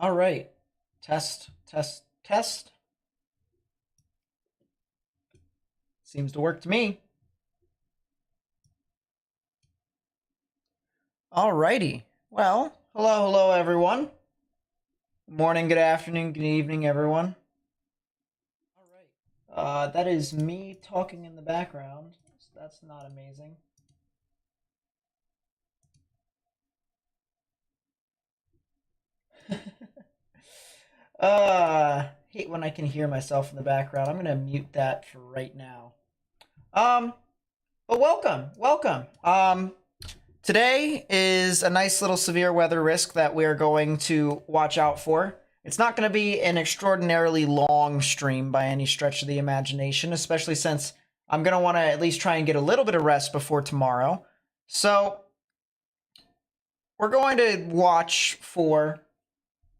All right. Test, test, test. Seems to work to me. All righty. Well, hello, everyone. Good morning, good afternoon, good evening, everyone. All right. That is me talking in the background. So that's not amazing. Hate when I can hear myself in the background. I'm gonna mute that for right now. Um, but welcome. Today is a nice little severe weather risk that we're going to watch out for. It's not going to be an extraordinarily long stream by any stretch of the imagination, especially since I'm going to want to at least try and get a little bit of rest before tomorrow. So we're going to watch for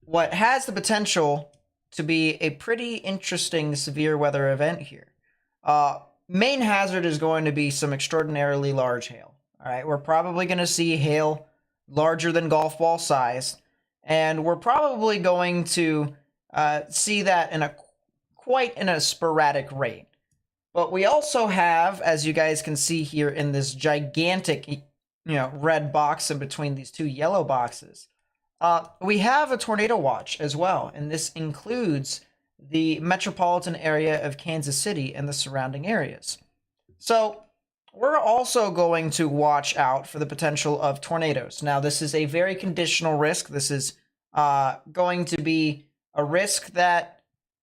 what has the potential to be a pretty interesting severe weather event here. Main hazard is going to be some extraordinarily large hail. All right, we're probably going to see hail larger than golf ball size, and we're probably going to see that in quite in a sporadic rate. But we also have, as you guys can see here in this gigantic, red box in between these two yellow boxes, we have a tornado watch as well, and this includes the metropolitan area of Kansas City and the surrounding areas. So we're also going to watch out for the potential of tornadoes. Now, this is a very conditional risk. This is going to be a risk that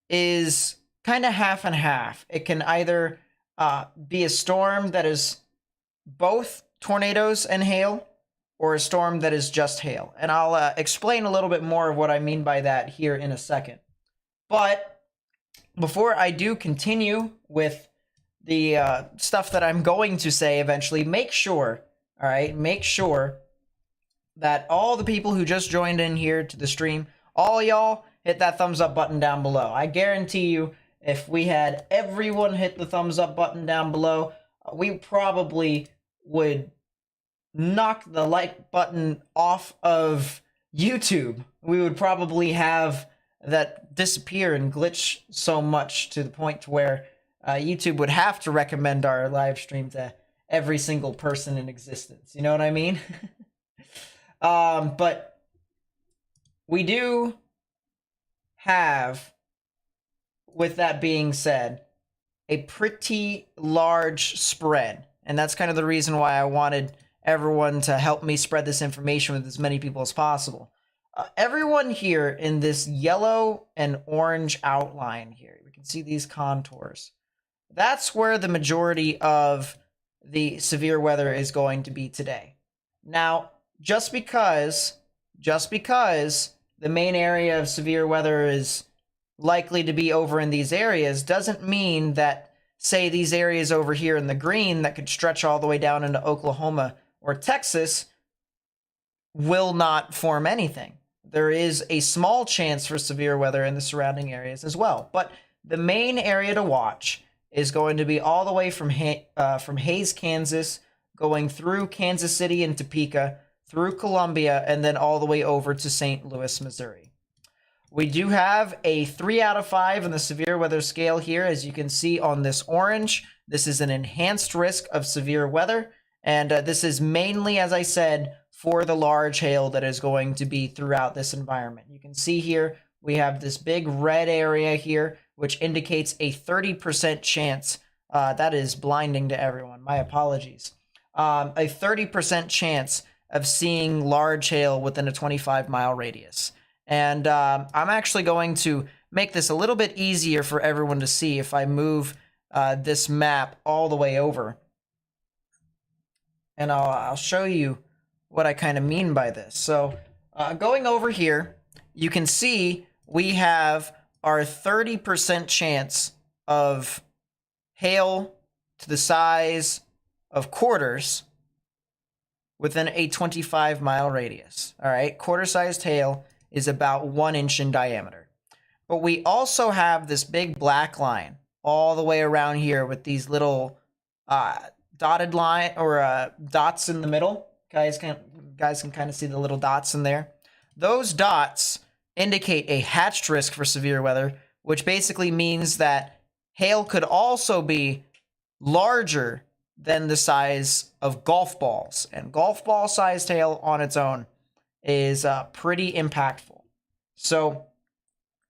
is kind of half and half. It can either be a storm that is both tornadoes and hail, or a storm that is just hail. And I'll explain a little bit more of what I mean by that here in a second. But before I do continue with the stuff that I'm going to say eventually, make sure that all the people who just joined in here to the stream, all y'all hit that thumbs up button down below. I guarantee you, if we had everyone hit the thumbs up button down below, we probably would knock the like button off of YouTube. We would probably have that disappear and glitch so much to the point to where YouTube would have to recommend our live stream to every single person in existence. You know what I mean? But we do have, with that being said, a pretty large spread. And that's kind of the reason why I wanted everyone to help me spread this information with as many people as possible. Everyone here in this yellow and orange outline here, we can see these contours. That's where the majority of the severe weather is going to be today. Now, just because the main area of severe weather is likely to be over in these areas doesn't mean that, say, these areas over here in the green that could stretch all the way down into Oklahoma or Texas will not form anything. There is a small chance for severe weather in the surrounding areas as well. But the main area to watch is going to be all the way from Hays, Kansas, going through Kansas City and Topeka, through Columbia, and then all the way over to St. Louis, Missouri. We do have a 3 out of 5 in the severe weather scale here, as you can see on this orange. This is an enhanced risk of severe weather, and this is mainly, as I said, for the large hail that is going to be throughout this environment. You can see here we have this big red area here, which indicates a 30% chance. That is blinding to everyone. My apologies. A 30% chance of seeing large hail within a 25-mile radius. And I'm actually going to make this a little bit easier for everyone to see if I move this map all the way over. And I'll show you what I kind of mean by this. So going over here, you can see we have our 30% chance of hail to the size of quarters within a 25-mile radius. All right, quarter-sized hail is about 1 inch in diameter. But we also have this big black line all the way around here with these little dotted line or dots in the middle. Guys can kind of see the little dots in there. Those dots indicate a hatched risk for severe weather, which basically means that hail could also be larger than the size of golf balls. And golf ball sized hail on its own is pretty impactful. So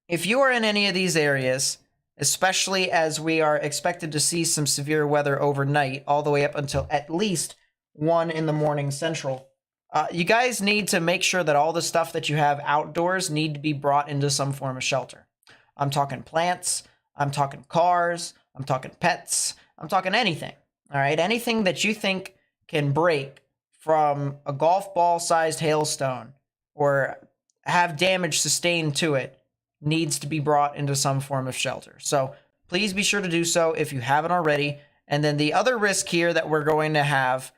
if you are in any of these areas, especially as we are expected to see some severe weather overnight, all the way up until at least 1 in the morning central, you guys need to make sure that all the stuff that you have outdoors need to be brought into some form of shelter. I'm talking plants, I'm talking cars, I'm talking pets, I'm talking anything. All right, anything that you think can break from a golf ball sized hailstone or have damage sustained to it needs to be brought into some form of shelter. So please be sure to do so if you haven't already. And then the other risk here that we're going to have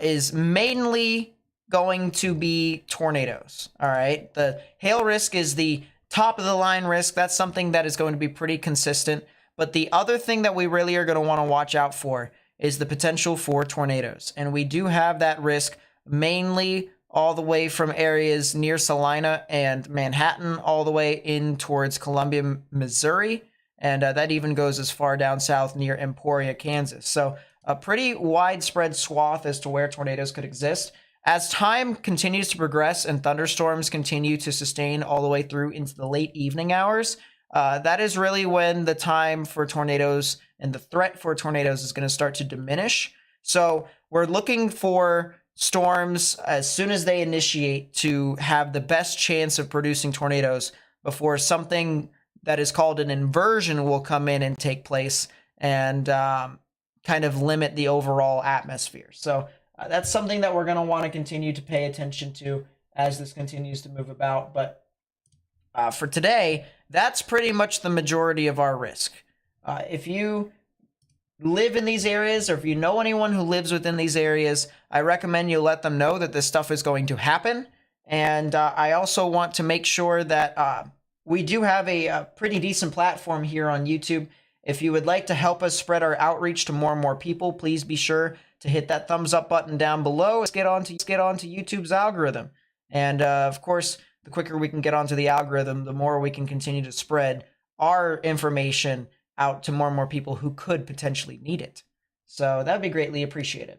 is mainly going to be tornadoes. All right, the hail risk is the top of the line risk. That's something that is going to be pretty consistent. But the other thing that we really are going to want to watch out for is the potential for tornadoes. And we do have that risk mainly all the way from areas near Salina and Manhattan all the way in towards Columbia, Missouri. And that even goes as far down south near Emporia, Kansas. So a pretty widespread swath as to where tornadoes could exist. As time continues to progress and thunderstorms continue to sustain all the way through into the late evening hours, that is really when the time for tornadoes and the threat for tornadoes is going to start to diminish. So we're looking for storms as soon as they initiate to have the best chance of producing tornadoes before something that is called an inversion will come in and take place and kind of limit the overall atmosphere. So that's something that we're going to want to continue to pay attention to as this continues to move about. But for today, that's pretty much the majority of our risk. If you live in these areas or if you know anyone who lives within these areas, I recommend you let them know that this stuff is going to happen. And I also want to make sure that we do have a pretty decent platform here on YouTube. If you would like to help us spread our outreach to more and more people, please be sure to hit that thumbs up button down below. Let's get onto YouTube's algorithm. And of course, the quicker we can get onto the algorithm, the more we can continue to spread our information out to more and more people who could potentially need it. So that'd be greatly appreciated.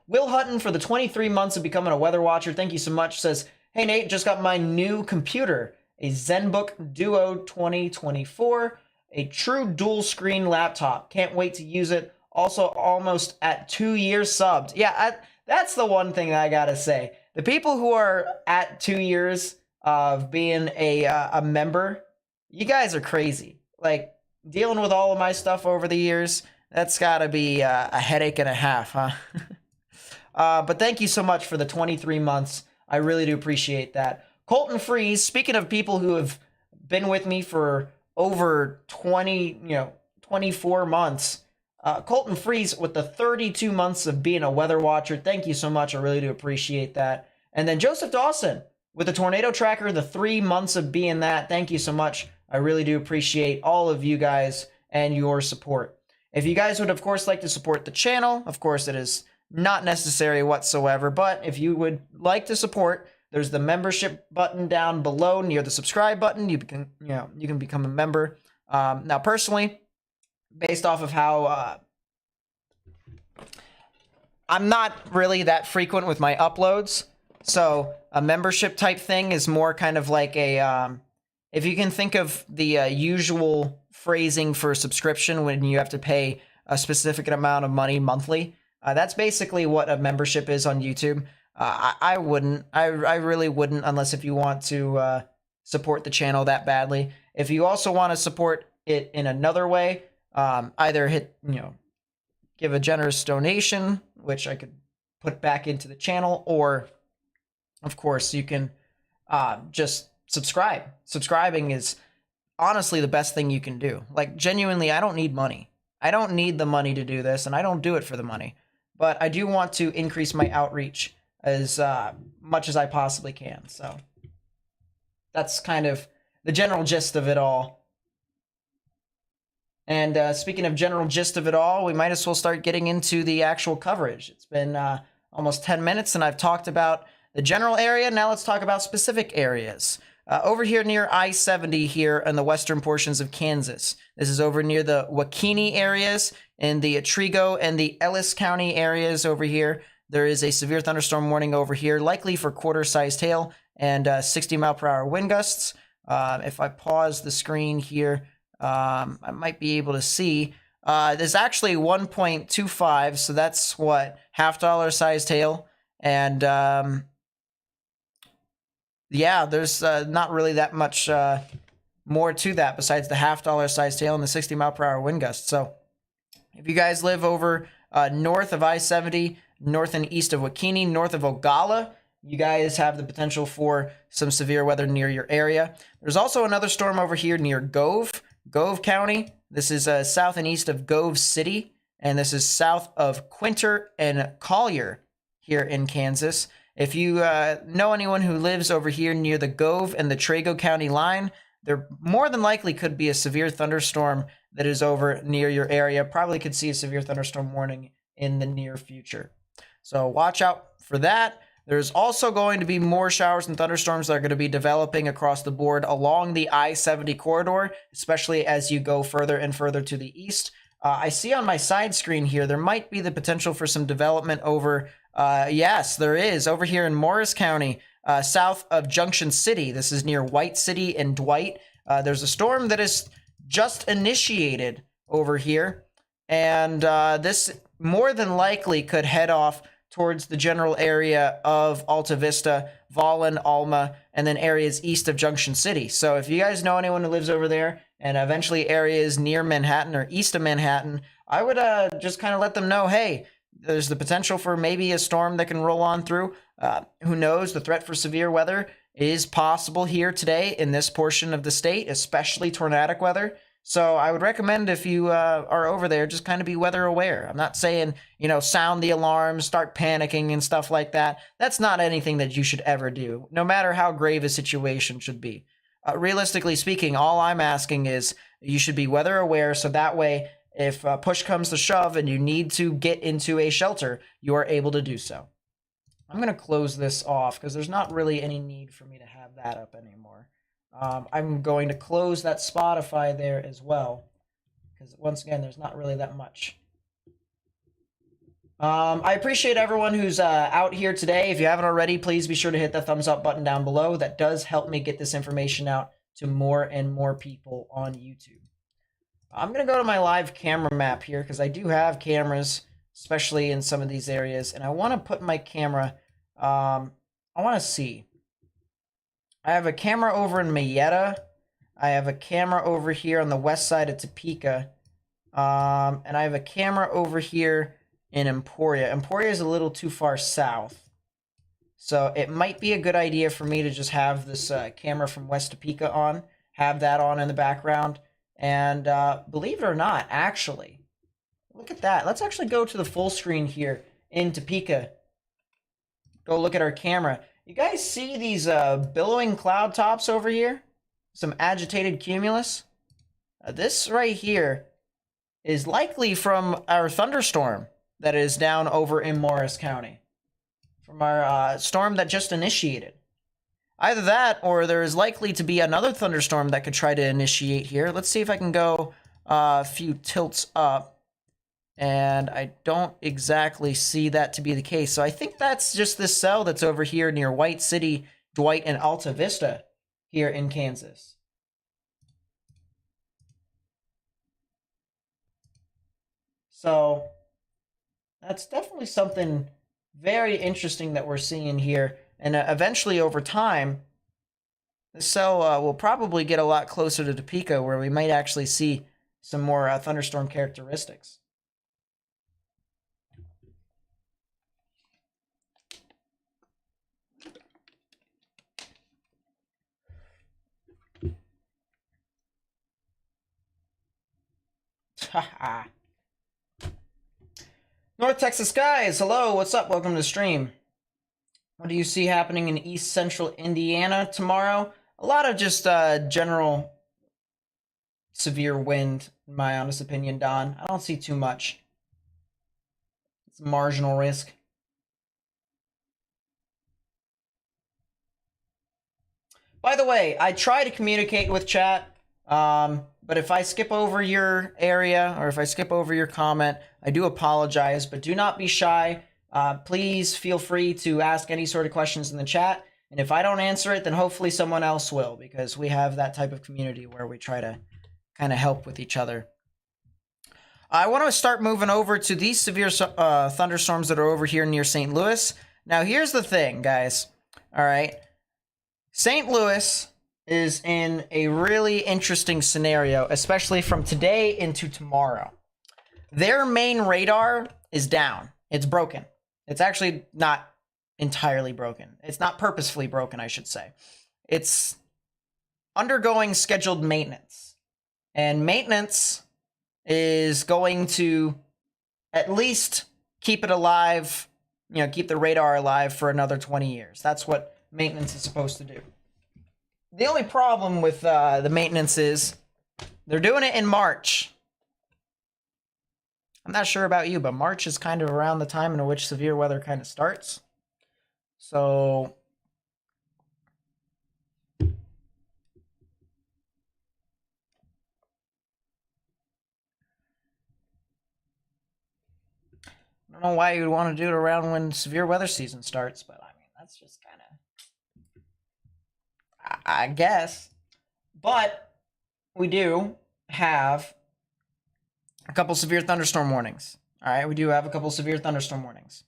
Will Hutton, for the 23 months of becoming a weather watcher, thank you so much, says, "Hey Nate, just got my new computer, a ZenBook Duo 2024, a true dual screen laptop. Can't wait to use it. Also almost at 2 years subbed." Yeah, that's the one thing that I gotta say. The people who are at 2 years of being a member, you guys are crazy. Like, dealing with all of my stuff over the years, that's gotta be a headache and a half, huh? But thank you so much for the 23 months. I really do appreciate that. Colton Freeze, speaking of people who have been with me for over 24 months, Colton Freeze with the 32 months of being a weather watcher. Thank you so much. I really do appreciate that. And then Joseph Dawson with the tornado tracker, the 3 months of being that. Thank you so much. I really do appreciate all of you guys and your support. If you guys would, of course, like to support the channel, of course, it is not necessary whatsoever. But if you would like to support, there's the membership button down below near the subscribe button. You can become a member. Now, personally, based off of how I'm not really that frequent with my uploads, so a membership type thing is more kind of like a if you can think of the usual phrasing for subscription when you have to pay a specific amount of money monthly, that's basically what a membership is on YouTube. I really wouldn't, unless if you want to support the channel that badly. If you also want to support it in another way, either give a generous donation, which I could put back into the channel, or of course you can just subscribe. Subscribing is honestly the best thing you can do. Like, genuinely, I don't need money. I don't need the money to do this, and I don't do it for the money. But I do want to increase my outreach as much as I possibly can. So that's kind of the general gist of it all. And speaking of general gist of it all, we might as well start getting into the actual coverage. It's been almost 10 minutes, and I've talked about the general area. Now let's talk about specific areas. over here near I-70 here in the western portions of Kansas. This is over near the Wakini areas and the Trigo and the Ellis County areas over here. There is a severe thunderstorm warning over here, likely for quarter-sized hail and 60-mile-per-hour wind gusts. If I pause the screen here, I might be able to see. There's actually 1.25, so that's what, $half sized hail. And yeah, there's not really that much more to that besides the $half sized hail and the 60-mile-per-hour wind gusts. So if you guys live over north of I-70, north and east of Wakini, north of Ogalla, you guys have the potential for some severe weather near your area. There's also another storm over here near Gove County. This is south and east of Gove City, and this is south of Quinter and Collier here in Kansas. If you know anyone who lives over here near the Gove and the Trigo County line, there more than likely could be a severe thunderstorm that is over near your area. Probably could see a severe thunderstorm warning in the near future. So watch out for that. There's also going to be more showers and thunderstorms that are going to be developing across the board along the I-70 corridor, especially as you go further and further to the east. I see on my side screen here, there might be the potential for some development over, yes, there is, over here in Morris County, south of Junction City. This is near White City and Dwight. There's a storm that is just initiated over here, and this more than likely could head off towards the general area of Alta Vista, Vollen, Alma, and then areas east of Junction City. So if you guys know anyone who lives over there and eventually areas near Manhattan or east of Manhattan, I would just kind of let them know, hey, there's the potential for maybe a storm that can roll on through. Who knows? The threat for severe weather is possible here today in this portion of the state, especially tornadic weather. So I would recommend if you are over there, just kind of be weather aware. I'm not saying, sound the alarm, start panicking and stuff like that. That's not anything that you should ever do, no matter how grave a situation should be. Realistically speaking, all I'm asking is you should be weather aware, so that way, if push comes to shove and you need to get into a shelter, you are able to do so. I'm going to close this off because there's not really any need for me to have that up anymore. I'm going to close that Spotify there as well, because once again, there's not really that much. I appreciate everyone who's out here today. If you haven't already, please be sure to hit the thumbs up button down below. That does help me get this information out to more and more people on YouTube. I'm going to go to my live camera map here because I do have cameras, especially in some of these areas, and I want to put my camera, I want to see. I have a camera over in Mayetta. I have a camera over here on the west side of Topeka. And I have a camera over here in Emporia. Emporia is a little too far south. So it might be a good idea for me to just have this camera from West Topeka on. Have that on in the background. And believe it or not, actually, look at that. Let's actually go to the full screen here in Topeka. Go look at our camera. You guys see these billowing cloud tops over here? Some agitated cumulus? This right here is likely from our thunderstorm that is down over in Morris County. From our storm that just initiated. Either that, or there is likely to be another thunderstorm that could try to initiate here. Let's see if I can go a few tilts up. And I don't exactly see that to be the case. So I think that's just this cell that's over here near White City, Dwight, and Alta Vista here in Kansas. So that's definitely something very interesting that we're seeing here. And eventually over time, the cell will probably get a lot closer to Topeka where we might actually see some more thunderstorm characteristics. North Texas guys, hello, what's up? Welcome to the stream. What do you see happening in East Central Indiana tomorrow? A lot of just general severe wind, in my honest opinion, Don. I don't see too much. It's marginal risk. By the way, I try to communicate with chat, but if I skip over your area or if I skip over your comment, I do apologize, but do not be shy. Please feel free to ask any sort of questions in the chat. And if I don't answer it, then hopefully someone else will, because we have that type of community where we try to kind of help with each other. I want to start moving over to these severe thunderstorms that are over here near St. Louis. Now, here's the thing, guys. All right. St. Louis is in a really interesting scenario, especially from today into tomorrow. Their main radar is down. It's broken. It's actually not entirely broken. It's not purposefully broken, I should say. It's undergoing scheduled maintenance. And maintenance is going to at least keep it alive, you know, keep the radar alive for another 20 years. That's what maintenance is supposed to do. The only problem with the maintenance is they're doing it in March. I'm not sure about you, but March is kind of around the time in which severe weather kind of starts. So I don't know why you'd want to do it around when severe weather season starts, but I mean, that's just kind of, I guess. But we do have a couple severe thunderstorm warnings. All right, we do have a couple severe thunderstorm warnings.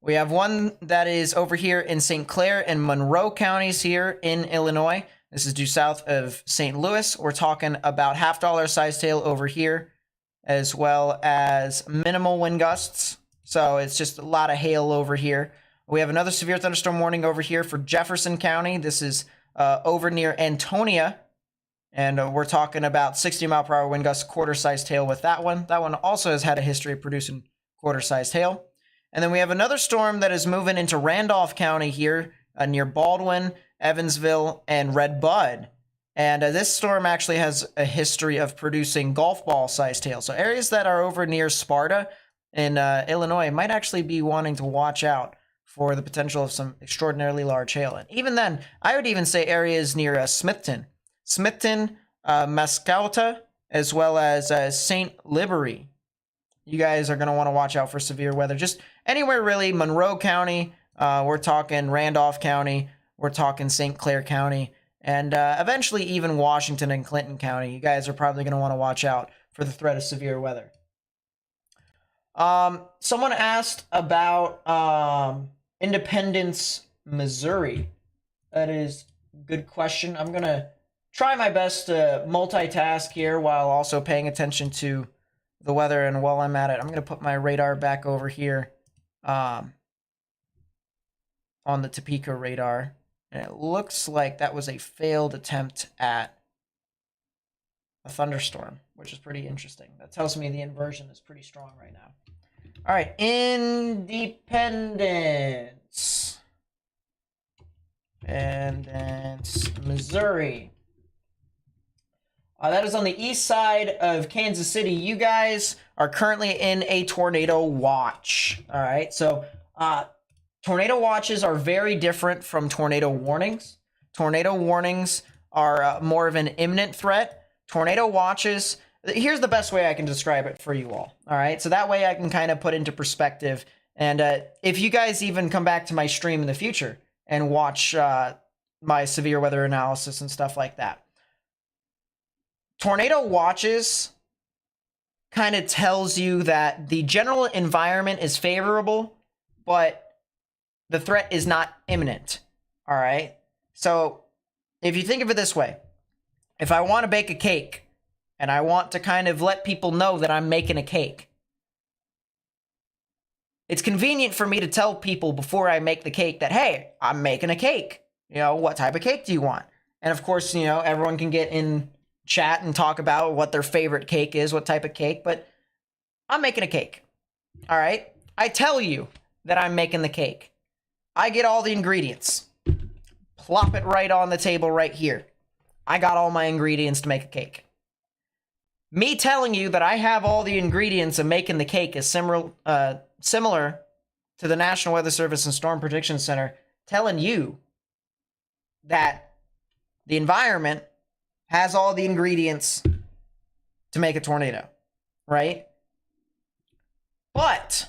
We have one that is over here in St. Clair and Monroe counties here in Illinois. This is due south of St. Louis. We're talking about $0.5 size hail over here, as well as minimal wind gusts. So it's just a lot of hail over here. We have another severe thunderstorm warning over here for Jefferson County. This is over near Antonia. And we're talking about 60-mile-per-hour wind gusts, quarter-sized hail with that one. That one also has had a history of producing quarter-sized hail. And then we have another storm that is moving into Randolph County here near Baldwin, Evansville, and Red Bud. And this storm actually has a history of producing golf ball-sized hail. So areas that are over near Sparta in Illinois might actually be wanting to watch out for the potential of some extraordinarily large hail. And even then, I would even say areas near Smithton, Mascouta, as well as St. Libery. You guys are going to want to watch out for severe weather. Just anywhere really. Monroe County, we're talking Randolph County, we're talking St. Clair County, and eventually even Washington and Clinton County. You guys are probably going to want to watch out for the threat of severe weather. Someone asked about Independence, Missouri. That is a good question. I'm going to try my best to multitask here while also paying attention to the weather. And while I'm at it, I'm going to put my radar back over here on the Topeka radar. And it looks like that was a failed attempt at a thunderstorm, which is pretty interesting. That tells me the inversion is pretty strong right now. All right, Independence, Missouri. That is on the east side of Kansas City. You guys are currently in a tornado watch. All right, so tornado watches are very different from tornado warnings. Tornado warnings are more of an imminent threat. Tornado watches, here's the best way I can describe it for you all. All right, so that way I can kind of put into perspective. And if you guys even come back to my stream in the future and watch my severe weather analysis and stuff like that, tornado watches kind of tells you that the general environment is favorable, but the threat is not imminent. All right. So if you think of it this way, if I want to bake a cake and I want to kind of let people know that I'm making a cake, it's convenient for me to tell people before I make the cake that, hey, I'm making a cake. You know, what type of cake do you want? And of course, you know, everyone can get in chat and talk about what their favorite cake is, what type of cake, but I'm making a cake. All right. I tell you that I'm making the cake. I get all the ingredients, plop it right on the table right here. I got all my ingredients to make a cake. Me telling you that I have all the ingredients of making the cake is similar to the National Weather Service and Storm Prediction Center telling you that the environment has all the ingredients to make a tornado, right? But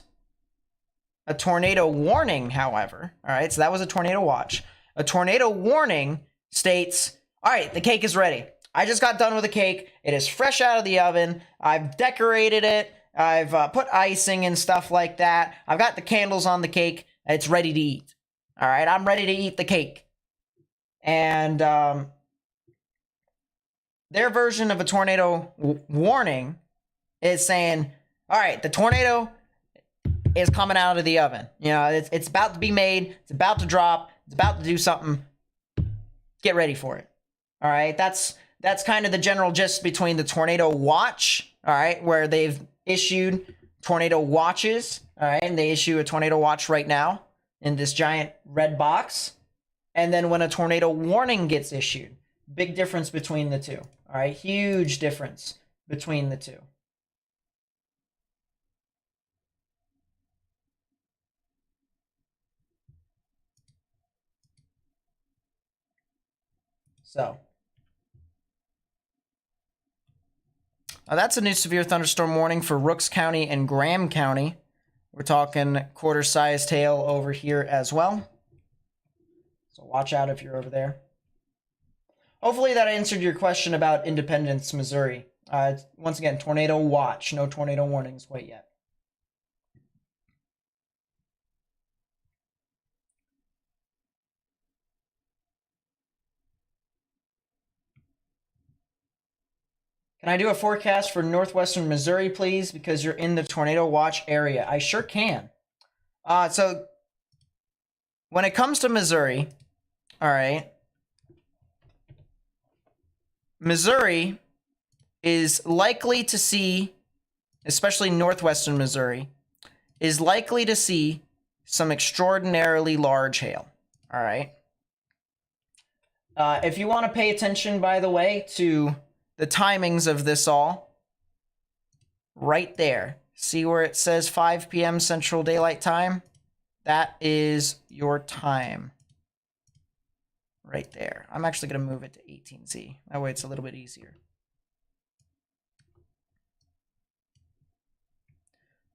a tornado warning, however, all right, so that was a tornado watch. A tornado warning states, all right, the cake is ready. I just got done with the cake. It is fresh out of the oven. I've decorated it. I've put icing and stuff like that. I've got the candles on the cake. It's ready to eat. All right, I'm ready to eat the cake. And their version of a tornado warning is saying, all right, the tornado is coming out of the oven. You know, it's about to be made. It's about to drop. It's about to do something. Get ready for it. All right, that's kind of the general gist between the tornado watch, all right, where they've issued tornado watches, all right, and they issue a tornado watch right now in this giant red box. And then when a tornado warning gets issued, big difference between the two, all right, huge difference between the two. So that's a new severe thunderstorm warning for Rooks County and Graham County. We're talking quarter-sized hail over here as well. So watch out if you're over there. Hopefully that answered your question about Independence, Missouri. Once again, tornado watch. No tornado warnings quite yet. Can I do a forecast for northwestern Missouri, please? Because you're in the tornado watch area. I sure can. So when it comes to Missouri, all right, Missouri is likely to see, especially northwestern Missouri, is likely to see some extraordinarily large hail. All right. If you want to pay attention, by the way, to the timings of this all, right there. See where it says 5 p.m. Central Daylight Time? That is your time. Right there. I'm actually going to move it to 18Z. That way it's a little bit easier.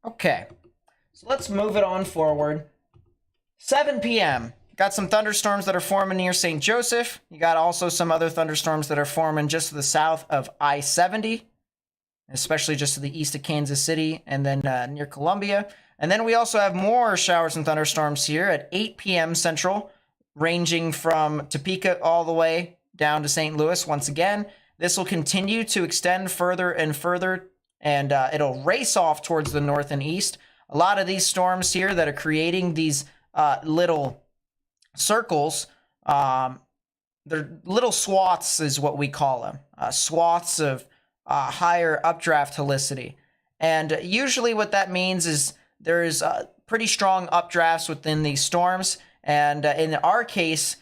Okay. So let's move it on forward. 7 p.m. Got some thunderstorms that are forming near St. Joseph. You got also some other thunderstorms that are forming just to the south of I-70, especially just to the east of Kansas City and then near Columbia. And then we also have more showers and thunderstorms here at 8 p.m. Central, ranging from Topeka all the way down to St. Louis. Once again, this will continue to extend further and further, and it'll race off towards the north and east. A lot of these storms here that are creating these little circles, they're little swaths is what we call them, swaths of higher updraft helicity. And usually what that means is there's pretty strong updrafts within these storms. And in our case,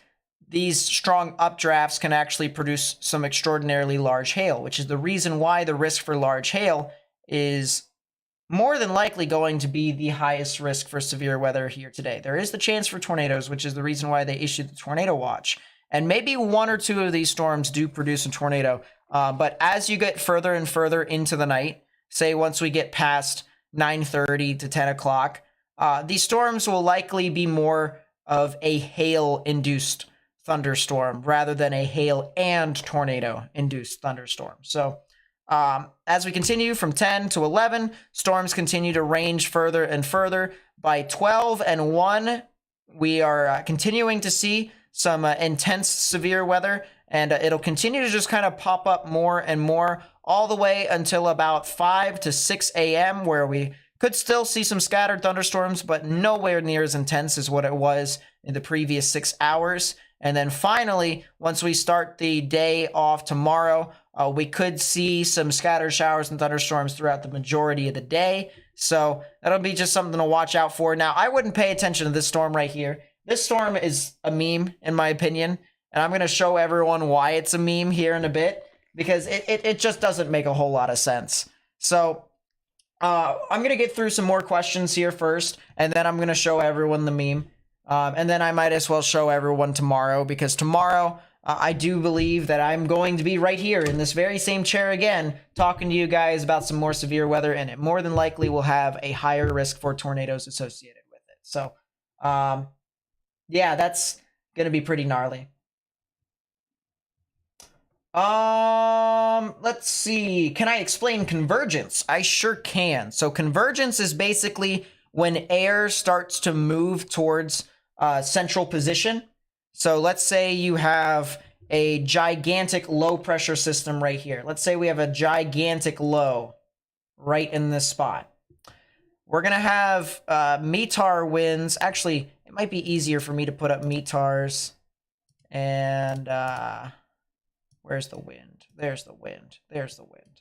these strong updrafts can actually produce some extraordinarily large hail, which is the reason why the risk for large hail is more than likely going to be the highest risk for severe weather here today. There is the chance for tornadoes, which is the reason why they issued the tornado watch. And maybe one or two of these storms do produce a tornado. But as you get further and further into the night, say once we get past 9:30 to 10 o'clock, these storms will likely be more of a hail-induced thunderstorm rather than a hail and tornado-induced thunderstorm. So as we continue from 10 to 11, storms continue to range further and further. By 12 and 1, we are continuing to see some intense severe weather, and it'll continue to just kind of pop up more and more all the way until about 5 to 6 a.m., where we could still see some scattered thunderstorms, but nowhere near as intense as what it was in the previous 6 hours. And then finally, once we start the day off tomorrow, we could see some scattered showers and thunderstorms throughout the majority of the day. So that'll be just something to watch out for. Now, I wouldn't pay attention to this storm right here. This storm is a meme, in my opinion. And I'm going to show everyone why it's a meme here in a bit, because it just doesn't make a whole lot of sense. So I'm going to get through some more questions here first, and then I'm going to show everyone the meme. And then I might as well show everyone tomorrow, because tomorrow I do believe that I'm going to be right here in this very same chair again, talking to you guys about some more severe weather, and it more than likely will have a higher risk for tornadoes associated with it. So, yeah, that's going to be pretty gnarly. Let's see. Can I explain convergence? I sure can. So convergence is basically when air starts to move towards central position. So let's say you have a gigantic low pressure system right here. Let's say we have a gigantic low right in this spot. We're going to have METAR winds. Actually, it might be easier for me to put up METARs. And where's the wind? There's the wind. There's the wind.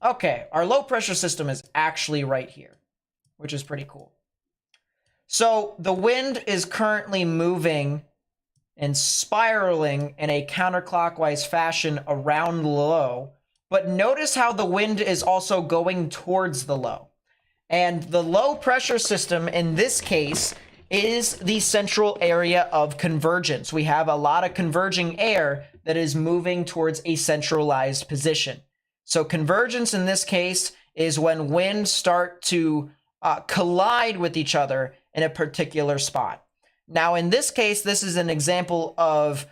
Okay, our low pressure system is actually right here, which is pretty cool. So the wind is currently moving and spiraling in a counterclockwise fashion around the low, but notice how the wind is also going towards the low. And the low pressure system in this case is the central area of convergence. We have a lot of converging air that is moving towards a centralized position. So convergence in this case is when winds start to collide with each other in a particular spot. Now, in this case, this is an example of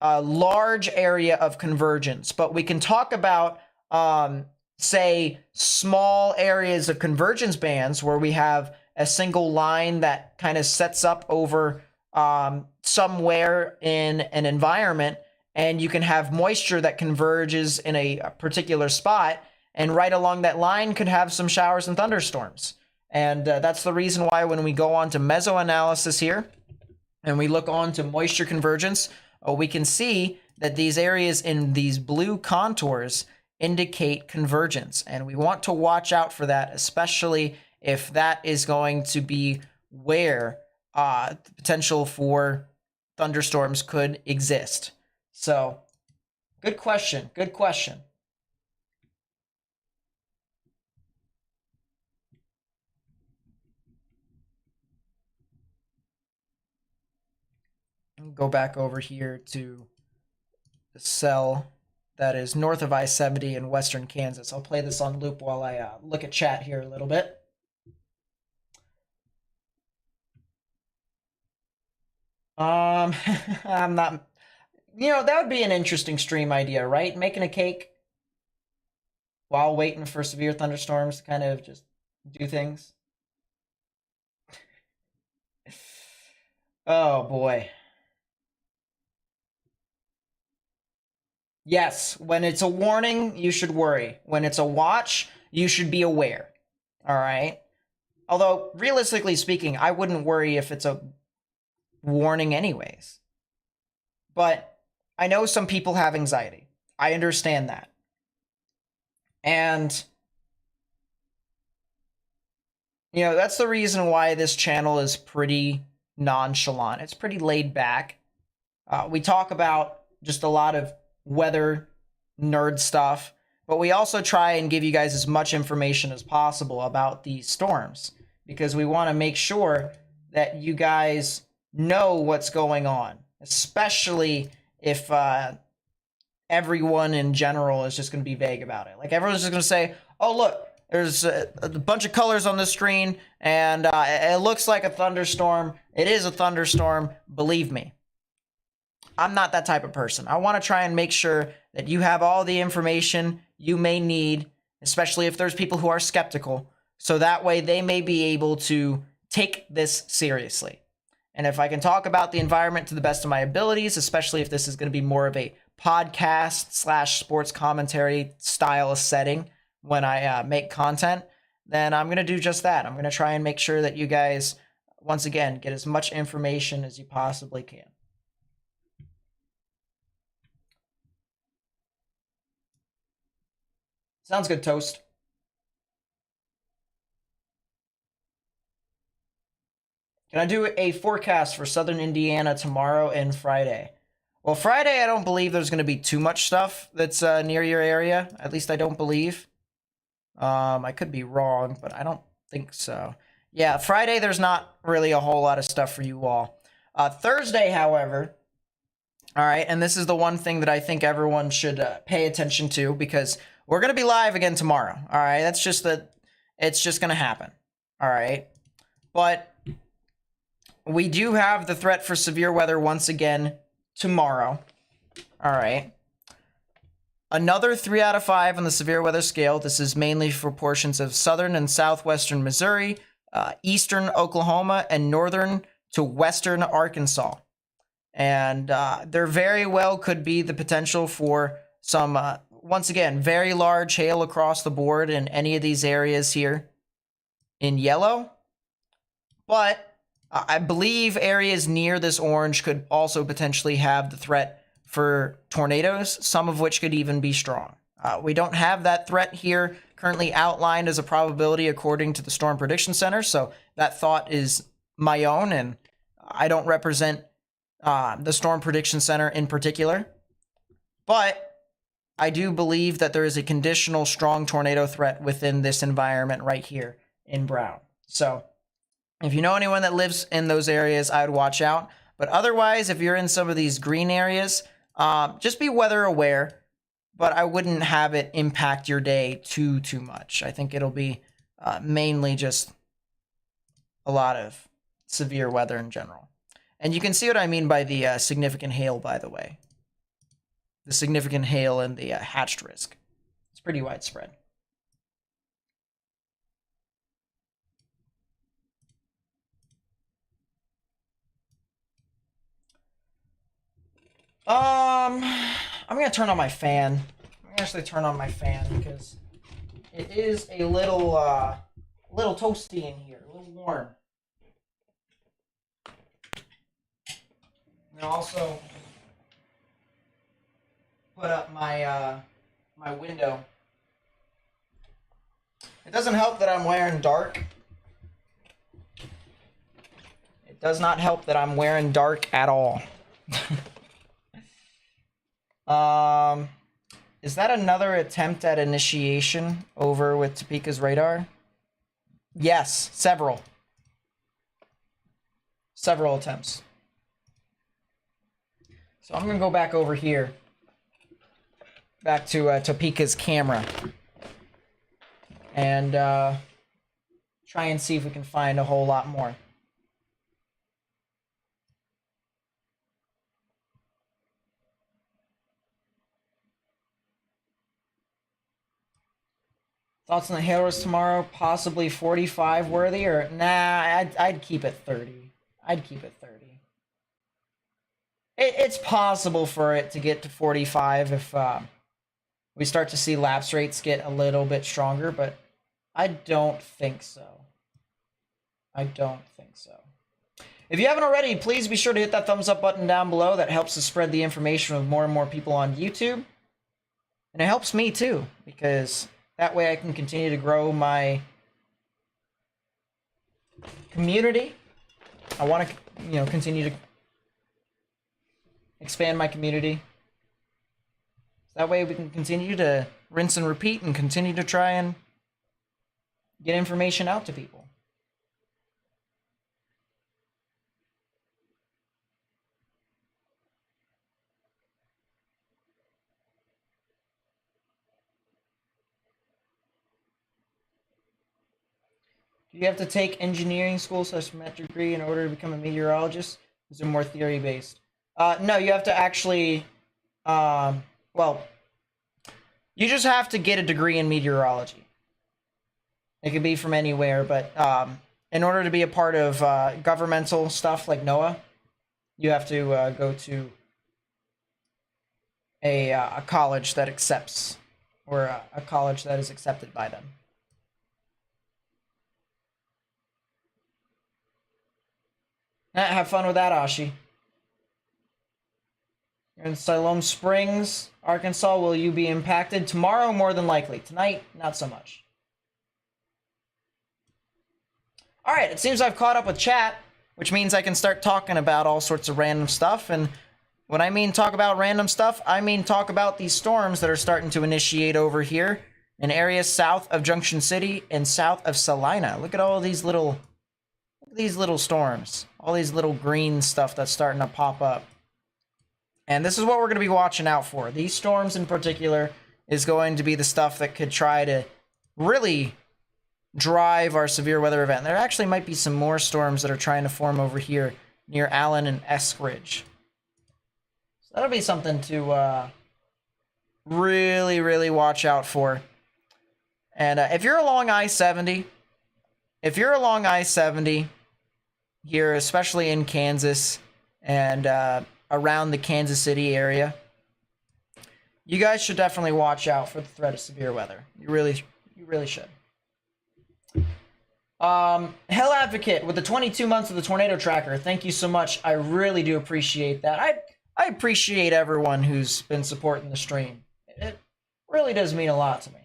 a large area of convergence, but we can talk about, say, small areas of convergence bands where we have a single line that kind of sets up over somewhere in an environment, and you can have moisture that converges in a particular spot, and right along that line could have some showers and thunderstorms. And that's the reason why when we go on to mesoanalysis here, and we look on to moisture convergence, we can see that these areas in these blue contours indicate convergence. And we want to watch out for that, especially if that is going to be where the potential for thunderstorms could exist. So, good question. Good question. Go back over here to the cell that is north of I-70 in western Kansas. I'll play this on loop while I look at chat here a little bit. I'm not, that would be an interesting stream idea, right? Making a cake while waiting for severe thunderstorms to kind of just do things. Oh boy. Yes, when it's a warning, you should worry. When it's a watch, you should be aware. All right? Although, realistically speaking, I wouldn't worry if it's a warning anyways. But I know some people have anxiety. I understand that. And, that's the reason why this channel is pretty nonchalant. It's pretty laid back. We talk about just a lot of weather nerd stuff, but we also try and give you guys as much information as possible about these storms, because we want to make sure that you guys know what's going on, especially if everyone in general is just going to be vague about it. Like, everyone's just going to say, oh, look, there's a bunch of colors on the screen, and it looks like a thunderstorm. It is a thunderstorm, believe me. I'm not that type of person. I want to try and make sure that you have all the information you may need, especially if there's people who are skeptical, so that way they may be able to take this seriously. And if I can talk about the environment to the best of my abilities, especially if this is going to be more of a podcast / sports commentary style of setting when I make content, then I'm going to do just that. I'm going to try and make sure that you guys, once again, get as much information as you possibly can. Sounds good, Toast. Can I do a forecast for Southern Indiana tomorrow and Friday? Well, Friday, I don't believe there's going to be too much stuff that's near your area. At least I don't believe. I could be wrong, but I don't think so. Yeah, Friday, there's not really a whole lot of stuff for you all. Thursday, however, all right, and this is the one thing that I think everyone should pay attention to, because we're going to be live again tomorrow, all right? That's just it's just going to happen, all right? But we do have the threat for severe weather once again tomorrow, all right? Another 3 out of 5 on the severe weather scale. This is mainly for portions of southern and southwestern Missouri, eastern Oklahoma, and northern to western Arkansas. And there very well could be the potential for some, once again, very large hail across the board in any of these areas here in yellow. But I believe areas near this orange could also potentially have the threat for tornadoes, some of which could even be strong. We don't have that threat here currently outlined as a probability according to the Storm Prediction Center, so that thought is my own, and I don't represent the Storm Prediction Center in particular. But I do believe that there is a conditional strong tornado threat within this environment right here in brown. So if you know anyone that lives in those areas, I would watch out. But otherwise, if you're in some of these green areas, just be weather aware, but I wouldn't have it impact your day too much. I think it'll be mainly just a lot of severe weather in general. And you can see what I mean by the significant hail, by the way. The significant hail and the hatched risk. It's pretty widespread. I'm gonna turn on my fan. I'm gonna actually turn on my fan because it is a little toasty in here, a little warm. And also put up my my window. It doesn't help that I'm wearing dark. It does not help that I'm wearing dark at all. Is that another attempt at initiation over with Topeka's radar? Yes, several attempts. So I'm gonna go back over here, back to Topeka's camera, and try and see if we can find a whole lot more. Thoughts on the hail risk tomorrow? Possibly 45 worthy, or nah? I'd keep it 30. I'd keep it 30. It's possible for it to get to 45 if we start to see lapse rates get a little bit stronger, but I don't think so. I don't think so. If you haven't already, please be sure to hit that thumbs up button down below. That helps us spread the information with more and more people on YouTube. And it helps me too, because that way I can continue to grow my community. I want to, continue to expand my community. That way we can continue to rinse and repeat and continue to try and get information out to people. Do you have to take engineering school / degree in order to become a meteorologist? Is it more theory based? No, you have to actually, well, you just have to get a degree in meteorology. It could be from anywhere, but in order to be a part of governmental stuff like NOAA, you have to go to a college that accepts, or a college that is accepted by them. Have fun with that, Ashi. You're in Siloam Springs, Arkansas. Will you be impacted? Tomorrow, more than likely. Tonight, not so much. All right, it seems I've caught up with chat, which means I can start talking about all sorts of random stuff. And when I mean talk about random stuff, I mean talk about these storms that are starting to initiate over here in areas south of Junction City and south of Salina. Look at all these little these little storms, all these little green stuff that's starting to pop up. And this is what we're going to be watching out for. These storms in particular is going to be the stuff that could try to really drive our severe weather event. There actually might be some more storms that are trying to form over here near Allen and Eskridge. So that'll be something to really, really watch out for. And if you're along I-70, here, especially in Kansas and around the Kansas City area, you guys should definitely watch out for the threat of severe weather. You really should. Hell Advocate with the 22 months of the tornado tracker. Thank you so much. I really do appreciate that. I appreciate everyone who's been supporting the stream. It really does mean a lot to me.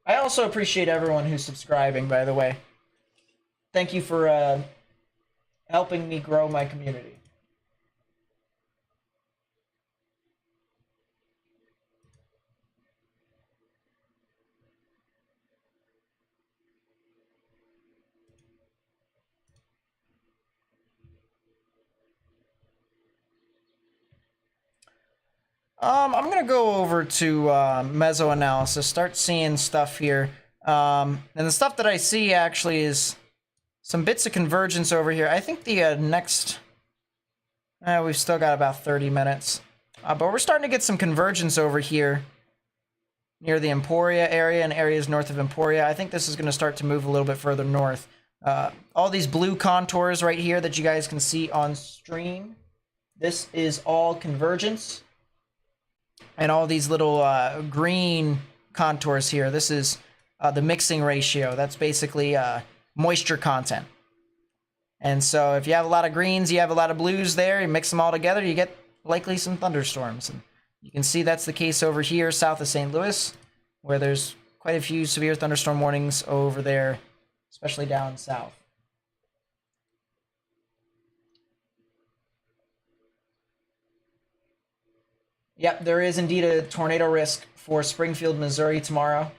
I also appreciate everyone who's subscribing, by the way. Thank you for helping me grow my community. I'm going to go over to mesoanalysis, start seeing stuff here. And the stuff that I see actually is some bits of convergence over here. I think the next... we've still got about 30 minutes. But we're starting to get some convergence over here near the Emporia area and areas north of Emporia. I think this is going to start to move a little bit further north. All these blue contours right here that you guys can see on stream, this is all convergence. And all these little green contours here, this is the mixing ratio. That's basically moisture content. And so if you have a lot of greens, you have a lot of blues there, you mix them all together, you get likely some thunderstorms. And you can see that's the case over here south of St. Louis, where there's quite a few severe thunderstorm warnings over there, especially down south. Yep, there is indeed a tornado risk for Springfield, Missouri tomorrow.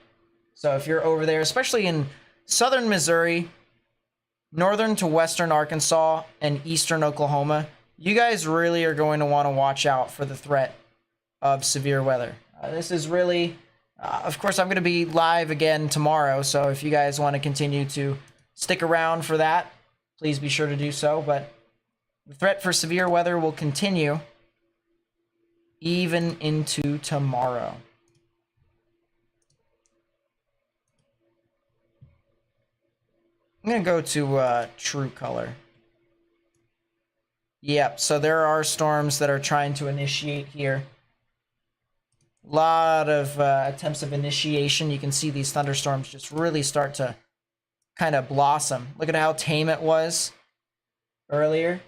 So if you're over there, especially in southern Missouri, northern to western Arkansas, and eastern Oklahoma, you guys really are going to want to watch out for the threat of severe weather. This is really, of course, I'm going to be live again tomorrow, so if you guys want to continue to stick around for that, please be sure to do so. But the threat for severe weather will continue even into tomorrow. I'm going to go to true color. Yep, so there are storms that are trying to initiate here. A lot of attempts of initiation. You can see these thunderstorms just really start to kind of blossom. Look at how tame it was earlier.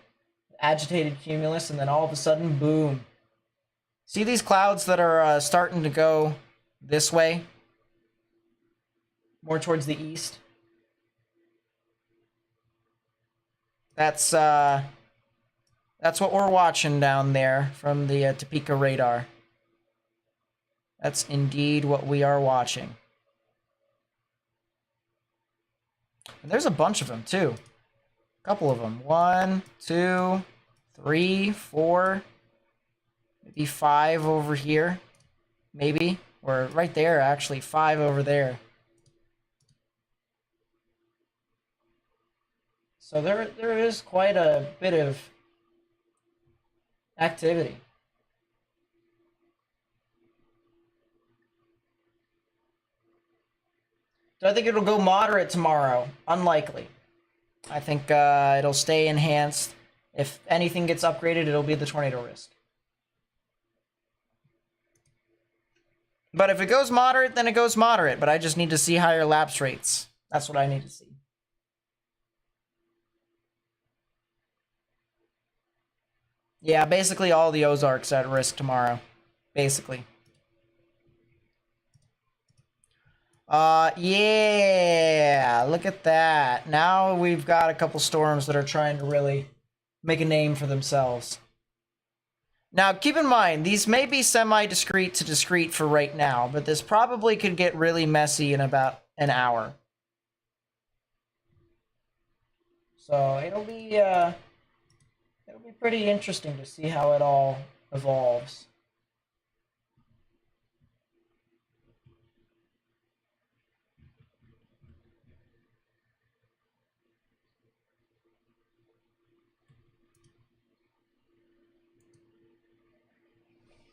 Agitated cumulus, and then all of a sudden, boom. See these clouds that are starting to go this way? More towards the east? That's what we're watching down there from the Topeka radar. That's indeed what we are watching. And there's a bunch of them, too. A couple of them. 1, 2, 3, 4... maybe 5 over here, maybe, or right there, actually, 5 over there. So there is quite a bit of activity. So I think it'll go moderate tomorrow. Unlikely. I think it'll stay enhanced. If anything gets upgraded, it'll be the tornado risk. But if it goes moderate, then it goes moderate. But I just need to see higher lapse rates. That's what I need to see. Yeah, basically all the Ozarks at risk tomorrow. Basically. Yeah, look at that. Now we've got a couple storms that are trying to really make a name for themselves. Now, keep in mind, these may be semi-discrete to discrete for right now, but this probably could get really messy in about an hour. So it'll be pretty interesting to see how it all evolves.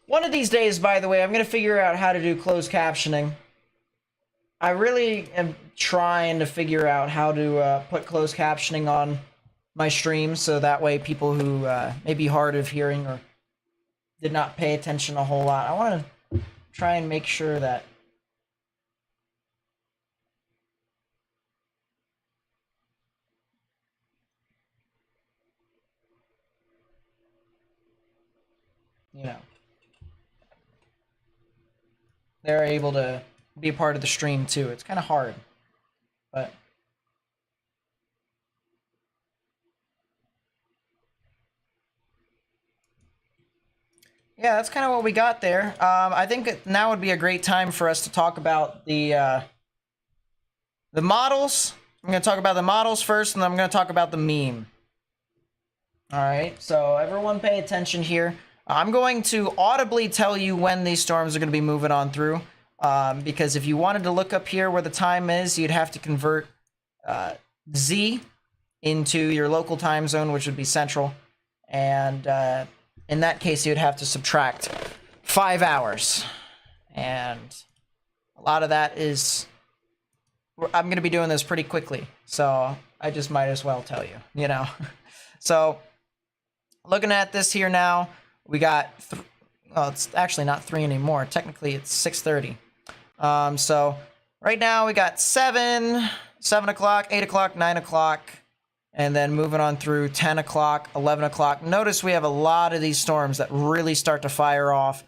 One of these days, by the way, I'm going to figure out how to do closed captioning. I really am trying to figure out how to put closed captioning on my streams, so that way people who may be hard of hearing or did not pay attention a whole lot, I want to try and make sure that you know, they're able to be a part of the stream too. It's kind of hard, but yeah, that's kind of what we got there. I think now would be a great time for us to talk about the models. I'm going to talk about the models first, and then I'm going to talk about the meme. All right, so everyone pay attention here. I'm going to audibly tell you when these storms are going to be moving on through, because if you wanted to look up here where the time is, you'd have to convert Z into your local time zone, which would be central, and in that case, you'd have to subtract 5 hours, and a lot of that is... I'm going to be doing this pretty quickly, so I just might as well tell you, you know. So, looking at this here now, we got... well, it's actually not 3 anymore. Technically, it's 6:30. So, right now, we got 7 o'clock, 8 o'clock, 9 o'clock, and then moving on through 10 o'clock, 11 o'clock. Notice we have a lot of these storms that really start to fire off,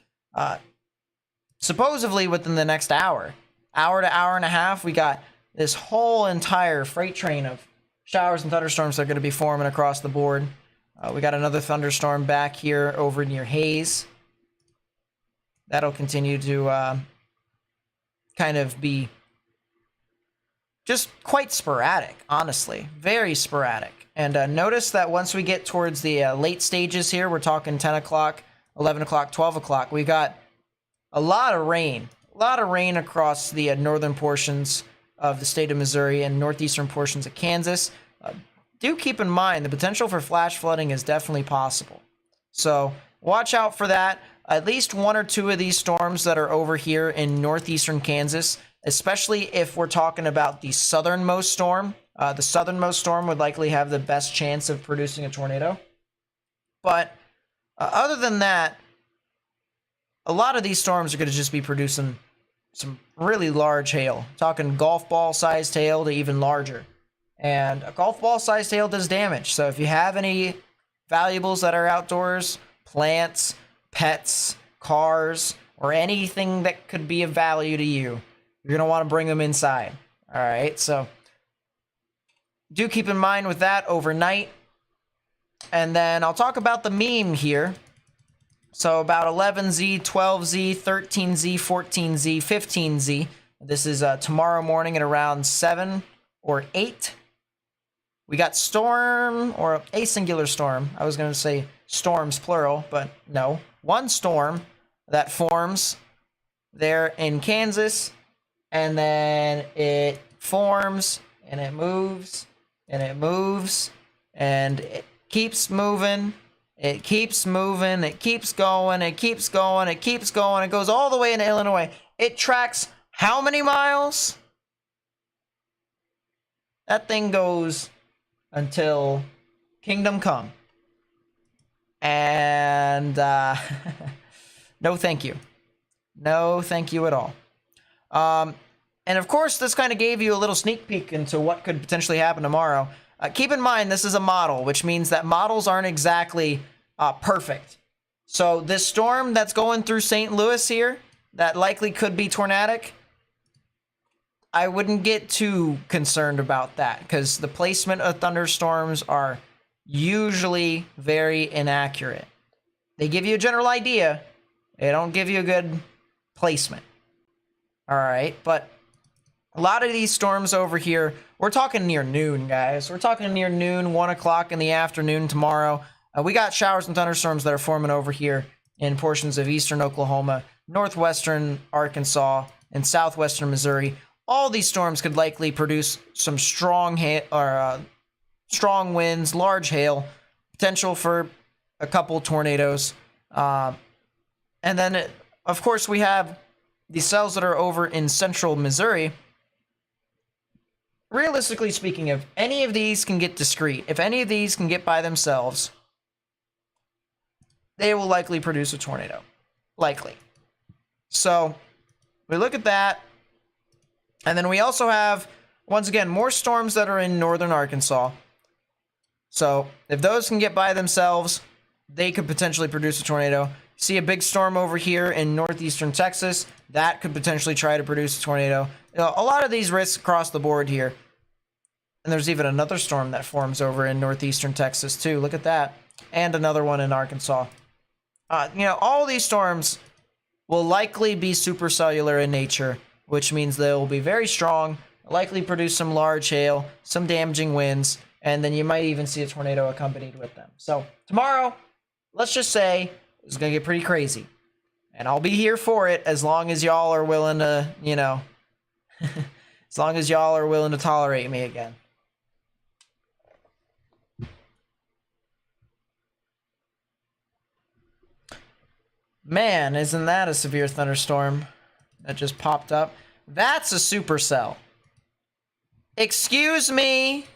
supposedly within the next hour. Hour to hour and a half, we got this whole entire freight train of showers and thunderstorms that are going to be forming across the board. We got another thunderstorm back here over near Hayes. That'll continue to kind of be just quite sporadic, honestly. Very sporadic. And notice that once we get towards the late stages here, we're talking 10 o'clock, 11 o'clock, 12 o'clock, we got a lot of rain. A lot of rain across the northern portions of the state of Missouri and northeastern portions of Kansas. Do keep in mind the potential for flash flooding is definitely possible. So watch out for that. At least 1 or 2 of these storms that are over here in northeastern Kansas, especially if we're talking about the southernmost storm. The southernmost storm would likely have the best chance of producing a tornado. But other than that, a lot of these storms are going to just be producing some really large hail. Talking golf ball sized hail to even larger. And a golf ball sized hail does damage. So if you have any valuables that are outdoors, plants, pets, cars, or anything that could be of value to you, you're going to want to bring them inside. All right, so do keep in mind with that overnight. And then I'll talk about the meme here. So about 11Z, 12Z, 13Z, 14Z, 15Z. This is tomorrow morning at around 7 or 8. We got storm, or a singular storm. I was going to say storms, plural, but no. One storm that forms there in Kansas, and then it forms, and it moves, and it moves, and it keeps moving. It keeps moving, it keeps going, it keeps going, it keeps going. It goes all the way into Illinois. It tracks how many miles? That thing goes until Kingdom Come. And no thank you. No thank you at all. And of course, this kind of gave you a little sneak peek into what could potentially happen tomorrow. Keep in mind, this is a model, which means that models aren't exactly perfect. So this storm that's going through St. Louis here, that likely could be tornadic, I wouldn't get too concerned about that, because the placement of thunderstorms are usually very inaccurate. They give you a general idea. They don't give you a good placement. All right, but a lot of these storms over here, we're talking near noon, guys. We're talking near noon, 1 o'clock in the afternoon tomorrow. We got showers and thunderstorms that are forming over here in portions of eastern Oklahoma, northwestern Arkansas, and southwestern Missouri. All these storms could likely produce some strong strong winds, large hail, potential for a couple tornadoes. And then, of course, we have the cells that are over in central Missouri. Realistically speaking, if any of these can get discrete, if any of these can get by themselves, they will likely produce a tornado. Likely. So, we look at that. And then we also have, once again, more storms that are in northern Arkansas. So, if those can get by themselves, they could potentially produce a tornado. See a big storm over here in northeastern Texas. That could potentially try to produce a tornado. You know, a lot of these risks across the board here. And there's even another storm that forms over in northeastern Texas, too. Look at that. And another one in Arkansas. You know, all these storms will likely be supercellular in nature, which means they will be very strong, likely produce some large hail, some damaging winds, and then you might even see a tornado accompanied with them. So tomorrow, let's just say, it's going to get pretty crazy. And I'll be here for it as long as y'all are willing to, you know, as long as y'all are willing to tolerate me again. Man, isn't that a severe thunderstorm that just popped up? That's a supercell. Excuse me?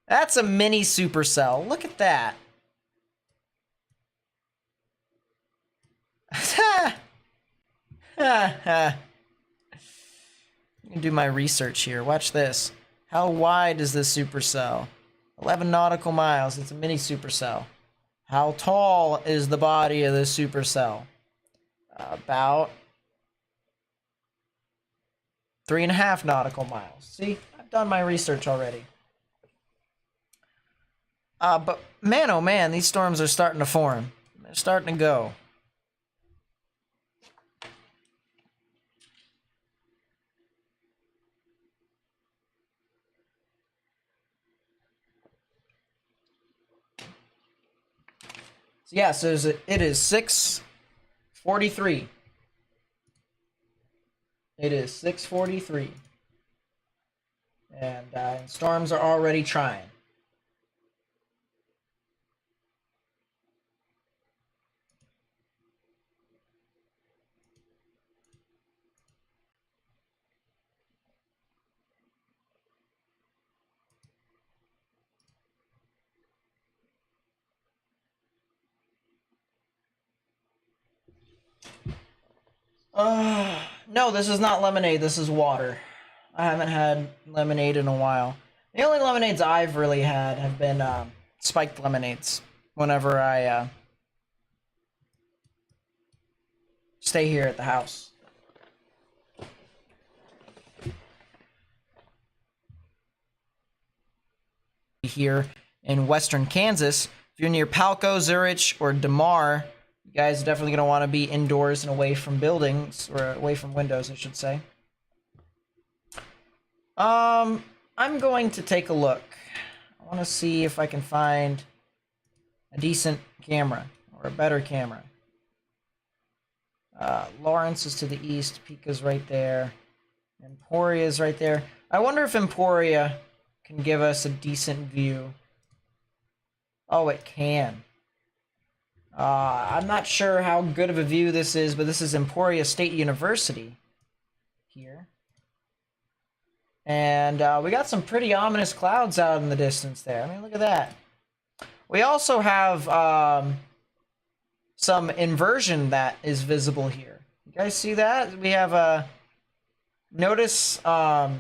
That's a mini supercell. Look at that. I can do my research here. Watch this. How wide is this supercell? 11 nautical miles. It's a mini supercell. How tall is the body of this supercell? About 3.5 nautical miles. See, I've done my research already. But man, oh man, these storms are starting to form. They're starting to go. Yeah, so it is 6:43. It is 6:43. And storms are already trying. No, this is not lemonade. This is water. I haven't had lemonade in a while. The only lemonades I've really had have been spiked lemonades whenever I stay here at the house. Here in western Kansas, if you're near Palco, Zurich, or DeMar, you guys are definitely going to want to be indoors and away from buildings, or away from windows, I should say. I'm going to take a look. I want to see if I can find a decent camera, or a better camera. Lawrence is to the east, Pica's right there, Emporia is right there. I wonder if Emporia can give us a decent view. Oh, it can. I'm not sure how good of a view this is, but this is Emporia State University here. And we got some pretty ominous clouds out in the distance there. I mean, look at that. We also have some inversion that is visible here. You guys see that? We have a... notice right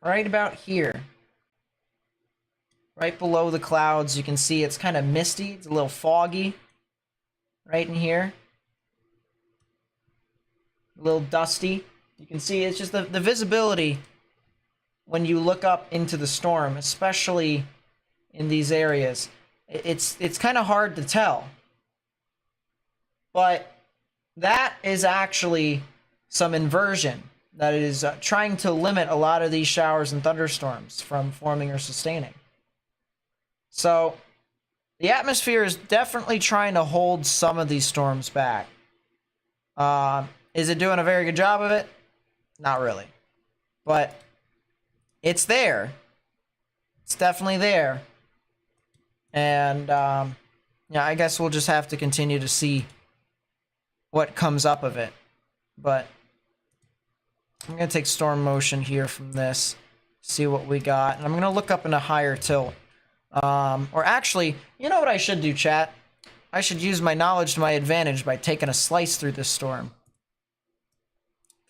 about here. Right below the clouds, you can see it's kind of misty. It's a little foggy. Right in here. A little dusty. You can see it's just the visibility when you look up into the storm, especially in these areas. It's kind of hard to tell. But that is actually some inversion that is trying to limit a lot of these showers and thunderstorms from forming or sustaining. So the atmosphere is definitely trying to hold some of these storms back. Is it doing a very good job of it? Not really. But it's there. It's definitely there. And yeah, I guess we'll just have to continue to see what comes up of it. But I'm going to take storm motion here from this, see what we got. And I'm going to look up into higher tilt. Or actually, you know what I should do, chat? I should use my knowledge to my advantage by taking a slice through this storm.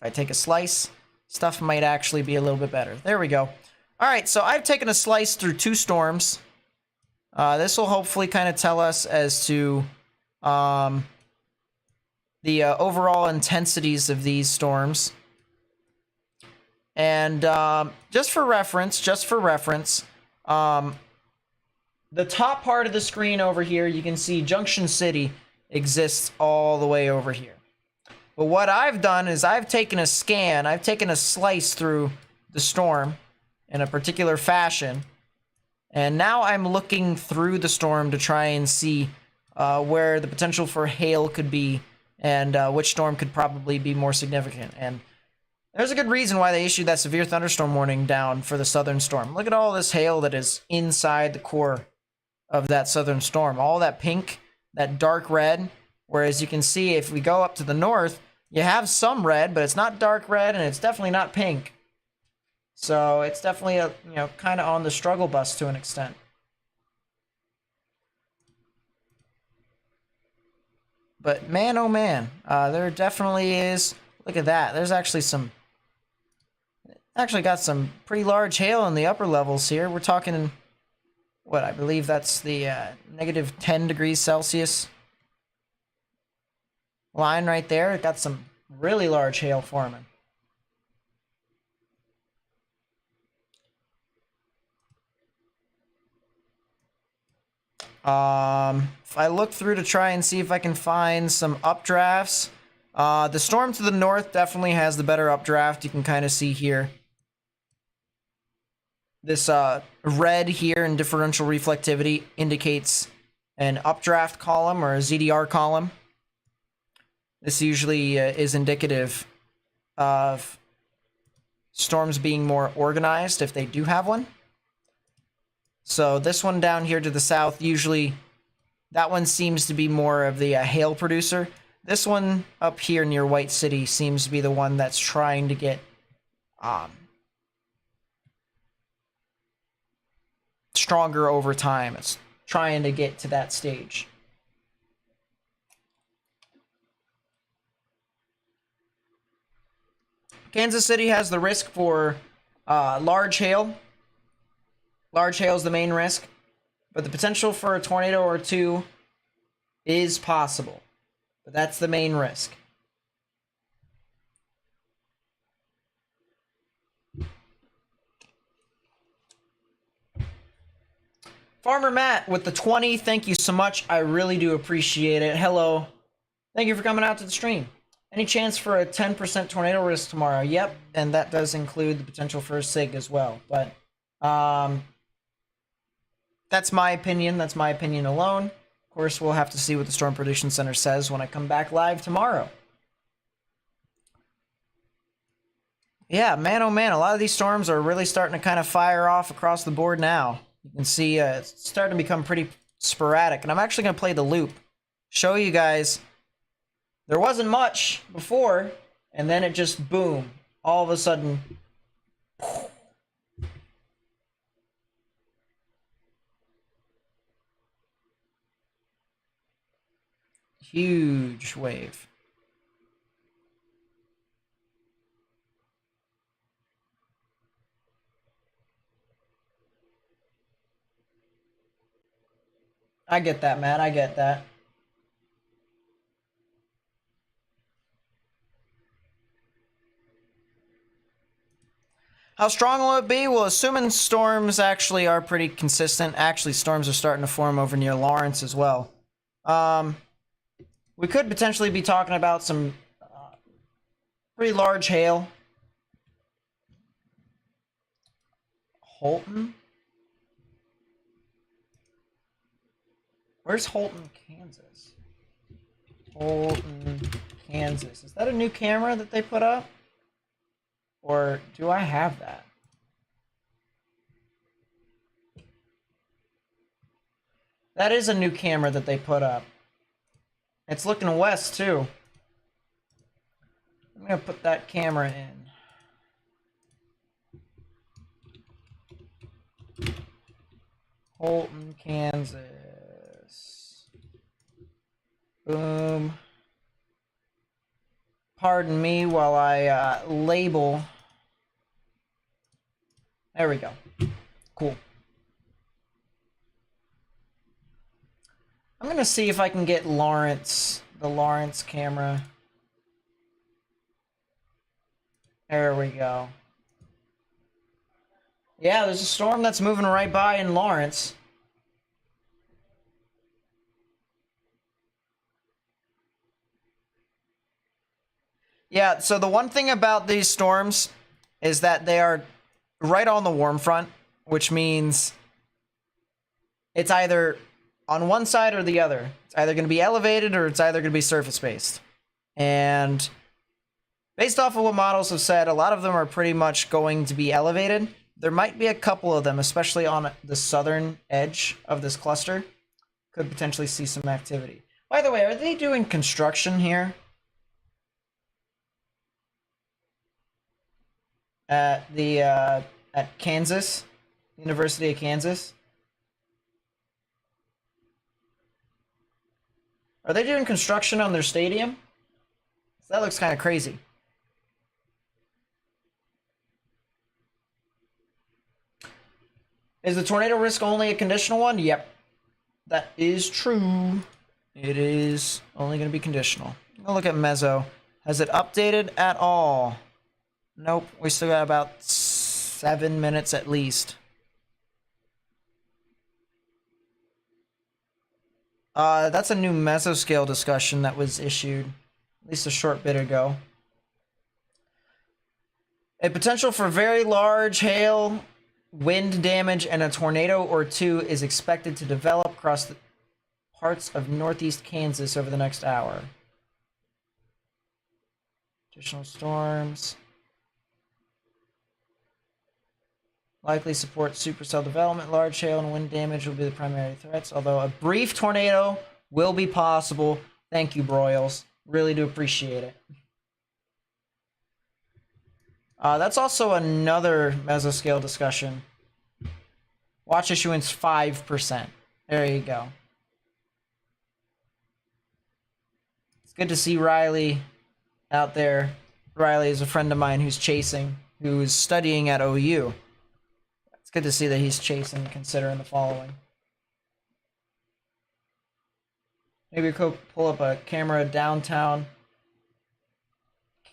If I take a slice, stuff might actually be a little bit better. There we go. Alright, so I've taken a slice through 2 storms. This will hopefully kind of tell us as to the overall intensities of these storms. And just for reference, the top part of the screen over here, you can see Junction City exists all the way over here. But what I've done is I've taken a scan, I've taken a slice through the storm in a particular fashion, and now I'm looking through the storm to try and see where the potential for hail could be and which storm could probably be more significant. And there's a good reason why they issued that severe thunderstorm warning down for the southern storm. Look at all this hail that is inside the core of that southern storm. All that pink, that dark red. Whereas you can see if we go up to the north, you have some red, but it's not dark red and it's definitely not pink. So it's definitely a, you know, kind of on the struggle bus to an extent. But man, oh man, there definitely is. Look at that. There's actually some. Actually got some pretty large hail in the upper levels here. We're talking, what, I believe that's the negative 10 degrees Celsius line right there. It got some really large hail forming. If I look through to try and see if I can find some updrafts, the storm to the north definitely has the better updraft. You can kind of see here. This red here in differential reflectivity indicates an updraft column or a ZDR column. This usually is indicative of storms being more organized if they do have one. So this one down here to the south, usually that one seems to be more of the hail producer. This one up here near White City seems to be the one that's trying to get stronger over time. It's trying to get to that stage. Kansas City has the risk for large hail. Large hail is the main risk, but the potential for a tornado or two is possible. But that's the main risk. Farmer Matt with the 20, thank you so much. I really do appreciate it. Hello. Thank you for coming out to the stream. Any chance for a 10% tornado risk tomorrow? Yep, and that does include the potential for a SIG as well. But that's my opinion. That's my opinion alone. Of course, we'll have to see what the Storm Prediction Center says when I come back live tomorrow. Yeah, man, oh man, a lot of these storms are really starting to kind of fire off across the board now. You can see it's starting to become pretty sporadic. And I'm actually going to play the loop. Show you guys. There wasn't much before. And then it just, boom. All of a sudden. Huge wave. I get that, Matt. I get that. How strong will it be? Well, assuming storms actually are pretty consistent. Actually, storms are starting to form over near Lawrence as well. We could potentially be talking about some pretty large hail. Holton? Where's Holton, Kansas? Holton, Kansas. Is that a new camera that they put up? Or do I have that? That is a new camera that they put up. It's looking west, too. I'm going to put that camera in. Holton, Kansas. Boom. Pardon me while I label. There we go. Cool. I'm gonna see if I can get Lawrence, the Lawrence camera. There we go. Yeah, there's a storm that's moving right by in Lawrence. Yeah, so the one thing about these storms is that they are right on the warm front, which means it's either on one side or the other. It's either going to be elevated or it's either going to be surface-based. And based off of what models have said, a lot of them are pretty much going to be elevated. There might be a couple of them, especially on the southern edge of this cluster. Could potentially see some activity. By the way, are they doing construction here? At Kansas, University of Kansas? Are they doing construction on their stadium? That looks kind of crazy. Is the tornado risk only a conditional one? Yep. That is true. It is only going to be conditional. I'll look at Mezzo. Has it updated at all? Nope. We still got about 7 minutes at least. That's a new mesoscale discussion that was issued at least a short bit ago. A potential for very large hail, wind damage, and a tornado or two is expected to develop across the parts of northeast Kansas over the next hour. Additional storms. Likely support supercell development. Large hail and wind damage will be the primary threats, although a brief tornado will be possible. Thank you, Broyles. Really do appreciate it. That's also another mesoscale discussion. Watch issuance 5%. There you go. It's good to see Riley out there. Riley is a friend of mine who's studying at OU. It's good to see that he's chasing, considering the following. Maybe we could pull up a camera downtown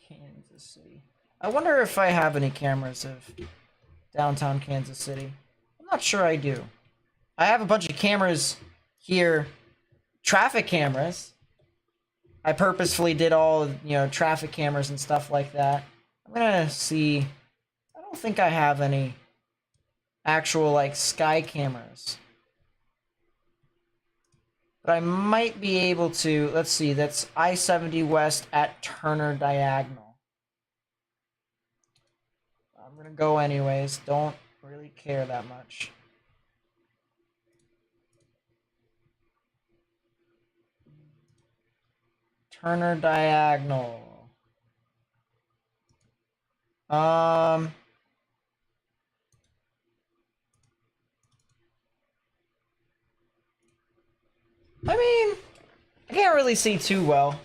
Kansas City. I wonder if I have any cameras of downtown Kansas City. I'm not sure I do. I have a bunch of cameras here, traffic cameras. I purposefully did all, traffic cameras and stuff like that. I'm gonna see. I don't think I have any actual, sky cameras. But I might be able to, let's see, that's I-70 West at Turner Diagonal. I'm gonna go anyways, don't really care that much. Turner Diagonal. I mean, I can't really see too well.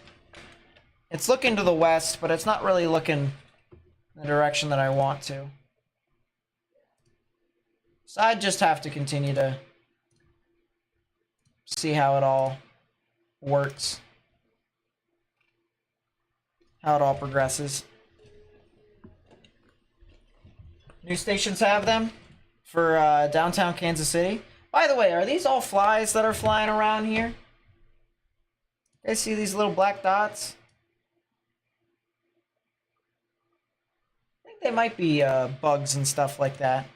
It's looking to the west, but it's not really looking in the direction that I want to. So I just have to continue to see how it all works. How it all progresses. News stations have them for downtown Kansas City. By the way, are these all flies that are flying around here? You guys see these little black dots? I think they might be bugs and stuff like that.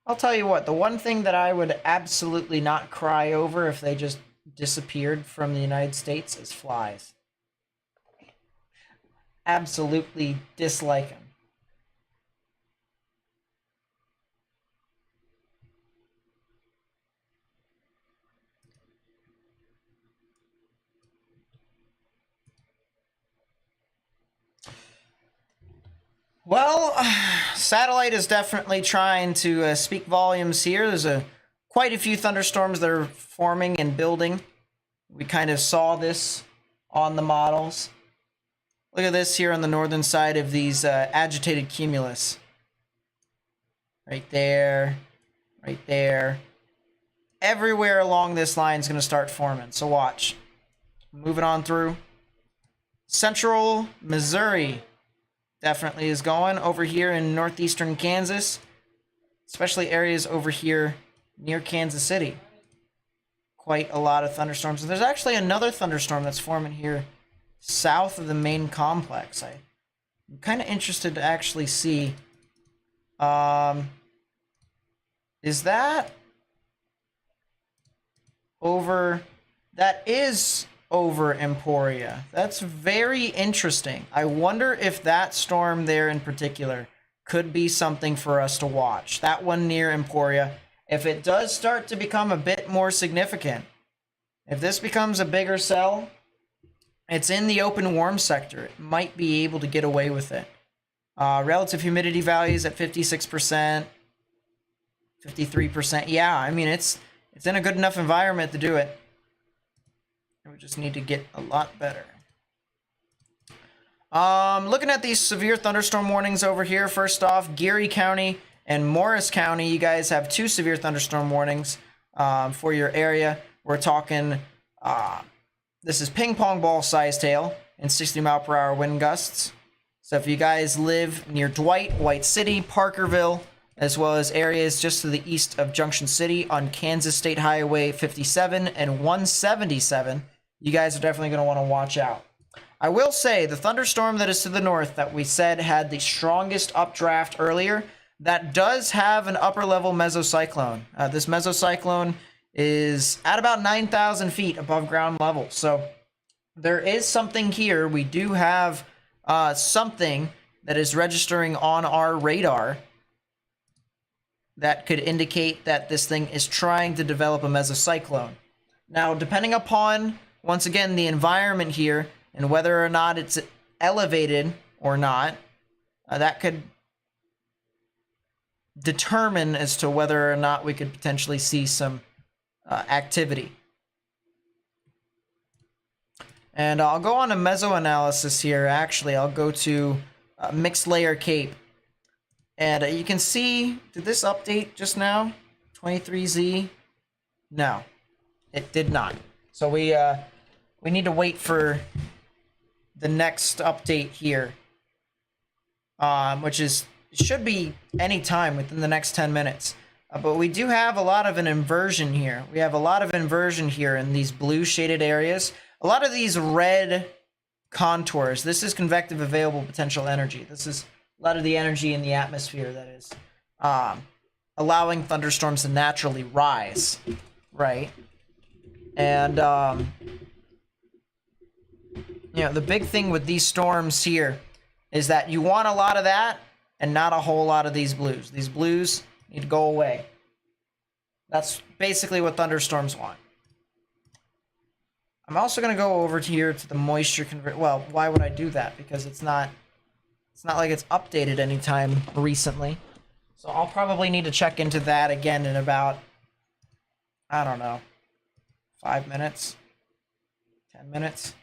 I'll tell you what, the one thing that I would absolutely not cry over if they just disappeared from the United States is flies. Absolutely dislike them. Well, satellite is definitely trying to speak volumes here. There's quite a few thunderstorms that are forming and building. We kind of saw this on the models. Look at this here on the northern side of these agitated cumulus. Right there, right there. Everywhere along this line is going to start forming, so watch. Moving on through. Central Missouri definitely is going over here in northeastern Kansas, especially areas over here near Kansas City. Quite a lot of thunderstorms. And there's actually another thunderstorm that's forming here south of the main complex. I'm kind of interested to actually see. Is that over? That is over Emporia. That's very interesting. I wonder if that storm there in particular could be something for us to watch. That one near Emporia. If it does start to become a bit more significant, if this becomes a bigger cell, it's in the open warm sector. It might be able to get away with it. Relative humidity values at 56%, 53%. Yeah, I mean, it's in a good enough environment to do it. We just need to get a lot better. Looking at these severe thunderstorm warnings over here. First off, Geary County and Morris County, you guys have 2 severe thunderstorm warnings for your area. We're talking, this is ping pong ball size hail and 60-mile-per-hour wind gusts. So if you guys live near Dwight, White City, Parkerville, as well as areas just to the east of Junction City on Kansas State Highway 57 and 177, you guys are definitely going to want to watch out. I will say the thunderstorm that is to the north that we said had the strongest updraft earlier, that does have an upper level mesocyclone. This mesocyclone is at about 9,000 feet above ground level. So there is something here. We do have something that is registering on our radar that could indicate that this thing is trying to develop a mesocyclone. Now, depending upon, once again, the environment here and whether or not it's elevated or not, that could determine as to whether or not we could potentially see some activity. And I'll go on a meso-analysis here. Actually, I'll go to Mixed Layer Cape. And you can see, did this update just now? 23Z? No, it did not. So we need to wait for the next update here, which should be any time within the next 10 minutes. But we do have a lot of an inversion here. We have a lot of inversion here in these blue shaded areas. A lot of these red contours. This is convective available potential energy. This is a lot of the energy in the atmosphere that is allowing thunderstorms to naturally rise, right? And, you know, the big thing with these storms here is that you want a lot of that and not a whole lot of these blues. These blues need to go away. That's basically what thunderstorms want. I'm also going to go over here to the moisture convert. Well, why would I do that? Because it's not like it's updated anytime recently. So I'll probably need to check into that again in about, I don't know, 5 minutes, 10 minutes.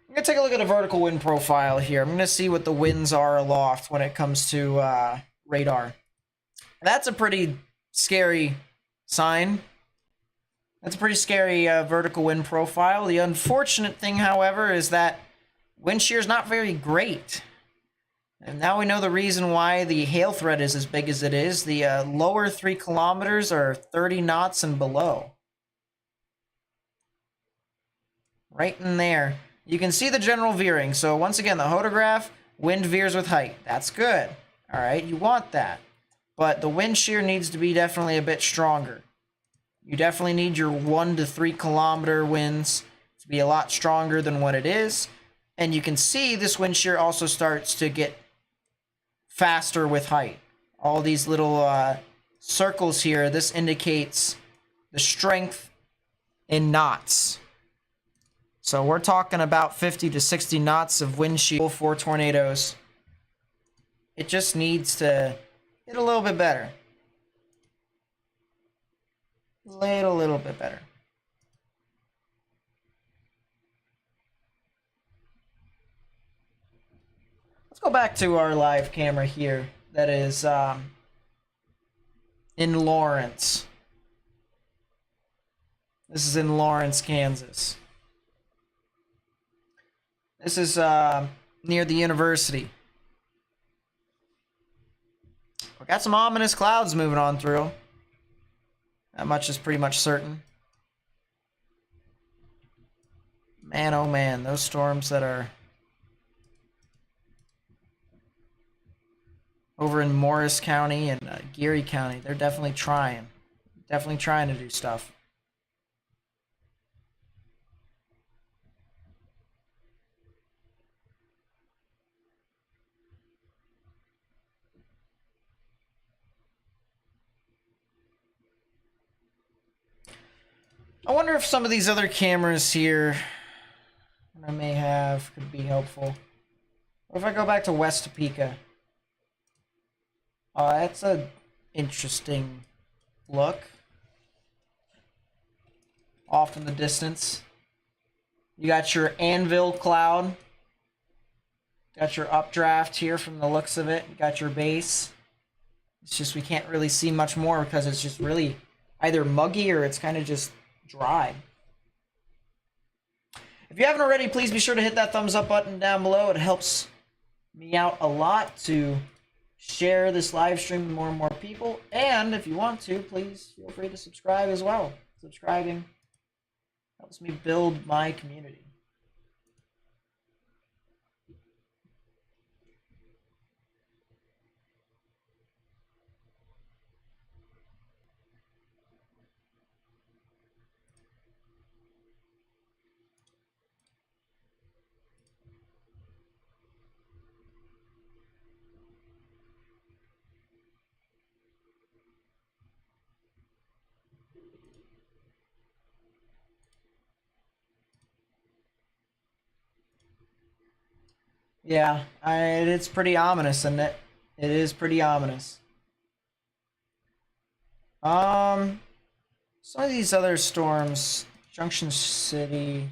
I'm going to take a look at a vertical wind profile here. I'm going to see what the winds are aloft when it comes to radar. That's a pretty scary sign. That's a pretty scary vertical wind profile. The unfortunate thing, however, is that wind shear is not very great. And now we know the reason why the hail threat is as big as it is. The lower 3 kilometers are 30 knots and below. Right in there. You can see the general veering. So once again, the hodograph, wind veers with height. That's good. All right, you want that. But the wind shear needs to be definitely a bit stronger. You definitely need your 1 to 3 kilometer winds to be a lot stronger than what it is. And you can see this wind shear also starts to get faster with height. All these little circles here, this indicates the strength in knots. So we're talking about 50 to 60 knots of wind shear for tornadoes. It just needs to get a little bit better. Little bit better. Let's go back to our live camera here. That is in Lawrence. This is in Lawrence, Kansas. This is near the university. We got some ominous clouds moving on through. That much is pretty much certain. Man, oh man, those storms that are over in Morris County and Geary County, they're definitely trying. Definitely trying to do stuff. I wonder if some of these other cameras here that I may have could be helpful. What if I go back to West Topeka? That's a interesting look. Off in the distance. You got your anvil cloud. Got your updraft here from the looks of it. You got your base. It's just we can't really see much more because it's just really either muggy or it's kind of just dry. If you haven't already, please be sure to hit that thumbs up button down below. It helps me out a lot to share this live stream with more and more people. And if you want to, please feel free to subscribe as well. Subscribing helps me build my community. Yeah, it's pretty ominous, isn't it? It is pretty ominous. Some of these other storms, Junction City,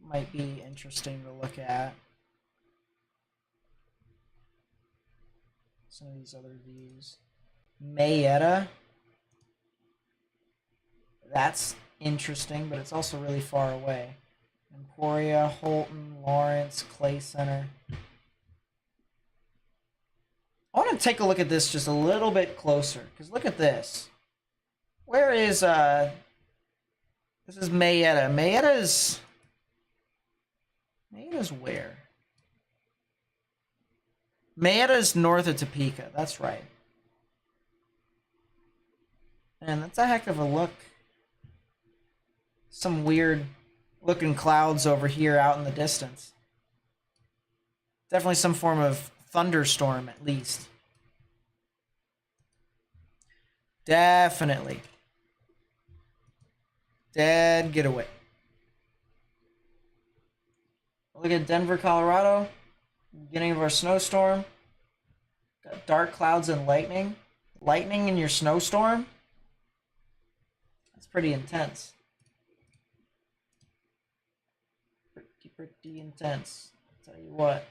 might be interesting to look at. Some of these other views. Mayetta. That's interesting, but it's also really far away. Emporia, Holton, Lawrence, Clay Center. I want to take a look at this just a little bit closer, because look at this. Where is, this is Mayetta. Mayetta's where? Mayetta's north of Topeka, that's right. And that's a heck of a look. Some weird looking clouds over here out in the distance. Definitely some form of thunderstorm, at least. Definitely. Dead getaway. Look at Denver, Colorado. Beginning of our snowstorm. Got dark clouds and lightning. Lightning in your snowstorm? That's pretty intense. Pretty intense. I'll tell you what.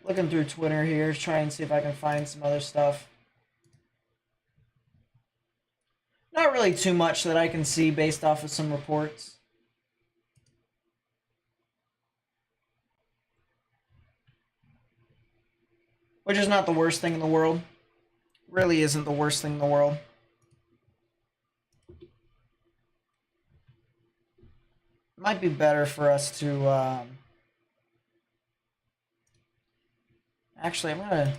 looking through Twitter here, try and see if I can find some other stuff. Not really too much that I can see based off of some reports. Which is not the worst thing in the world. Really isn't the worst thing in the world. Might be better for us to, actually, I'm gonna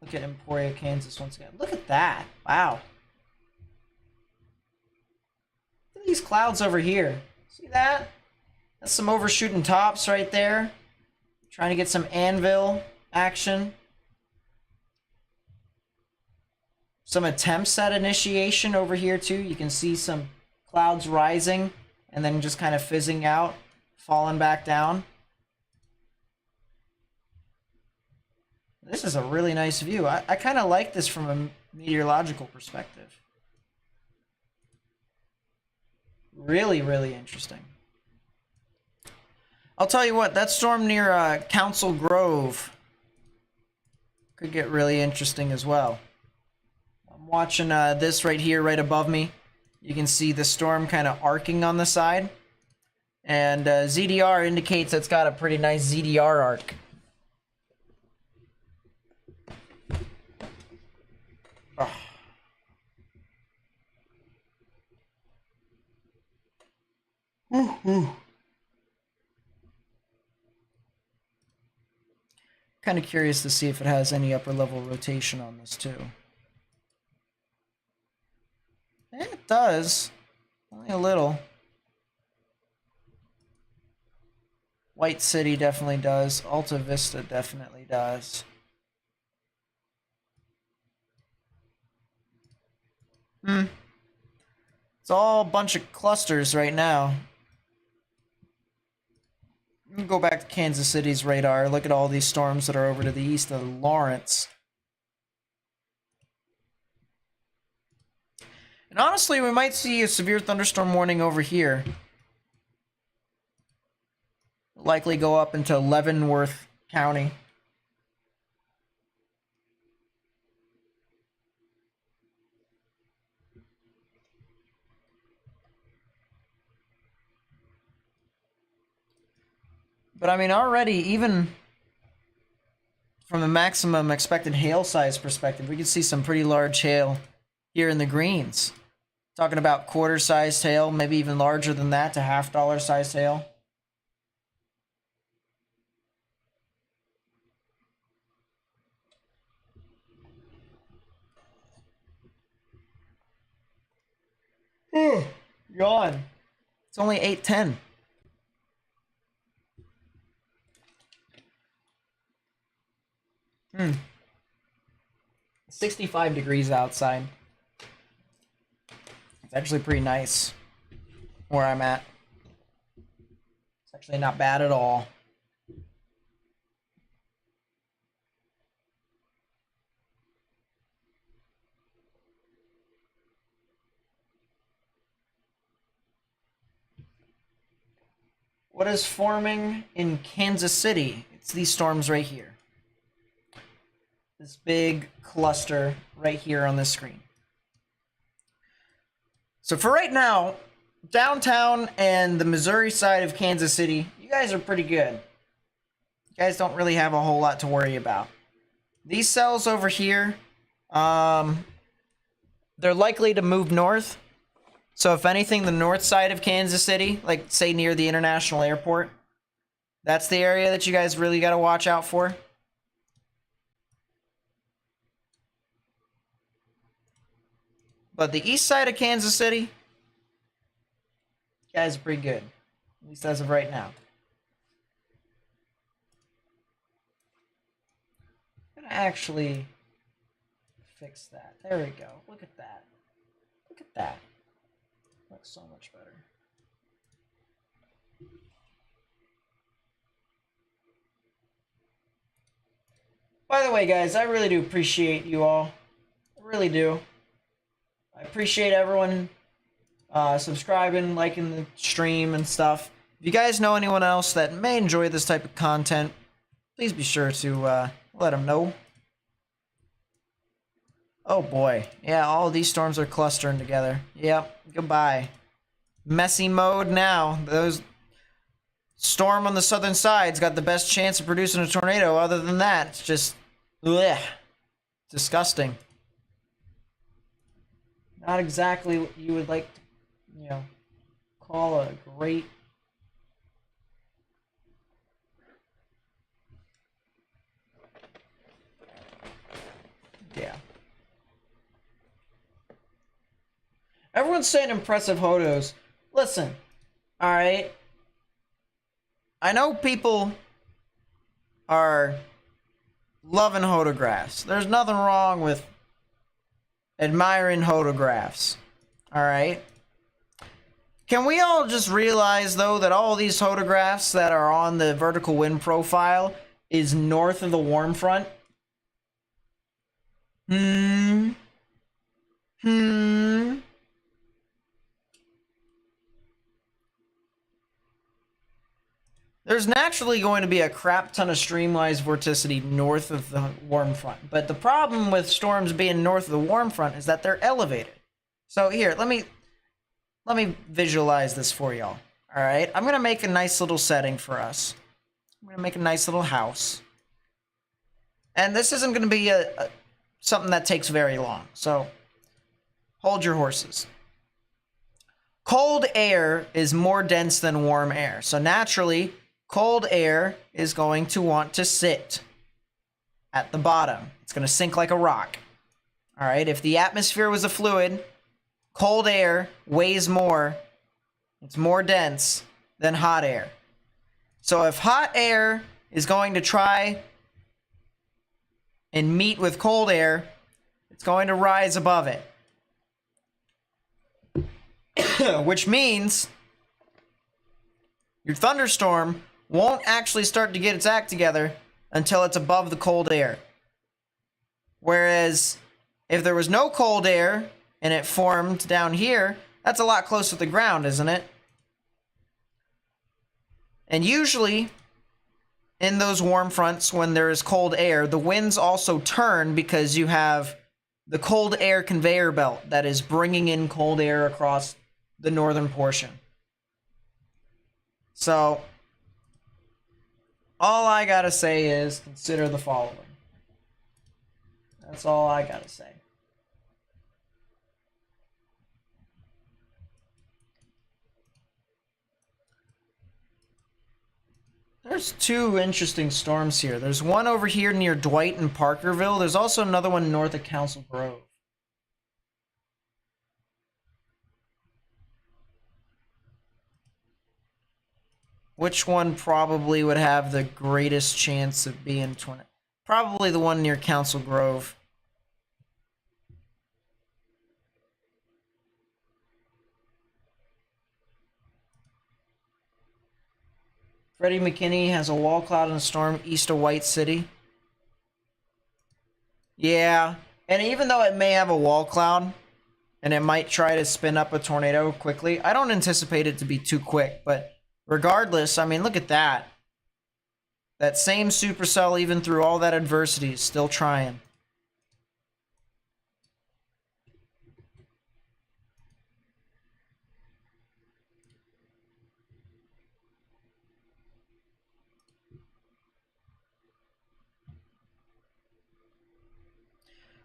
look at Emporia, Kansas once again. Look at that. Wow. Look at these clouds over here. See that? That's some overshooting tops right there. Trying to get some anvil action. Some attempts at initiation over here too. You can see some clouds rising and then just kind of fizzing out, falling back down. This is a really nice view. I kind of like this from a meteorological perspective. Really, really interesting. I'll tell you what, that storm near Council Grove could get really interesting as well. I'm watching this right here, right above me. You can see the storm kind of arcing on the side. And ZDR indicates it's got a pretty nice ZDR arc. Oh. Kind of curious to see if it has any upper level rotation on this too. And it does. Only a little. White City definitely does. Alta Vista definitely does. It's all a bunch of clusters right now. Go back to Kansas City's radar. Look at all these storms that are over to the east of Lawrence. And honestly, we might see a severe thunderstorm warning over here. Likely go up into Leavenworth County. But I mean, already, even from the maximum expected hail size perspective, we could see some pretty large hail here in the greens. Talking about quarter-sized hail, maybe even larger than that to half-dollar sized hail. Yawn. It's only 8:10. 65 degrees outside. It's actually pretty nice where I'm at. It's actually not bad at all. What is forming in Kansas City? It's these storms right here. This big cluster right here on this screen. So for right now, downtown and the Missouri side of Kansas City, you guys are pretty good. You guys don't really have a whole lot to worry about. These cells over here, they're likely to move north. So if anything, the north side of Kansas City, like say near the international airport, that's the area that you guys really got to watch out for. But the east side of Kansas City, you guys are pretty good. At least as of right now. I'm gonna actually fix that. There we go. Look at that. Look at that. Looks so much better. By the way, guys, I really do appreciate you all. I really do. I appreciate everyone subscribing, liking the stream and stuff. If you guys know anyone else that may enjoy this type of content, please be sure to let him know. Oh boy. Yeah, all of these storms are clustering together. Yep, goodbye. Messy mode now. Those storm on the southern side's got the best chance of producing a tornado. Other than that, it's just blech. Disgusting. Not exactly what you would like to, you know, call a great. Yeah. Everyone's saying impressive photos. Listen, alright. I know people are loving photographs. There's nothing wrong with admiring photographs. Alright? Can we all just realize, though, that all these photographs that are on the vertical wind profile is north of the warm front? There's naturally going to be a crap ton of streamwise vorticity north of the warm front. But the problem with storms being north of the warm front is that they're elevated. So here, let me visualize this for y'all. All right, I'm gonna make a nice little setting for us. I'm gonna make a nice little house. And this isn't gonna be something that takes very long. So hold your horses. Cold air is more dense than warm air. So naturally, cold air is going to want to sit at the bottom. It's going to sink like a rock. All right, if the atmosphere was a fluid, cold air weighs more. It's more dense than hot air. So if hot air is going to try and meet with cold air, it's going to rise above it. Which means your thunderstorm won't actually start to get its act together until it's above the cold air. Whereas if there was no cold air and it formed down here, that's a lot closer to the ground, isn't it? And usually in those warm fronts, when there is cold air, the winds also turn because you have the cold air conveyor belt that is bringing in cold air across the northern portion. So all I gotta say is consider the following. That's all I gotta say. There's two interesting storms here. There's one over here near Dwight and Parkerville. There's also another one north of Council Grove. Which one probably would have the greatest chance of being tornado? Probably the one near Council Grove. Freddie McKinney has a wall cloud and a storm east of White City. Yeah, and even though it may have a wall cloud, and it might try to spin up a tornado quickly, I don't anticipate it to be too quick, but regardless, I mean, look at that. That same supercell, even through all that adversity, is still trying.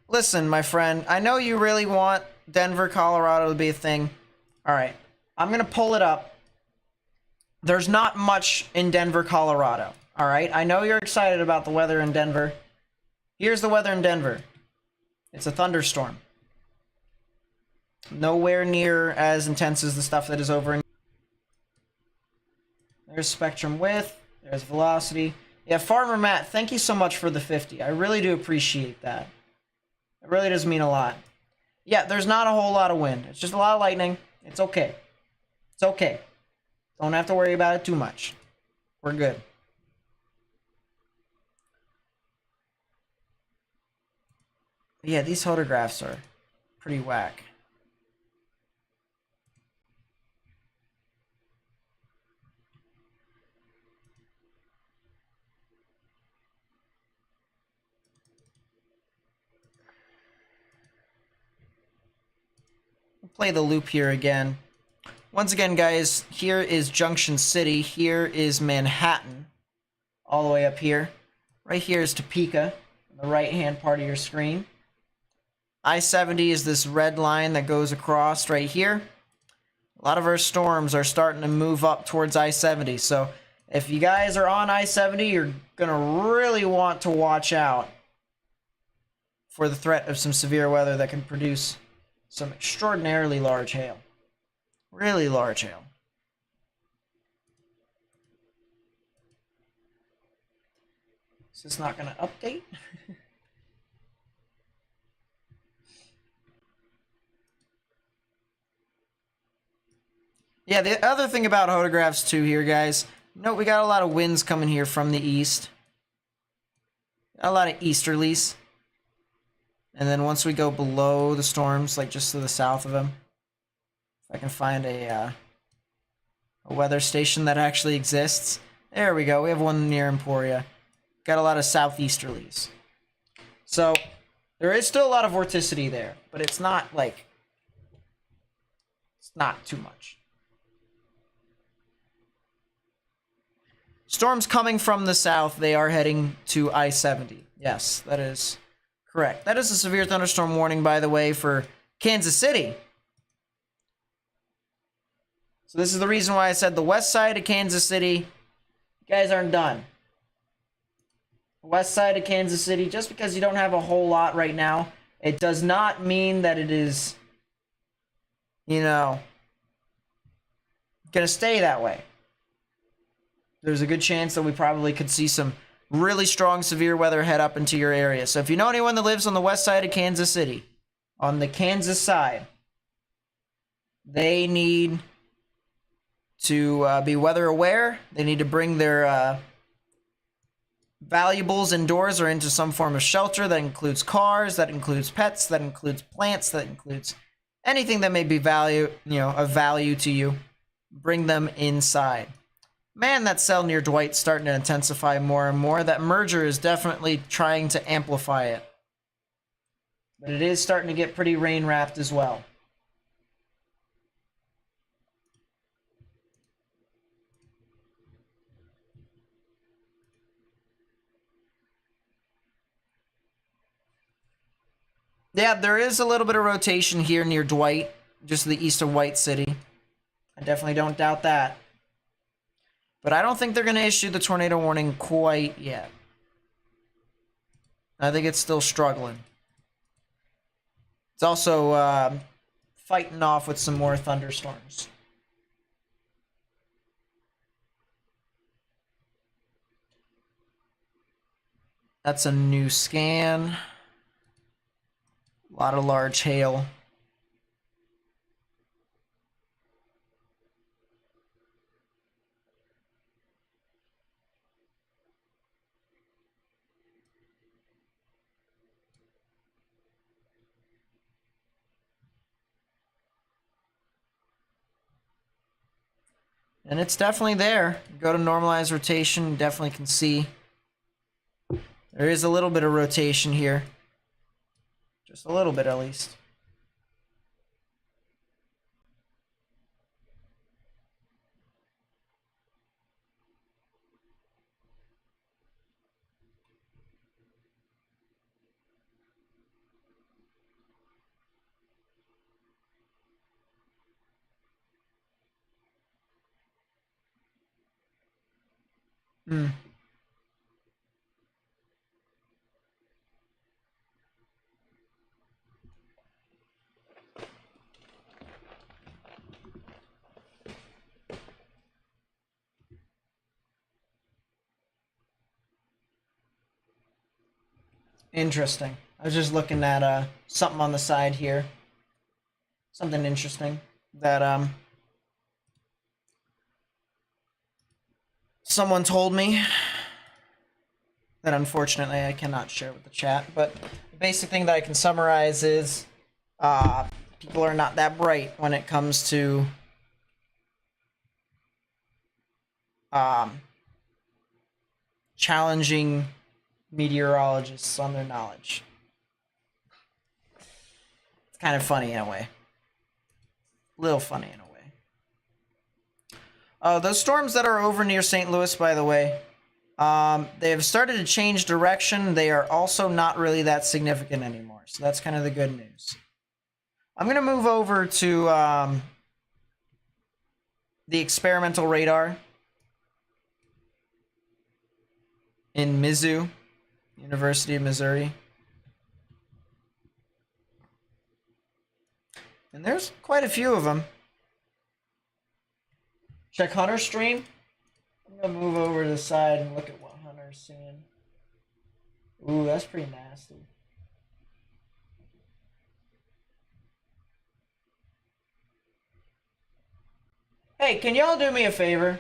Listen, my friend, I know you really want Denver, Colorado to be a thing. All right, I'm going to pull it up. There's not much in Denver, Colorado. All right, I know you're excited about the weather in Denver. Here's the weather in Denver. It's a thunderstorm. Nowhere near as intense as the stuff that is over in... There's spectrum width. There's velocity. Yeah, Farmer Matt, thank you so much for the 50. I really do appreciate that. It really does mean a lot. Yeah, there's not a whole lot of wind. It's just a lot of lightning. It's okay. It's okay. Don't have to worry about it too much. We're good. Yeah, these photographs are pretty whack. play the loop here again. Once again, guys, here is Junction City. Here is Manhattan, all the way up here. Right here is Topeka, on the right-hand part of your screen. I-70 is this red line that goes across right here. A lot of our storms are starting to move up towards I-70, so if you guys are on I-70, you're going to really want to watch out for the threat of some severe weather that can produce some extraordinarily large hail. Really large hail. Is this not going to update? Yeah, the other thing about photographs too here, guys, note we got a lot of winds coming here from the east. A lot of easterlies. And then once we go below the storms, like just to the south of them, if I can find a weather station that actually exists. There we go. We have one near Emporia. Got a lot of southeasterlies. So there is still a lot of vorticity there, but it's not like, it's not too much. Storms coming from the south, they are heading to I-70. Yes, that is correct. That is a severe thunderstorm warning, by the way, for Kansas City. So this is the reason why I said the west side of Kansas City, you guys aren't done. The west side of Kansas City, just because you don't have a whole lot right now, it does not mean that it is, you know, going to stay that way. There's a good chance that we probably could see some really strong severe weather head up into your area. So if you know anyone that lives on the west side of Kansas City, on the Kansas side, they need to be weather aware. They need to bring their valuables indoors or into some form of shelter. That includes cars, that includes pets, that includes plants, that includes anything that may be of value to you. Bring them inside. Man, that cell near Dwight's starting to intensify more and more. That merger is definitely trying to amplify it. But it is starting to get pretty rain-wrapped as well. Yeah, there is a little bit of rotation here near Dwight, just to the east of White City. I definitely don't doubt that. But I don't think they're going to issue the tornado warning quite yet. I think it's still struggling. It's also fighting off with some more thunderstorms. That's a new scan. A lot of large hail. And it's definitely there. Go to normalized rotation, you definitely can see there is a little bit of rotation here. Just a little bit, at least. Interesting. I was just looking at something on the side here. Something interesting that someone told me that unfortunately I cannot share with the chat. But the basic thing that I can summarize is people are not that bright when it comes to challenging meteorologists on their knowledge. It's kind of funny in a way. Little funny in a way. Those storms that are over near St. Louis, by the way, they have started to change direction. They are also not really that significant anymore. So that's kind of the good news. I'm going to move over to the experimental radar in Mizzou, University of Missouri. And there's quite a few of them. Check Hunter's stream. I'm going to move over to the side and look at what Hunter's seeing. Ooh, that's pretty nasty. Hey, can y'all do me a favor?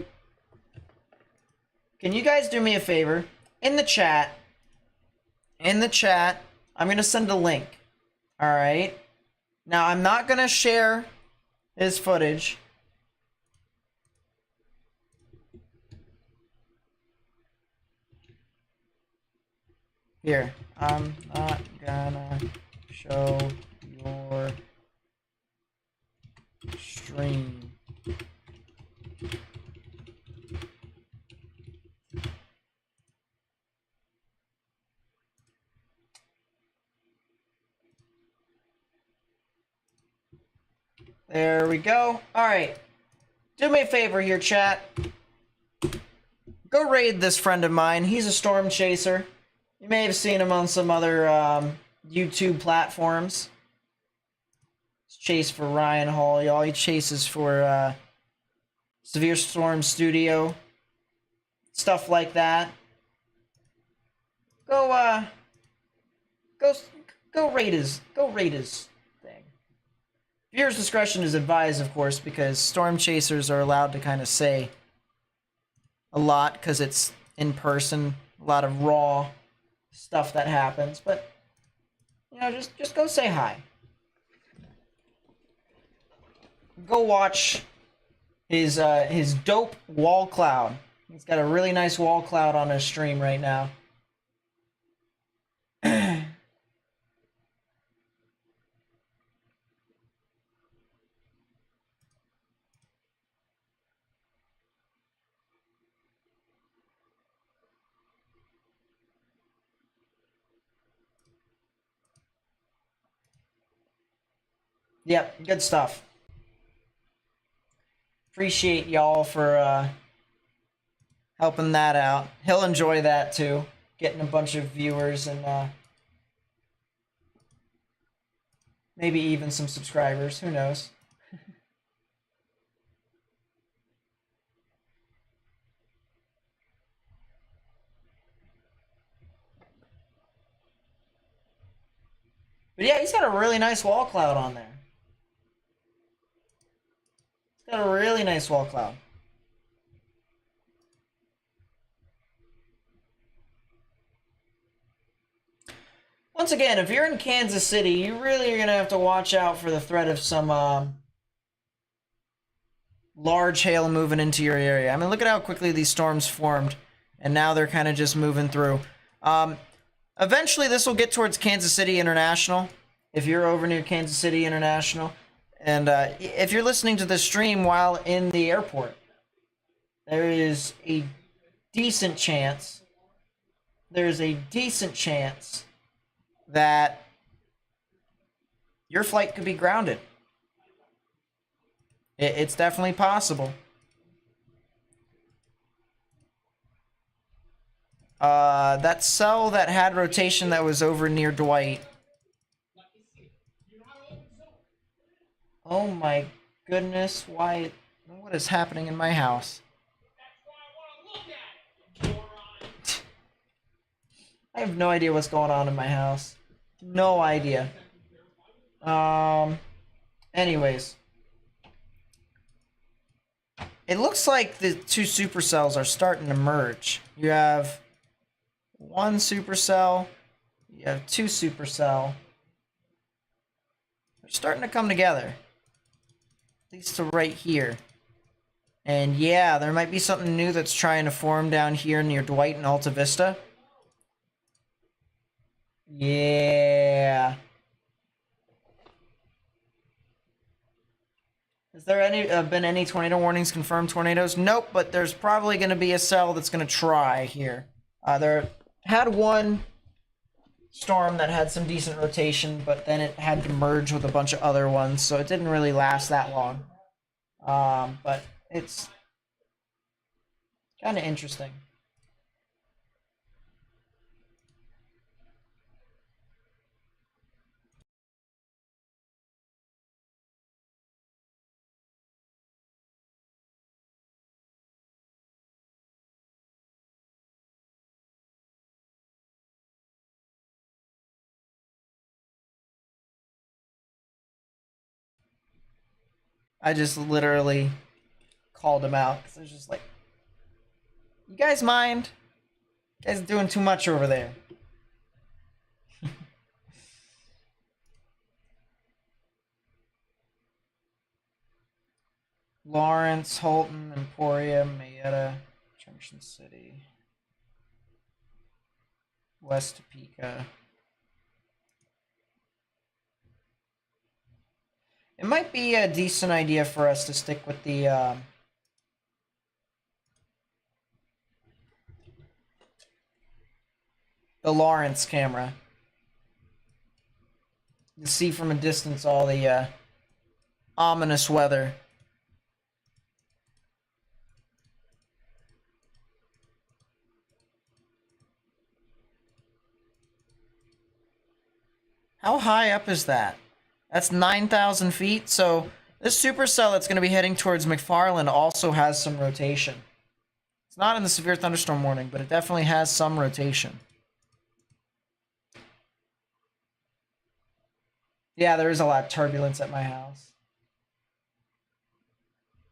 Can you guys do me a favor? In the chat, I'm going to send a link. All right? Now, I'm not going to share his footage. Here, I'm not gonna show your stream. There we go. All right. Do me a favor here, chat. Go raid this friend of mine. He's a storm chaser. You may have seen him on some other YouTube platforms. He's chased for Ryan Hall, y'all. He chases for Severe Storm Studio. Stuff like that. Go raid his thing. Viewers' discretion is advised, of course, because storm chasers are allowed to kind of say a lot because it's in person, a lot of raw stuff that happens. But you know, just go say hi. Go watch his dope wall cloud. He's got a really nice wall cloud on his stream right now. Yep, good stuff. Appreciate y'all for helping that out. He'll enjoy that too, getting a bunch of viewers and maybe even some subscribers. Who knows? But yeah, he's got a really nice wall cloud on there. He's got a really nice wall cloud. Once again, if you're in Kansas City, you really are going to have to watch out for the threat of some large hail moving into your area. I mean, look at how quickly these storms formed, and now they're kind of just moving through. Eventually, this will get towards Kansas City International, if you're over near Kansas City International. And if you're listening to this stream while in the airport, there is a decent chance that your flight could be grounded. It's definitely possible. That cell that had rotation that was over near Dwight. Oh my goodness, why? What is happening in my house? I have no idea what's going on in my house. No idea. Anyways. It looks like the two supercells are starting to merge. You have one supercell. You have two supercell. They're starting to come together. At least to right here. And yeah, there might be something new that's trying to form down here near Dwight and Alta Vista. Yeah. Has there been any tornado warnings, confirmed tornadoes? Nope, but there's probably going to be a cell that's going to try here. There had one storm that had some decent rotation, but then it had to merge with a bunch of other ones, so it didn't really last that long. But it's kind of interesting. I just literally called him out because I was just like, you guys mind? You guys doing too much over there. Lawrence, Holton, Emporia, Mayetta, Junction City, West Topeka. It might be a decent idea for us to stick with the Lawrence camera. You see from a distance all the ominous weather. How high up is that? That's 9,000 feet, so this supercell that's going to be heading towards McFarland also has some rotation. It's not in the severe thunderstorm warning, but it definitely has some rotation. Yeah, there is a lot of turbulence at my house.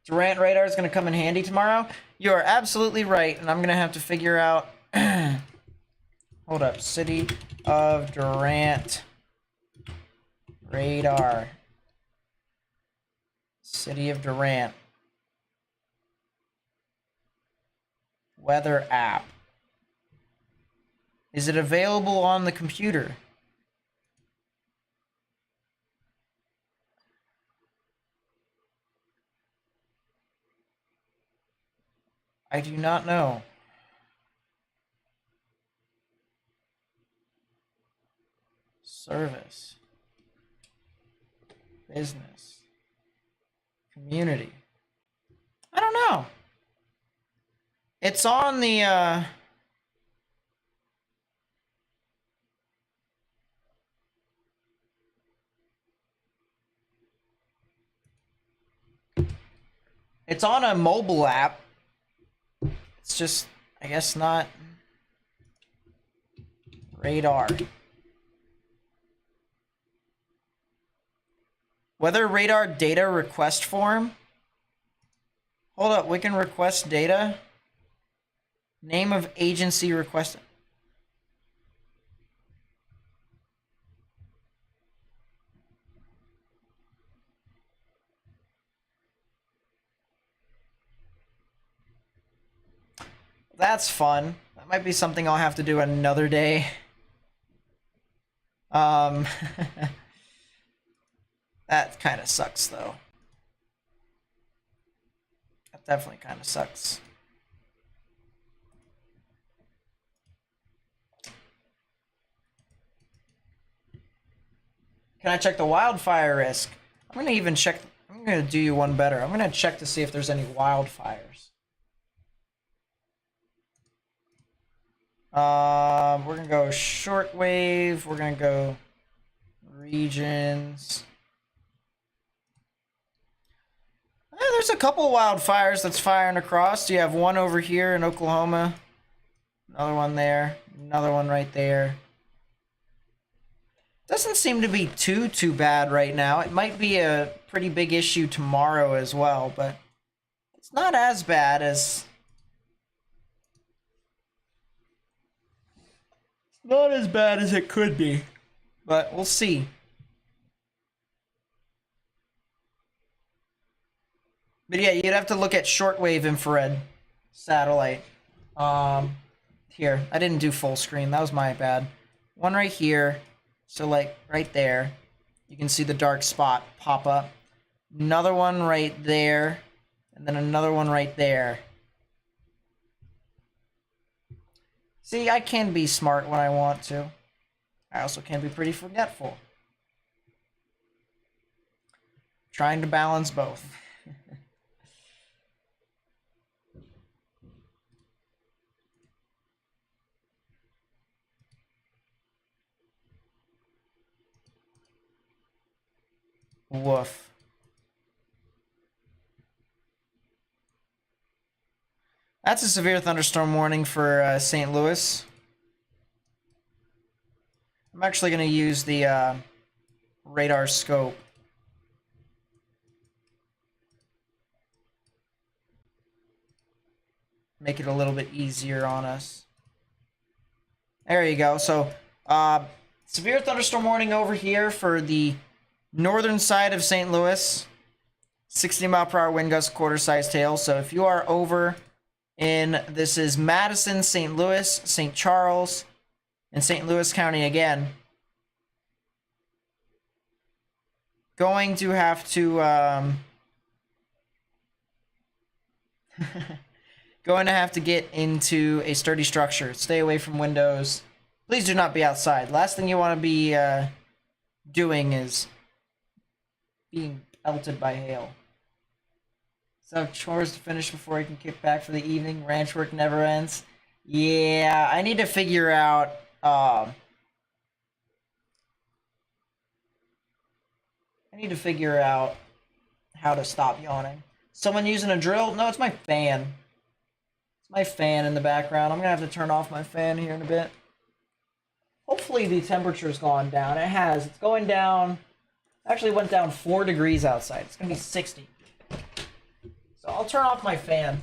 Durant radar is going to come in handy tomorrow. You are absolutely right, and I'm going to have to figure out... Hold up. City of Durant radar. City of Durant. Weather app. Is it available on the computer? I do not know. Service. Business. Community. I don't know. It's on the it's on a mobile app. It's just, I guess, not radar. Weather radar data request form. Hold up, we can request data. Name of agency request. That's fun. That might be something I'll have to do another day. That kind of sucks, though. That definitely kind of sucks. Can I check the wildfire risk? I'm going to even check. I'm going to do you one better. I'm going to check to see if there's any wildfires. We're going to go shortwave. We're going to go regions. There's a couple wildfires that's firing across. You have one over here in Oklahoma. Another one there. Another one right there. Doesn't seem to be too bad right now. It might be a pretty big issue tomorrow as well, but it's not as bad as... Not as bad as it could be, but we'll see. But yeah, you'd have to look at shortwave infrared satellite. Here, I didn't do full screen. That was my bad. One right here. So like right there, you can see the dark spot pop up. Another one right there. And then another one right there. See, I can be smart when I want to. I also can be pretty forgetful. Trying to balance both. Woof. That's a severe thunderstorm warning for St. Louis. I'm actually going to use the radar scope. Make it a little bit easier on us. There you go. So, severe thunderstorm warning over here for the northern side of St. Louis. 60-mile-per-hour wind gust, quarter-sized hail. So if you are over in, this is Madison, St. Louis, St. Charles, and St. Louis County again. Going to have to, going to have to get into a sturdy structure. Stay away from windows. Please do not be outside. Last thing you want to be doing is being pelted by hail. So chores to finish before I can kick back for the evening. Ranch work never ends. Yeah, I need to figure out how to stop yawning. Someone using a drill? No, it's my fan. It's my fan in the background. I'm gonna have to turn off my fan here in a bit. Hopefully the temperature's gone down. It has. It's going down. Actually went down 4 degrees outside. It's gonna be 60. So I'll turn off my fan.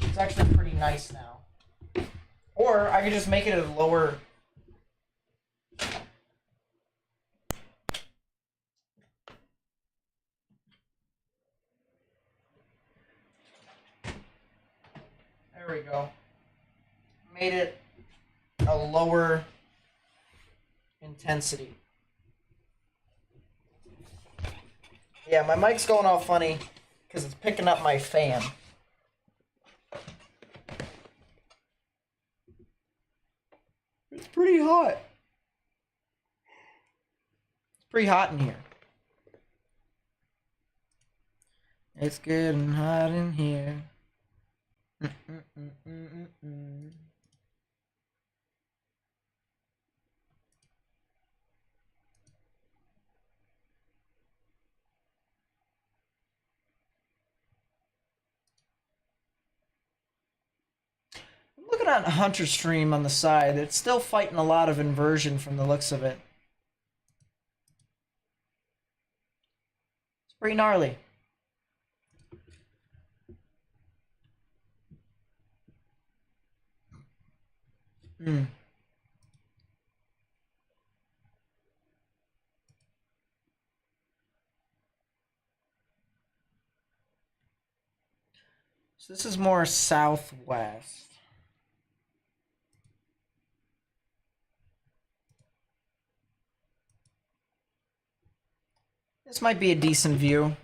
It's actually pretty nice now. Or I could just make it a lower. There we go. Made it a lower intensity. Yeah, my mic's going all funny because it's picking up my fan. It's pretty hot. It's pretty hot in here. It's getting hot in here. I'm looking at Hunter Stream on the side. It's still fighting a lot of inversion from the looks of it. It's pretty gnarly. So this is more southwest. This might be a decent view.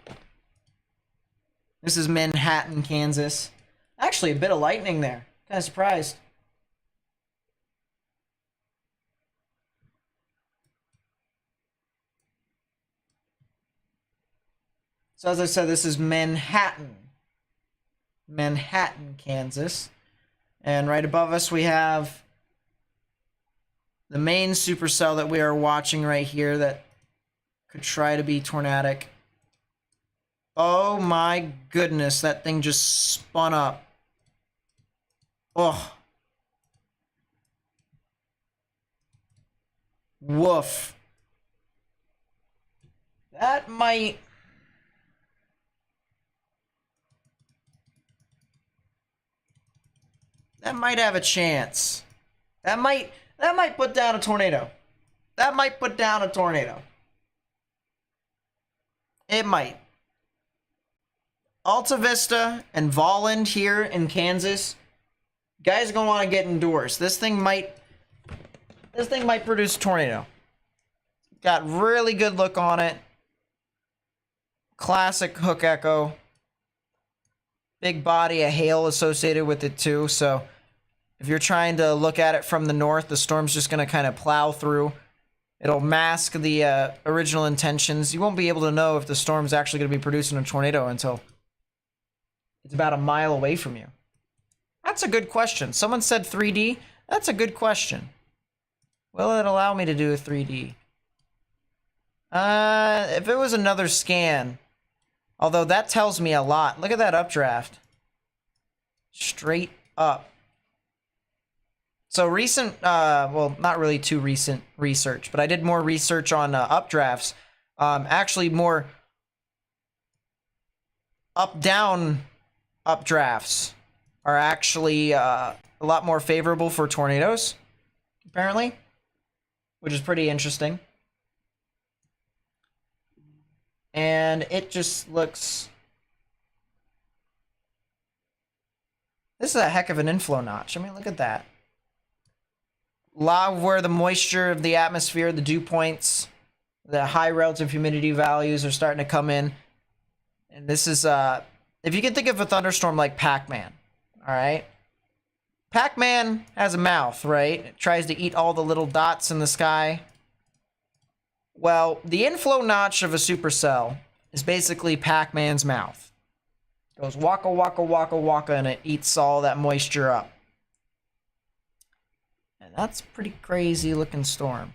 This is Manhattan, Kansas. Actually, a bit of lightning there. Kind of surprised. So as I said, this is Manhattan. Manhattan, Kansas. And right above us we have the main supercell that we are watching right here that could try to be tornadic. Oh my goodness, that thing just spun up. Oh. Woof. That might have a chance. That might put down a tornado. That might put down a tornado. It might. Alta Vista and Volland here in Kansas. Guys are gonna want to get indoors. This thing might produce a tornado. Got really good look on it. classic hook echo. Big body of hail associated with it too, so if you're trying to look at it from the north, the storm's just going to kind of plow through. It'll mask the original intentions. You won't be able to know if the storm's actually going to be producing a tornado until it's about a mile away from you. That's a good question. Someone said 3D. That's a good question. Will it allow me to do a 3D? If it was another scan, although that tells me a lot. Look at that updraft. Straight up. So recent, well, not really too recent research, but I did more research on updrafts. Actually, more up-down updrafts are actually a lot more favorable for tornadoes, apparently, which is pretty interesting. And it just looks... This is a heck of an inflow notch. I mean, look at that. A lot of where the moisture of the atmosphere, the dew points, the high relative humidity values are starting to come in. And this is, if you can think of a thunderstorm like Pac-Man, all right? Pac-Man has a mouth, right? It tries to eat all the little dots in the sky. Well, the inflow notch of a supercell is basically Pac-Man's mouth. It goes waka, waka, waka, waka, and it eats all that moisture up. And that's a pretty crazy looking storm.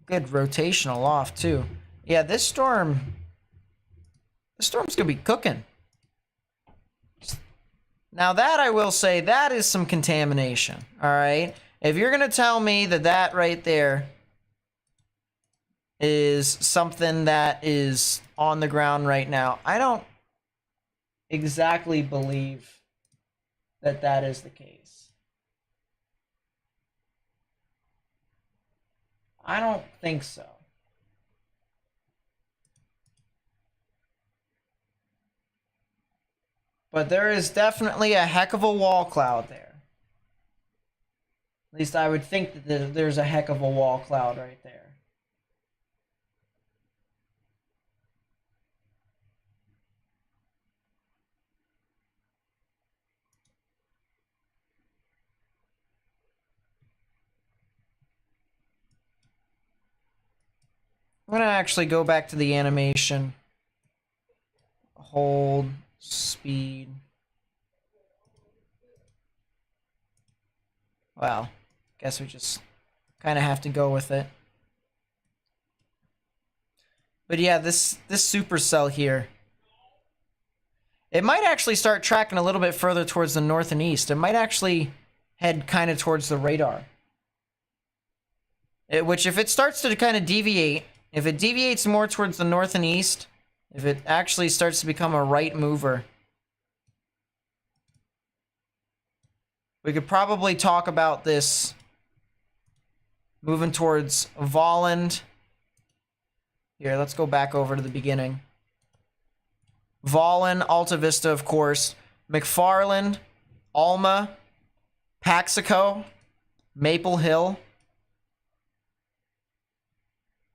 Good rotational off, too. Yeah, this storm's gonna be cooking. Now that I will say, that is some contamination, all right? If you're gonna tell me that that right there is something that is on the ground right now, I don't exactly believe that that is the case. I don't think so. But there is definitely a heck of a wall cloud there. At least I would think that there's a heck of a wall cloud right there. I'm gonna actually go back to the animation. Hold, speed. Well, guess we just kind of have to go with it. But yeah, this supercell here, it might actually start tracking a little bit further towards the north and east. It might actually head kind of towards the radar. Which, if it starts to kind of deviate, if it deviates more towards the north and east, if it actually starts to become a right mover, we could probably talk about this moving towards Volland. Here, let's go back over to the beginning. Volland, Alta Vista, of course, McFarland, Alma, Paxico, Maple Hill.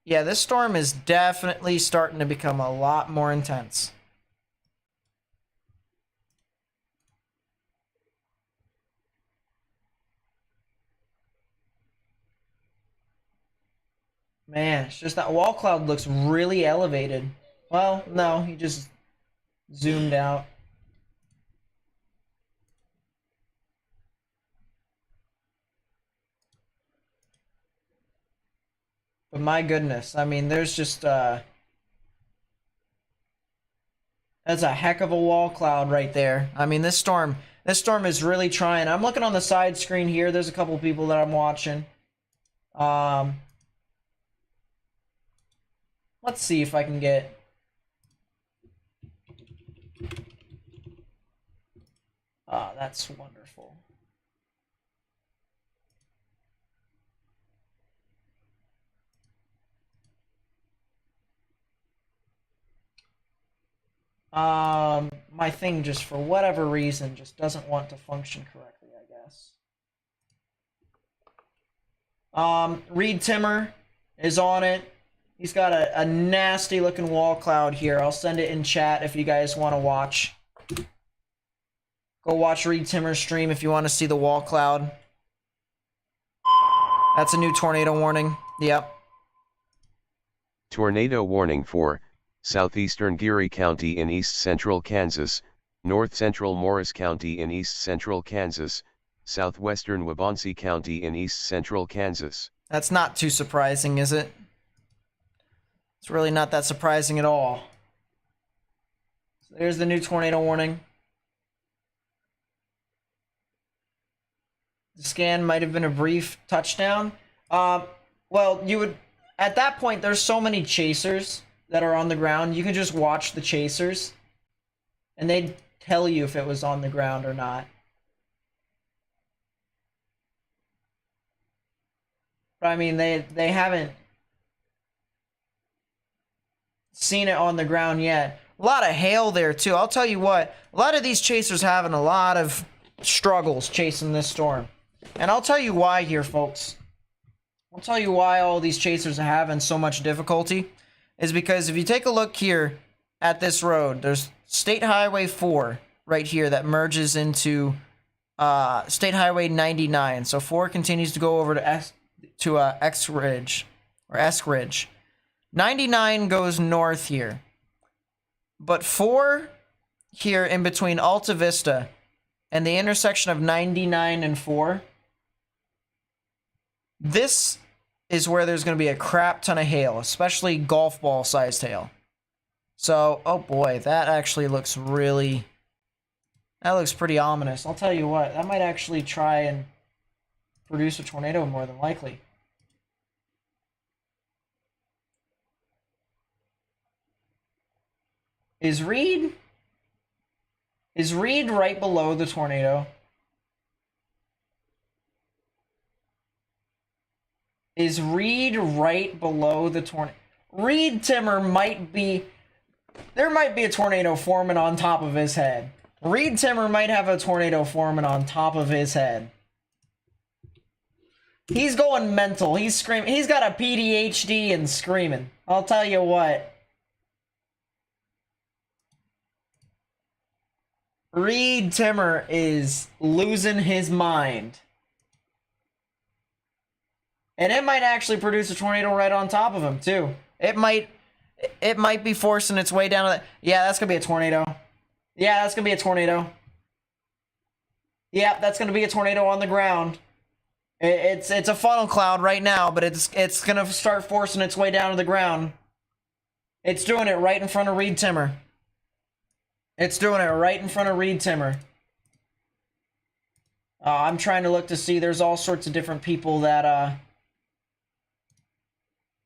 Yeah, this storm is definitely starting to become a lot more intense. Man, it's just that wall cloud looks really elevated. Well, no, he just zoomed out. But my goodness, I mean, there's just, that's a heck of a wall cloud right there. I mean, this storm is really trying. I'm looking on the side screen here. There's a couple people that I'm watching. Let's see if I can get... Ah, that's wonderful. My thing just, for whatever reason, just doesn't want to function correctly, I guess. Reed Timmer is on it. He's got a nasty looking wall cloud here. I'll send it in chat if you guys want to watch. Go watch Reed Timmer's stream if you want to see the wall cloud. That's a new tornado warning. Yep. Tornado warning for southeastern Geary County in east central Kansas, north central Morris County in east central Kansas, southwestern Waubonsee County in east central Kansas. That's not too surprising, is it? It's really not that surprising at all. So there's the new tornado warning. The scan might have been a brief touchdown. Well, you would... At that point, there's so many chasers that are on the ground. You can just watch the chasers. And they'd tell you if it was on the ground or not. But I mean, they haven't seen it on the ground yet. A lot of hail there, too. I'll tell you what. A lot of these chasers having a lot of struggles chasing this storm. And I'll tell you why here, folks. I'll tell you why all these chasers are having so much difficulty. Is because if you take a look here at this road, there's State Highway 4 right here that merges into State Highway 99. So 4 continues to go over to X Ridge or S Ridge. 99 goes north here. But 4 here in between Alta Vista and the intersection of 99 and 4, this is where there's going to be a crap ton of hail, especially golf ball sized hail. So, oh boy, that actually looks really... That looks pretty ominous. I'll tell you what, that might actually try and produce a tornado more than likely. Is Reed right below the tornado? Is Reed right below the tornado? Reed Timmer might be... There might be a tornado forming on top of his head. Reed Timmer might have a tornado forming on top of his head. He's going mental. He's screaming. He's got a PDHD and screaming. I'll tell you what. Reed Timmer is losing his mind. And it might actually produce a tornado right on top of him, too. It might be forcing its way down to the... Yeah, that's going to be a tornado. Yeah, that's going to be a tornado. Yeah, that's going to be a tornado on the ground. It's a funnel cloud right now, but it's going to start forcing its way down to the ground. It's doing it right in front of Reed Timmer. It's doing it right in front of Reed Timmer. I'm trying to look to see. There's all sorts of different people that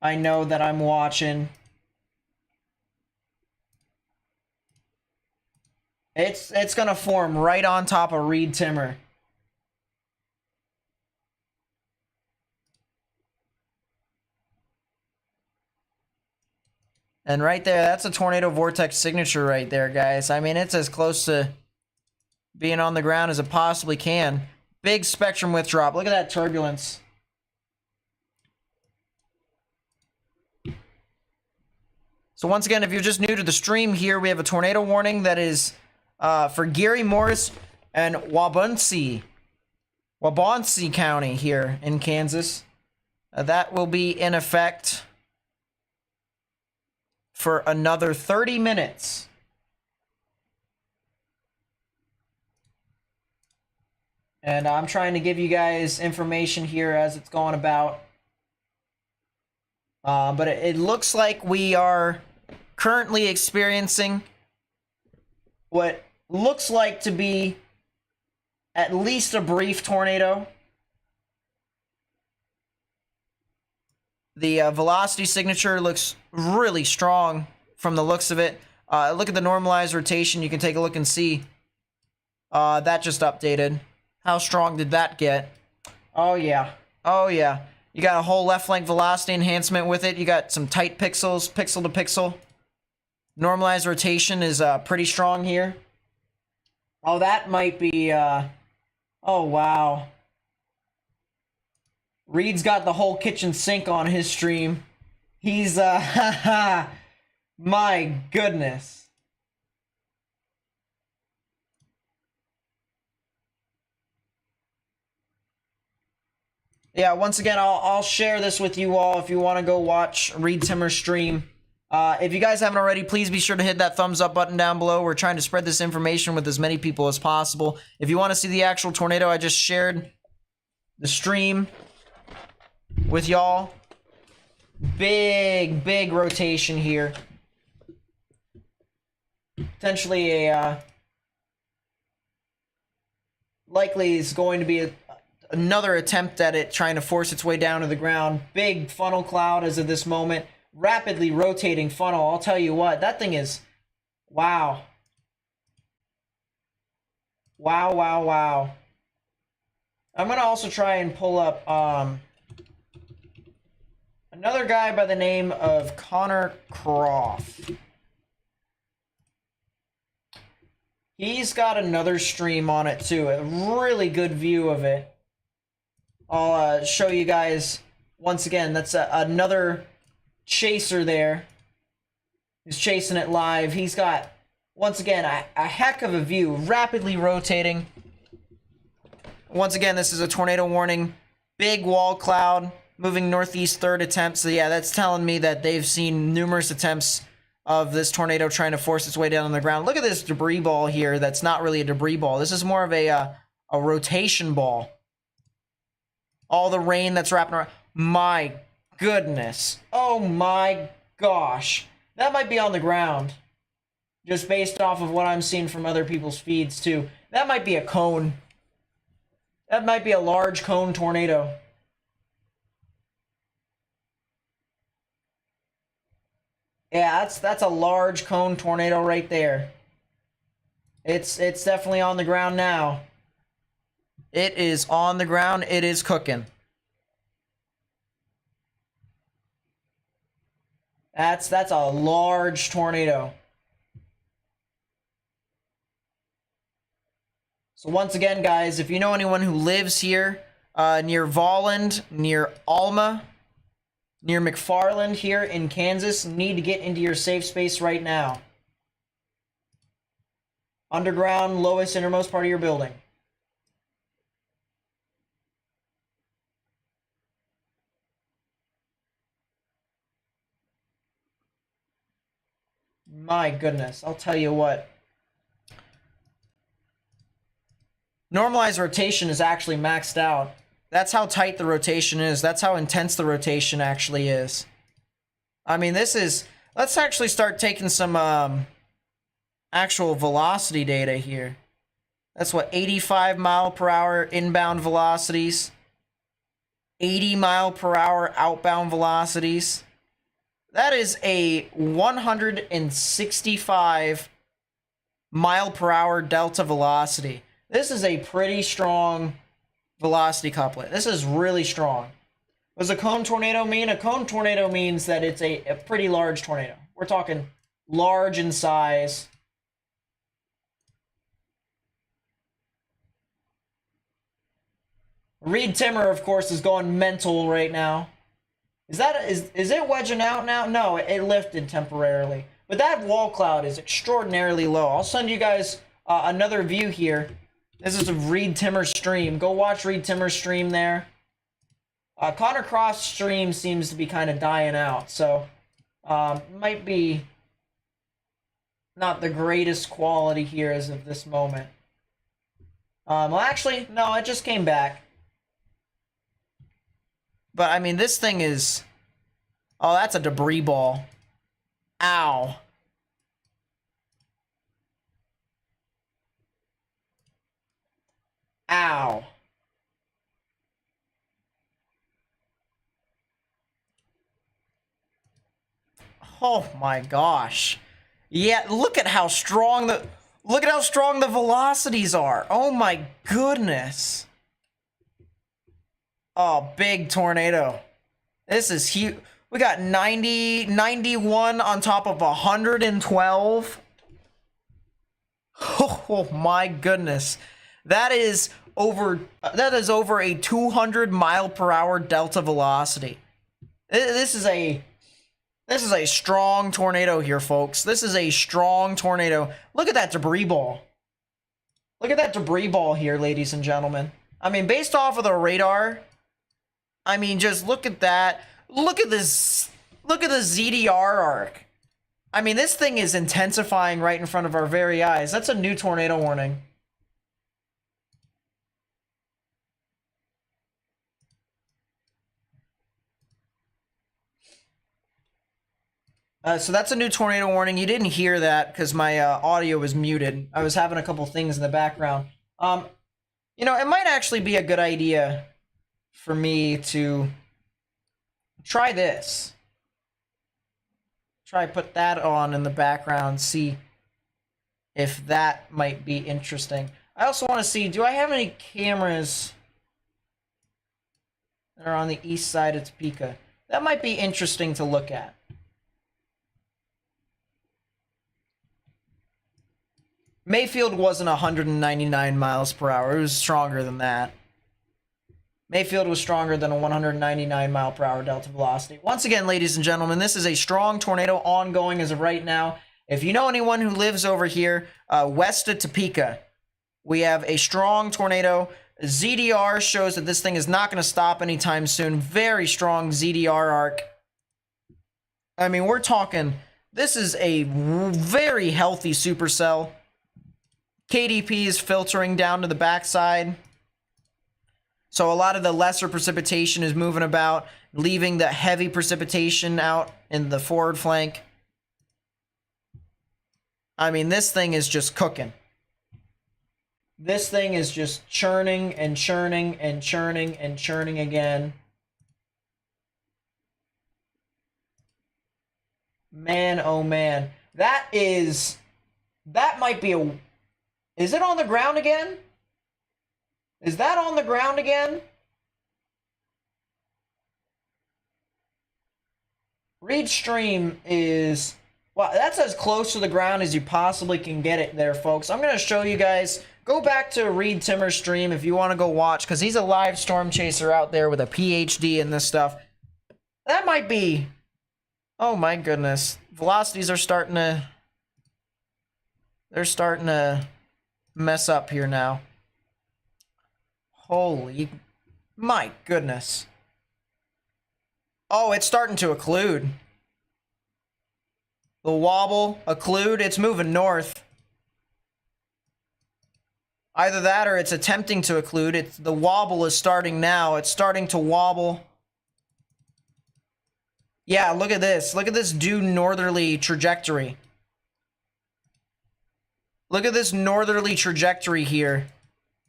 I know that I'm watching. It's gonna form right on top of Reed Timmer. And right there, that's a tornado vortex signature right there, guys. I mean, it's as close to being on the ground as it possibly can. Big spectrum width drop. Look at that turbulence. So once again, if you're just new to the stream here, we have a tornado warning that is for Geary, Morris, and Waubonsee County here in Kansas. That will be in effect for another 30 minutes. And I'm trying to give you guys information here as it's going about. But it looks like we are currently experiencing what looks like to be at least a brief tornado. The velocity signature looks really strong from the looks of it. Look at the normalized rotation. You can take a look and see. That just updated. How strong did that get? Oh, yeah. Oh, yeah. You got a whole left flank velocity enhancement with it. You got some tight pixels, pixel to pixel. Normalized rotation is pretty strong here. Oh, that might be... Oh, wow. Reed's got the whole kitchen sink on his stream. He's, my goodness. Yeah, once again, I'll share this with you all if you want to go watch Reed Timmer's stream. If you guys haven't already, please be sure to hit that thumbs up button down below. We're trying to spread this information with as many people as possible. If you want to see the actual tornado, I just shared the stream with y'all. Big rotation here. Potentially a, likely is going to be another attempt at it trying to force its way down to the ground. Big funnel cloud as of this moment. Rapidly rotating funnel. I'll tell you what, that thing is, wow. Wow. I'm going to also try and pull up another guy by the name of Connor Croft. He's got another stream on it too. A really good view of it. I'll show you guys once again. That's another chaser there. He's chasing it live. He's got, once again, a heck of a view. Rapidly rotating. Once again, this is a tornado warning. Big wall cloud. Moving northeast, third attempt. So yeah, that's telling me that they've seen numerous attempts of this tornado trying to force its way down on the ground. Look at this debris ball here. That's not really a debris ball. This is more of a rotation ball. All the rain that's wrapping around. My goodness. Oh my gosh. That might be on the ground. Just based off of what I'm seeing from other people's feeds too. That might be a cone. That might be a large cone tornado. Yeah, that's a large cone tornado right there. It's definitely on the ground now. It is on the ground. It is cooking. That's a large tornado. So once again, guys, if you know anyone who lives here, near Volland, near Alma, near McFarland here in Kansas, need to get into your safe space right now. Underground, lowest, innermost part of your building. My goodness, I'll tell you what. Normalized rotation is actually maxed out. That's how tight the rotation is. That's how intense the rotation actually is. I mean, this is... Let's actually start taking some actual velocity data here. That's what, 85 mile per hour inbound velocities. 80 mile per hour outbound velocities. That is a 165 mile per hour delta velocity. This is a pretty strong velocity couplet. This is really strong. What does a cone tornado mean? A cone tornado means that it's a pretty large tornado. We're talking large in size. Reed Timmer, of course, is going mental right now. Is it wedging out now? No, it lifted temporarily. But that wall cloud is extraordinarily low. I'll send you guys another view here. This is a Reed Timmer stream. Go watch Reed Timmer's stream there. Connor Croft's stream seems to be kind of dying out, so might be not the greatest quality here as of this moment. Well, actually, no, it just came back. But, I mean, this thing is... Oh, that's a debris ball. Ow. Ow. Oh my gosh. Yeah, look at how strong the velocities are. Oh my goodness. Oh, big tornado. This is huge. We got 90, 91 on top of 112. Oh my goodness. That is over a 200 mile per hour delta velocity. This is a This is a strong tornado here, folks. This is a strong tornado. Look at that debris ball. Look at that debris ball here, ladies and gentlemen. I mean, based off of the radar, I mean, just look at that. Look at this. Look at the ZDR arc. I mean, this thing is intensifying right in front of our very eyes. That's a new tornado warning. So that's a new tornado warning. You didn't hear that because my audio was muted. I was having a couple things in the background. You know, it might actually be a good idea for me to try this. Try put that on in the background, see if that might be interesting. I also want to see, do I have any cameras that are on the east side of Topeka? That might be interesting to look at. Mayfield wasn't 199 miles per hour. It was stronger than that. Mayfield was stronger than a 199 mile per hour delta velocity. Once again, ladies and gentlemen, this is a strong tornado ongoing as of right now. If you know anyone who lives over here west of Topeka, we have a strong tornado. ZDR shows that this thing is not going to stop anytime soon. Very strong ZDR arc. I mean, we're talking, this is a very healthy supercell. KDP is filtering down to the backside. So a lot of the lesser precipitation is moving about, leaving the heavy precipitation out in the forward flank. I mean, this thing is just cooking. This thing is just churning and churning and churning and churning again. Man, oh man. That might be a... Is it on the ground again? Is that on the ground again? Read stream is... Well, that's as close to the ground as you possibly can get it there, folks. I'm going to show you guys. Go back to Reed Timmer's stream if you want to go watch, because he's a live storm chaser out there with a PhD in this stuff. That might be... Oh my goodness. Velocities are starting to... They're starting to mess up here now. Holy, my goodness. Oh, it's starting to occlude. The wobble, occlude, it's moving north. Either that or it's attempting to occlude. The wobble is starting now. It's starting to wobble. Yeah, look at this. Look at this due northerly trajectory. Look at this northerly trajectory here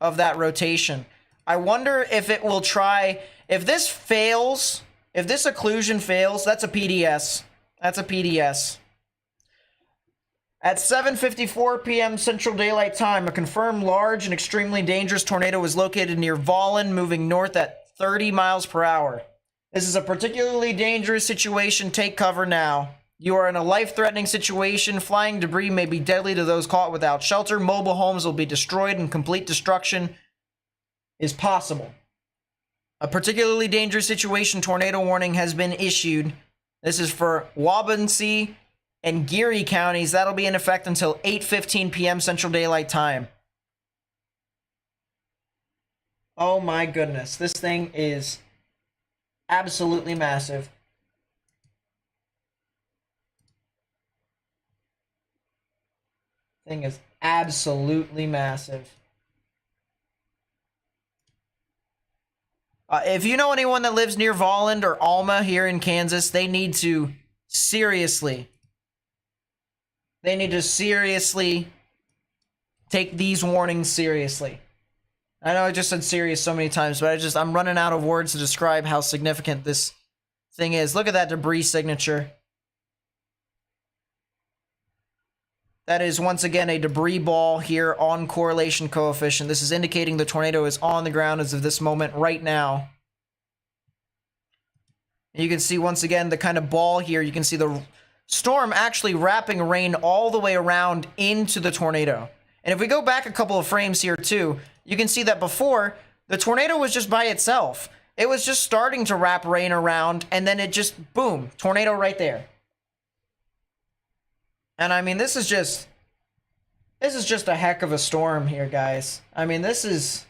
of that rotation. I wonder if it will try, if this fails, if this occlusion fails, that's a PDS. That's a PDS. At 7:54 p.m. Central Daylight Time, a confirmed large and extremely dangerous tornado was located near Vollen, moving north at 30 miles per hour. This is a particularly dangerous situation. Take cover now. You are in a life-threatening situation. Flying debris may be deadly to those caught without shelter. Mobile homes will be destroyed and complete destruction is possible. A particularly dangerous situation tornado warning has been issued. This is for Waubonsee and Geary counties. That'll be in effect until 8:15 p.m. Central Daylight Time. Oh my goodness. This thing is absolutely massive. Thing is absolutely massive. If you know anyone that lives near Volland or Alma here in Kansas, they need to seriously take these warnings seriously. I know I just said serious so many times, but I'm running out of words to describe how significant this thing is. Look at that debris signature. That is once again a debris ball here on correlation coefficient. This is indicating the tornado is on the ground as of this moment right now. And you can see once again the kind of ball here. You can see the storm actually wrapping rain all the way around into the tornado. And if we go back a couple of frames here too, you can see that before the tornado was just by itself. It was just starting to wrap rain around and then it just, boom, tornado right there. And I mean, this is just a heck of a storm here, guys. I mean, this is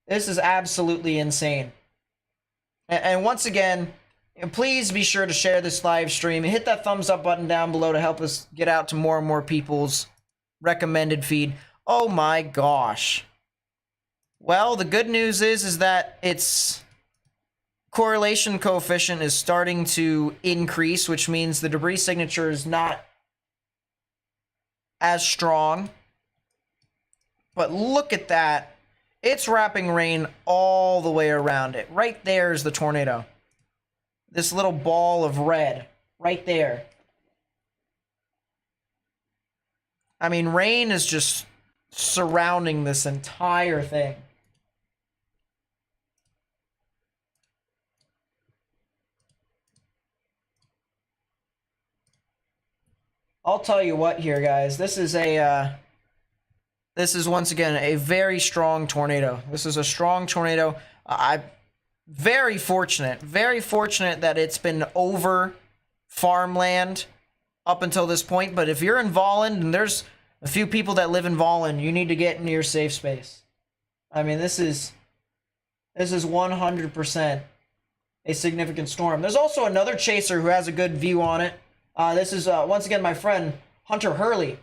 absolutely insane. And once again, please be sure to share this live stream and hit that thumbs up button down below to help us get out to more and more people's recommended feed. Oh my gosh. Well, the good news is that its correlation coefficient is starting to increase, which means the debris signature is not as strong. But look at that. It's wrapping rain all the way around it. Right there is the tornado. This little ball of red right there. I mean, rain is just surrounding this entire thing. I'll tell you what here, guys. This is once again a very strong tornado. This is a strong tornado. I'm very fortunate that it's been over farmland up until this point. But if you're in Volland, and there's a few people that live in Volland, you need to get into your safe space. I mean, this is 100% a significant storm. There's also another chaser who has a good view on it. This is, once again, my friend, Hunter Hurley.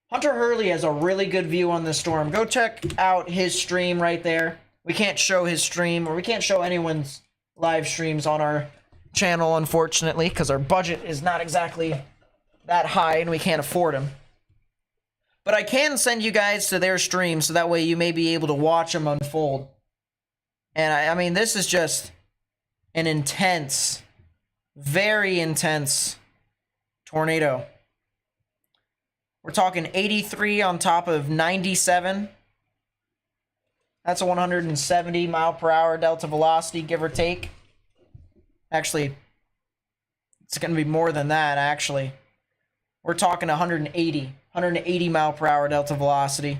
Hunter Hurley has a really good view on this storm. Go check out his stream right there. We can't show his stream, or we can't show anyone's live streams on our channel, unfortunately, because our budget is not exactly that high, and we can't afford them. But I can send you guys to their stream, so that way you may be able to watch them unfold. And I mean, this is just an intense, very intense tornado. We're talking 83 on top of 97. That's a 170 mile per hour delta velocity, give or take. Actually, it's going to be more than that, actually. We're talking 180 mile per hour delta velocity.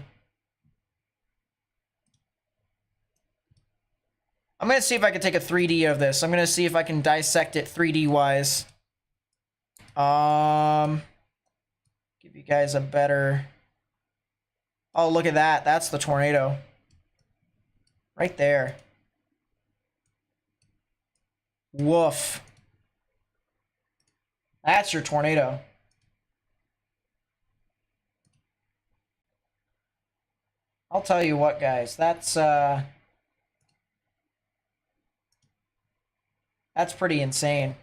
I'm going to see if I can take a 3D of this. I'm going to see if I can dissect it 3D wise. Give you guys a better... Oh, look at that. That's the tornado. Right there. Woof. That's your tornado. I'll tell you what, guys. That's pretty insane.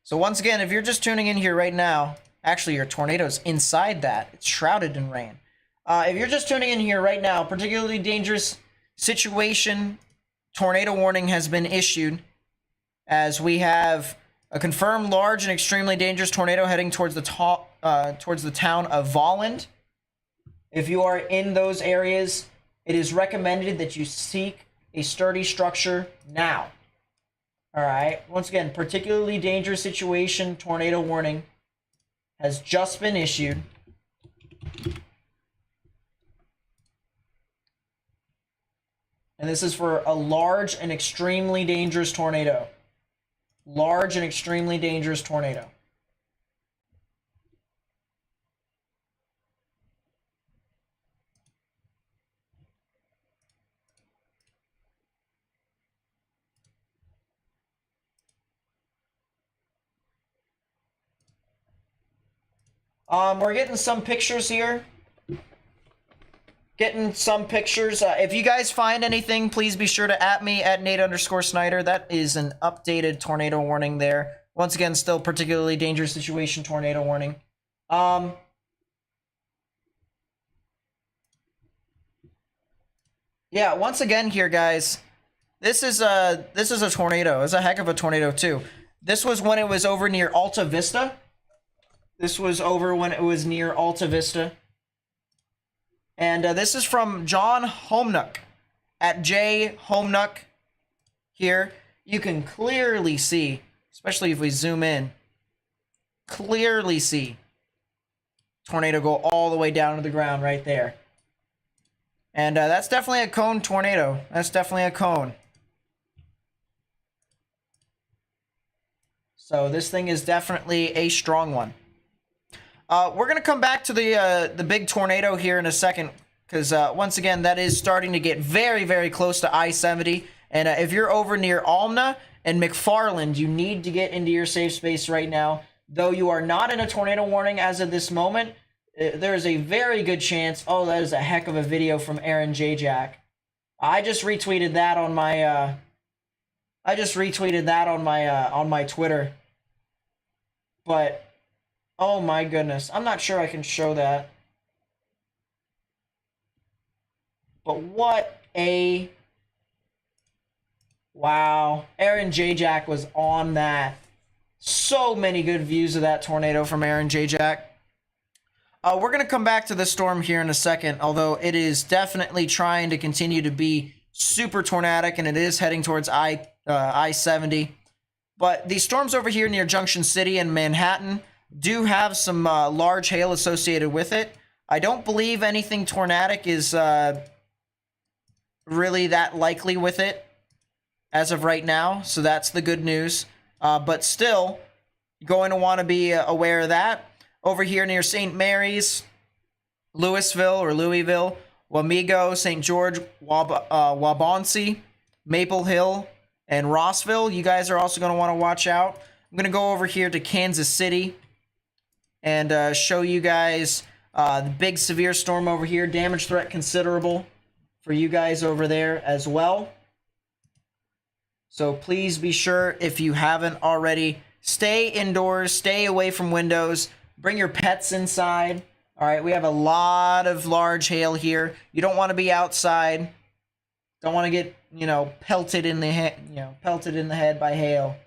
So once again, if you're just tuning in here right now, actually your tornado's inside that. It's shrouded in rain. If you're just tuning in here right now, particularly dangerous situation, tornado warning has been issued, as we have a confirmed large and extremely dangerous tornado heading towards the town of Volland. If you are in those areas, it is recommended that you seek a sturdy structure now. All right. Once again, particularly dangerous situation, tornado warning has just been issued. And this is for a large and extremely dangerous tornado. Large and extremely dangerous tornado. We're getting some pictures here. If you guys find anything, please be sure to @ me at Nate_Snyder. That is an updated tornado warning there. Once again, still particularly dangerous situation tornado warning. Yeah, once again here, guys. This is a tornado. It's a heck of a tornado too. This was when it was over near Alta Vista. This was over when it was near Alta Vista. And this is from John Homnuck at J Homnuck here. You can clearly see, especially if we zoom in, clearly see tornado go all the way down to the ground right there. And that's definitely a cone tornado. That's definitely a cone. So this thing is definitely a strong one. We're going to come back to the big tornado here in a second, because once again, that is starting to get very, very close to I-70. And if you're over near Almna and McFarland, you need to get into your safe space right now. Though you are not in a tornado warning as of this moment, there is a very good chance. Oh, that is a heck of a video from Aaron J. Jack. I just retweeted that on my on my Twitter. But oh my goodness, I'm not sure I can show that. But what a wow. Aaron J. Jack was on that. So many good views of that tornado from Aaron J. Jack. We're going to come back to the storm here in a second, although it is definitely trying to continue to be super tornadic, and it is heading towards I-70. But the storms over here near Junction City and Manhattan do have some large hail associated with it. I don't believe anything tornadic is really that likely with it as of right now, so that's the good news. But still, you're going to want to be aware of that. Over here near St. Mary's, Louisville, Wamego, St. George, Wabaunsee, Maple Hill, and Rossville, you guys are also going to want to watch out. I'm going to go over here to Kansas City and show you guys the big severe storm over here. Damage threat considerable for you guys over there as well. So please be sure, if you haven't already, stay indoors, stay away from windows, bring your pets inside. All right, we have a lot of large hail here. You don't want to be outside. Don't want to get, pelted in the head by hail.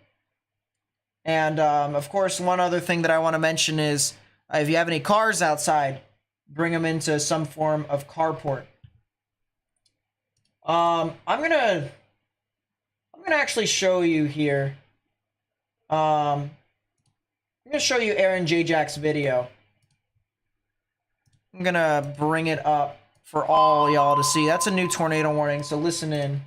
And of course, one other thing that I want to mention is if you have any cars outside, bring them into some form of carport. I'm gonna actually show you here. I'm gonna show you Aaron J. Jack's video. I'm gonna bring it up for all y'all to see. That's a new tornado warning, so listen in.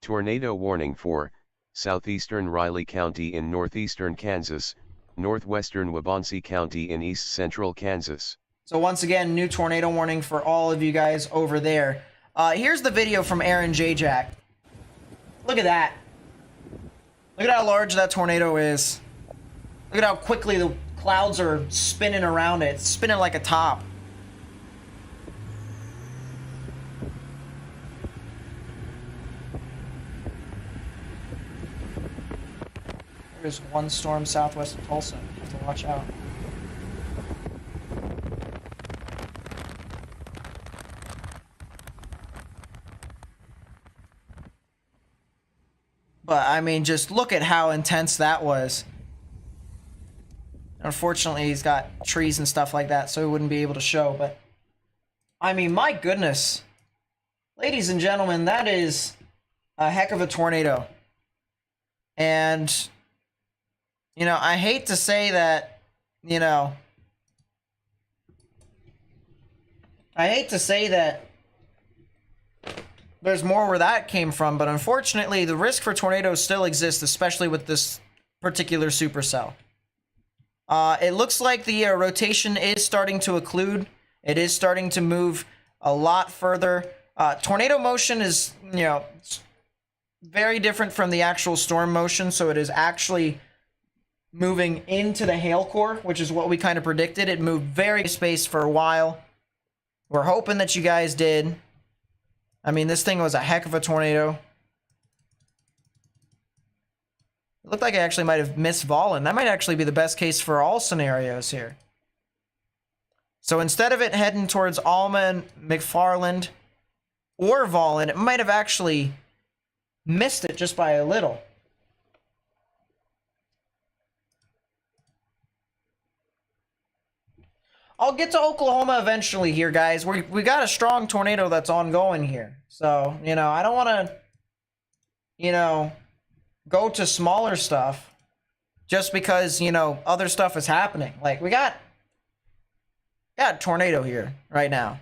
Tornado warning for southeastern Riley County in northeastern Kansas, northwestern Wabaunsee County in east central Kansas. So once again, new tornado warning for all of you guys over there. Here's the video from Aaron J. Jack. Look at that. Look at how large that tornado is. Look at how quickly the clouds are spinning around it. It's spinning like a top. There's one storm southwest of Tulsa. You have to watch out. But, I mean, just look at how intense that was. Unfortunately, he's got trees and stuff like that, so he wouldn't be able to show. But, I mean, my goodness. Ladies and gentlemen, that is a heck of a tornado. And, I hate to say that, I hate to say that there's more where that came from, but unfortunately, the risk for tornadoes still exists, especially with this particular supercell. It looks like the rotation is starting to occlude. It is starting to move a lot further. Tornado motion is, very different from the actual storm motion, so it is actually moving into the hail core, which is what we kind of predicted. It moved very space for a while. We're hoping that you guys did. I mean, this thing was a heck of a tornado. It looked like I actually might have missed Volin. That might actually be the best case for all scenarios here. So instead of it heading towards Alma and McFarland or Volin, it might have actually missed it just by a little. I'll get to Oklahoma eventually here, guys. We got a strong tornado that's ongoing here. So, I don't want to, go to smaller stuff just because, other stuff is happening. Like, we got a tornado here right now.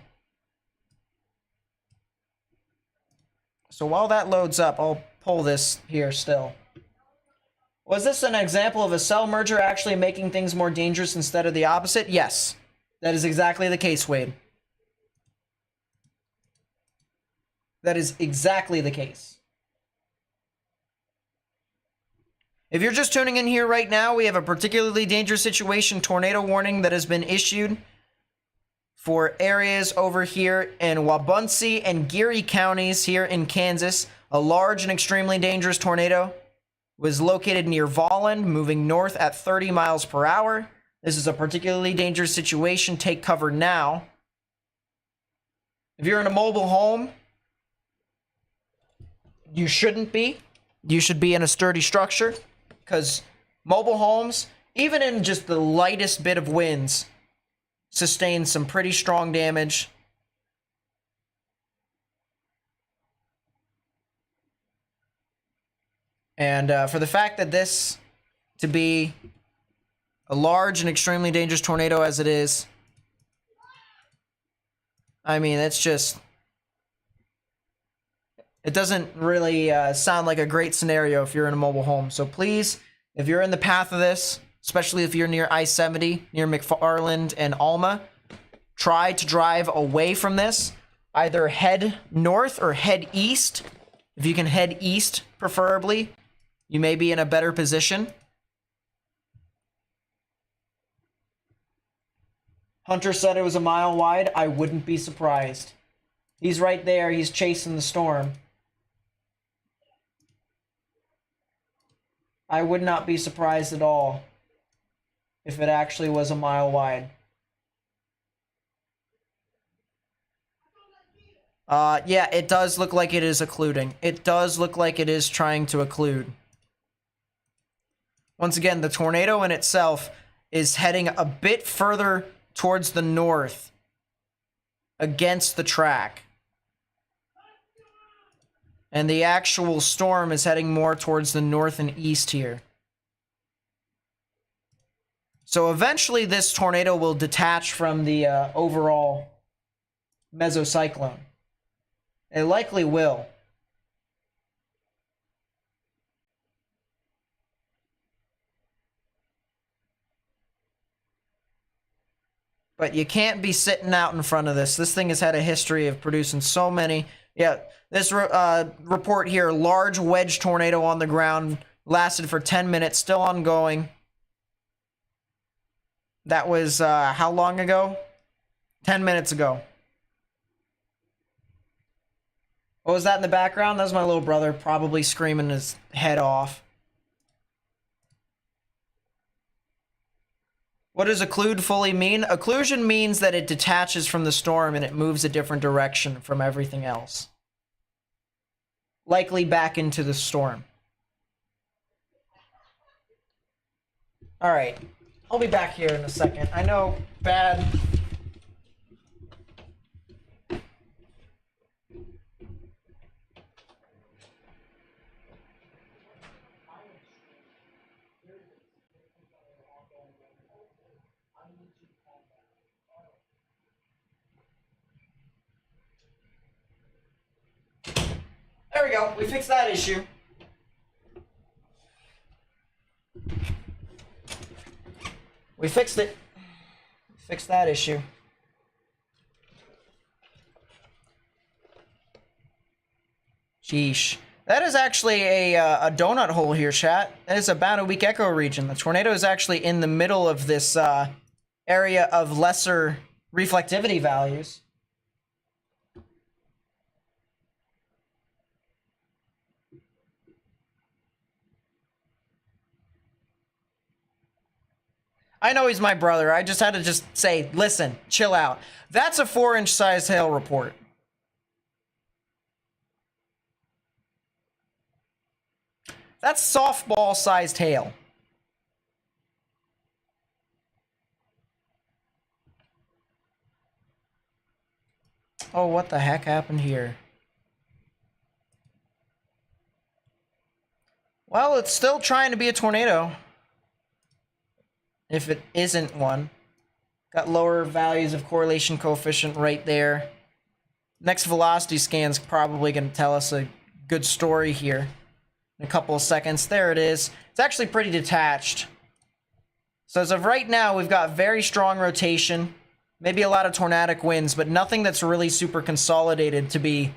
So while that loads up, I'll pull this here still. Was this an example of a cell merger actually making things more dangerous instead of the opposite? Yes. That is exactly the case, Wade. That is exactly the case. If you're just tuning in here right now, we have a particularly dangerous situation tornado warning that has been issued for areas over here in Wabaunsee and Geary counties here in Kansas. A large and extremely dangerous tornado was located near Volland, moving north at 30 miles per hour. This is a particularly dangerous situation. Take cover now. If you're in a mobile home, you shouldn't be. You should be in a sturdy structure, because mobile homes, even in just the lightest bit of winds, sustain some pretty strong damage. And for the fact that this to be a large and extremely dangerous tornado as it is, I mean, it's just, it doesn't really sound like a great scenario if you're in a mobile home. So please, if you're in the path of this, especially if you're near I-70, near McFarland and Alma, try to drive away from this. Either head north or head east. If you can head east, preferably, you may be in a better position. Hunter said it was a mile wide. I wouldn't be surprised. He's right there. He's chasing the storm. I would not be surprised at all if it actually was a mile wide. Yeah, it does look like it is occluding. It does look like it is trying to occlude. Once again, the tornado in itself is heading a bit further towards the north against the track. And the actual storm is heading more towards the north and east here. So eventually this tornado will detach from the overall mesocyclone. It likely will. But you can't be sitting out in front of this. This thing has had a history of producing so many. Yeah, this report here, large wedge tornado on the ground, lasted for 10 minutes, still ongoing. That was how long ago? 10 minutes ago. What was that in the background? That was my little brother probably screaming his head off. What does occlude fully mean? Occlusion means that it detaches from the storm and it moves a different direction from everything else. Likely back into the storm. Alright. I'll be back here in a second. I know, bad. There we go. We fixed that issue. We fixed it. Fixed that issue. Sheesh. That is actually a donut hole here, chat. That is a Banawik ecoregion. The tornado is actually in the middle of this area of lesser reflectivity values. I know he's my brother. I just had to just say, listen, chill out. That's a 4-inch size hail report. That's softball-sized hail. Oh, what the heck happened here? Well, it's still trying to be a tornado. If it isn't one. Got lower values of correlation coefficient right there. Next velocity scan's probably going to tell us a good story here. in a couple of seconds. There it is. It's actually pretty detached. So as of right now, we've got very strong rotation, maybe a lot of tornadic winds, but nothing that's really super consolidated to be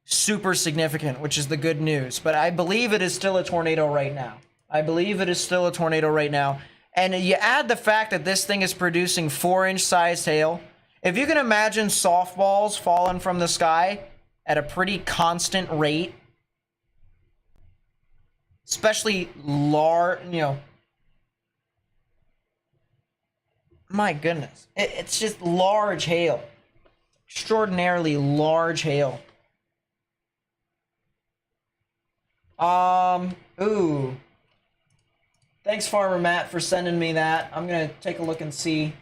super significant, which is the good news. But I believe it is still a tornado right now. I believe it is still a tornado right now. And you add the fact that this thing is producing 4-inch sized hail. If you can imagine softballs falling from the sky at a pretty constant rate, especially large, you know, my goodness, it's just large hail, extraordinarily large hail. Ooh. Thanks, Farmer Matt, for sending me that. I'm gonna take a look and see.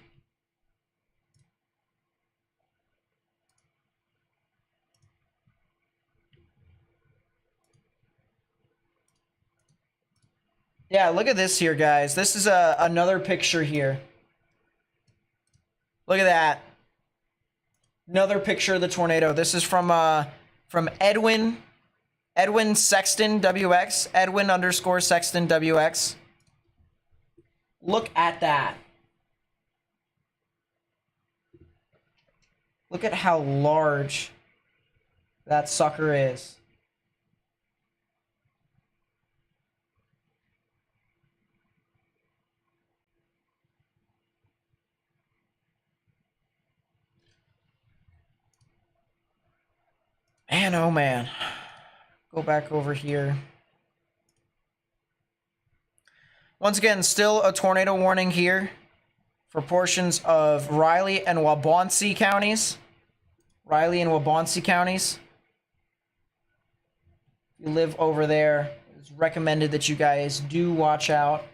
Yeah, look at this here, guys. This is another picture here. Look at that. Another picture of the tornado. This is from Edwin Sexton WX. Edwin_Sexton WX. Look at that. Look at how large that sucker is. Man, oh man. Go back over here. Once again, still a tornado warning here for portions of Riley and Wabaunsee counties. Riley and Wabaunsee counties. If you live over there, it's recommended that you guys do watch out.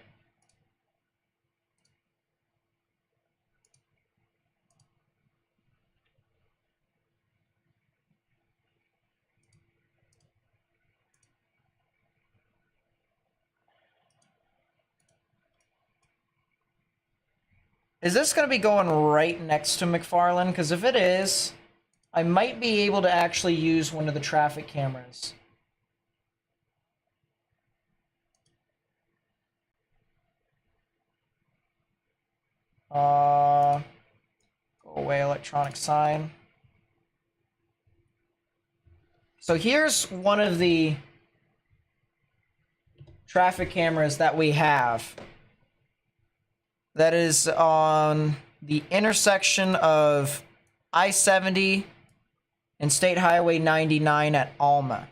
Is this going to be going right next to McFarland? Because if it is, I might be able to actually use one of the traffic cameras. Go away, electronic sign. So here's one of the traffic cameras that we have. That is on the intersection of I-70 and State Highway 99 at Alma.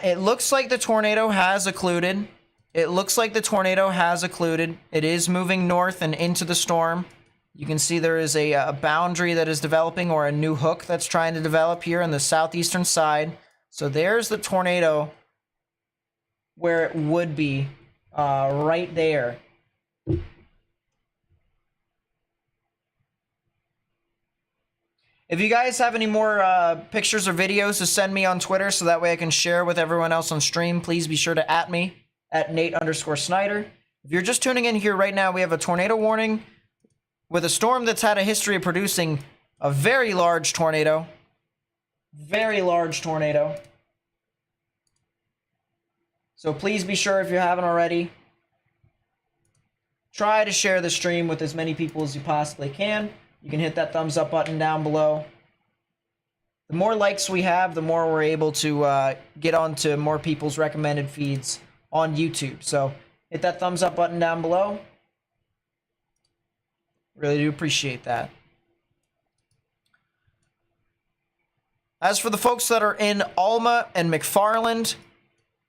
It looks like the tornado has occluded. It looks like the tornado has occluded. It is moving north and into the storm. You can see there is a boundary that is developing, or a new hook that's trying to develop here on the southeastern side. So there's the tornado where it would be, right there. If you guys have any more pictures or videos to send me on Twitter so that way I can share with everyone else on stream, please be sure to @ me at Nate_Snyder. If you're just tuning in here right now, we have a tornado warning with a storm that's had a history of producing a very large tornado. Very large tornado. So please be sure, if you haven't already, try to share the stream with as many people as you possibly can. You can hit that thumbs up button down below. The more likes we have, the more we're able to get onto more people's recommended feeds on YouTube. So hit that thumbs up button down below. Really do appreciate that. As for the folks that are in Alma and McFarland,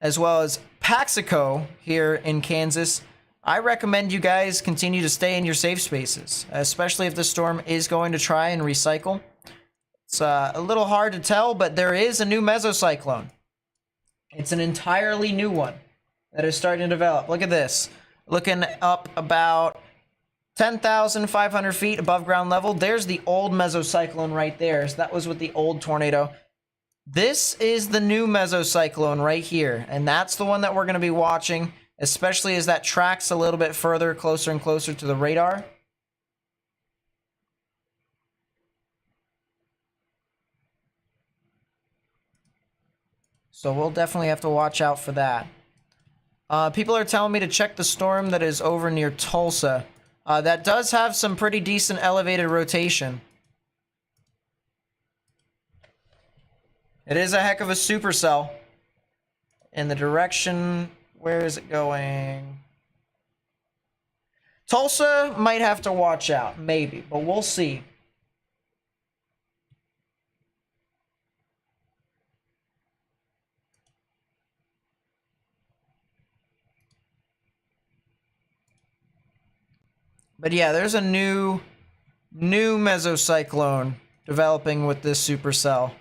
as well as Paxico here in Kansas, I recommend you guys continue to stay in your safe spaces, especially if the storm is going to try and recycle. It's a little hard to tell, but there is a new mesocyclone. It's an entirely new one that is starting to develop. Look at this. Looking up about 10,500 feet above ground level. There's the old mesocyclone right there. So that was with the old tornado. This is the new mesocyclone right here, and that's the one that we're going to be watching, especially as that tracks a little bit further, closer and closer to the radar. So we'll definitely have to watch out for that. People are telling me to check the storm that is over near Tulsa. That does have some pretty decent elevated rotation. It is a heck of a supercell. In the direction... Where is it going? Tulsa might have to watch out. Maybe. But we'll see. But yeah, there's a new mesocyclone developing with this supercell.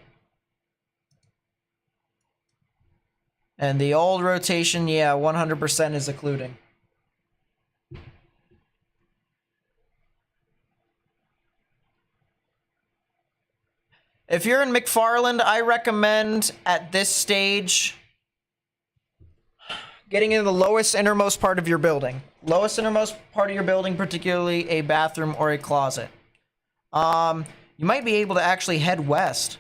And the old rotation, yeah, 100% is occluding. If you're in McFarland, I recommend at this stage getting into the lowest innermost part of your building. Lowest innermost part of your building, particularly a bathroom or a closet. You might be able to actually head west.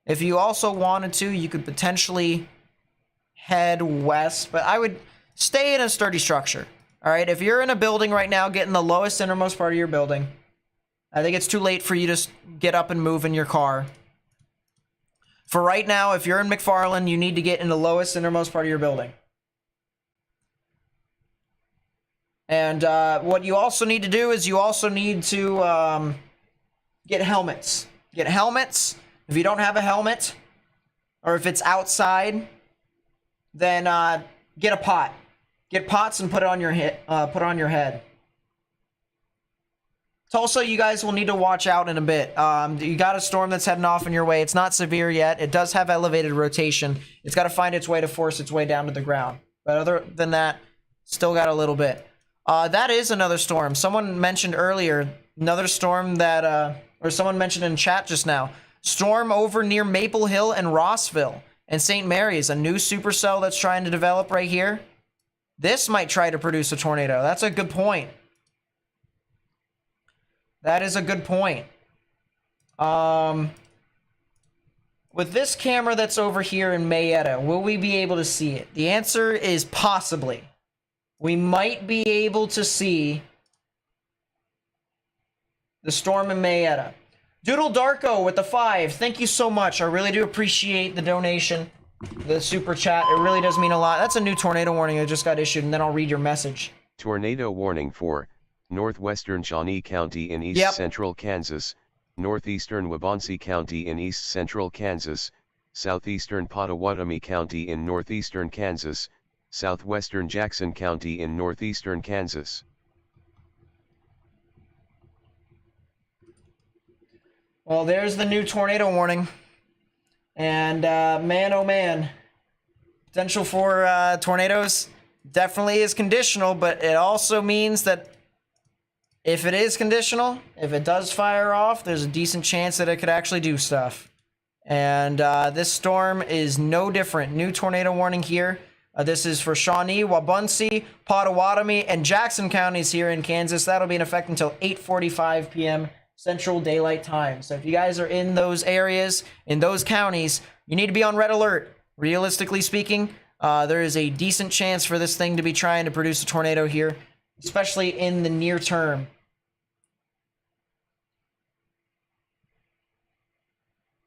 If you also wanted to, you could potentially head west, but I would stay in a sturdy structure. All right, if you're in a building right now, get in the lowest innermost part of your building. I think it's too late for you to get up and move in your car. For right now, if you're in McFarland, you need to get in the lowest innermost part of your building. And what you also need to do is you also need to get helmets. Get helmets. If you don't have a helmet, or if it's outside, then get a pot. Get pots and put it on your head. Tulsa, you guys will need to watch out in a bit. You got a storm that's heading off in your way. It's not severe yet. It does have elevated rotation. It's got to find its way to force its way down to the ground. But other than that, still got a little bit. That is another storm. Someone mentioned earlier, another storm that, or someone mentioned in chat just now. Storm over near Maple Hill and Rossville and St. Mary's, a new supercell that's trying to develop right here. This might try to produce a tornado. That's a good point. That is a good point. With this camera that's over here in Mayetta, will we be able to see it? The answer is possibly. We might be able to see the storm in Mayetta. Doodle Darko with the 5. Thank you so much. I really do appreciate the donation, the super chat. It really does mean a lot. That's a new tornado warning that just got issued, and then I'll read your message. Tornado warning for northwestern Shawnee County in east central Kansas, northeastern Waubonsee County in east central Kansas, southeastern Pottawatomie County in northeastern Kansas, southwestern Jackson County in northeastern Kansas. Well, there's the new tornado warning. And man, oh man, potential for tornadoes definitely is conditional, but it also means that if it is conditional, if it does fire off, there's a decent chance that it could actually do stuff. And this storm is no different. New tornado warning here. This is for Shawnee, Waubonsee, Pottawatomie, and Jackson counties here in Kansas. That'll be in effect until 8:45 p.m. Central Daylight Time. So if you guys are in those areas, in those counties, you need to be on red alert. Realistically speaking, there is a decent chance for this thing to be trying to produce a tornado here, especially in the near term.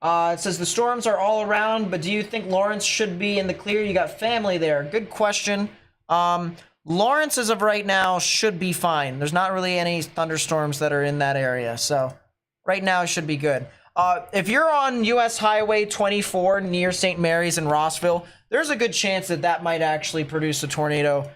It says the storms are all around, but do you think Lawrence should be in the clear? You got family there. Good question. Lawrence, as of right now, should be fine. There's not really any thunderstorms that are in that area, so right now it should be good. If you're on US Highway 24 near St. Mary's and Rossville, there's a good chance that that might actually produce a tornado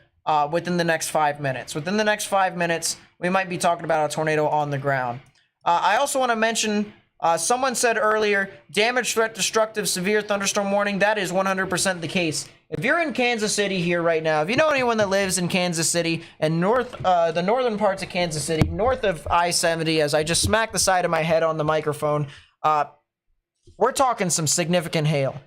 within the next 5 minutes. Within the next 5 minutes, we might be talking about a tornado on the ground. I also want to mention, someone said earlier, damage, threat, destructive, severe thunderstorm warning. That is 100% the case. If you're in Kansas City here right now, if you know anyone that lives in Kansas City and the northern parts of Kansas City, north of I-70, as I just smacked the side of my head on the microphone, we're talking some significant hail.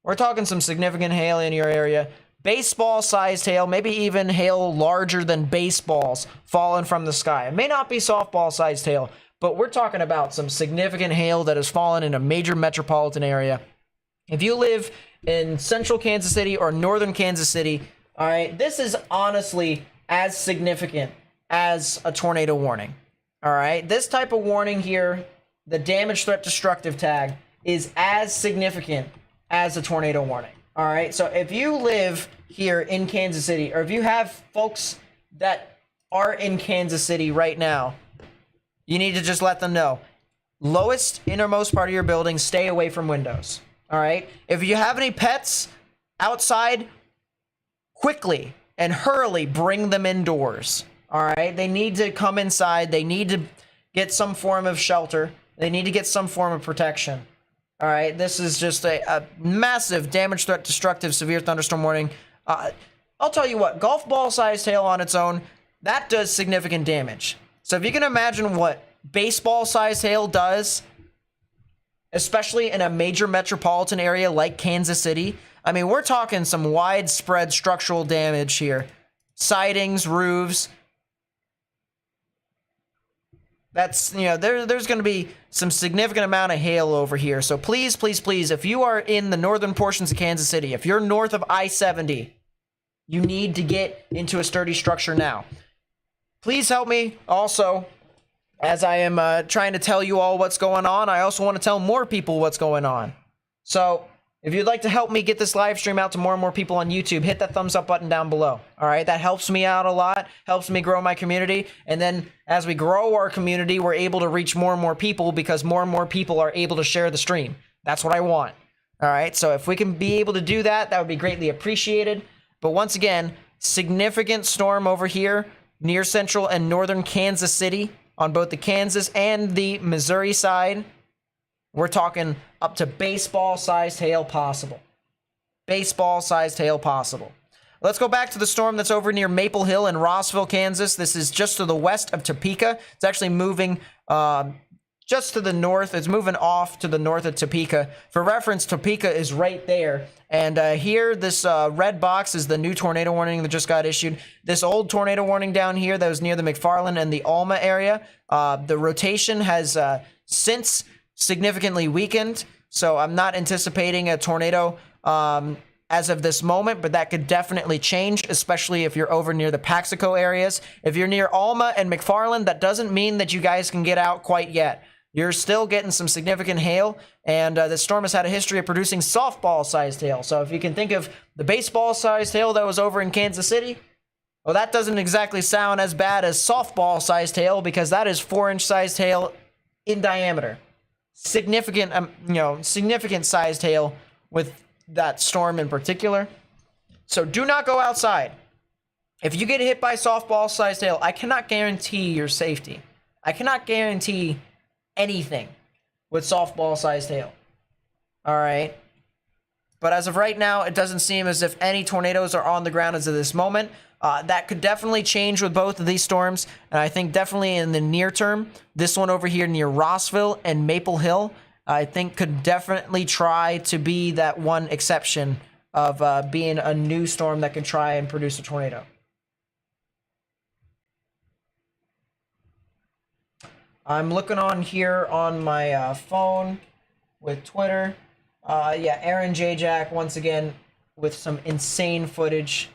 We're talking some significant hail in your area. Baseball-sized hail, maybe even hail larger than baseballs falling from the sky. It may not be softball-sized hail, but we're talking about some significant hail that has fallen in a major metropolitan area If you live in central Kansas City or northern Kansas City, all right, this is honestly as significant as a tornado warning. All right, this type of warning here, the damage threat destructive tag, is as significant as a tornado warning. All right, so if you live here in Kansas City, or if you have folks that are in Kansas City right now, you need to just let them know. Lowest, innermost part of your building, stay away from windows. All right, if you have any pets outside, quickly and hurriedly bring them indoors. All right, they need to come inside. They need to get some form of shelter. They need to get some form of protection. All right, this is just a massive damage threat destructive severe thunderstorm warning. I'll tell you what, golf ball sized hail on its own, that does significant damage. So if you can imagine what baseball sized hail does, especially in a major metropolitan area like Kansas City, I mean, we're talking some widespread structural damage here. Sidings, roofs. That's, you know, there's going to be some significant amount of hail over here. So please, please, please, if you are in the northern portions of Kansas City, if you're north of I-70, you need to get into a sturdy structure now. Please help me also, as I am trying to tell you all what's going on. I also want to tell more people what's going on. So if you'd like to help me get this live stream out to more and more people on YouTube, hit that thumbs up button down below. All right, that helps me out a lot, helps me grow my community. And then as we grow our community, we're able to reach more and more people because more and more people are able to share the stream. That's what I want. All right, so if we can be able to do that, that would be greatly appreciated. But once again, significant storm over here near central and northern Kansas City on both the Kansas and the Missouri side. We're talking up to baseball-sized hail possible. Baseball-sized hail possible. Let's go back to the storm that's over near Maple Hill in Rossville, Kansas. This is just to the west of Topeka. It's actually moving just to the north. It's moving off to the north of Topeka. For reference, Topeka is right there. And here, this red box is the new tornado warning that just got issued. This old tornado warning down here that was near the McFarland and the Alma area, the rotation has since significantly weakened, so I'm not anticipating a tornado as of this moment, but that could definitely change, especially if you're over near the Paxico areas. If you're near Alma and McFarland, that doesn't mean that you guys can get out quite yet. You're still getting some significant hail, and the storm has had a history of producing softball-sized hail. So if you can think of the baseball-sized hail that was over in Kansas City, well, that doesn't exactly sound as bad as softball-sized hail because that is 4-inch sized hail in diameter. Significant, significant sized hail with that storm in particular. So do not go outside. If you get hit by softball-sized hail, I cannot guarantee your safety. I cannot guarantee anything with softball-sized hail. All right. But as of right now, it doesn't seem as if any tornadoes are on the ground as of this moment. That could definitely change with both of these storms. And I think definitely in the near term, this one over here near Rossville and Maple Hill, I think could definitely try to be that one exception of being a new storm that could try and produce a tornado. I'm looking on here on my phone with Twitter. Yeah, Aaron J. Jack, once again, with some insane footage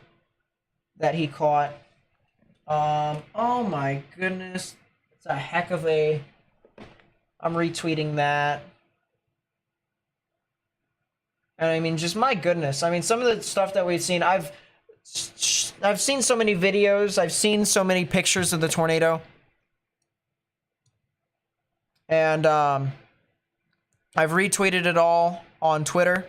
that he caught. Oh my goodness. It's a heck of a... I'm retweeting that. And I mean, just my goodness. I mean, some of the stuff that we've seen, I've seen so many videos. I've seen so many pictures of the tornado. And I've retweeted it all on Twitter.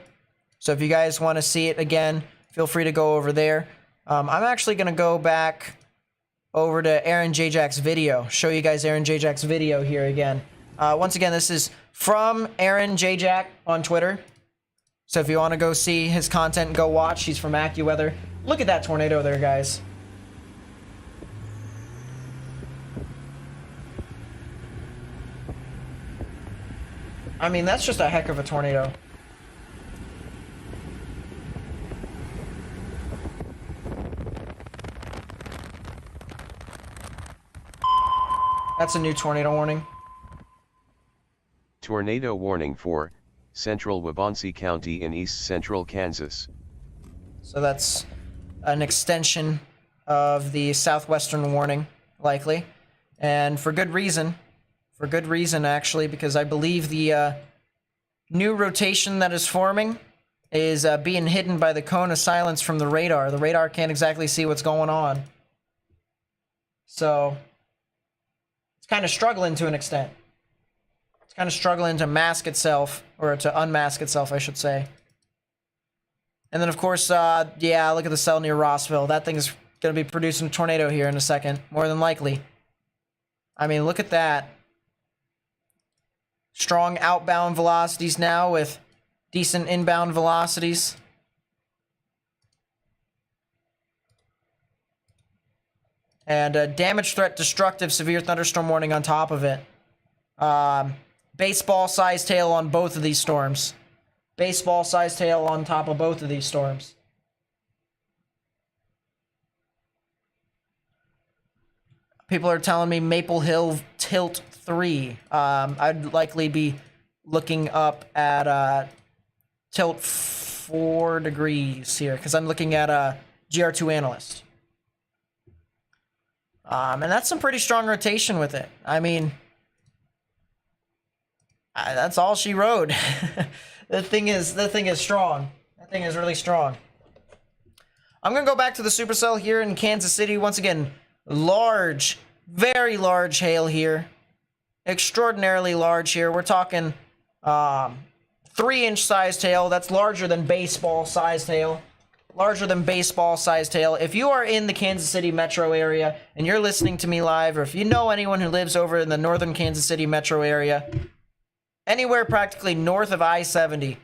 So if you guys want to see it again, feel free to go over there. I'm actually going to go back over to Aaron J. Jack's video, show you guys Aaron J. Jack's video here again. Once again, this is from Aaron J. Jack on Twitter. So if you want to go see his content, go watch. He's from AccuWeather. Look at that tornado there, guys. I mean, that's just a heck of a tornado. That's a new tornado warning. Tornado warning for Central Waubonsee County in east central Kansas. So that's an extension of the southwestern warning, likely. And for good reason. For good reason, actually, because I believe the new rotation that is forming is being hidden by the cone of silence from the radar. The radar can't exactly see what's going on. So it's kind of struggling to an extent. It's kind of struggling to mask itself, or to unmask itself, I should say. And then, of course, yeah, look at the cell near Rossville. That thing is going to be producing a tornado here in a second, more than likely. I mean, look at that. Strong outbound velocities now with decent inbound velocities. And damage threat, destructive, severe thunderstorm warning on top of it. Baseball-sized tail on both of these storms. Baseball-sized tail on top of both of these storms. People are telling me Maple Hill Tilt 3. I'd likely be looking up at Tilt 4 degrees here, because I'm looking at GR2 Analyst. And that's some pretty strong rotation with it. I mean, that's all she rode. The thing is strong. That thing is really strong. I'm gonna go back to the supercell here in Kansas City once again. Large, very large hail here. Extraordinarily large here. We're talking 3-inch sized hail. That's larger than baseball sized hail. Larger than baseball sized hail. If you are in the Kansas City metro area and you're listening to me live, or if you know anyone who lives over in the northern Kansas City metro area, anywhere practically north of I-70,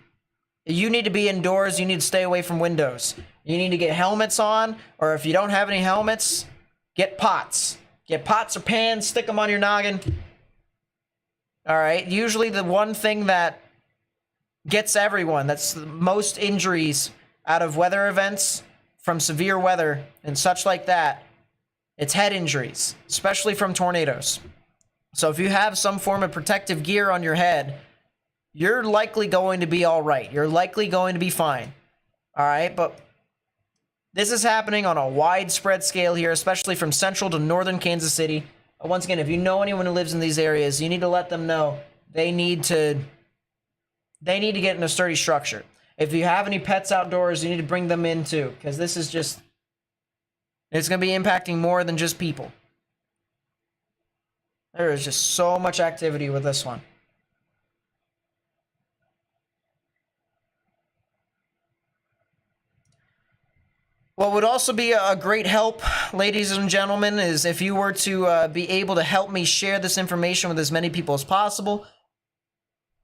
you need to be indoors. You need to stay away from windows. You need to get helmets on, or if you don't have any helmets, get pots. Get pots or pans, stick them on your noggin. All right, usually the one thing that gets everyone, that's the most injuries out of weather events from severe weather and such like that, it's head injuries, especially from tornadoes. So if you have some form of protective gear on your head, you're likely going to be all right. You're likely going to be fine. All right, but this is happening on a widespread scale here, especially from central to northern Kansas City. Once again, if you know anyone who lives in these areas, you need to let them know they need to get in a sturdy structure. If you have any pets outdoors, you need to bring them in too, because this is just, it's going to be impacting more than just people. There is just so much activity with this one. What would also be a great help, ladies and gentlemen, is if you were to be able to help me share this information with as many people as possible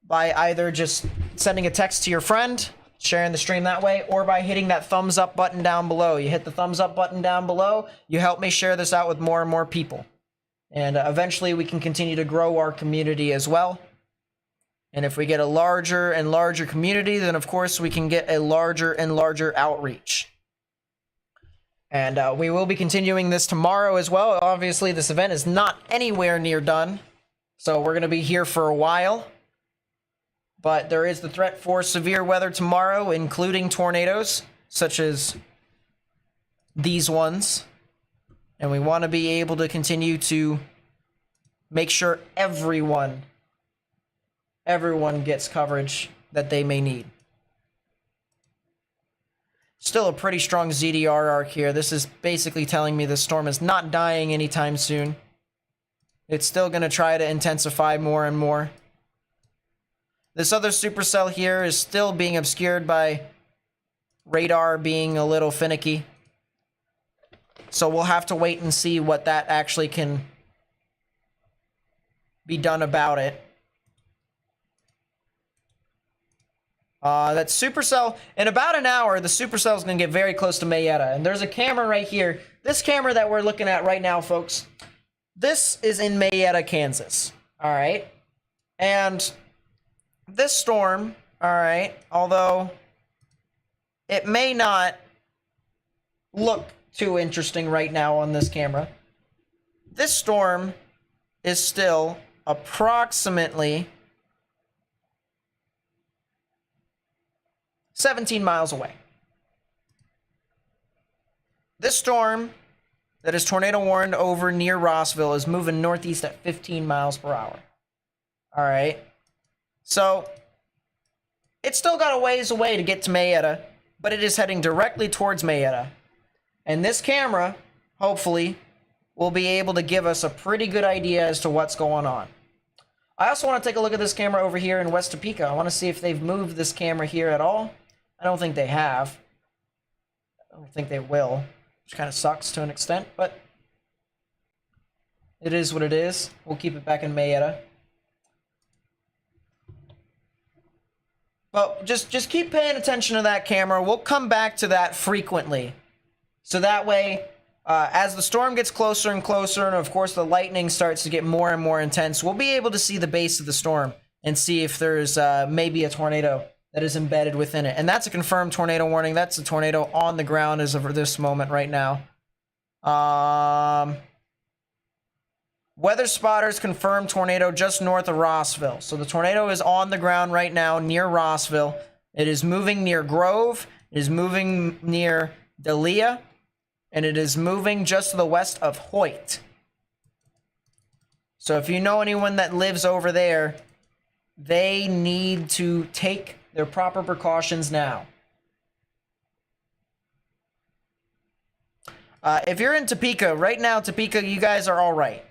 by either just sending a text to your friend, sharing the stream that way, or by hitting that thumbs up button down below. You hit the thumbs up button down below, you help me share this out with more and more people. And eventually we can continue to grow our community as well. And if we get a larger and larger community, then of course we can get a larger and larger outreach. And we will be continuing this tomorrow as well. Obviously, this event is not anywhere near done, so we're going to be here for a while. But there is the threat for severe weather tomorrow, including tornadoes, such as these ones. And we want to be able to continue to make sure everyone gets coverage that they may need. Still a pretty strong ZDR arc here. This is basically telling me this storm is not dying anytime soon. It's still going to try to intensify more and more. This other supercell here is still being obscured by radar being a little finicky. So we'll have to wait and see what that actually can be done about it. That supercell, in about an hour, the supercell is going to get very close to Mayetta. And there's a camera right here. This camera that we're looking at right now, folks, this is in Mayetta, Kansas. All right. And this storm, all right, although it may not look too interesting right now on this camera, this storm is still approximately 17 miles away. This storm that is tornado warned over near Rossville is moving northeast at 15 miles per hour. All right. So it's still got a ways away to get to Mayetta, but it is heading directly towards Mayetta. And this camera, hopefully, will be able to give us a pretty good idea as to what's going on. I also want to take a look at this camera over here in West Topeka. I want to see if they've moved this camera here at all. I don't think they have. I don't think they will. Which kind of sucks to an extent, but it is what it is. We'll keep it back in Mayetta. But just keep paying attention to that camera. We'll come back to that frequently. So that way, as the storm gets closer and closer, and of course the lightning starts to get more and more intense, we'll be able to see the base of the storm and see if there's maybe a tornado that is embedded within it. And that's a confirmed tornado warning. That's a tornado on the ground as of this moment right now. Weather spotters confirmed tornado just north of Rossville. So the tornado is on the ground right now near Rossville. It is moving near Grove. It is moving near Delia. And it is moving just to the west of Hoyt. So if you know anyone that lives over there, they need to take their proper precautions now. If you're in Topeka, right now, Topeka, you guys are all right.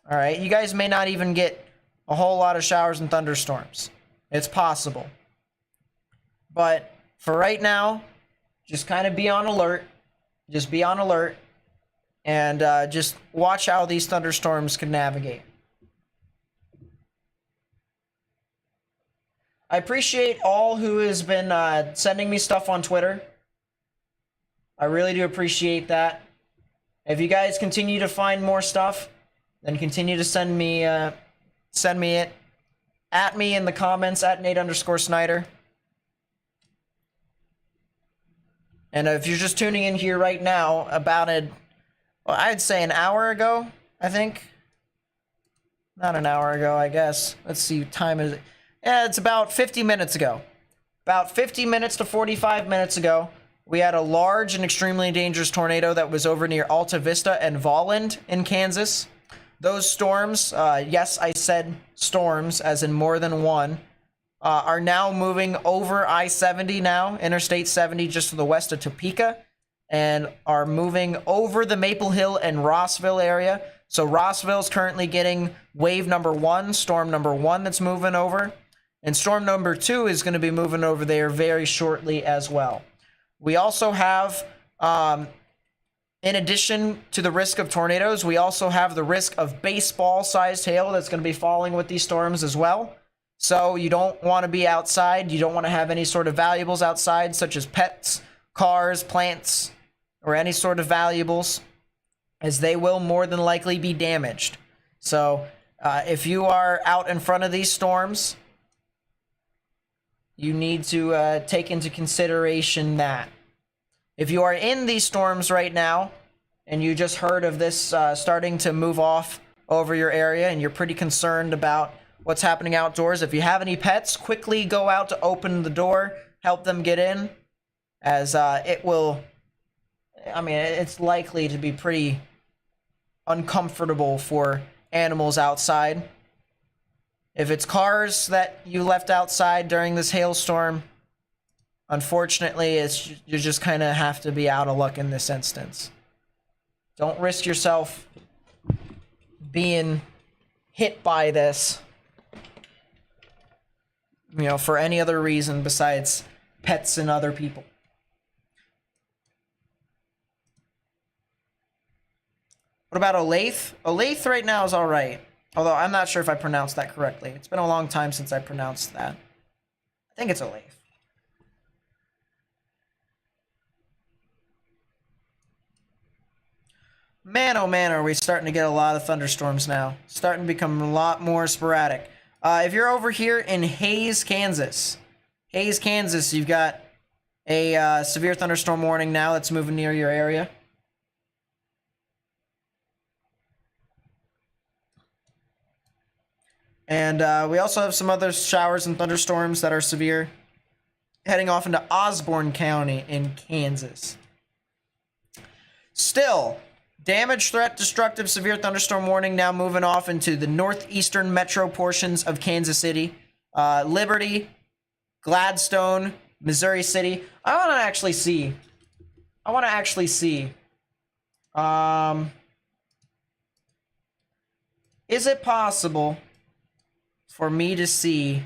All right, you guys may not even get a whole lot of showers and thunderstorms. It's possible. But for right now, just kind of be on alert. Just be on alert. And just watch how these thunderstorms can navigate. I appreciate all who has been sending me stuff on Twitter. I really do appreciate that. If you guys continue to find more stuff, then continue to send me it at me in the comments at Nate_Snyder. And if you're just tuning in here right now, I'd say an hour ago, I think. Not an hour ago, I guess. Let's see, what time is it? Yeah, it's about 50 minutes ago. About 50 minutes to 45 minutes ago, we had a large and extremely dangerous tornado that was over near Alta Vista and Volland in Kansas. Those storms, yes, I said storms, as in more than one, are now moving over I-70 now, Interstate 70, just to the west of Topeka, and are moving over the Maple Hill and Rossville area. So Rossville's currently getting wave number 1, storm number 1 that's moving over. And storm number 2 is going to be moving over there very shortly as well. We also have, in addition to the risk of tornadoes, we also have the risk of baseball-sized hail that's going to be falling with these storms as well. So you don't want to be outside. You don't want to have any sort of valuables outside, such as pets, cars, plants, or any sort of valuables, as they will more than likely be damaged. So if you are out in front of these storms, you need to take into consideration that. If you are in these storms right now, and you just heard of this starting to move off over your area, and you're pretty concerned about what's happening outdoors, if you have any pets, quickly go out to open the door, help them get in, as it's likely to be pretty uncomfortable for animals outside. If it's cars that you left outside during this hailstorm, unfortunately, you just kind of have to be out of luck in this instance. Don't risk yourself being hit by this, for any other reason besides pets and other people. What about Olathe? Olathe right now is all right. Although I'm not sure if I pronounced that correctly. It's been a long time since I pronounced that. I think it's Olathe. Man, oh man, are we starting to get a lot of thunderstorms now. Starting to become a lot more sporadic. If you're over here in Hays, Kansas, you've got a severe thunderstorm warning now that's moving near your area. And we also have some other showers and thunderstorms that are severe. heading off into Osborne County in Kansas. Still, damage, threat, destructive, severe thunderstorm warning now moving off into the northeastern metro portions of Kansas City. Liberty, Gladstone, Missouri City. I want to actually see. Is it possible for me to see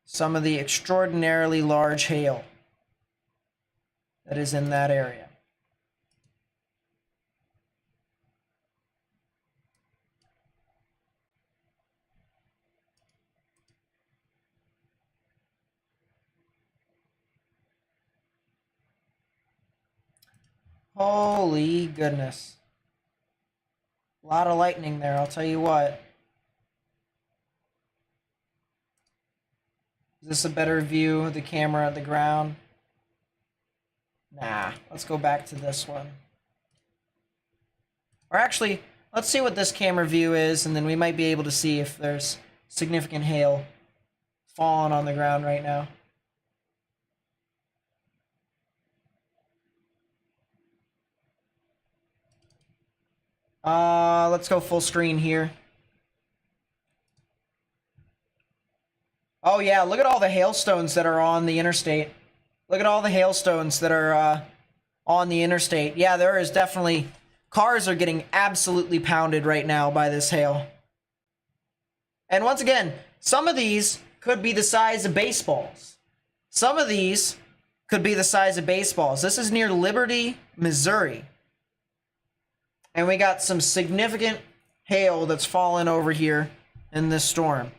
some of the extraordinarily large hail that is in that area? Holy goodness. A lot of lightning there, I'll tell you what. Is this a better view of the camera at the ground? Nah, let's go back to this one. Or actually, let's see what this camera view is, and then we might be able to see if there's significant hail falling on the ground right now. Let's go full screen here. Oh yeah, look at all the hailstones that are on the interstate. Look at all the hailstones that are on the interstate. Yeah, there is definitely... Cars are getting absolutely pounded right now by this hail. And once again, some of these could be the size of baseballs. Some of these could be the size of baseballs. This is near Liberty, Missouri. And we got some significant hail that's fallen over here in this storm.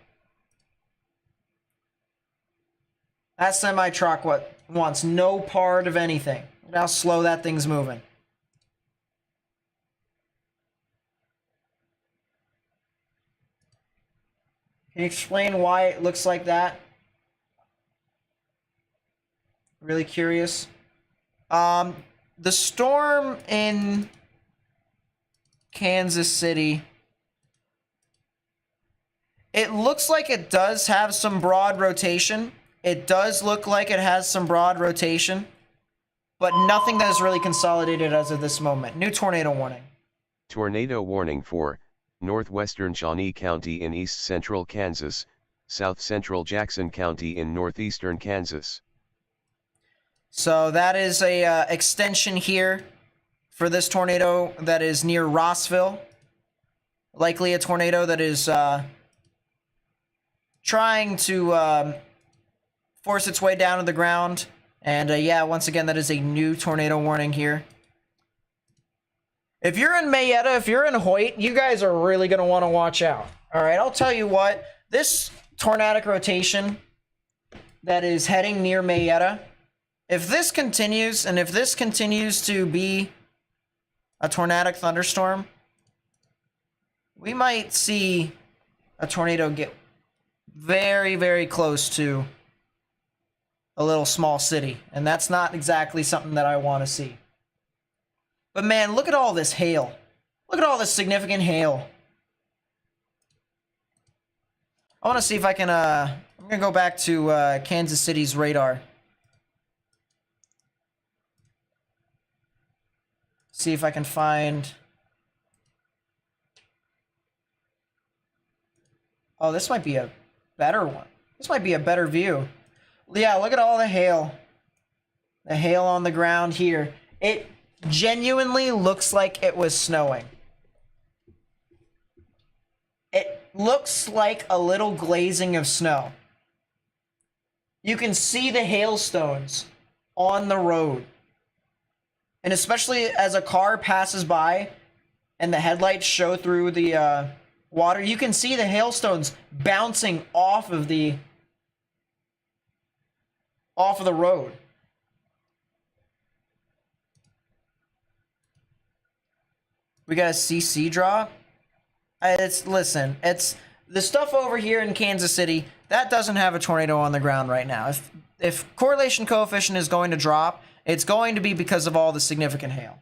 That semi-truck wants no part of anything. Look how slow that thing's moving. Can you explain why it looks like that? Really curious. The storm in Kansas City, it looks like it does have some broad rotation. It does look like it has some broad rotation, but nothing that is really consolidated as of this moment. New tornado warning. Tornado warning for northwestern Shawnee County in east central Kansas, south central Jackson County in northeastern Kansas. So that is a extension here for this tornado that is near Rossville. Likely a tornado that is trying to force its way down to the ground. And yeah, once again, that is a new tornado warning here. If you're in Mayetta, if you're in Hoyt, you guys are really going to want to watch out. All right, I'll tell you what, this tornadic rotation that is heading near Mayetta, if this continues, and if this continues to be a tornadic thunderstorm, we might see a tornado get very, very close to a little small city. And that's not exactly something that I want to see. But man, look at all this hail. Look at all this significant hail. I want to see if I can, I'm going to go back to Kansas City's radar. See if I can find... Oh, this might be a better one. This might be a better view. Yeah, look at all the hail. The hail on the ground here. It genuinely looks like it was snowing. It looks like a little glazing of snow. You can see the hailstones on the road. And especially as a car passes by and the headlights show through the water, you can see the hailstones bouncing off of the road. We got a CC drop. Listen, it's the stuff over here in Kansas City that doesn't have a tornado on the ground right now. If correlation coefficient is going to drop, it's going to be because of all the significant hail.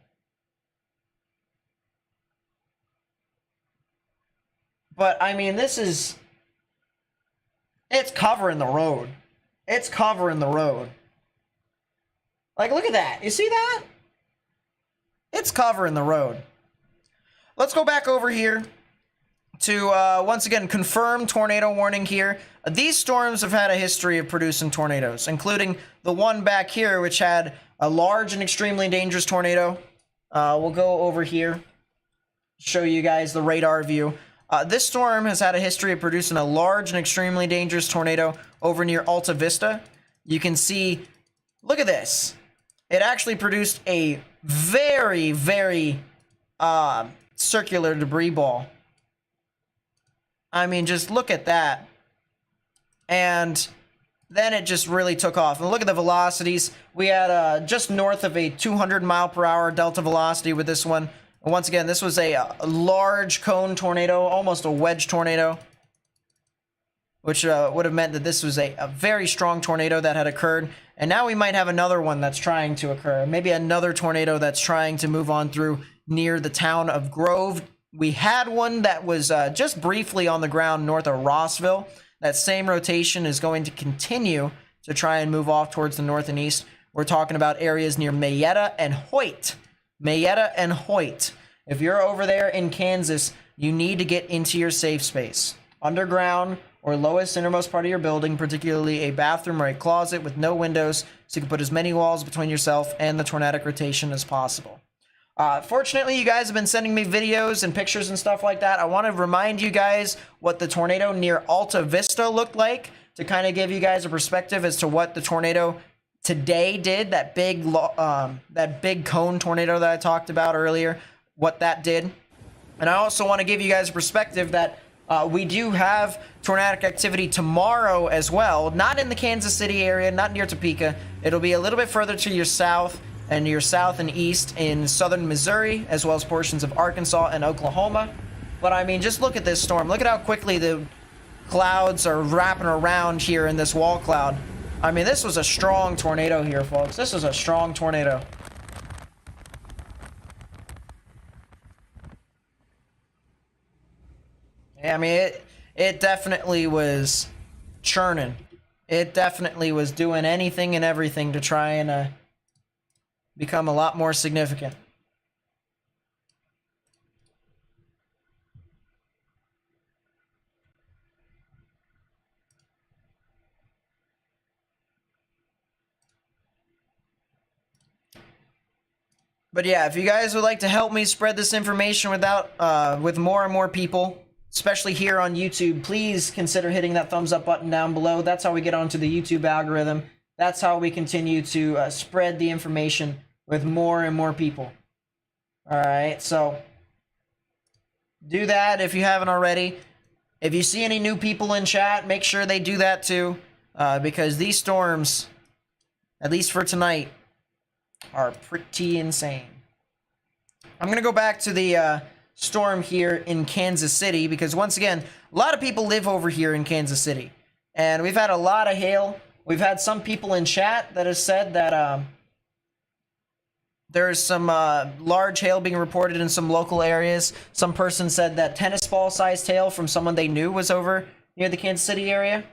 But I mean, it's covering the road. It's covering the road. Like, look at that. You see that? It's covering the road. Let's go back over here to, once again, confirm tornado warning here. These storms have had a history of producing tornadoes, including the one back here, which had a large and extremely dangerous tornado. We'll go over here, show you guys the radar view. This storm has had a history of producing a large and extremely dangerous tornado over near Alta Vista. You can see, look at this. It actually produced a very, very circular debris ball. I mean, just look at that. And then it just really took off. And look at the velocities. We had just north of a 200 mile per hour delta velocity with this one. And once again, this was a large cone tornado, almost a wedge tornado, which would have meant that this was a very strong tornado that had occurred. And now we might have another one that's trying to occur. Maybe another tornado that's trying to move on through near the town of Grove. We had one that was just briefly on the ground north of Rossville. That same rotation is going to continue to try and move off towards the north and east. We're talking about areas near Mayetta and Hoyt. Mayetta and Hoyt. If you're over there in Kansas, you need to get into your safe space. Underground or lowest innermost part of your building, particularly a bathroom or a closet with no windows, so you can put as many walls between yourself and the tornadic rotation as possible. Fortunately, you guys have been sending me videos and pictures and stuff like that. I want to remind you guys what the tornado near Alta Vista looked like to kind of give you guys a perspective as to what the tornado today did, that big cone tornado that I talked about earlier, what that did. And I also want to give you guys a perspective that we do have tornadic activity tomorrow as well, not in the Kansas City area, not near Topeka. It'll be a little bit further to your south and east in southern Missouri, as well as portions of Arkansas and Oklahoma. But I mean, just look at this storm. Look at how quickly the clouds are wrapping around here in this wall cloud. I mean, this was a strong tornado here, folks. This was a strong tornado. Yeah, I mean, it definitely was churning. It definitely was doing anything and everything to try and become a lot more significant. But yeah, if you guys would like to help me spread this information with more and more people, especially here on YouTube, please consider hitting that thumbs up button down below. That's how we get onto the YouTube algorithm. That's how we continue to spread the information with more and more people. All right, so do that if you haven't already. If you see any new people in chat, make sure they do that too, because these storms, at least for tonight, are pretty insane. I'm going to go back to the storm here in Kansas City, because once again, a lot of people live over here in Kansas City, and we've had a lot of hail. We've had some people in chat that have said that there's some large hail being reported in some local areas. Some person said that tennis ball sized hail from someone they knew was over near the Kansas City area.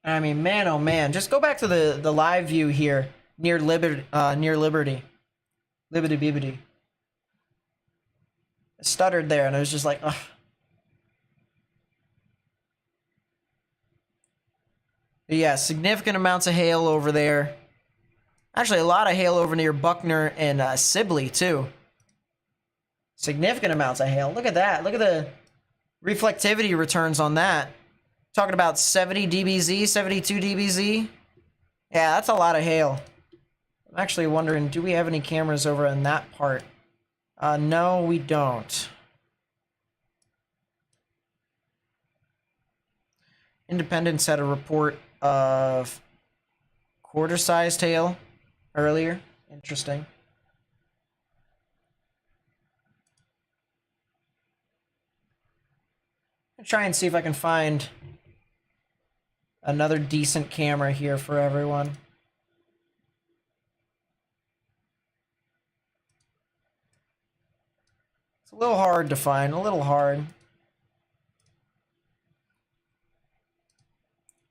I mean, man, oh man, just go back to the live view here near Liberty. Liberty Bibbity. I stuttered there, and I was just like, ugh. But yeah, significant amounts of hail over there. Actually, a lot of hail over near Buckner and Sibley, too. Significant amounts of hail. Look at that. Look at the reflectivity returns on that. Talking about 70 dBz, 72 dBz. Yeah, that's a lot of hail. I'm actually wondering, do we have any cameras over in that part? No, we don't. Independence had a report of quarter-sized hail earlier. Interesting. I'll try and see if I can find another decent camera here for everyone. It's a little hard to find, a little hard.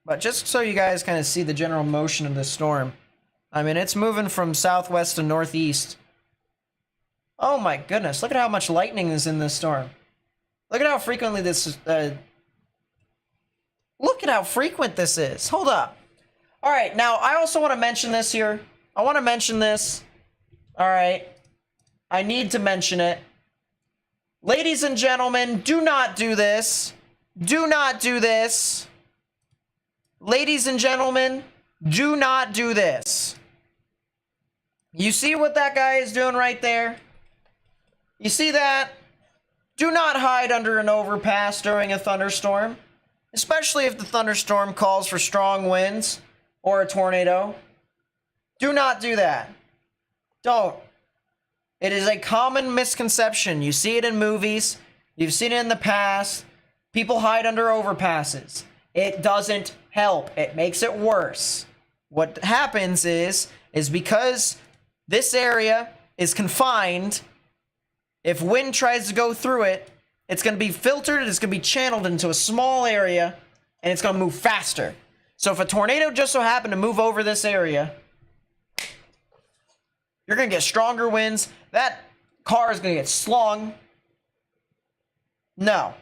But just so you guys kind of see the general motion of this storm. I mean, it's moving from southwest to northeast. Oh my goodness, look at how much lightning is in this storm. Look at how frequently this is, look at how frequent this is. Hold up. All right, now I also want to mention this here. I want to mention this. All right. I need to mention it. Ladies and gentlemen, do not do this. Do not do this. Ladies and gentlemen, do not do this. You see what that guy is doing right there? You see that? Do not hide under an overpass during a thunderstorm, especially if the thunderstorm calls for strong winds or a tornado. Do not do that. Don't. It is a common misconception. You see it in movies. You've seen it in the past. People hide under overpasses. It doesn't help. It makes it worse. What happens is because this area is confined, if wind tries to go through it, it's going to be filtered, it's going to be channeled into a small area, and it's going to move faster. So if a tornado just so happened to move over this area, you're going to get stronger winds. That car is going to get slung. No.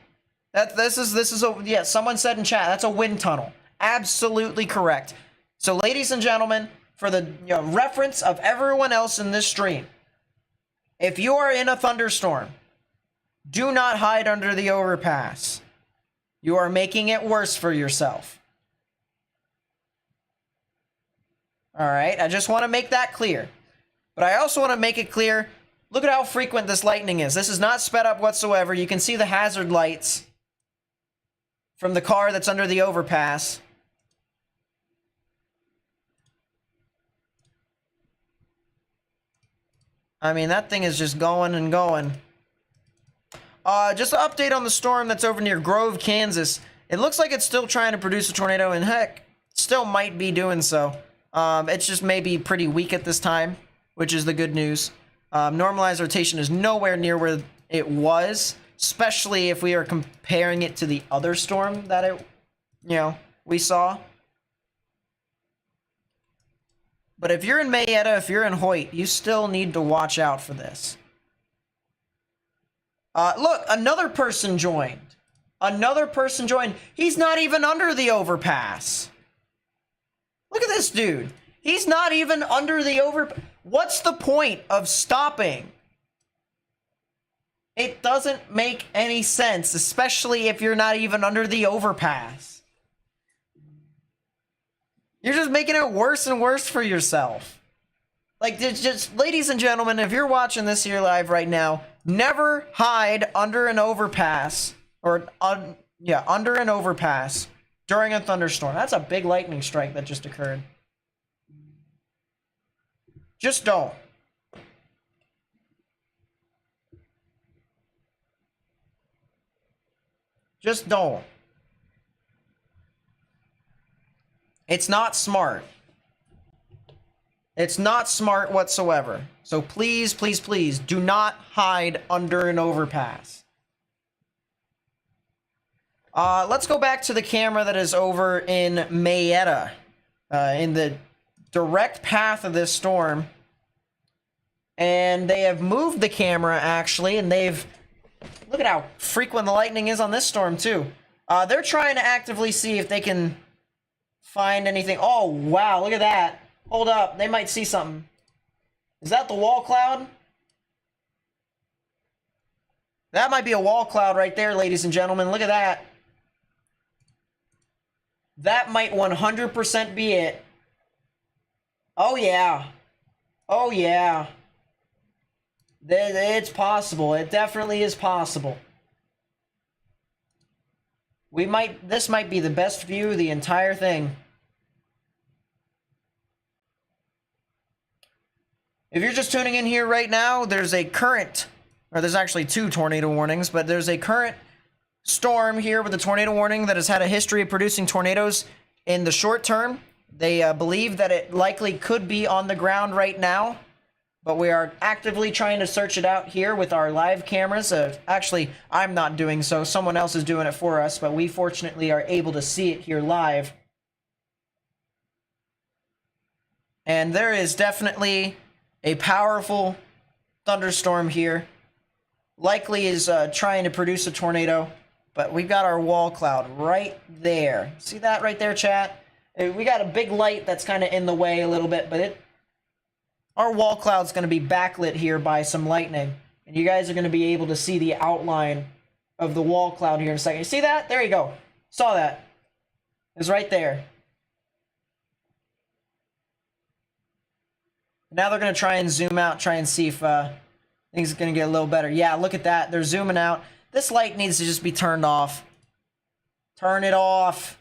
This is a, yeah, someone said in chat, that's a wind tunnel. Absolutely correct. So ladies and gentlemen, for the reference of everyone else in this stream, if you are in a thunderstorm, do not hide under the overpass. You are making it worse for yourself. All right, I just want to make that clear. But I also want to make it clear, look at how frequent this lightning is. This is not sped up whatsoever. You can see the hazard lights from the car that's under the overpass. I mean, that thing is just going and going. Just an update on the storm that's over near Grove, Kansas. It looks like it's still trying to produce a tornado, and heck, still might be doing so. It's just maybe pretty weak at this time, which is the good news. Normalized rotation is nowhere near where it was, especially if we are comparing it to the other storm that we saw. But if you're in Mayetta, if you're in Hoyt, you still need to watch out for this. Look, another person joined. Another person joined. He's not even under the overpass. Look at this dude. He's not even under the overpass. What's the point of stopping? It doesn't make any sense, especially if you're not even under the overpass. You're just making it worse and worse for yourself. Like, just ladies and gentlemen, if you're watching this here live right now, never hide under an overpass or under an overpass during a thunderstorm. That's a big lightning strike that just occurred. Just don't. Just don't. It's not smart. It's not smart whatsoever. So please, please, please do not hide under an overpass. Let's go back to the camera that is over in Mayetta, in the direct path of this storm. And they have moved the camera, actually, and they've... Look at how frequent the lightning is on this storm, too. They're trying to actively see if they can find anything. Oh, wow, look at that. Hold up, they might see something. Is that the wall cloud? That might be a wall cloud right there, ladies and gentlemen. Look at that. That might 100% be it. Oh, yeah. Oh, yeah. It's possible. It definitely is possible. This might be the best view of the entire thing. If you're just tuning in here right now, there's a current, or there's actually two tornado warnings, but there's a current storm here with a tornado warning that has had a history of producing tornadoes in the short term. They believe that it likely could be on the ground right now. but we are actively trying to search it out here with our live cameras. Actually, I'm not doing so. Someone else is doing it for us, but we fortunately are able to see it here live. And there is definitely a powerful thunderstorm here. Likely is trying to produce a tornado, but we've got our wall cloud right there. See that right there, chat? We got a big light that's kind of in the way a little bit, but our wall cloud's going to be backlit here by some lightning. And you guys are going to be able to see the outline of the wall cloud here in a second. You see that? There you go. Saw that. It was right there. Now they're going to try and zoom out, try and see if things are going to get a little better. Yeah, look at that. They're zooming out. This light needs to just be turned off. Turn it off.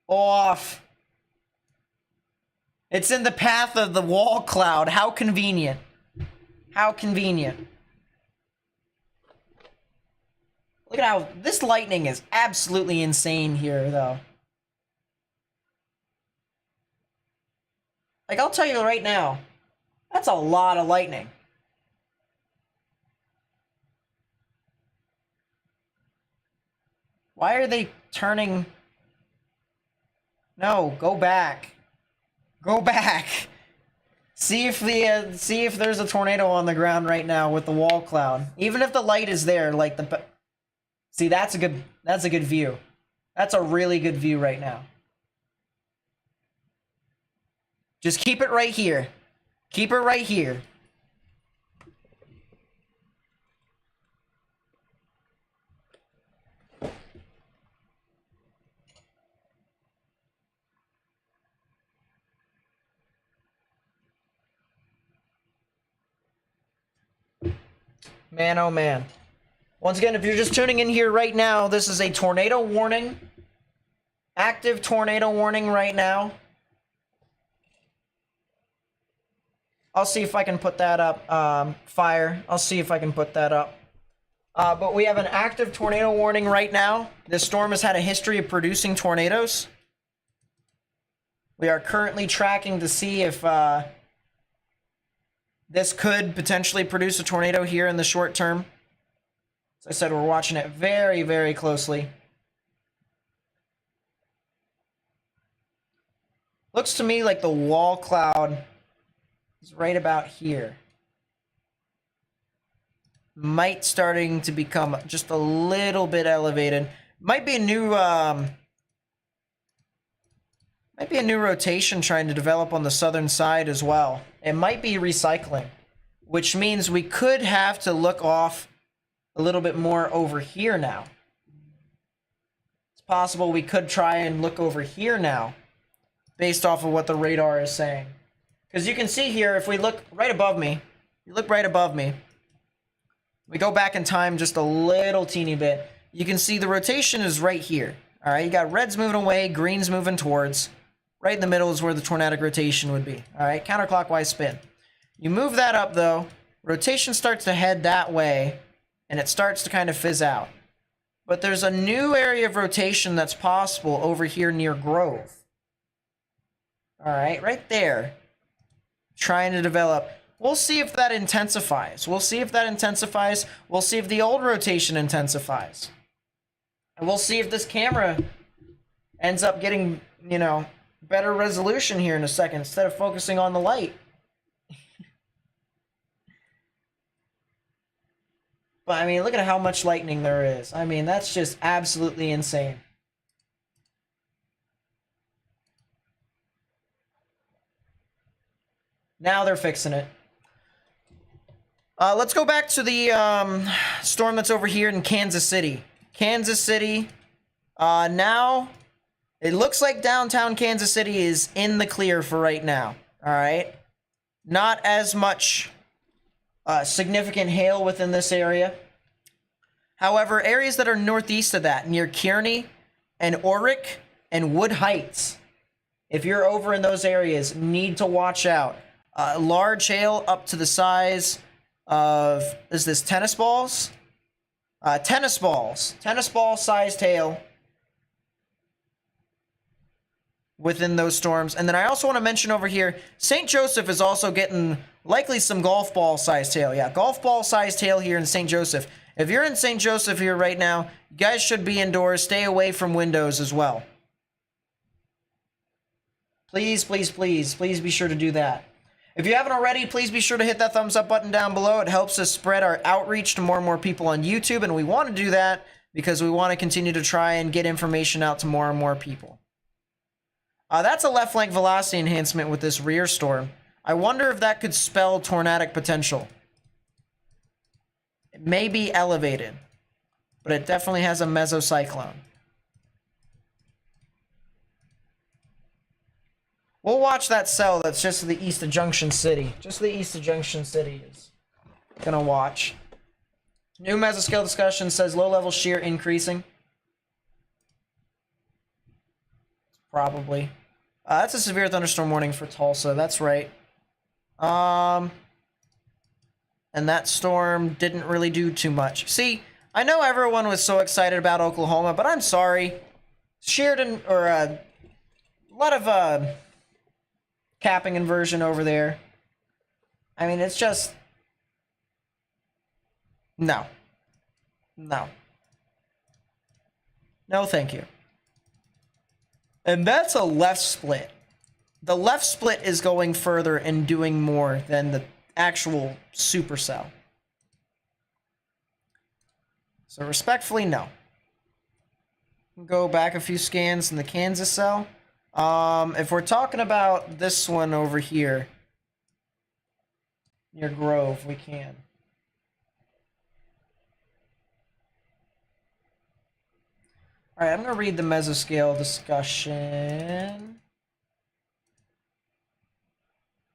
Off. It's in the path of the wall cloud. How convenient. How convenient. Look at how this lightning is absolutely insane here, though. Like, I'll tell you right now, that's a lot of lightning. Why are they turning? No, go back. Go back. See if there's a tornado on the ground right now with the wall cloud. Even if the light is there, like see, that's a good view. That's a really good view right now. Just keep it right here. Keep it right here. Man, oh man. Once again, if you're just tuning in here right now, this is a tornado warning. Active tornado warning right now. I'll see if I can put that up. Fire. I'll see if I can put that up. But we have an active tornado warning right now. This storm has had a history of producing tornadoes. We are currently tracking to see if this could potentially produce a tornado here in the short term. As I said, we're watching it very, very closely. Looks to me like the wall cloud is right about here. Might starting to become just a little bit elevated. Might be a new rotation trying to develop on the southern side as well. It might be recycling, which means we could have to look off a little bit more over here now. It's possible we could try and look over here now, based off of what the radar is saying. Because you can see here, if we look right above me, you look right above me, we go back in time just a little teeny bit, you can see the rotation is right here. All right, you got reds moving away, greens moving towards. Right in the middle is where the tornadic rotation would be. All right, counterclockwise spin. You move that up, though, rotation starts to head that way, and it starts to kind of fizz out. But there's a new area of rotation that's possible over here near Grove. All right, right there. Trying to develop. We'll see if that intensifies. We'll see if that intensifies. We'll see if the old rotation intensifies. And we'll see if this camera ends up getting, you know, better resolution here in a second instead of focusing on the light. But, I mean, look at how much lightning there is. I mean, that's just absolutely insane. Now they're fixing it. Let's go back to the storm that's over here in Kansas City. Kansas City. Now, it looks like downtown Kansas City is in the clear for right now. All right. Not as much significant hail within this area. However, areas that are northeast of that, near Kearney and Orick and Wood Heights, if you're over in those areas, need to watch out. Large hail up to the size of, is this tennis balls? Tennis balls. Tennis ball sized hail. within those storms. And then I also want to mention over here, St. Joseph is also getting likely some golf ball sized hail. Yeah, golf ball sized hail here in St. Joseph. If you're in St. Joseph here right now, you guys should be indoors. Stay away from windows as well. Please, please, please, please be sure to do that. If you haven't already, please be sure to hit that thumbs up button down below. It helps us spread our outreach to more and more people on YouTube, and we want to do that because we want to continue to try and get information out to more and more people. That's a left flank velocity enhancement with this rear storm. I wonder if that could spell tornadic potential. It may be elevated, but it definitely has a mesocyclone. We'll watch that cell that's just to the east of Junction City. Just to the east of Junction City is gonna watch. New mesoscale discussion says low-level shear increasing. Probably. That's a severe thunderstorm warning for Tulsa. That's right. And that storm didn't really do too much. See, I know everyone was so excited about Oklahoma, but I'm sorry. Sheridan, or a lot of capping inversion over there. I mean, it's just... No. No. No, thank you. And that's a left split. The left split is going further and doing more than the actual supercell. So respectfully, no. Go back a few scans in the Kansas cell. If we're talking about this one over here, near Grove, we can. All right, I'm going to read the mesoscale discussion.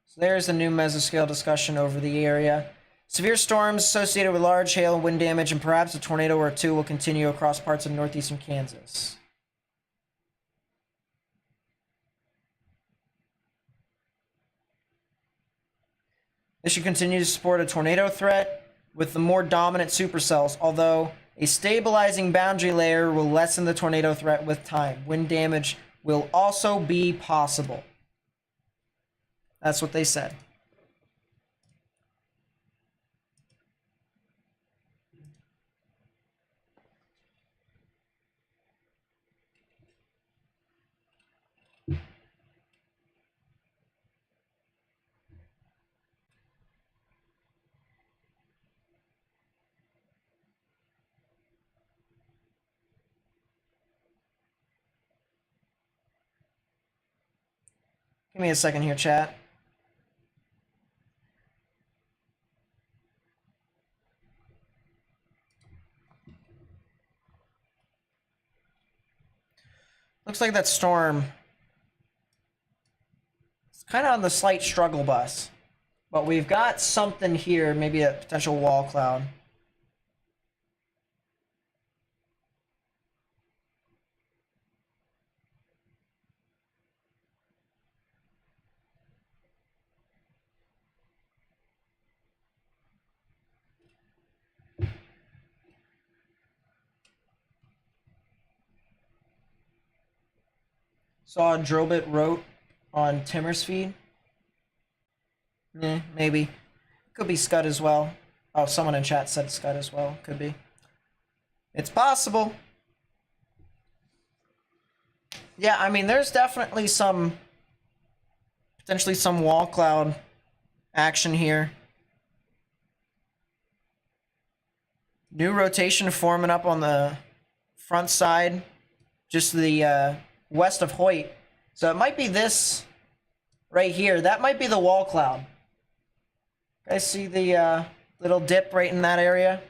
So there's the new mesoscale discussion over the area. Severe storms associated with large hail and wind damage and perhaps a tornado or two will continue across parts of northeastern Kansas. This should continue to support a tornado threat with the more dominant supercells, although a stabilizing boundary layer will lessen the tornado threat with time. Wind damage will also be possible. That's what they said. Give me a second here, chat. Looks like that storm is kind of on the slight struggle bus. But we've got something here, maybe a potential wall cloud. Saw Drobit wrote on Timmer's feed. Maybe. Could be Scud as well. Oh, someone in chat said Scud as well. Could be. It's possible. Yeah, I mean, there's definitely some... potentially some wall cloud action here. New rotation forming up on the front side. Just the west of Hoyt. So it might be this right here. That might be the wall cloud. Guys see the little dip right in that area?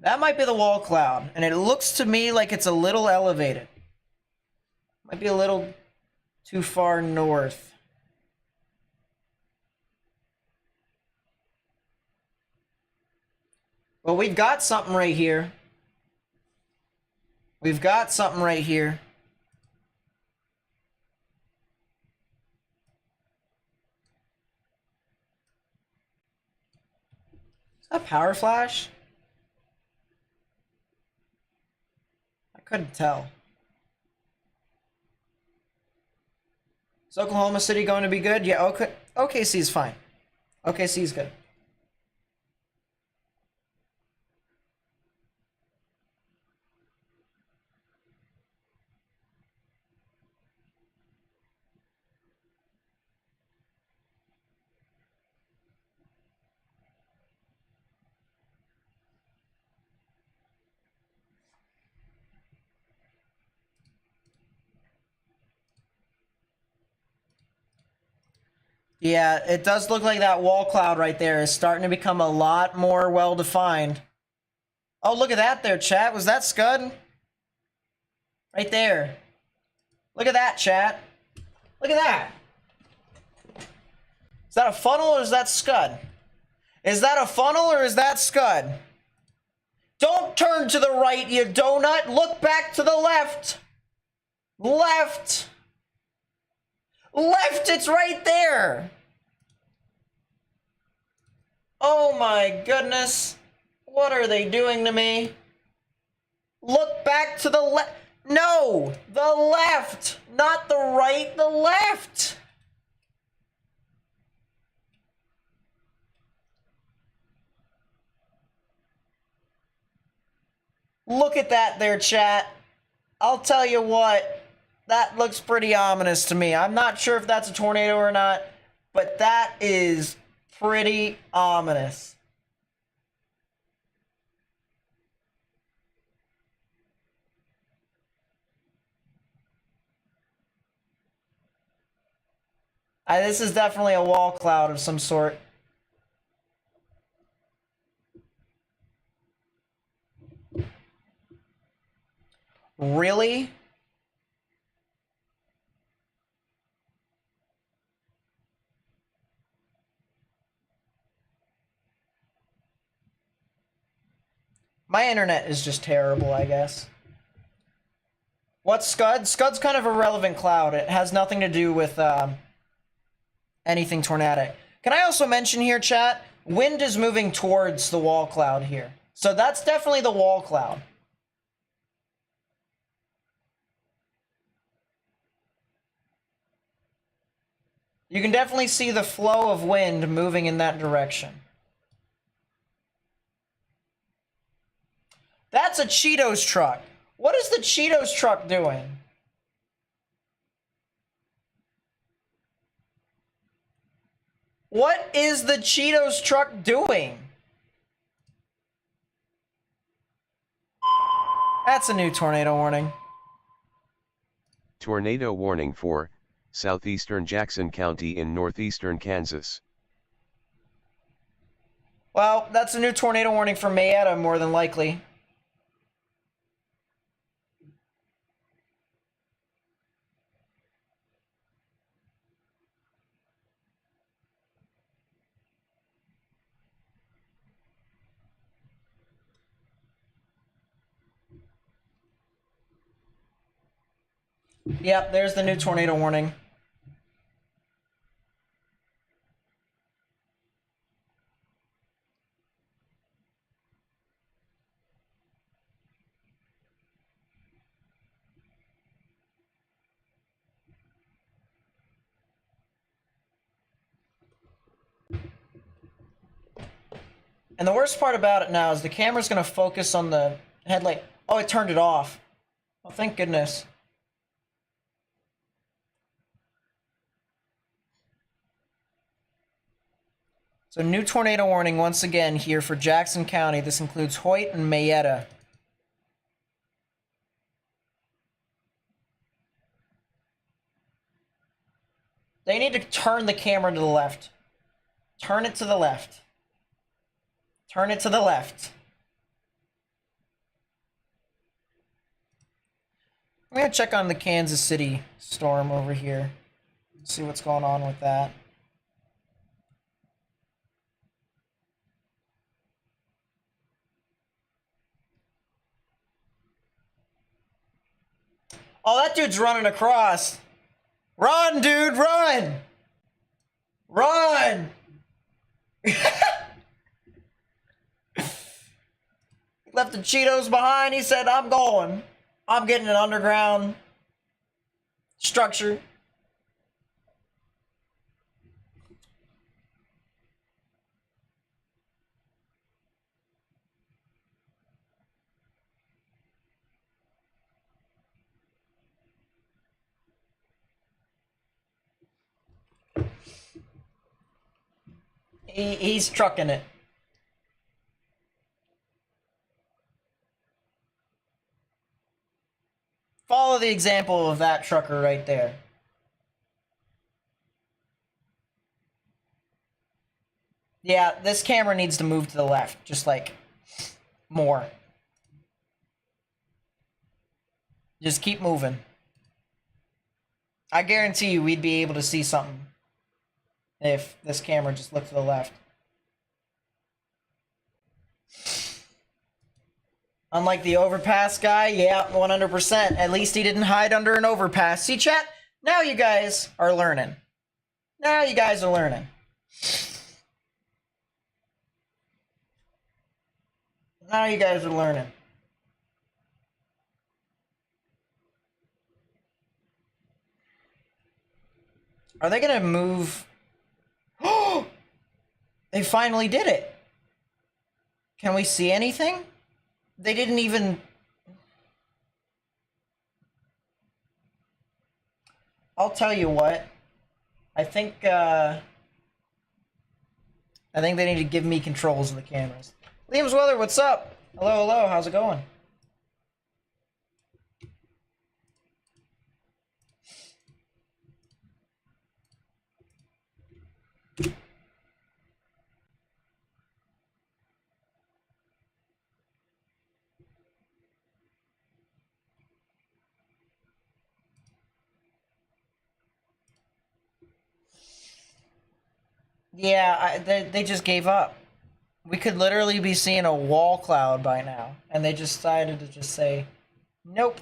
That might be the wall cloud. And it looks to me like it's a little elevated. Might be a little too far north. Well, we've got something right here. We've got something right here. Is that power flash? I couldn't tell. Is Oklahoma City going to be good? Yeah, okay. OKC is fine. OKC is good. Yeah, it does look like that wall cloud right there is starting to become a lot more well-defined. Oh, look at that there, chat. Was that Scud? Right there. Look at that, chat. Look at that. Is that a funnel or is that Scud? Is that a funnel or is that Scud? Don't turn to the right, you donut. Look back to the left. Left. Left, it's right there. Oh my goodness. What are they doing to me? Look back to the left. No, the left, not the right, the left. Look at that there, chat. I'll tell you what, that looks pretty ominous to me. I'm not sure if that's a tornado or not, but that is pretty ominous. This is definitely a wall cloud of some sort. Really? My internet is just terrible, I guess. What's Scud? Scud's kind of a relevant cloud. It has nothing to do with anything tornadic. Can I also mention here, chat? Wind is moving towards the wall cloud here. So that's definitely the wall cloud. You can definitely see the flow of wind moving in that direction. That's a Cheetos truck. What is the Cheetos truck doing? What is the Cheetos truck doing? That's a new tornado warning. Tornado warning for southeastern Jackson County in northeastern Kansas. Well, that's a new tornado warning for Mayetta, more than likely. Yep, there's the new tornado warning. And the worst part about it now is the camera's going to focus on the headlight. Oh, it turned it off. Oh, thank goodness. So new tornado warning once again here for Jackson County. This includes Hoyt and Mayetta. They need to turn the camera to the left. Turn it to the left. Turn it to the left. I'm going to check on the Kansas City storm over here. See what's going on with that. Oh, that dude's running across. Run, dude, run! Run! Left the Cheetos behind. He said, I'm going. I'm getting an underground structure. He's trucking it. Follow the example of that trucker right there. Yeah, this camera needs to move to the left, just like more. Just keep moving. I guarantee you we'd be able to see something if this camera just looked to the left. Unlike the overpass guy, yeah, 100%. At least he didn't hide under an overpass. See, chat? Now you guys are learning. Now you guys are learning. Now you guys are learning. Are they gonna move? Oh! They finally did it. Can we see anything? They didn't even... I'll tell you what. I think they need to give me controls of the cameras. Liam's Weather, what's up? Hello, hello, how's it going? Yeah, they just gave up. We could literally be seeing a wall cloud by now, and they just decided to just say, nope.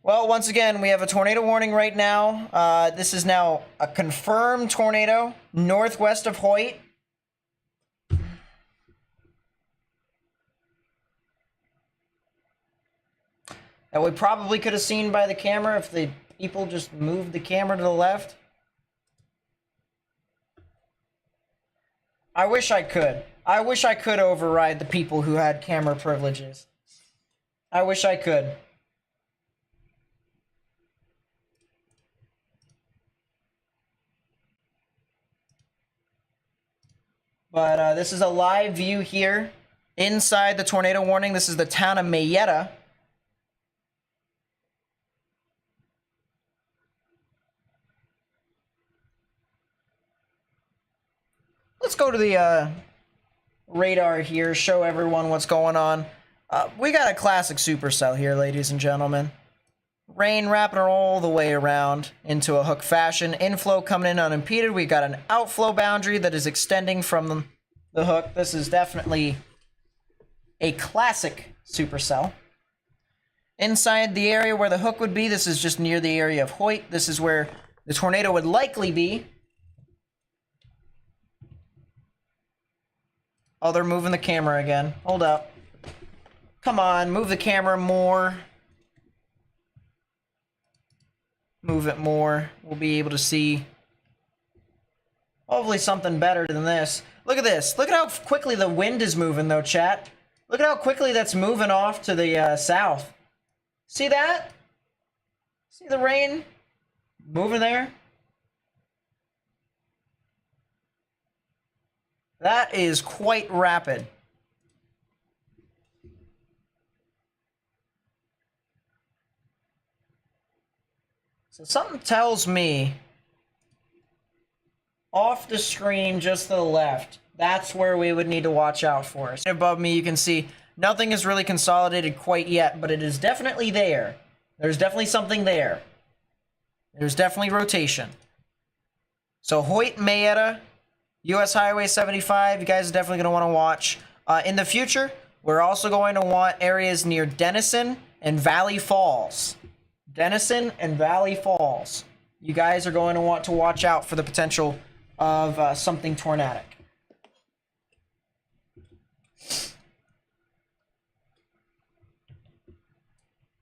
Well, once again, we have a tornado warning right now. This is now a confirmed tornado northwest of Hoyt. That we probably could have seen by the camera if the people just moved the camera to the left. I wish I could. I wish I could override the people who had camera privileges. I wish I could. But this is a live view here inside the tornado warning. This is the town of Mayetta. Let's go to the radar here, show everyone what's going on. We got a classic supercell here, ladies and gentlemen. Rain wrapping all the way around into a hook fashion. Inflow coming in unimpeded. We got an outflow boundary that is extending from the hook. This is definitely a classic supercell. Inside the area where the hook would be, this is just near the area of Hoyt. This is where the tornado would likely be. Oh, they're moving the camera again. Hold up. Come on, move the camera more. Move it more. We'll be able to see hopefully something better than this. Look at this. Look at how quickly the wind is moving, though, chat. Look at how quickly that's moving off to the south. See that? See the rain moving there? That is quite rapid. So something tells me off the screen just to the left, that's where we would need to watch out for. So above me you can see nothing is really consolidated quite yet, but it is definitely there. There's definitely something there. There's definitely rotation. So Hoyt, Mayetta, US Highway 75, you guys are definitely going to want to watch. In the future, we're also going to want areas near Denison and Valley Falls. Denison and Valley Falls. You guys are going to want to watch out for the potential of something tornadic.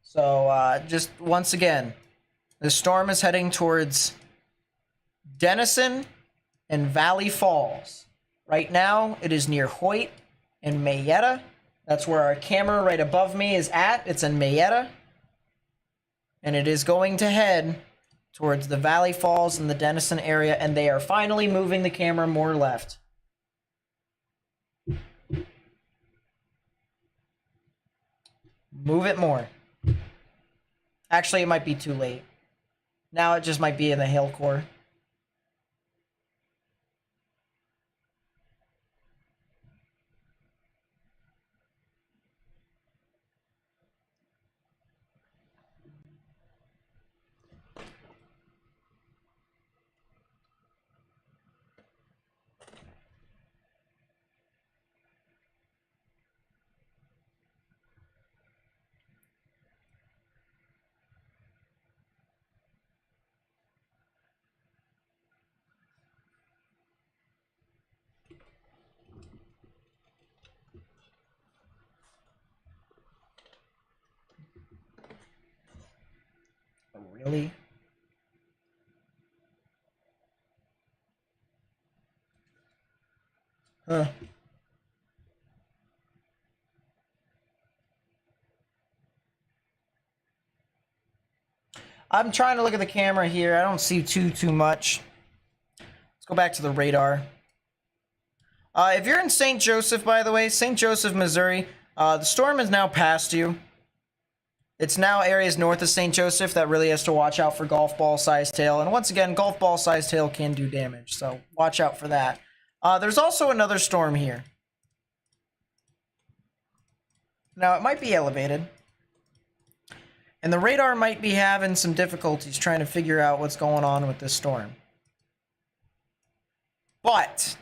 So just once again, the storm is heading towards Denison and Valley Falls. Right now, it is near Hoyt and Mayetta. That's where our camera right above me is at. It's in Mayetta. And it is going to head towards the Valley Falls and the Denison area, and they are finally moving the camera more left. Move it more. Actually, it might be too late. Now it just might be in the hail core. Really? Huh. I'm trying to look at the camera here. I don't see too much. Let's go back to the radar. If you're in St. Joseph, by the way, St. Joseph, Missouri, the storm is now past you. It's now areas north of St. Joseph that really has to watch out for golf ball sized hail. And once again, golf ball sized hail can do damage, so watch out for that. There's also another storm here. Now, it might be elevated. And the radar might be having some difficulties trying to figure out what's going on with this storm. But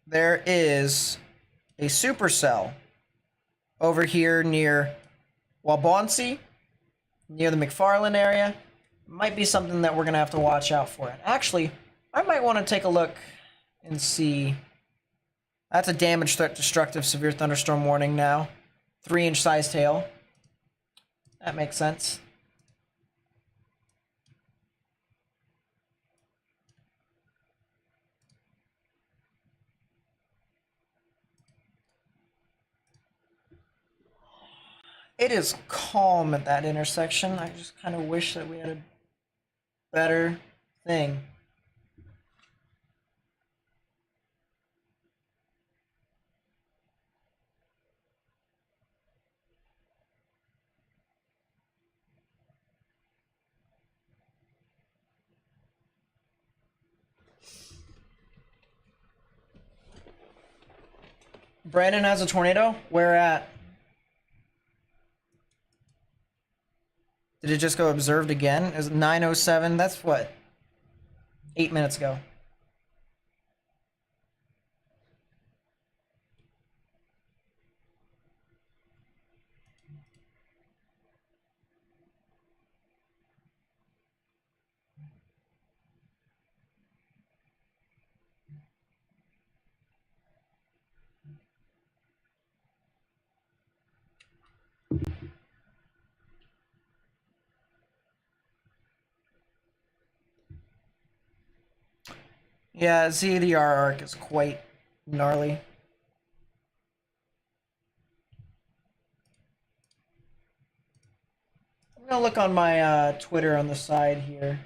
there is a supercell over here near Wabaunsee, near the McFarland area. Might be something that we're going to have to watch out for. And actually, I might want to take a look and see. That's a damage threat destructive severe thunderstorm warning now. 3-inch sized hail. That makes sense. It is calm at that intersection. I just kind of wish that we had a better thing. Brandon has a tornado? Where at? Did it just go observed again? Is it 9:07? That's what? 8 minutes ago. Yeah, ZDR arc is quite gnarly. I'm gonna look on my Twitter on the side here.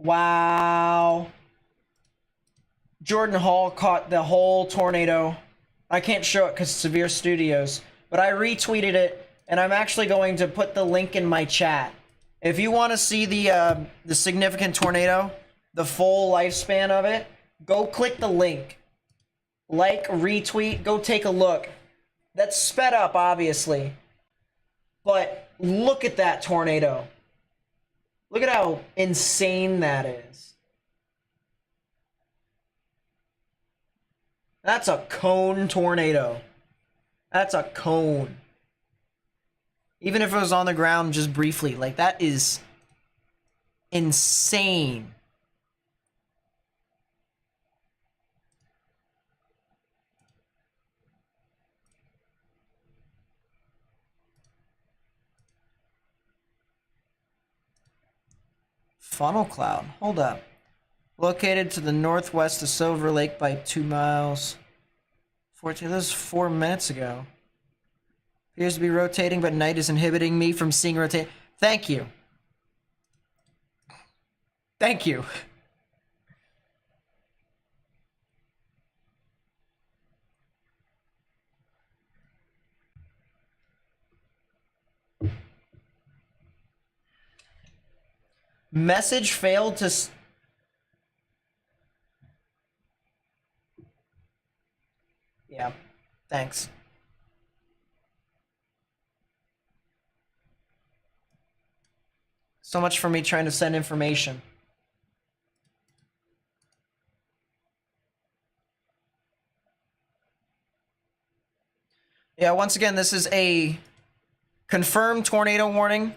Wow. Jordan Hall caught the whole tornado. I can't show it because Severe Studios, but I retweeted it, and I'm actually going to put the link in my chat. If you want to see the significant tornado, the full lifespan of it, go click the link. Like, retweet, go take a look. That's sped up, obviously. But look at that tornado. Look at how insane that is. That's a cone tornado. That's a cone. Even if it was on the ground just briefly, like that is insane. Funnel cloud. Hold up. Located to the northwest of Silver Lake by 2 miles. 14. This is 4 minutes ago. Appears to be rotating, but night is inhibiting me from seeing rotate. Thank you. Thank you. Message failed to... Yeah, thanks. So much for me trying to send information. Yeah, once again, this is a confirmed tornado warning.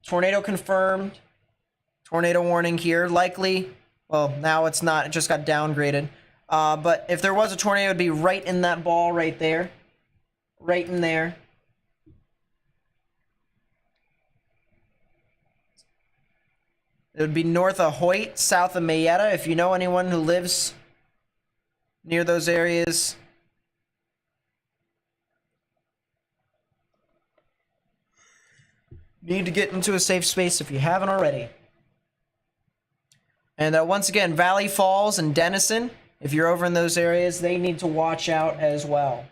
Tornado confirmed. Tornado warning here. Likely, well, now it's not. It just got downgraded. But if there was a tornado, it would be right in that ball right there. Right in there. It would be north of Hoyt, south of Mayetta. If you know anyone who lives near those areas, need to get into a safe space if you haven't already. And once again, Valley Falls and Denison, if you're over in those areas, they need to watch out as well.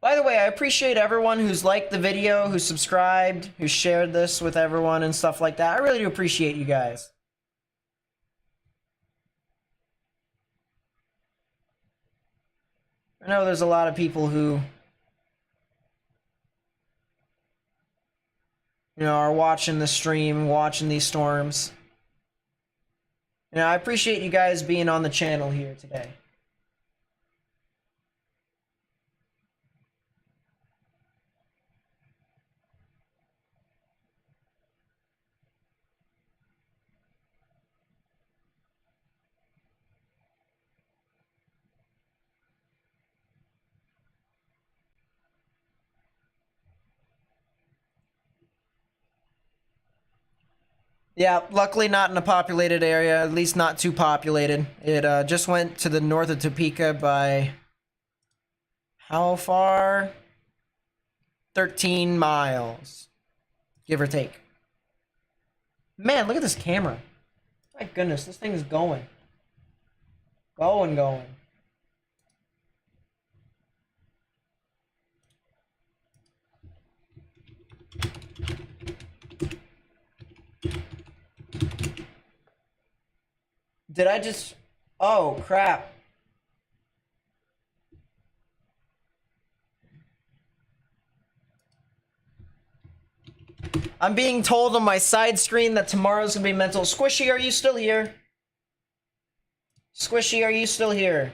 By the way, I appreciate everyone who's liked the video, who's subscribed, who shared this with everyone and stuff like that. I really do appreciate you guys. I know there's a lot of people who, you know, are watching the stream, watching these storms. You know, I appreciate you guys being on the channel here today. Yeah, luckily not in a populated area, at least not too populated. It just went to the north of Topeka by how far? 13 miles, give or take. Man, look at this camera. My goodness, this thing is going. Going. Did I just... Oh, crap. I'm being told on my side screen that tomorrow's gonna be mental. Squishy, are you still here? Squishy, are you still here?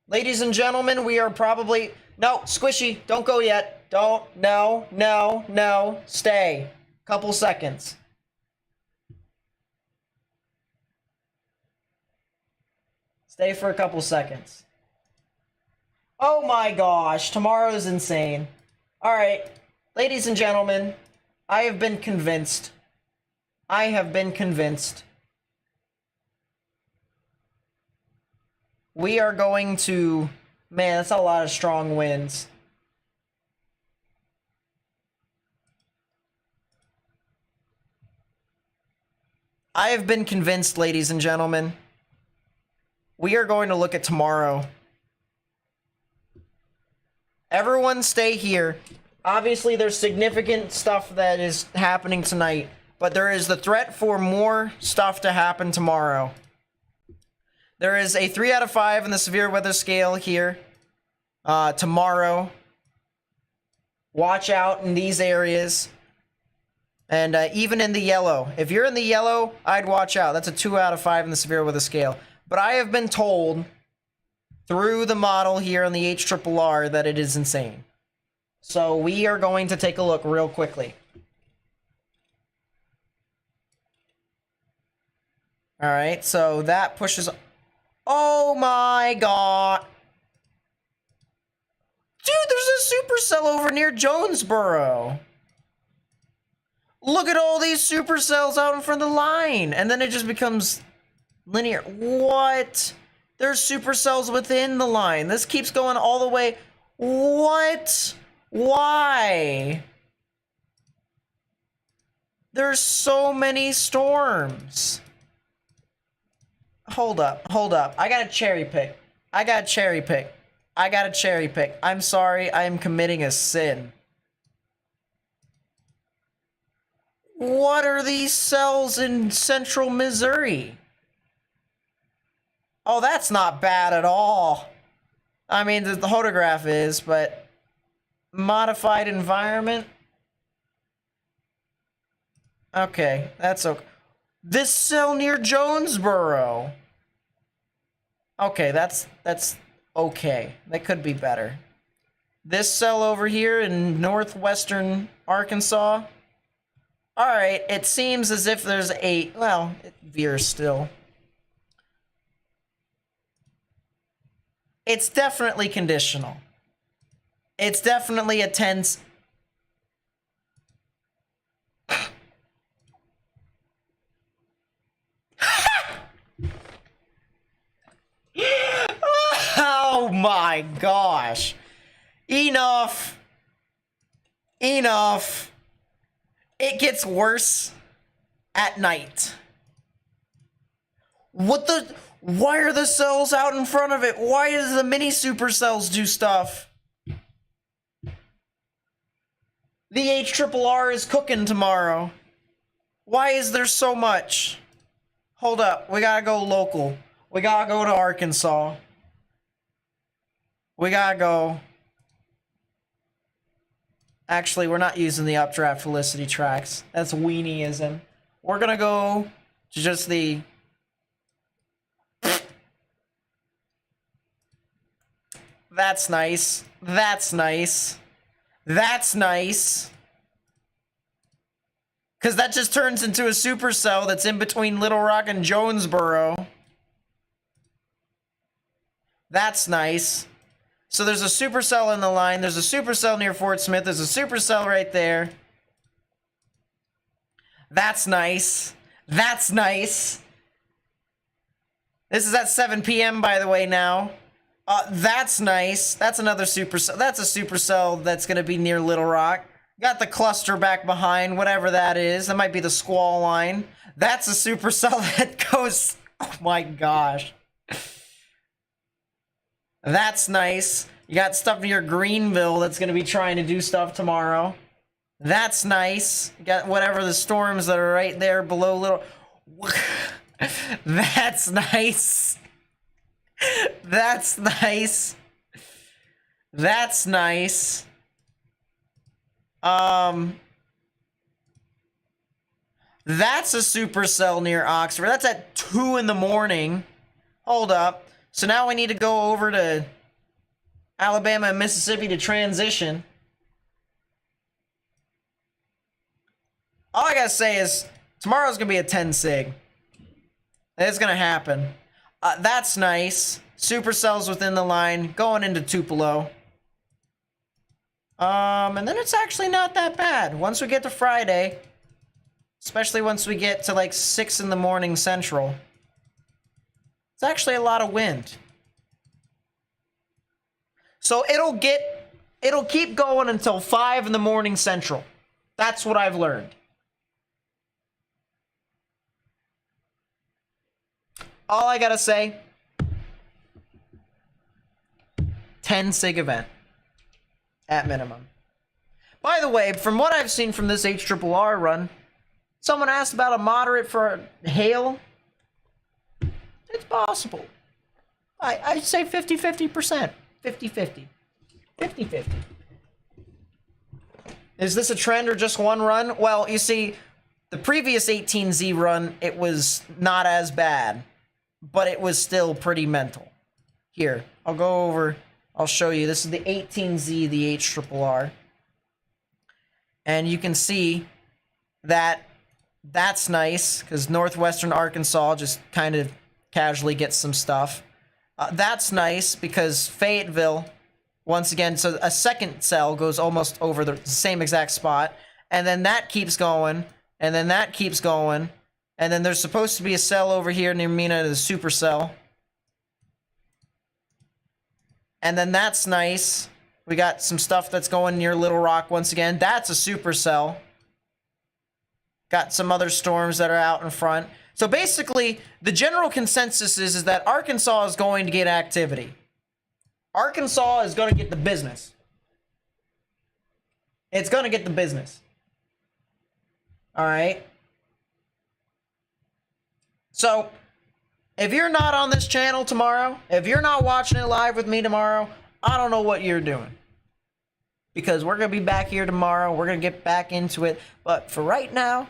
Ladies and gentlemen, we are probably... No, Squishy, don't go yet. Don't. No. Stay. Couple seconds. Stay for a couple seconds. Oh my gosh, tomorrow's insane. Alright, ladies and gentlemen, I have been convinced. We are going to... Man, that's a lot of strong winds. I have been convinced, ladies and gentlemen. We are going to look at tomorrow. Everyone stay here. Obviously, there's significant stuff that is happening tonight, but there is the threat for more stuff to happen tomorrow. There is a 3 out of 5 in the severe weather scale here. Tomorrow. Watch out in these areas. And even in the yellow. If you're in the yellow, I'd watch out. That's a 2 out of 5 in the severe weather scale. But I have been told through the model here on the HRRR that it is insane. So we are going to take a look real quickly. Alright, so that pushes... Oh my god! supercell over near Jonesboro. Look at all these supercells out in front of the line. And then it just becomes linear. What? There's supercells within the line. This keeps going all the way. What? Why? There's so many storms. Hold up. I gotta cherry pick. I'm sorry, I am committing a sin. What are these cells in central Missouri? Oh, that's not bad at all. I mean, the photograph is, but modified environment. Okay, that's okay. This cell near Jonesboro. Okay, that's okay. That could be better. This cell over here in northwestern Arkansas. All right, it seems as if there's a, well, it veers still. It's definitely conditional. It's definitely a tense. Oh my gosh. Enough. It gets worse at night. What the? Why are the cells out in front of it? Why does the mini supercells do stuff? The HRRR is cooking tomorrow. Why is there so much? Hold up, we gotta go local. We gotta go to Arkansas. We gotta go. Actually, we're not using the updraft Felicity tracks. That's weenieism. We're gonna go to just the... That's nice. That's nice. That's nice. Because that just turns into a supercell that's in between Little Rock and Jonesboro. That's nice. So there's a supercell in the line. There's a supercell near Fort Smith. There's a supercell right there. That's nice. That's nice. This is at 7 p.m. by the way now. That's nice. That's another supercell. That's a supercell that's going to be near Little Rock. Got the cluster back behind, whatever that is. That might be the squall line. That's a supercell that goes... Oh my gosh. That's nice. You got stuff near Greenville that's going to be trying to do stuff tomorrow. That's nice. You got whatever the storms that are right there below Little... That's nice. That's nice. That's nice. That's a supercell near Oxford. That's at 2 in the morning. Hold up. So now we need to go over to Alabama and Mississippi to transition. All I gotta say is tomorrow's gonna be a 10 sig. It's gonna happen. That's nice. Supercells within the line, going into Tupelo. And then it's actually not that bad. Once we get to Friday, especially once we get to like 6 in the morning Central, it's actually a lot of wind. So it'll keep going until 5 in the morning Central. That's what I've learned. All I gotta say, 10 sig event at minimum. By the way, from what I've seen from this HRRR run, someone asked about a moderate for hail. It's possible. I'd say 50-50%. 50-50. 50-50. Is this a trend or just one run? Well, you see, the previous 18Z run, it was not as bad, but it was still pretty mental. Here, I'll go over, I'll show you. This is the 18Z, the HRRR. And you can see that that's nice, because northwestern Arkansas just kind of casually gets some stuff. That's nice, because Fayetteville Once again, so a second cell goes almost over the same exact spot, and then that keeps going, and then that keeps going, and then there's supposed to be a cell over here near Mina, the supercell. And then that's nice. We got some stuff that's going near Little Rock once again. That's a supercell. Got some other storms that are out in front. So basically, the general consensus is that Arkansas is going to get activity. Arkansas is going to get the business. It's going to get the business. All right. So, if you're not on this channel tomorrow, if you're not watching it live with me tomorrow, I don't know what you're doing. Because we're going to be back here tomorrow. We're going to get back into it. But for right now,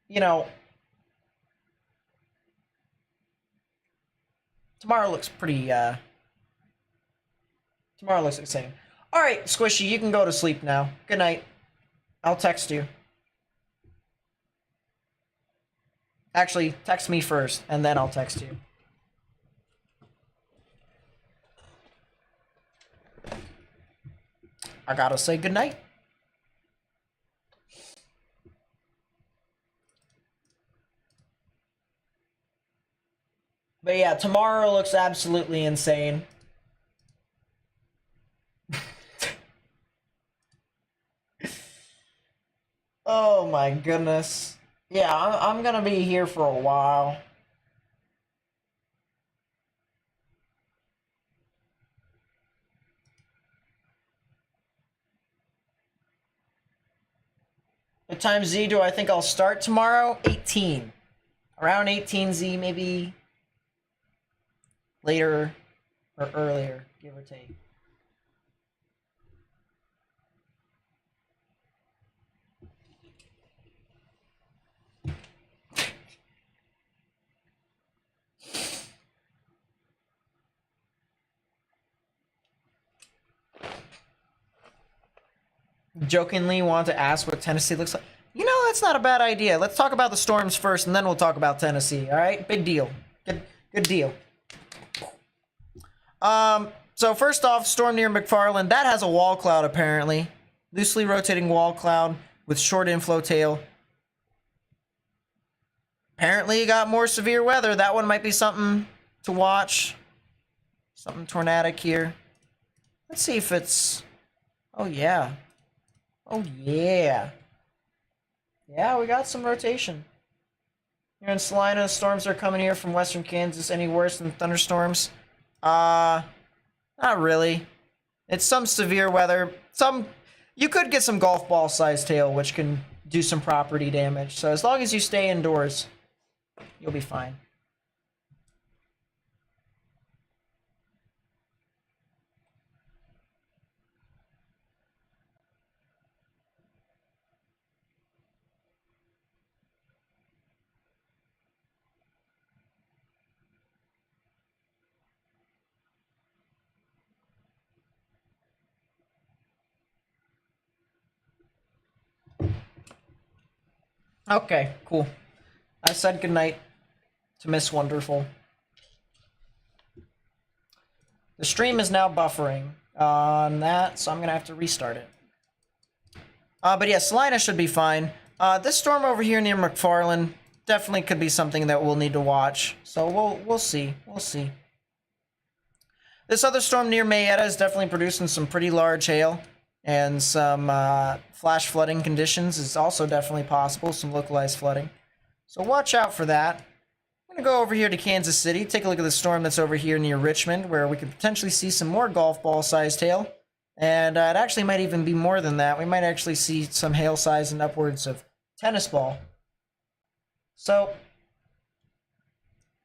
you know, tomorrow looks pretty, tomorrow looks exciting. All right, Squishy, you can go to sleep now. Good night. I'll text you. Actually, text me first, and then I'll text you. I gotta say good night. But yeah, tomorrow looks absolutely insane. Oh my goodness. Yeah, I'm gonna be here for a while. What time Z do I think I'll start tomorrow? 18. Around 18 Z, maybe later or earlier, give or take. Jokingly want to ask what Tennessee looks like. You know, that's not a bad idea. Let's talk about the storms first, and then we'll talk about Tennessee. All right, big deal. Good deal. So first off, storm near McFarland. That has a wall cloud apparently, loosely rotating wall cloud with short inflow tail. Apparently, you got more severe weather. That one might be something to watch. Something tornadic here. Let's see if it's. Oh yeah. Oh yeah. Yeah, we got some rotation. Here in Salina, storms are coming here from western Kansas. Any worse than thunderstorms? Not really. It's some severe weather. You could get some golf ball sized hail, which can do some property damage. So as long as you stay indoors, you'll be fine. Okay, cool. I said goodnight to Miss Wonderful. The stream is now buffering on that, so I'm going to have to restart it. But yeah, Salina should be fine. This storm over here near McFarland definitely could be something that we'll need to watch. So we'll see. We'll see. This other storm near Mayetta is definitely producing some pretty large hail. And some flash flooding conditions is also definitely possible. Some localized flooding. So watch out for that. I'm going to go over here to Kansas City. Take a look at the storm that's over here near Richmond, where we could potentially see some more golf ball sized hail. And it actually might even be more than that. We might actually see some hail size in upwards of tennis ball. So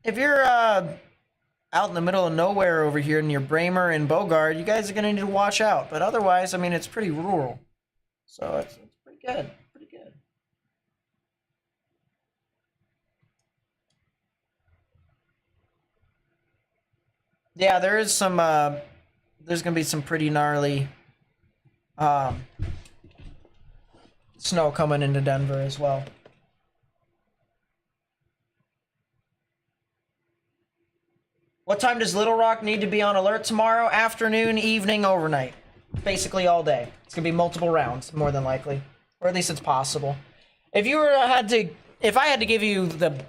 if you're out in the middle of nowhere over here near Bramer and Bogard, you guys are going to need to watch out. But otherwise, I mean, it's pretty rural. So it's pretty good. Pretty good. Yeah, there is some, there's going to be some pretty gnarly snow coming into Denver as well. What time does Little Rock need to be on alert tomorrow? Afternoon, evening, overnight. Basically all day. It's gonna be multiple rounds, more than likely. Or at least it's possible. If I had to give you the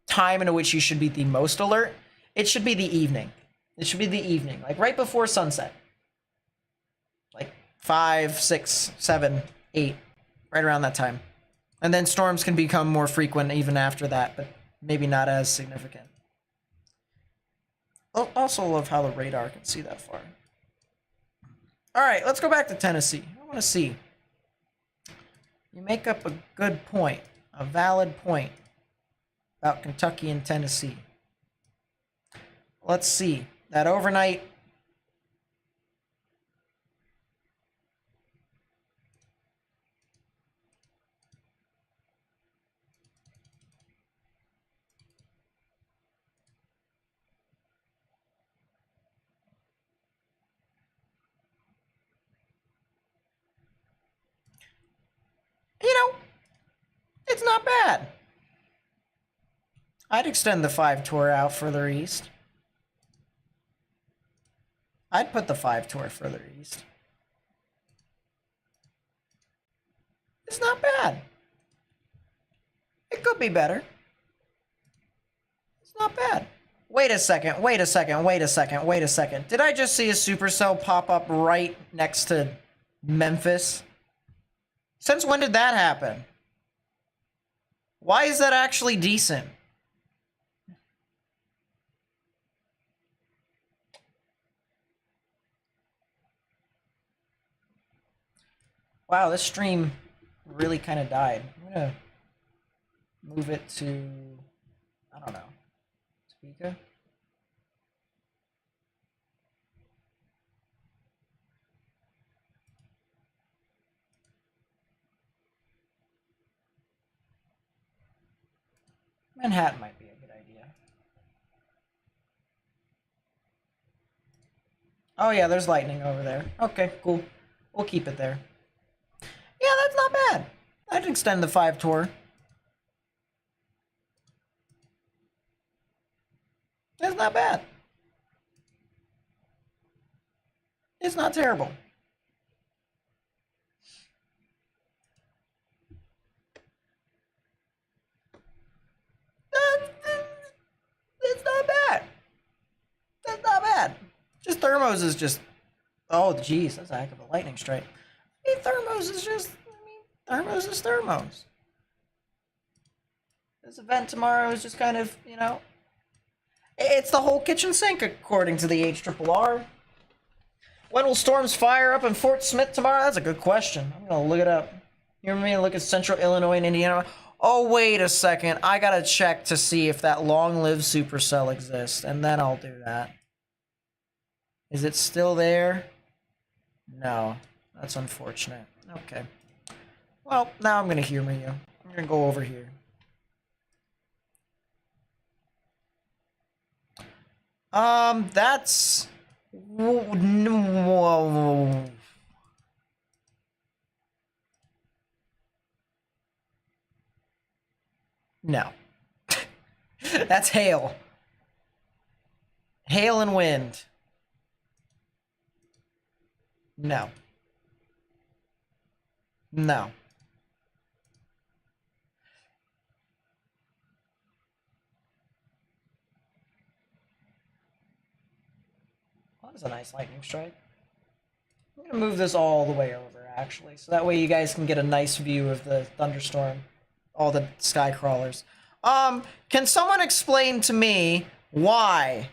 time in which you should be the most alert, it should be the evening. It should be the evening, like right before sunset. Like 5, 6, 7, 8, right around that time. And then storms can become more frequent even after that, but maybe not as significant. I also love how the radar can see that far. All right, let's go back to Tennessee. I want to see. You make up a good point, a valid point about Kentucky and Tennessee. Let's see. That overnight. You know, it's not bad. I'd extend the 5 tour out further east. I'd put the 5 tour further east. It's not bad. It could be better. It's not bad. Wait a second, wait a second, wait a second, wait a second. Did I just see a supercell pop up right next to Memphis? Since when did that happen? Why is that actually decent? Wow, this stream really kind of died. I'm gonna move it to, I don't know, Topeka? Manhattan might be a good idea. Oh yeah, there's lightning over there. Okay, cool. We'll keep it there. Yeah, that's not bad. I'd extend the 5 tour. That's not bad. It's not terrible. It's not bad. That's not bad. Just Thermos is just... Oh, geez, that's a heck of a lightning strike. I mean, Thermos is just... Thermos is Thermos. This event tomorrow is just kind of, you know... It's the whole kitchen sink, according to the HRRR. When will storms fire up in Fort Smith tomorrow? That's a good question. I'm gonna look it up. You want me to look at Central Illinois and Indiana? Oh, wait a second. I gotta check to see if that long-lived supercell exists, and then I'll do that. Is it still there? No. That's unfortunate. Okay. Well, now I'm gonna humor you. I'm gonna go over here. That's... Whoa. No. That's hail. Hail and wind. No. No. That was a nice lightning strike. I'm gonna move this all the way over, actually, so that way you guys can get a nice view of the thunderstorm. All the sky crawlers. Can someone explain to me why?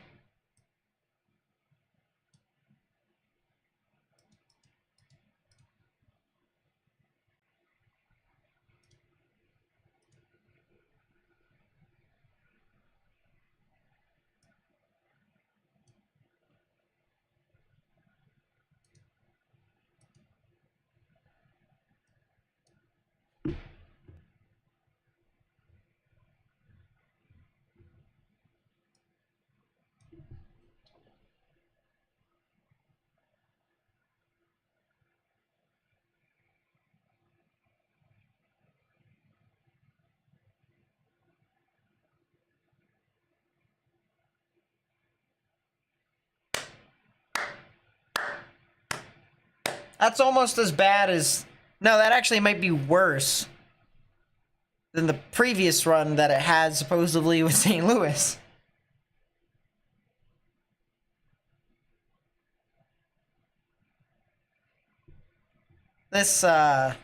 That's almost as bad as... No, that actually might be worse than the previous run that it had supposedly with St. Louis. This doesn't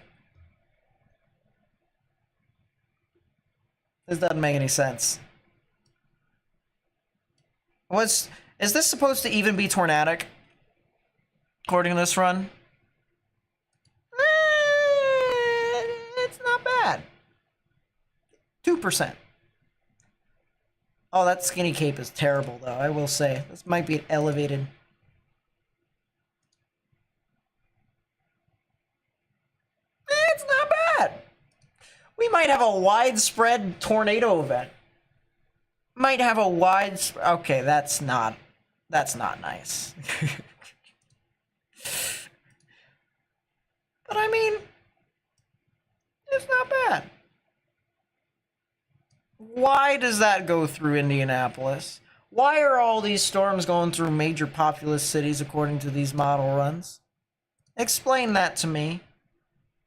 make any sense. Is this supposed to even be tornadic? According to this run? It's not bad. 2%. Oh, that skinny cape is terrible, though, I will say. This might be an elevated... It's not bad. We might have a widespread tornado event. Might have a okay, that's not nice. But I mean, it's not bad. Why does that go through Indianapolis? Why are all these storms going through major populous cities according to these model runs? Explain that to me.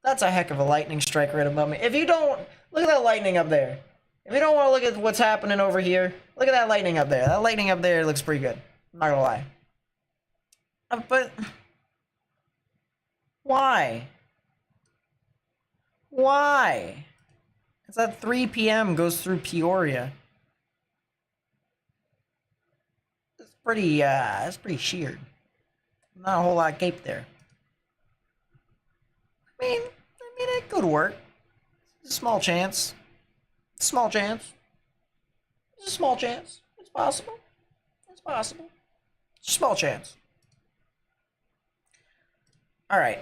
That's a heck of a lightning strike right above me. If you don't, look at that lightning up there. If you don't want to look at what's happening over here, look at that lightning up there. That lightning up there looks pretty good. I'm not gonna lie. But why? Why? It's at 3 p.m. goes through Peoria. It's pretty sheared. Not a whole lot of cape there. I mean, it could work. It's a small chance. Small chance. It's a small chance. It's possible. It's possible. It's a small chance. Alright.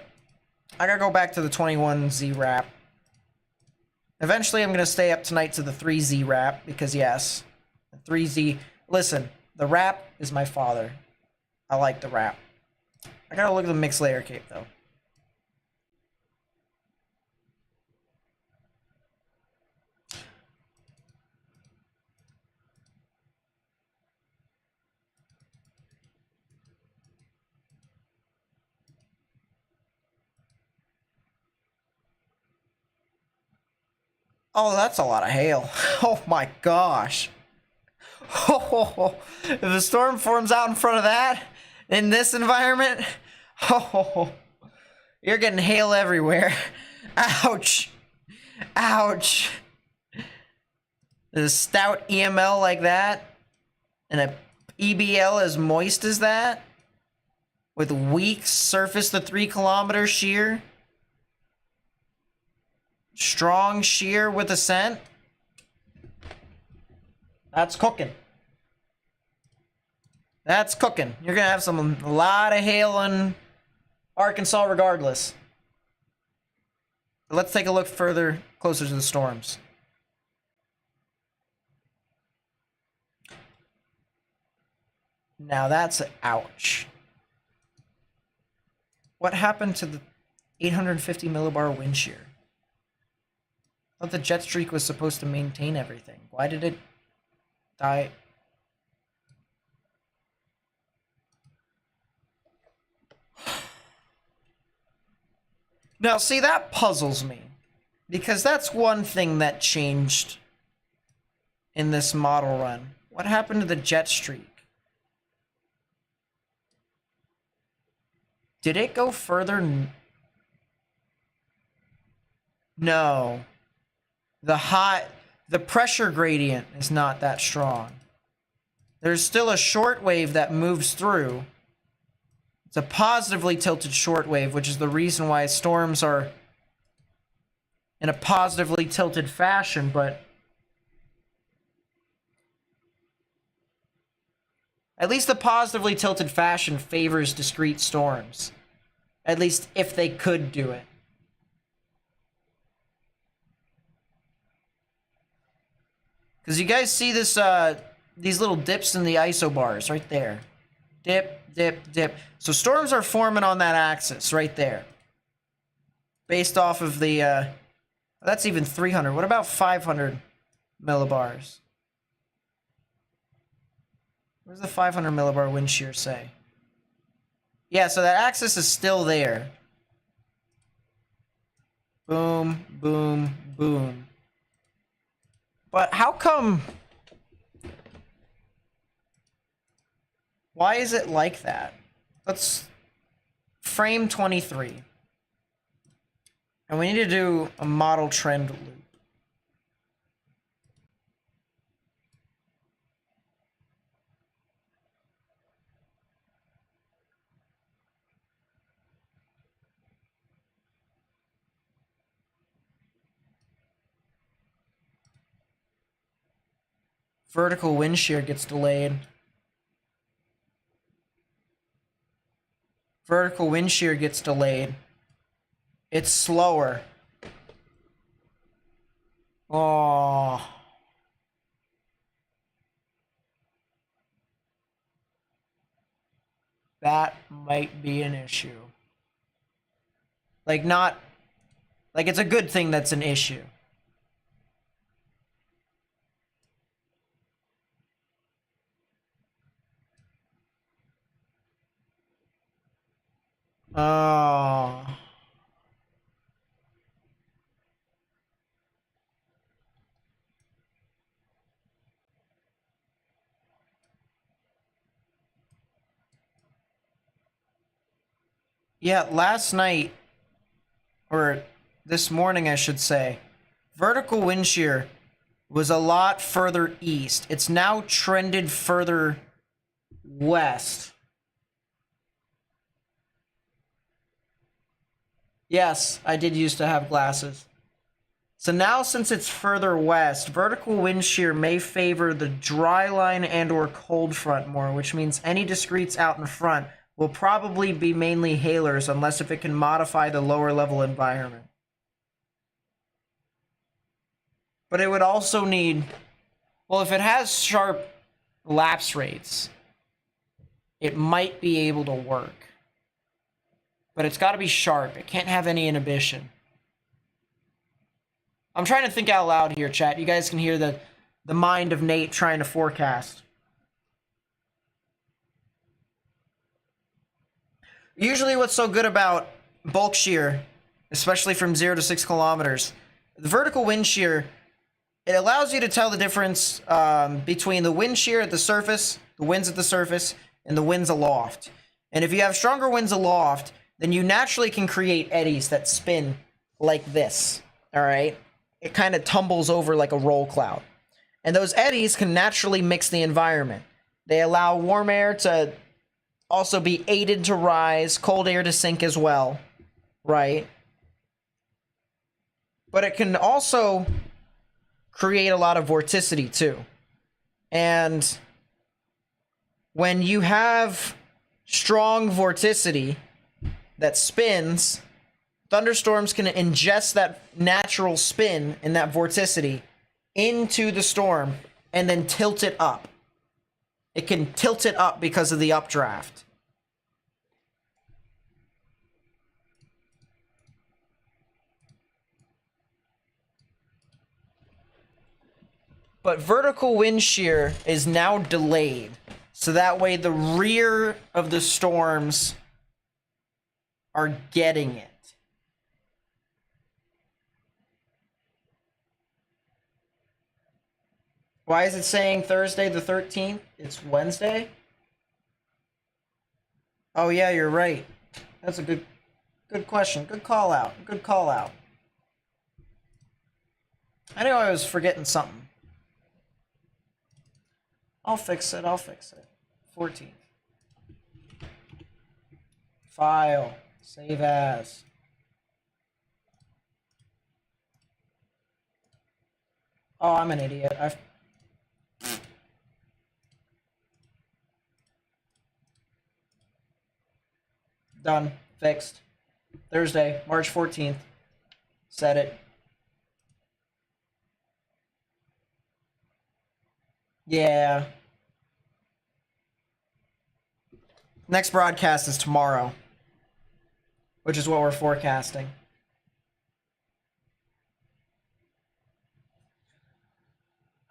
I gotta go back to the 21Z wrap. Eventually I'm gonna stay up tonight to the 3Z wrap, because yes, the 3Z... Listen, the wrap is my father. I like the wrap. I gotta look at the mixed layer cape, though. Oh, that's a lot of hail. Oh my gosh. Oh, if a storm forms out in front of that, in this environment, oh, you're getting hail everywhere. Ouch. Ouch. A stout EML like that, and a EBL as moist as that, with weak surface to 3 kilometer shear. Strong shear with ascent. That's cooking. That's cooking. You're gonna have a lot of hail in Arkansas regardless. But let's take a look further, closer to the storms. Now that's ouch. What happened to the 850 millibar wind shear? I thought the jet streak was supposed to maintain everything. Why did it die? Now, see, that puzzles me. Because that's one thing that changed in this model run. What happened to the jet streak? Did it go further? No. The pressure gradient is not that strong. There's still a short wave that moves through. It's a positively tilted short wave, which is the reason why storms are in a positively tilted fashion, but at least the positively tilted fashion favors discrete storms. At least if they could do it. Because you guys see this, these little dips in the isobars right there. Dip, dip, dip. So storms are forming on that axis right there. Based off of the, that's even 300. What about 500 millibars? What does the 500 millibar wind shear say? Yeah, so that axis is still there. Boom, boom, boom. But how come... Why is it like that? Let's frame 23. And we need to do a model trend loop. Vertical wind shear gets delayed. Vertical wind shear gets delayed. It's slower. Oh. That might be an issue. Like, not... Like, it's a good thing that's an issue. Oh. Yeah, last night, or this morning, I should say, vertical wind shear was a lot further east. It's now trended further west. Yes, I did used to have glasses. So now, since it's further west, vertical wind shear may favor the dry line and or cold front more, which means any discretes out in front will probably be mainly hailers unless if it can modify the lower level environment. But it would also need, well, if it has sharp lapse rates, it might be able to work. But it's got to be sharp. It can't have any inhibition. I'm trying to think out loud here, chat. You guys can hear the mind of Nate trying to forecast. Usually what's so good about bulk shear, especially from 0 to 6 kilometers, the vertical wind shear, it allows you to tell the difference between the wind shear at the surface, the winds at the surface, and the winds aloft. And if you have stronger winds aloft, then you naturally can create eddies that spin like this, all right? It kind of tumbles over like a roll cloud. And those eddies can naturally mix the environment. They allow warm air to also be aided to rise, cold air to sink as well, right? But it can also create a lot of vorticity too. And when you have strong vorticity that spins, thunderstorms can ingest that natural spin and that vorticity into the storm and then tilt it up. It can tilt it up because of the updraft. But vertical wind shear is now delayed. So that way the rear of the storms are getting it. Why is it saying Thursday the 13th? It's Wednesday? Oh yeah, you're right. That's a good question. Good call out. Good call out. I knew I was forgetting something. I'll fix it. 14th. File. Save as. Oh, I'm an idiot. Done. Fixed. Thursday, March 14th. Set it. Yeah. Next broadcast is tomorrow, which is what we're forecasting.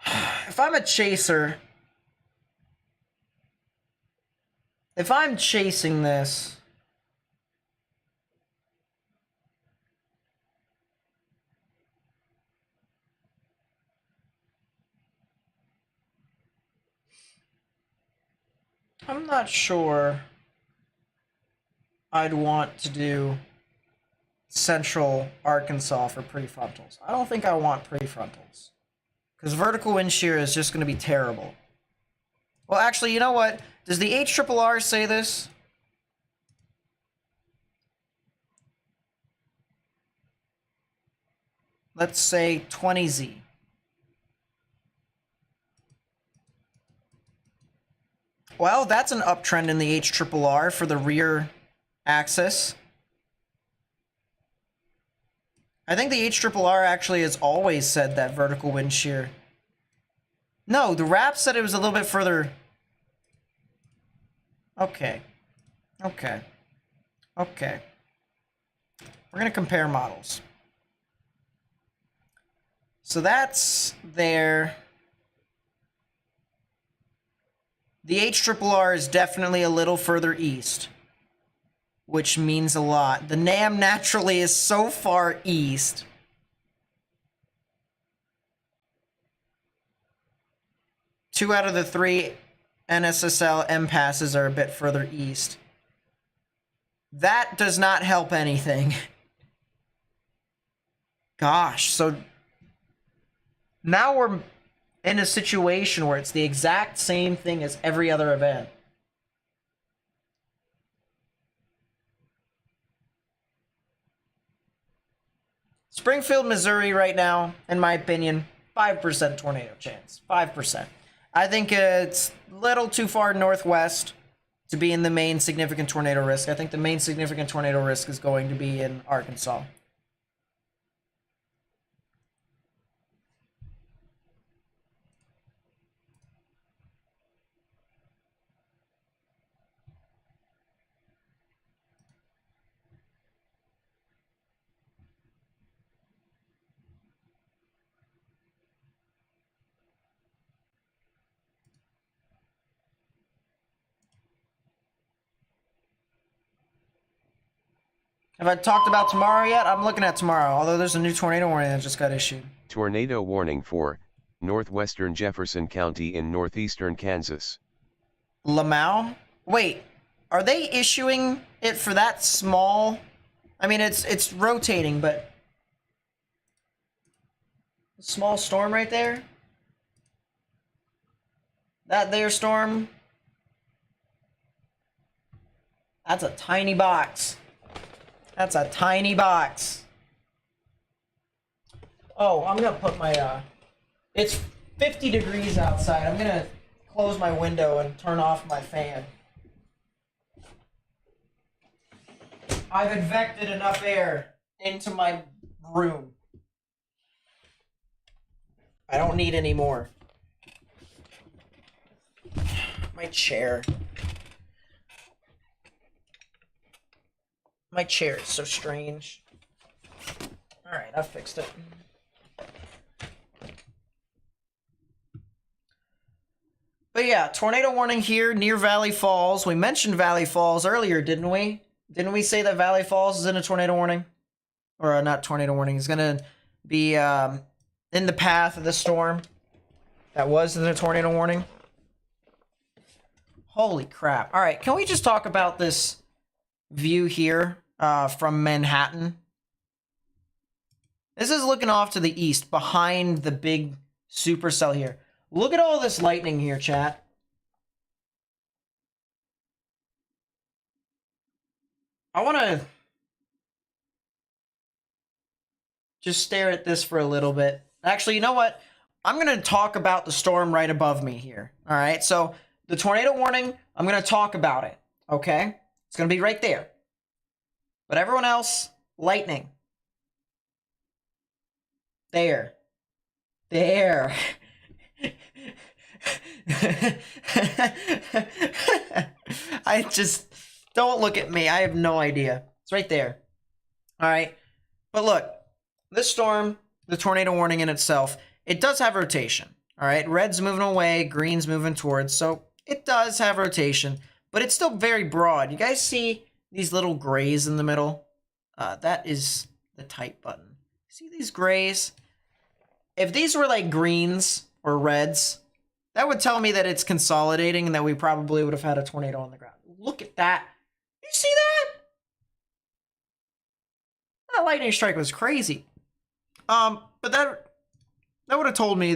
If I'm a chaser, if I'm chasing this, I'm not sure I'd want to do central Arkansas for prefrontals. I don't think I want prefrontals. Because vertical wind shear is just going to be terrible. Well, actually, you know what? Does the HRRR say this? Let's say 20Z. Well, that's an uptrend in the HRRR for the rear axis. I think the HRRR actually has always said that vertical wind shear. No, the RAP said it was a little bit further. Okay. Okay. Okay. We're going to compare models. So that's there. The HRRR is definitely a little further east, which means a lot. The NAM naturally is so far east. Two out of the three NSSL M passes are a bit further east. That does not help anything. Gosh, so now we're in a situation where it's the exact same thing as every other event. Springfield, Missouri right now, in my opinion, 5% tornado chance. 5%. I think it's a little too far northwest to be in the main significant tornado risk. I think the main significant tornado risk is going to be in Arkansas. Have I talked about tomorrow yet? I'm looking at tomorrow, although there's a new tornado warning that just got issued. Tornado warning for northwestern Jefferson County in northeastern Kansas. Lamau? Wait, are they issuing it for that small? I mean, it's rotating, but small storm right there? That there storm? That's a tiny box. That's a tiny box. Oh, I'm gonna put my, it's 50 degrees outside. I'm gonna close my window and turn off my fan. I've infected enough air into my room. I don't need any more. My chair. My chair is so strange. Alright, I fixed it. But yeah, tornado warning here near Valley Falls. We mentioned Valley Falls earlier, didn't we? Didn't we say that Valley Falls is in a tornado warning? Or not tornado warning. It's going to be in the path of the storm that was in the tornado warning. Holy crap. Alright, can we just talk about this view here from Manhattan? This is looking off to the east behind the big supercell here. Look at all this lightning here, chat. I want to just stare at this for a little bit. Actually, you know what? I'm going to talk about the storm right above me here. All right, so the tornado warning, I'm going to talk about it, okay? It's going to be right there. But everyone else, lightning. There. There. I just, don't look at me. I have no idea. It's right there. All right. But look, this storm, the tornado warning in itself, it does have rotation. All right. Red's moving away, green's moving towards. So it does have rotation, but it's still very broad. You guys see these little grays in the middle? That is the type button. See these grays? If these were like greens or reds, That would tell me that it's consolidating and that we probably would have had a tornado on the ground. Look at that. You see that? That lightning strike was crazy. But that would have told me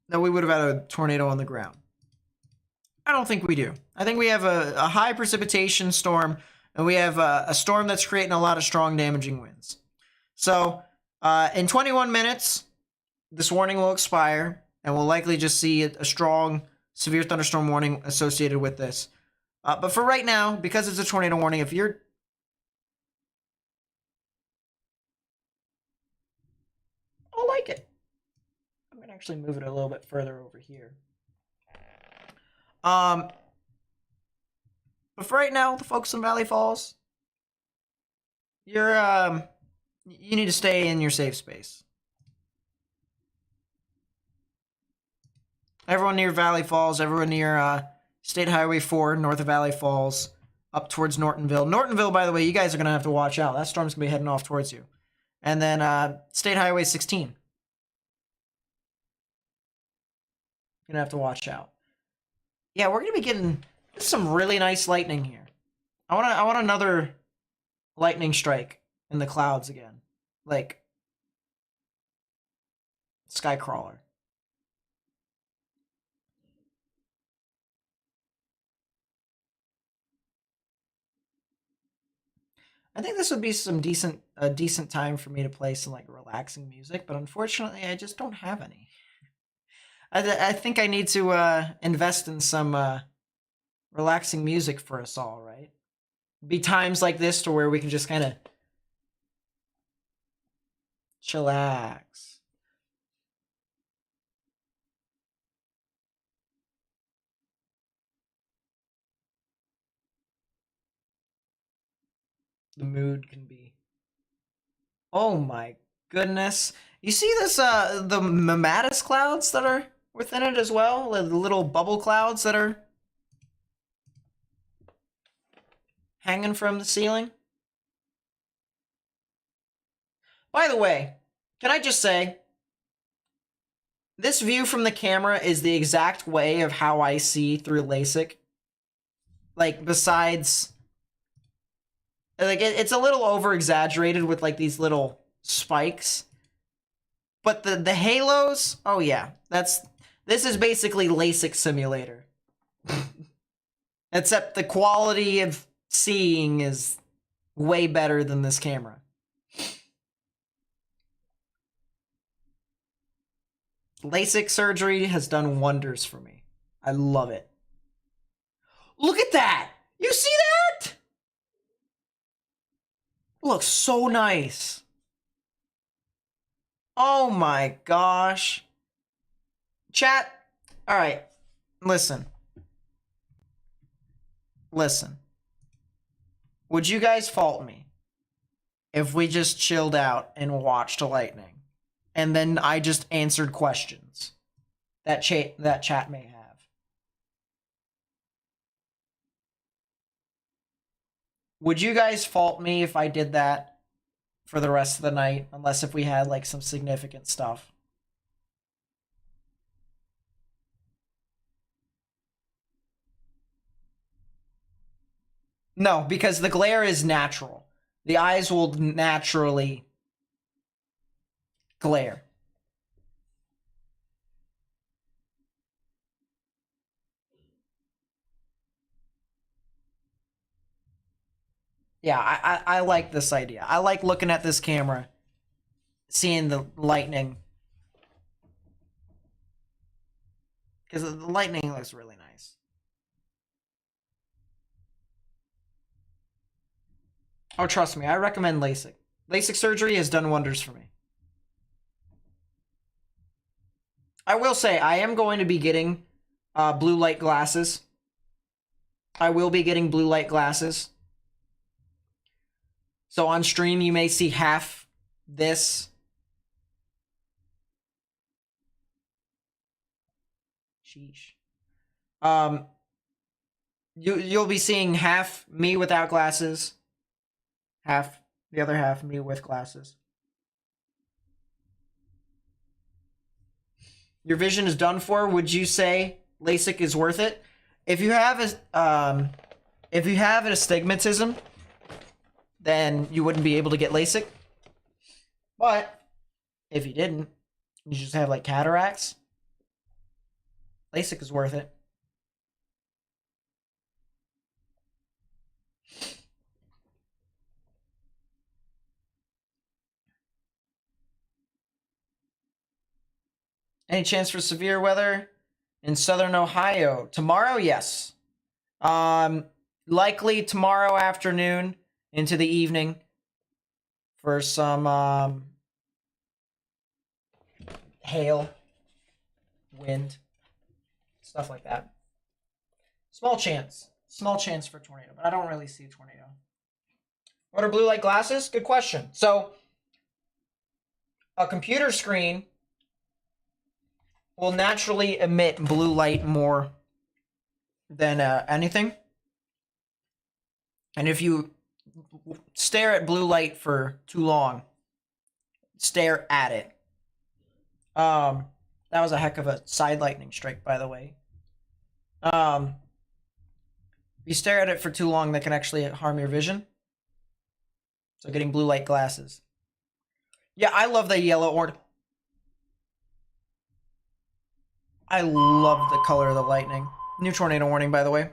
that we would have had a tornado on the ground. I don't think we do. I think we have a high precipitation storm, and we have a storm that's creating a lot of strong damaging winds. So, in 21 minutes, this warning will expire, and we'll likely just see a strong, severe thunderstorm warning associated with this. But for right now, because it's a tornado warning, if you're... I like it. I'm going to actually move it a little bit further over here. But for right now, the folks in Valley Falls, you need to stay in your safe space. Everyone near Valley Falls, everyone near State Highway 4, north of Valley Falls, up towards Nortonville. Nortonville, by the way, you guys are going to have to watch out. That storm's going to be heading off towards you. And then State Highway 16. You're going to have to watch out. Yeah, we're going to be getting some really nice lightning here. I want another lightning strike in the clouds again. Like Skycrawler. I think this would be a decent time for me to play some like relaxing music, but unfortunately I just don't have any. I think I need to invest in some relaxing music for us all, right? Be times like this to where we can just kind of chillax. The mood can be... Oh my goodness. You see this, the mammatus clouds that are within it as well? The little bubble clouds that are hanging from the ceiling? By the way, can I just say, this view from the camera is the exact way of how I see through LASIK. Like, besides... Like, it's a little over-exaggerated with, like, these little spikes. But the halos, oh yeah, this is basically LASIK simulator. Except the quality of seeing is way better than this camera. LASIK surgery has done wonders for me. I love it. Look at that! You see that? Looks so nice. Oh my gosh. Chat, all right, listen. Listen. Would you guys fault me if we just chilled out and watched lightning, and then I just answered questions that chat may have? Would you guys fault me if I did that for the rest of the night, unless if we had like some significant stuff? No, because the glare is natural. The eyes will naturally glare. Yeah, I like this idea. I like looking at this camera, seeing the lightning. Because the lightning looks really nice. Oh, trust me, I recommend LASIK. LASIK surgery has done wonders for me. I will say, I am going to be getting blue light glasses. I will be getting blue light glasses. So on stream, you may see half this. Sheesh. You'll be seeing half me without glasses, half the other half me with glasses. Your vision is done for. Would you say LASIK is worth it. If you have an astigmatism, then you wouldn't be able to get LASIK. But if you didn't, you just have like cataracts, LASIK is worth it. Any chance for severe weather in southern Ohio? Tomorrow, yes. Likely tomorrow afternoon into the evening for some hail, wind, stuff like that. Small chance for a tornado, but I don't really see a tornado. What are blue light glasses? Good question. So, a computer screen will naturally emit blue light more than anything. And if you stare at blue light for too long, stare at it. That was a heck of a side lightning strike, by the way. If you stare at it for too long, that can actually harm your vision. So getting blue light glasses. Yeah, I love the yellow or. I love the color of the lightning. New tornado warning, by the way.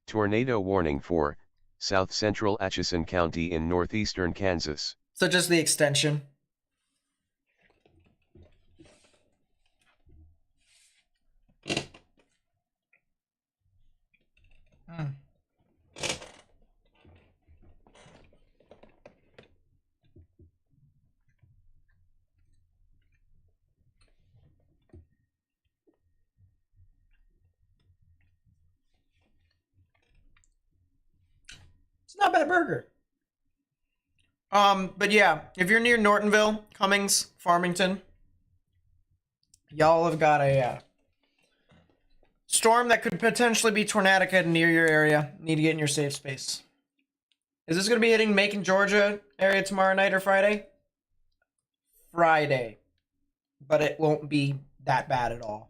Tornado warning for South Central Atchison County in northeastern Kansas. So just the extension. It's not a bad burger. But yeah, if you're near Nortonville, Cummings, Farmington, y'all have got a storm that could potentially be tornadic near your area. Need to get in your safe space. Is this going to be hitting Macon, Georgia area tomorrow night or Friday? Friday. But it won't be that bad at all.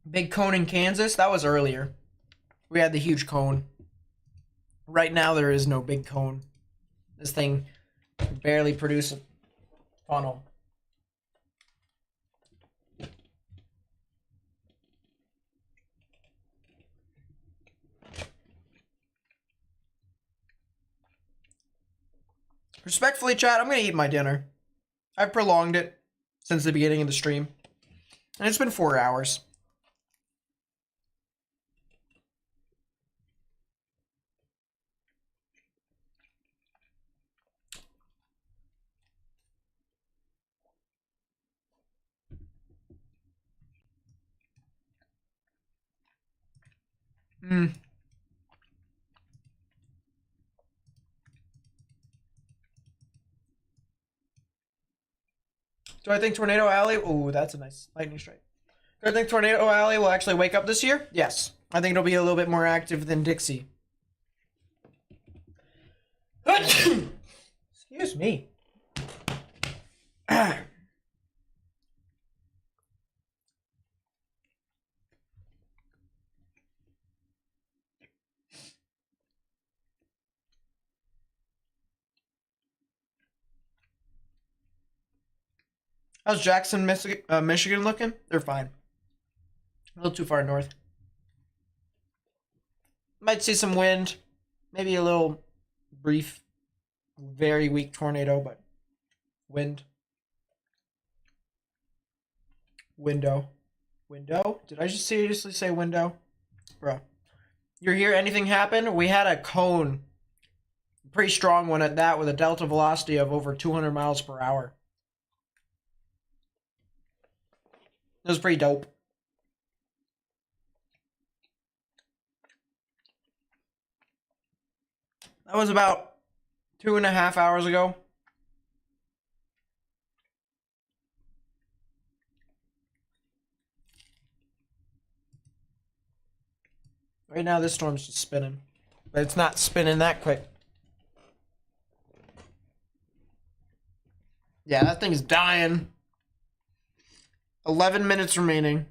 Big cone in Kansas? That was earlier. We had the huge cone. Right now, there is no big cone. This thing barely produces a funnel. Respectfully, chat, I'm going to eat my dinner. I've prolonged it since the beginning of the stream. And it's been 4 hours. Do I think Tornado Alley... Ooh, that's a nice lightning strike. Do I think Tornado Alley will actually wake up this year? Yes. I think it'll be a little bit more active than Dixie. Excuse me. How's Jackson, Michigan looking? They're fine. A little too far north. Might see some wind. Maybe a little brief, very weak tornado, but wind. Window. Window? Did I just seriously say window? Bro. You're here, anything happen? We had a cone. Pretty strong one at that with a delta velocity of over 200 miles per hour. It was pretty dope. That was about 2.5 hours ago. Right now, this storm's just spinning. But it's not spinning that quick. Yeah, that thing's dying. 11 minutes remaining.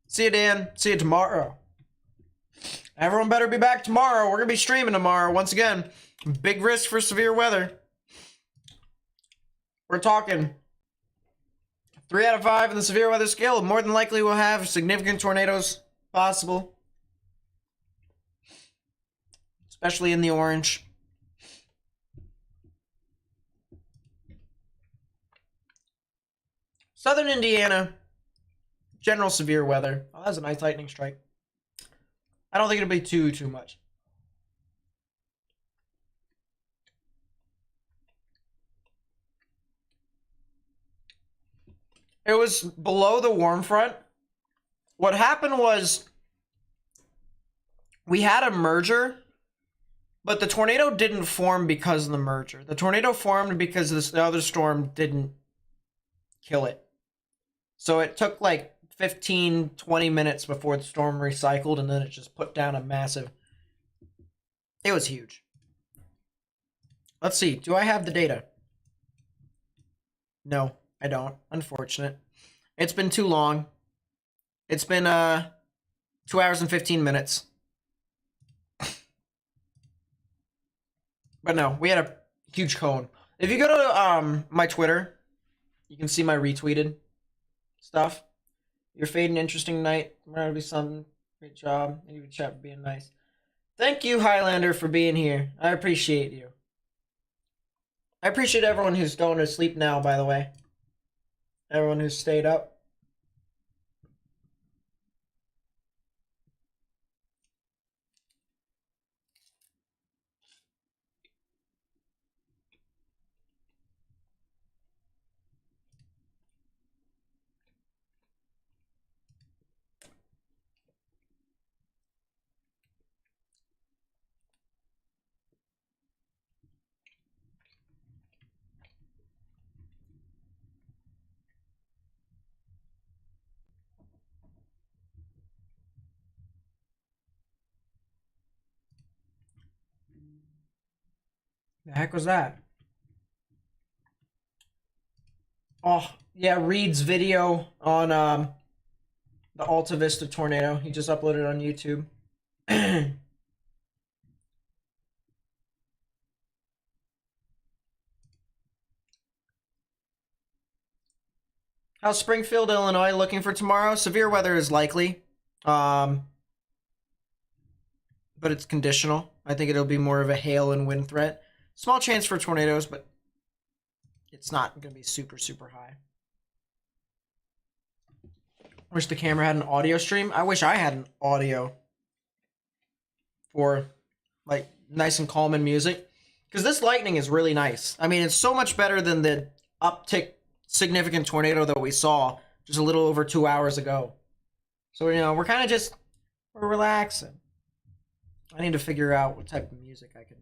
See you, Dan. See you tomorrow. Everyone better be back tomorrow. We're going to be streaming tomorrow. Once again, big risk for severe weather. We're talking 3 out of 5 in the severe weather scale. More than likely we'll have significant tornadoes possible. Especially in the orange. Southern Indiana, general severe weather. Oh, that's a nice lightning strike. I don't think it'll be too much. It was below the warm front. What happened was we had a merger, but the tornado didn't form because of the merger. The tornado formed because the other storm didn't kill it. So it took like 15, 20 minutes before the storm recycled, and then it just put down a massive... It was huge. Let's see. Do I have the data? No, I don't. Unfortunate. It's been too long. It's been 2 hours and 15 minutes. But no, we had a huge cone. If you go to my Twitter, you can see my retweeted stuff. You're fading interesting night. Tomorrow will be something. Great job. Thank you for chat for being nice. Thank you, Highlander, for being here. I appreciate you. I appreciate everyone who's going to sleep now, by the way. Everyone who's stayed up. The heck was that? Oh, yeah, Reed's video on the Alta Vista tornado. He just uploaded on YouTube. How's Springfield, Illinois looking for tomorrow? Severe weather is likely. But it's conditional. I think it'll be more of a hail and wind threat. Small chance for tornadoes, but it's not going to be super high. Wish the camera had an audio stream. I wish I had an audio for like nice and calm and music. Because this lightning is really nice. I mean, it's so much better than the uptick significant tornado that we saw just a little over 2 hours ago. So, you know, we're kind of just, we're relaxing. I need to figure out what type of music I can.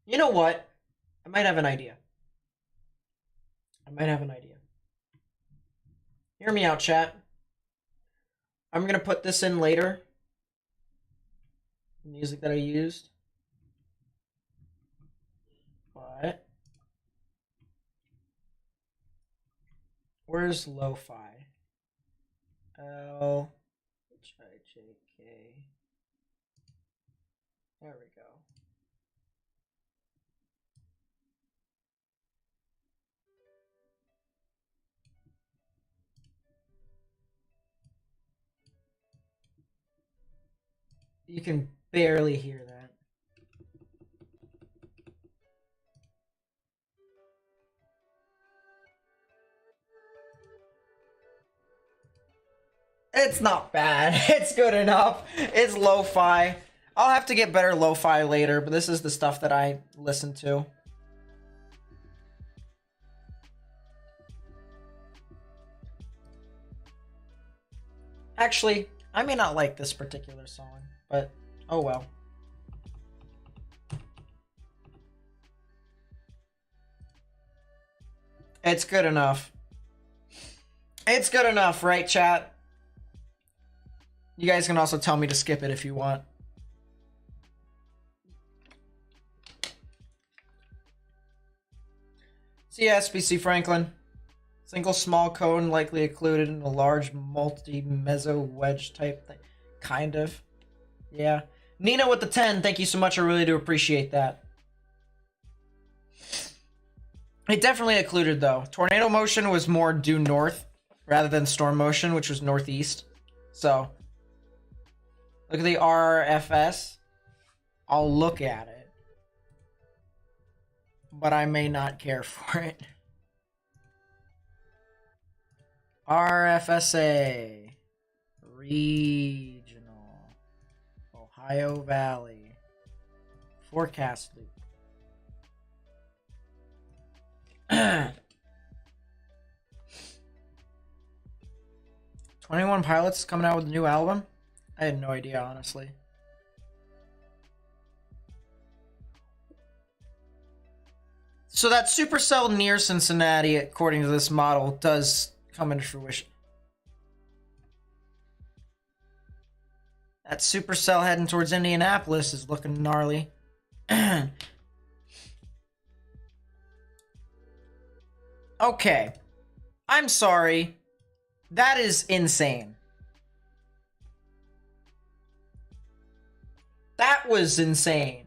You know what? I might have an idea. Hear me out, chat. I'm going to put this in later. The music that I used. But where's lo-fi? L-H-I-J-K. There we go. You can barely hear that. It's not bad. It's good enough. It's lo-fi. I'll have to get better lo-fi later, but this is the stuff that I listen to. Actually, I may not like this particular song, but oh well. It's good enough. It's good enough, right, chat? You guys can also tell me to skip it if you want. See ya, SBC Franklin. Single small cone likely occluded in a large multi-meso wedge type thing. Kind of. Yeah. Nina with the 10, thank you so much. I really do appreciate that. It definitely occluded though. Tornado motion was more due north rather than storm motion, which was northeast. So, look at the RFS. I'll look at it, but I may not care for it. RFSA. Regional. Ohio Valley. Forecast loop. 21 Pilots coming out with a new album? I had no idea, honestly. So that supercell near Cincinnati, according to this model, does come into fruition. That supercell heading towards Indianapolis is looking gnarly. Okay. I'm sorry. That is insane. That was insane.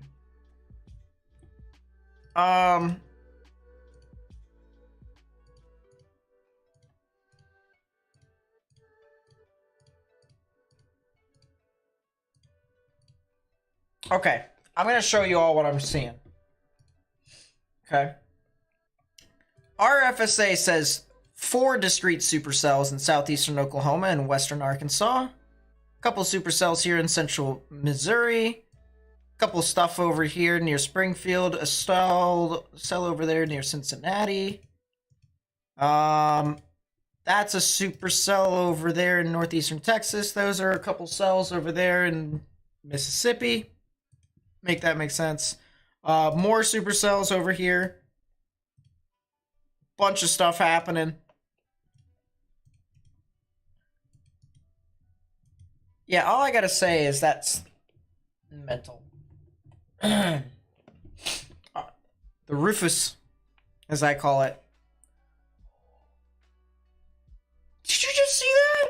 Okay. I'm going to show you all what I'm seeing. Okay. RFSA says 4 discrete supercells in southeastern Oklahoma and western Arkansas. A couple supercells here in central Missouri. A couple stuff over here near Springfield. A cell over there near Cincinnati. That's a supercell over there in northeastern Texas. Those are a couple cells over there in Mississippi. Make that make sense. More supercells over here. Bunch of stuff happening. Yeah, all I gotta say is that's mental. The Rufus, as I call it. Did you just see that?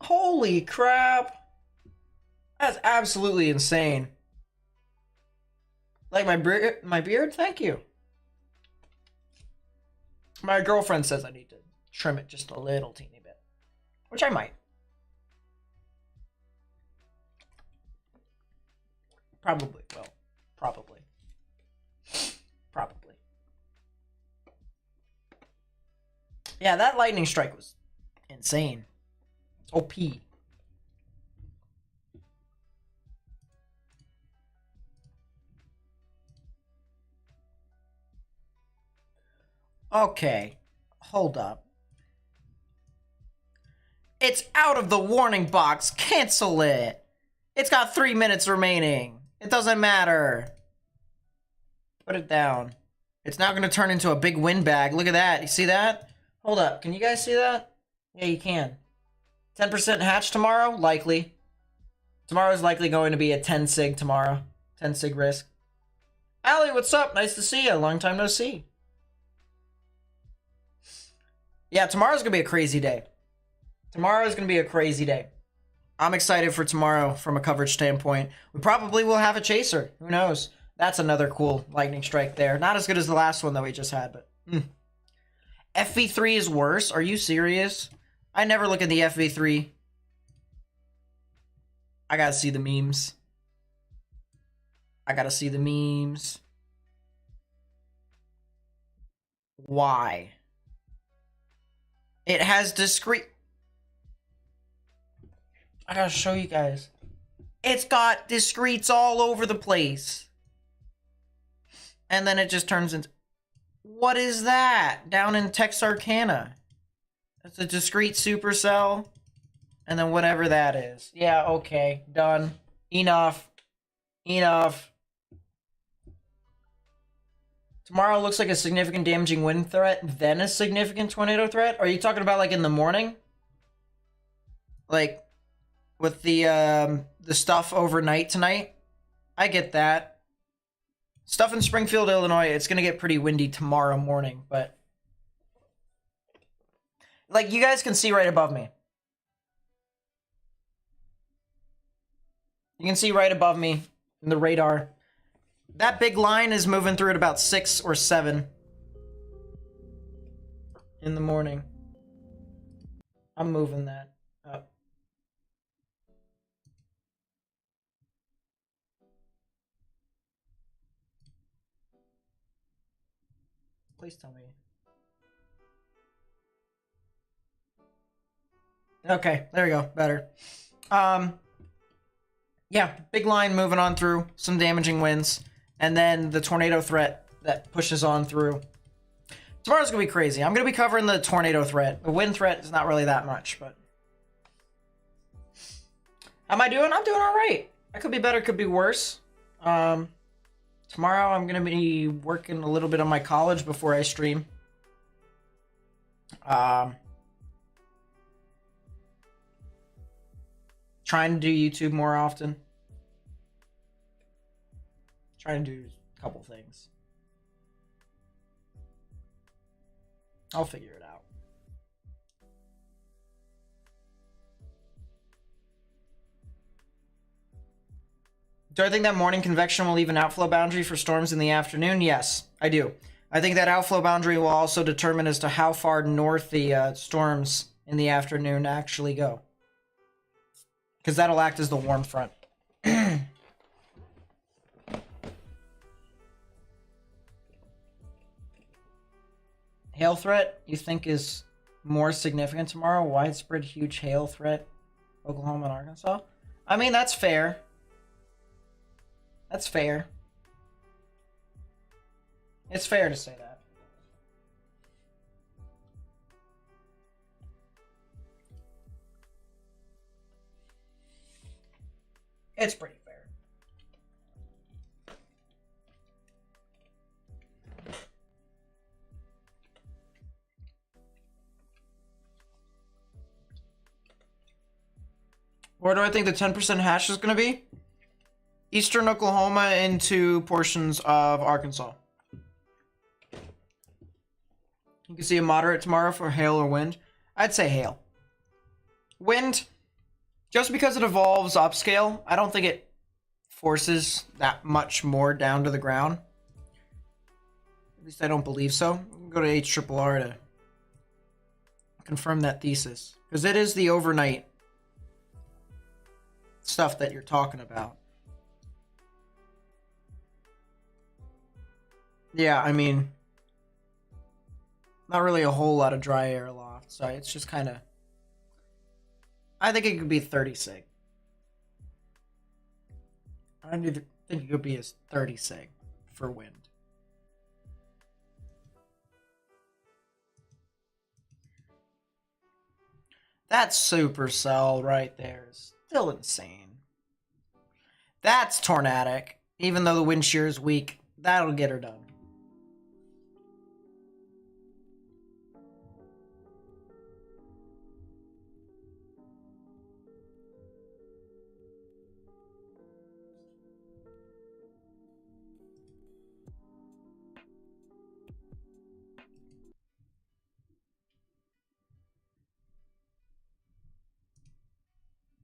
Holy crap. That's absolutely insane. Like my beard? Thank you. My girlfriend says I need to trim it just a little teeny bit, which I might. Probably will. Probably. Yeah, that lightning strike was insane. It's OP. Okay, hold up. It's out of the warning box. Cancel it. It's got 3 minutes remaining. It doesn't matter. Put it down. It's now going to turn into a big windbag. Look at that. You see that? Hold up. Can you guys see that? Yeah, you can. 10% hatch tomorrow? Likely. Tomorrow's likely going to be a 10 sig tomorrow. 10 sig risk. Allie, what's up? Nice to see you. Long time no see. Yeah, tomorrow's going to be a crazy day. Tomorrow's going to be a crazy day. I'm excited for tomorrow from a coverage standpoint. We probably will have a chaser. Who knows? That's another cool lightning strike there. Not as good as the last one that we just had, but... FV3 is worse? Are you serious? I never look at the FV3. I gotta see the memes. Why? It has discrete... I gotta show you guys. It's got discretes all over the place. And then it just turns into... What is that? Down in Texarkana. That's a discrete supercell. And then whatever that is. Yeah, okay. Done. Enough. Tomorrow looks like a significant damaging wind threat, then a significant tornado threat? Are you talking about like in the morning? Like with the stuff overnight tonight? I get that. Stuff in Springfield, Illinois, it's gonna get pretty windy tomorrow morning, but like you guys can see right above me. You can see right above me in the radar. That big line is moving through at about 6 or 7 in the morning. I'm moving that up. Please tell me. Okay, there we go. Better. Yeah, big line moving on through, some damaging winds, and then the tornado threat that pushes on through. Tomorrow's gonna be crazy. I'm gonna be covering the tornado threat. The wind threat is not really that much, but how am I doing? I'm doing all right. I could be better, could be worse. Tomorrow I'm gonna be working a little bit on my college before I stream. Trying to do YouTube more often. Trying to do a couple things. I'll figure it out. Do I think that morning convection will leave an outflow boundary for storms in the afternoon? Yes, I do. I think that outflow boundary will also determine as to how far north the storms in the afternoon actually go. Because that'll act as the warm front. Hail threat, you think is more significant tomorrow? Widespread huge hail threat, Oklahoma and Arkansas? I mean, that's fair. That's fair. It's fair to say that. It's pretty fair. Where do I think the 10% hash is going to be? Eastern Oklahoma into portions of Arkansas. You can see a moderate tomorrow for hail or wind. I'd say hail. Wind, just because it evolves upscale, I don't think it forces that much more down to the ground. At least I don't believe so. Go to HRRR to confirm that thesis. Because it is the overnight stuff that you're talking about. Yeah, I mean, not really a whole lot of dry air aloft, so it's just kind of... I think it could be 30 sig. I think it could be as 30 sig for wind. That supercell right there is still insane. That's tornadic. Even though the wind shear is weak, that'll get her done.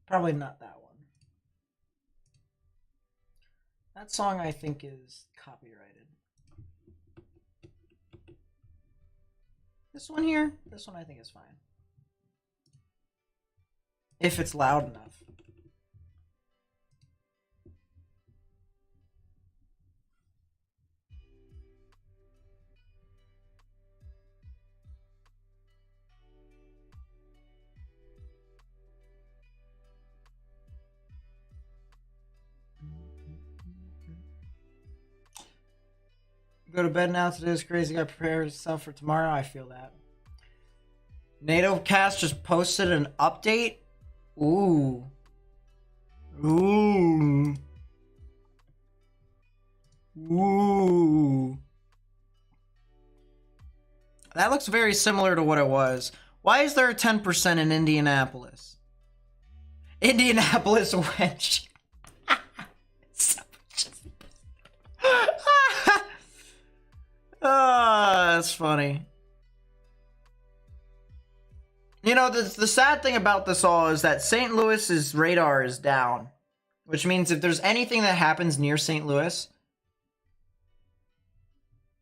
Probably not that one. That song, I think, is copyrighted. This one here? This one I think is fine. If it's loud enough. Go to bed now. Today's crazy. Got prepared yourself for tomorrow. I feel that. NATO Cast just posted an update. Ooh. Ooh. Ooh. That looks very similar to what it was. Why is there a 10% in Indianapolis? Indianapolis went. That's funny. You know, the sad thing about this all is that St. Louis's radar is down, which means if there's anything that happens near St. Louis,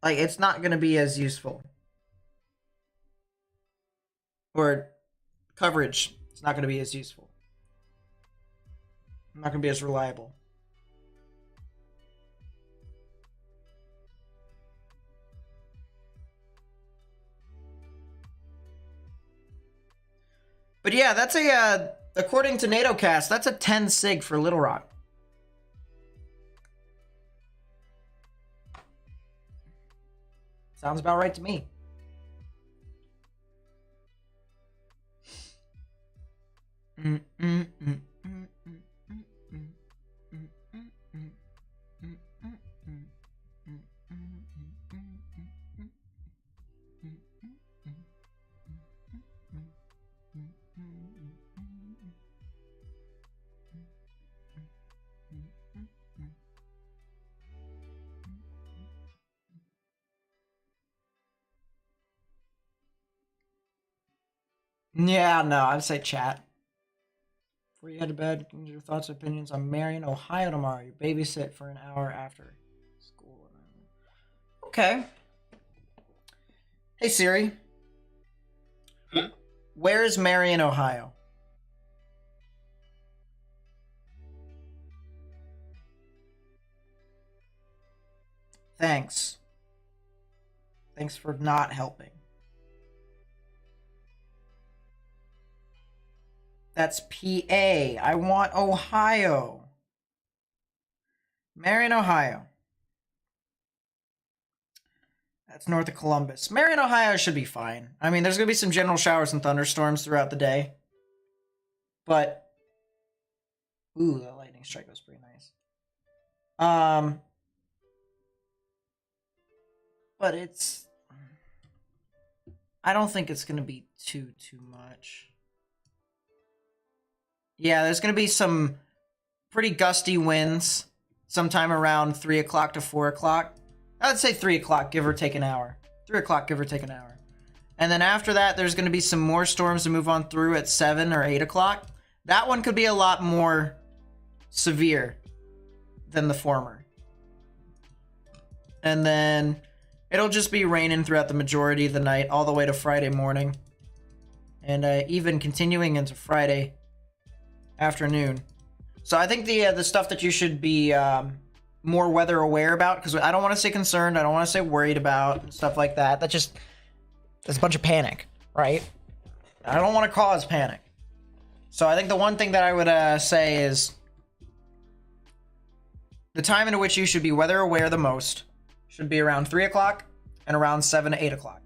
like, it's not going to be as useful. Or coverage, it's not going to be as useful. Not going to be as reliable. But yeah, that's a, according to NATOcast, that's a 10 sig for Little Rock. Sounds about right to me. Yeah, no, I'd say chat. Before you head to bed, your thoughts and opinions on Marion, Ohio tomorrow. You babysit for an hour after school. Okay. Hey Siri. Where is Marion, Ohio? Thanks. Thanks for not helping. That's PA. I want Ohio. Marion, Ohio. That's north of Columbus. Marion, Ohio should be fine. I mean, there's going to be some general showers and thunderstorms throughout the day. But, ooh, that lightning strike was pretty nice. But it's, I don't think it's going to be too much. Yeah, there's going to be some pretty gusty winds sometime around 3 o'clock to 4 o'clock. I'd say 3 o'clock, give or take an hour. 3 o'clock, give or take an hour. And then after that, there's going to be some more storms to move on through at 7 or 8 o'clock. That one could be a lot more severe than the former. And then it'll just be raining throughout the majority of the night, all the way to Friday morning. And even continuing into Friday afternoon. So I think the stuff that you should be more weather aware about, because I don't want to say concerned, I don't want to say worried about, and stuff like that. That's a bunch of panic, right? I don't want to cause panic. So I think the one thing that I would say is the time into which you should be weather aware the most should be around 3 o'clock and around 7 to 8 o'clock.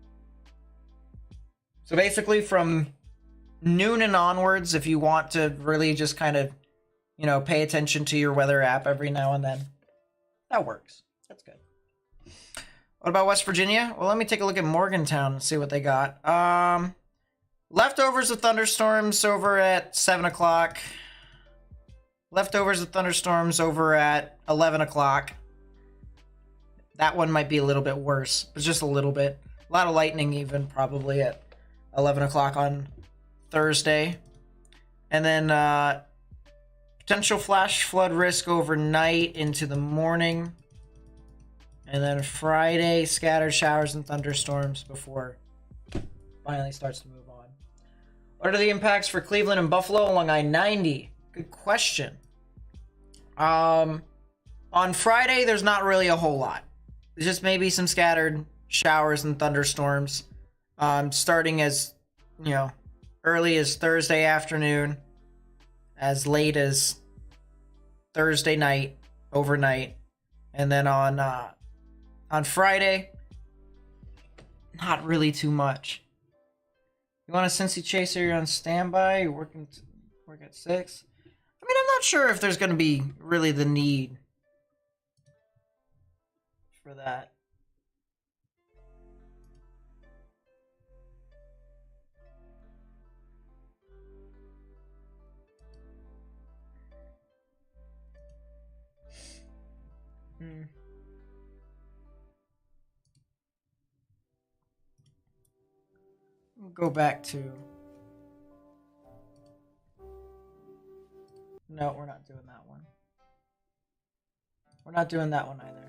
So basically from noon and onwards, if you want to really just kind of, you know, pay attention to your weather app every now and then, that works. That's good. What about West Virginia? Well, let me take a look at Morgantown and see what they got. Leftovers of thunderstorms over at 7 o'clock. Leftovers of thunderstorms over at 11 o'clock. That one might be a little bit worse, but just a little bit. A lot of lightning even, probably at 11 o'clock on Thursday. And then potential flash flood risk overnight into the morning. And then Friday, scattered showers and thunderstorms before finally starts to move on. What are the impacts for Cleveland and Buffalo along I-90? Good question. On Friday, there's not really a whole lot. There's just maybe some scattered showers and thunderstorms. Starting as, you know, early as Thursday afternoon, as late as Thursday night, overnight, and then on Friday, not really too much. You want a Cincy chaser? You're on standby. You're work at 6. I mean, I'm not sure if there's going to be really the need for that. go back to... No, we're not doing that one. We're not doing that one either.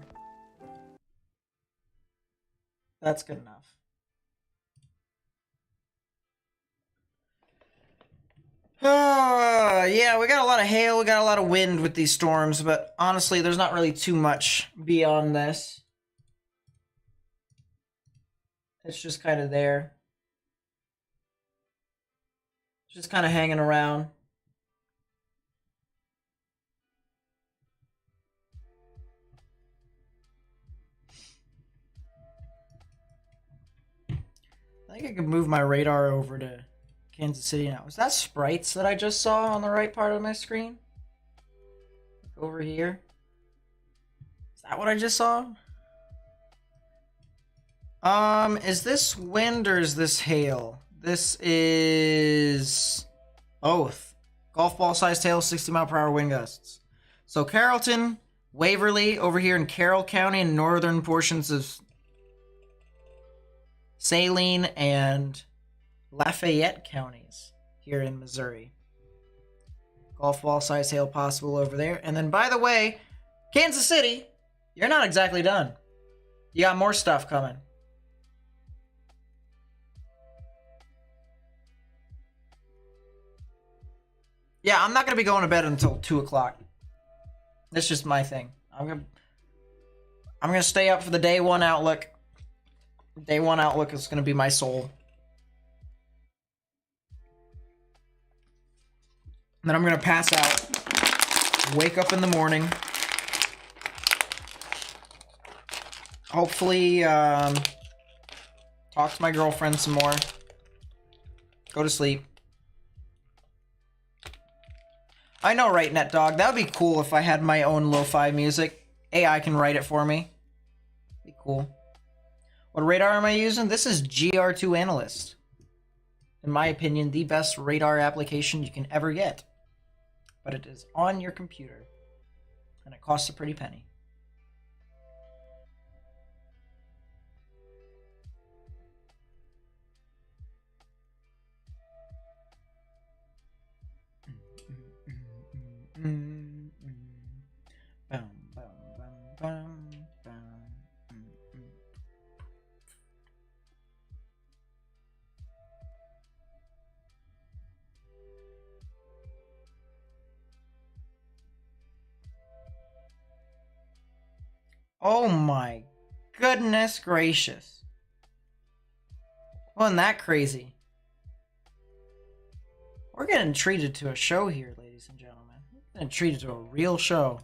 That's good enough. Yeah, we got a lot of hail, we got a lot of wind with these storms, but honestly, there's not really too much beyond this. It's just kind of there. Just kind of hanging around. I think I could move my radar over to Kansas City now. Is that sprites that I just saw on the right part of my screen? Over here? Is that what I just saw? Is this wind or is this hail? This is both. Golf ball sized hail, 60-mile-per-hour wind gusts. So Carrollton, Waverly, over here in Carroll County, and northern portions of Saline and Lafayette counties here in Missouri. Golf ball size hail possible over there. And then, by the way, Kansas City, you're not exactly done. You got more stuff coming. Yeah, I'm not going to be going to bed until 2 o'clock. That's just my thing. I'm gonna stay up for the day one outlook. Day one outlook is going to be my soul. And then I'm going to pass out. Wake up in the morning. Hopefully, talk to my girlfriend some more. Go to sleep. I know, right, NetDog? That would be cool if I had my own lo-fi music. AI can write it for me. Be cool. What radar am I using? This is GR2 Analyst. In my opinion, the best radar application you can ever get. But it is on your computer. And it costs a pretty penny. Oh my goodness gracious. Wasn't that crazy? We're getting treated to a show here, ladies and gentlemen. We're getting treated to a real show.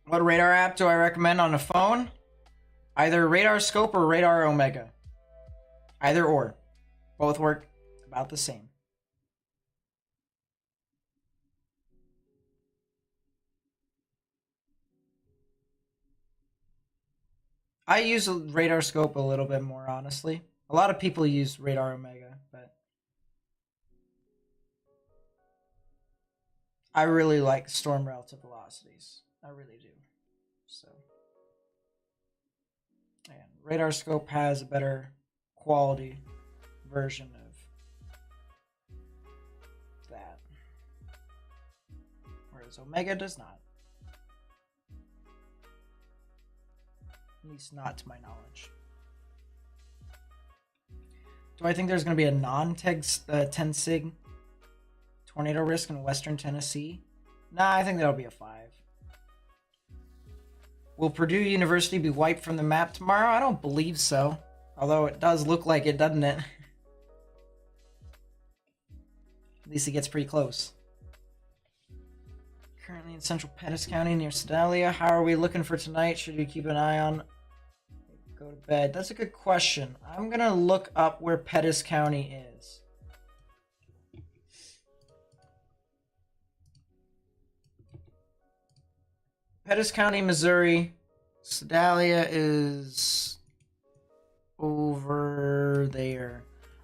What radar app do I recommend on a phone? Either Radar Scope or Radar Omega. Either or. Both work about the same. I use Radar Scope a little bit more, honestly. A lot of people use Radar Omega, but I really like storm relative velocities. I really do. So, and Radar Scope has a better quality version of that, whereas Omega does not. At least not to my knowledge. Do I think there's going to be a non-10 sig tornado risk in western Tennessee? Nah, I think that'll be a 5. Will Purdue University be wiped from the map tomorrow? I don't believe so. Although it does look like it, doesn't it? At least it gets pretty close. Currently in central Pettis County near Sedalia. How are we looking for tonight? Should we keep an eye on? Go to bed. That's a good question. I'm going to look up where Pettis County is. Pettis County, Missouri. Sedalia is over there.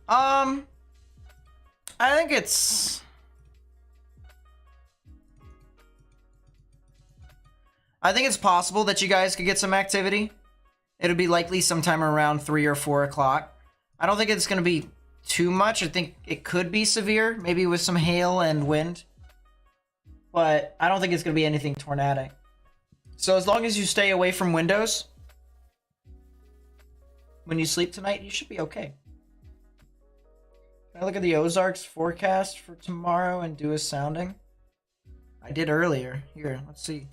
I think it's... I think it's possible that you guys could get some activity. It'll be likely sometime around 3 or 4 o'clock. I don't think it's going to be too much. I think it could be severe, maybe with some hail and wind. But I don't think it's going to be anything tornadic. So as long as you stay away from windows when you sleep tonight, you should be okay. Can I look at the Ozarks forecast for tomorrow and do a sounding? I did earlier. Here, let's see.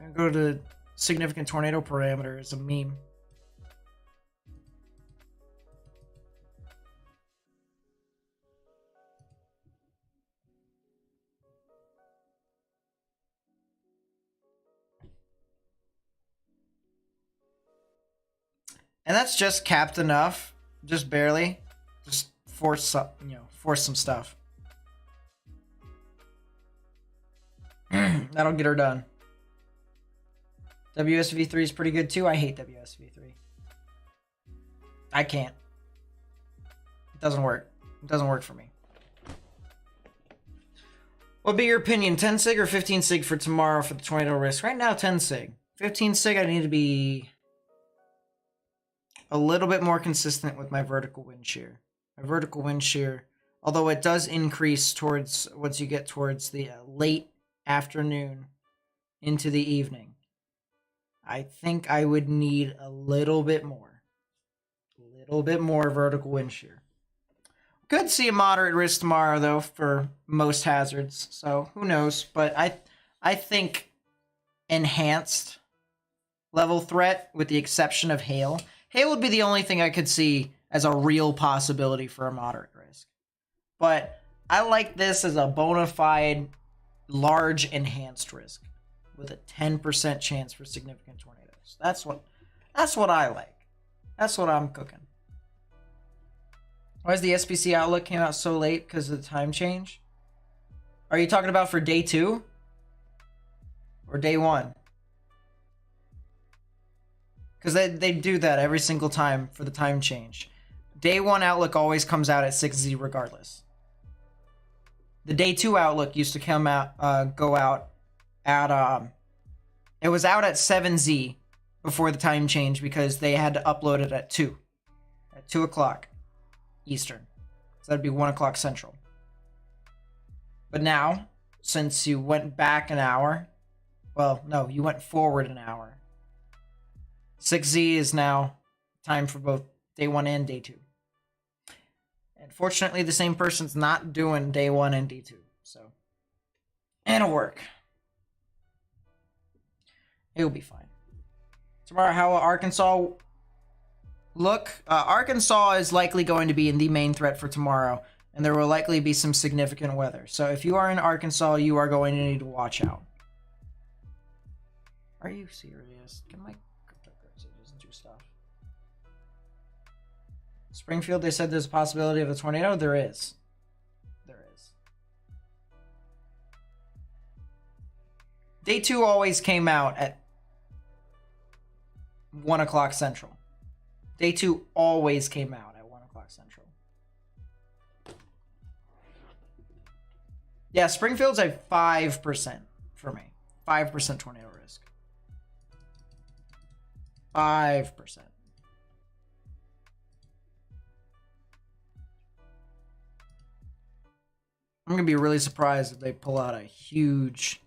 I'm going to go to significant tornado parameter as a meme. And that's just capped enough, just barely. Just force some, force some stuff. That'll get her done. WSV3 is pretty good too. I hate WSV3. I can't. It doesn't work. It doesn't work for me. What would be your opinion? 10 sig or 15 sig for tomorrow for the tornado risk? Right now, 10 sig. 15 sig, I need to be a little bit more consistent with my vertical wind shear. My vertical wind shear, although it does increase towards once you get towards the late afternoon into the evening, I think I would need a little bit more vertical wind shear. Could see a moderate risk tomorrow though for most hazards, so who knows? But I think enhanced level threat, with the exception of hail. Hail would be the only thing I could see as a real possibility for a moderate risk. But I like this as a bona fide large enhanced risk with a 10% chance for significant tornadoes. That's what I like. That's what I'm cooking. Why is the SPC outlook came out so late? Because of the time change? Are you talking about for day 2? Or day 1? Because they do that every single time for the time change. Day 1 outlook always comes out at 6Z regardless. The day 2 outlook used to come out, go out at, it was out at 7Z before the time change because they had to upload it at 2 o'clock Eastern. So that'd be 1 o'clock Central. But now, since you went back an hour, well, no, you went forward an hour. 6Z is now time for both day 1 and day 2. And fortunately, the same person's not doing day 1 and day 2. So, and it'll work. It'll be fine. Tomorrow, how will Arkansas look? Arkansas is likely going to be in the main threat for tomorrow, and there will likely be some significant weather. So if you are in Arkansas, you are going to need to watch out. Are you serious? Can my cryptocurrency just do stuff? Springfield, they said there's a possibility of a tornado. There is. There is. Day 2 always came out at 1 o'clock Central. Day 2 always came out at 1 o'clock Central. Yeah, Springfield's at 5% for me. 5% tornado risk. 5%. I'm going to be really surprised if they pull out a huge,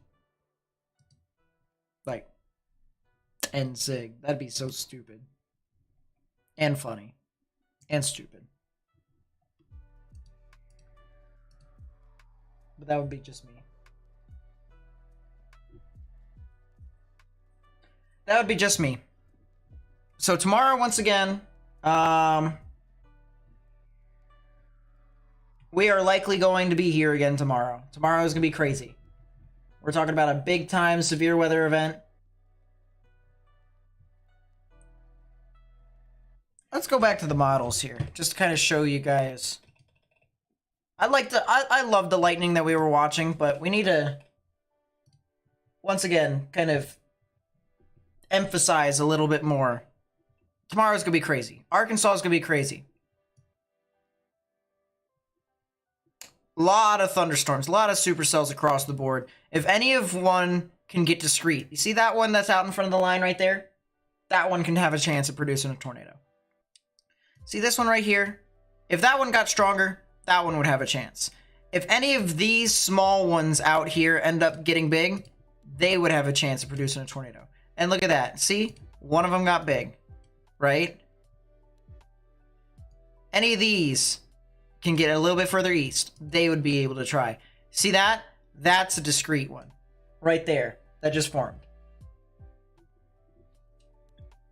like, 10 sig. That'd be so stupid. And funny. And stupid. But that would be just me. That would be just me. So tomorrow, once again, we are likely going to be here again tomorrow. Tomorrow is going to be crazy. We're talking about a big time severe weather event. Let's go back to the models here, just to kind of show you guys. I love the lightning that we were watching, but we need to, once again, kind of emphasize a little bit more. Tomorrow's gonna be crazy. Arkansas is gonna be crazy. A lot of thunderstorms, a lot of supercells across the board. If any of one can get discrete, you see that one that's out in front of the line right there? That one can have a chance of producing a tornado. See this one right here? If that one got stronger, that one would have a chance. If any of these small ones out here end up getting big, they would have a chance of producing a tornado. And look at that. See? One of them got big, right? Any of these can get a little bit further east. They would be able to try. See that? That's a discrete one. Right there. That just formed.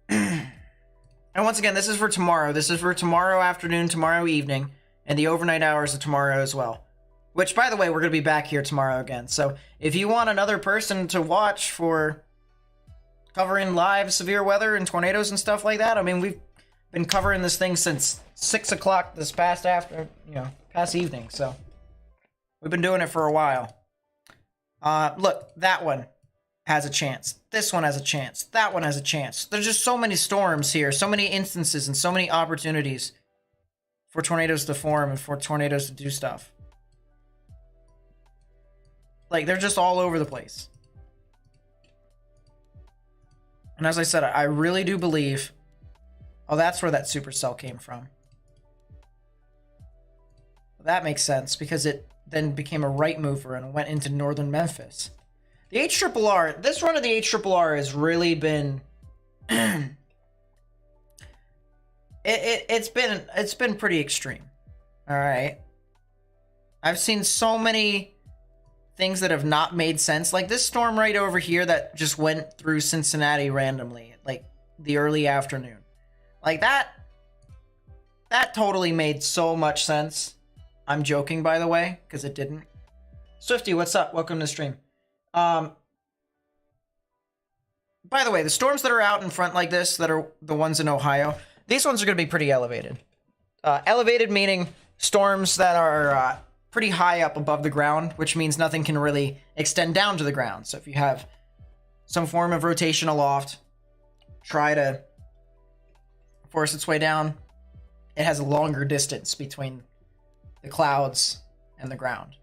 And once again, this is for tomorrow. This is for tomorrow afternoon, tomorrow evening, and the overnight hours of tomorrow as well. Which, by the way, we're going to be back here tomorrow again. So if you want another person to watch for covering live severe weather and tornadoes and stuff like that, I mean, we've been covering this thing since 6 o'clock this past evening. So we've been doing it for a while. Look, that one has a chance. This one has a chance. That one has a chance. There's just so many storms here, so many instances and so many opportunities for tornadoes to form and for tornadoes to do stuff. Like, they're just all over the place. And as I said, I really do believe... Oh, that's where that supercell came from. That makes sense, because it then became a right mover and went into northern Memphis. The HRRR, this run of the HRRR has really been... it's been pretty extreme. Alright? I've seen so many things that have not made sense. Like this storm right over here that just went through Cincinnati randomly, like the early afternoon. Like that totally made so much sense. I'm joking, by the way, because it didn't. Swifty, what's up? Welcome to the stream. By the way, the storms that are out in front like this, that are the ones in Ohio, these ones are going to be pretty elevated. Elevated meaning storms that are pretty high up above the ground, which means nothing can really extend down to the ground. So if you have some form of rotation aloft, try to force its way down, it has a longer distance between the clouds and the ground.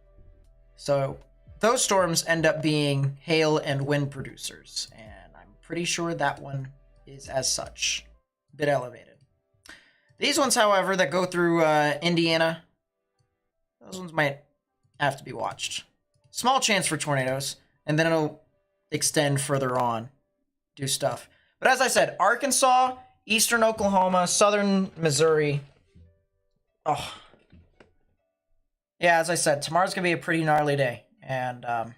So those storms end up being hail and wind producers, and I'm pretty sure that one is as such, a bit elevated. These ones, however, that go through Indiana, those ones might have to be watched. Small chance for tornadoes, and then it'll extend further on, do stuff. But as I said, Arkansas, eastern Oklahoma, southern Missouri. Oh. Yeah, as I said, tomorrow's going to be a pretty gnarly day, and I'm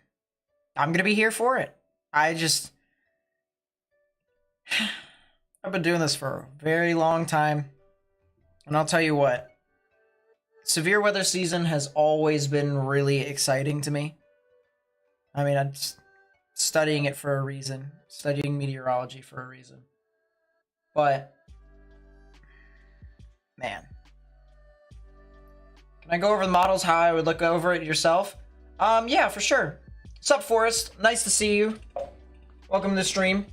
going to be here for it. I've been doing this for a very long time, and I'll tell you what, severe weather season has always been really exciting to me. I mean, I'm studying it for a reason, studying meteorology for a reason. But, man. Can I go over the models, how I would look over it yourself? Yeah, for sure. What's up, Forrest? Nice to see you. Welcome to the stream.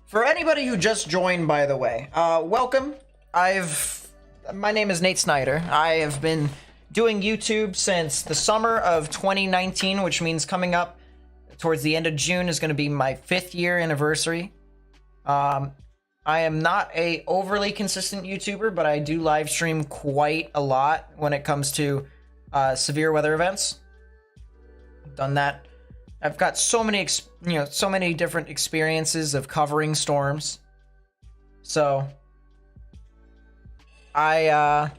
For anybody who just joined, by the way, welcome. My name is Nate Snyder. I have been doing YouTube since the summer of 2019, which means coming up towards the end of June is going to be my 5th year anniversary. I am not a overly consistent YouTuber, but I do live stream quite a lot when it comes to severe weather events. I've done that. I've got so many, so many different experiences of covering storms. So, I'm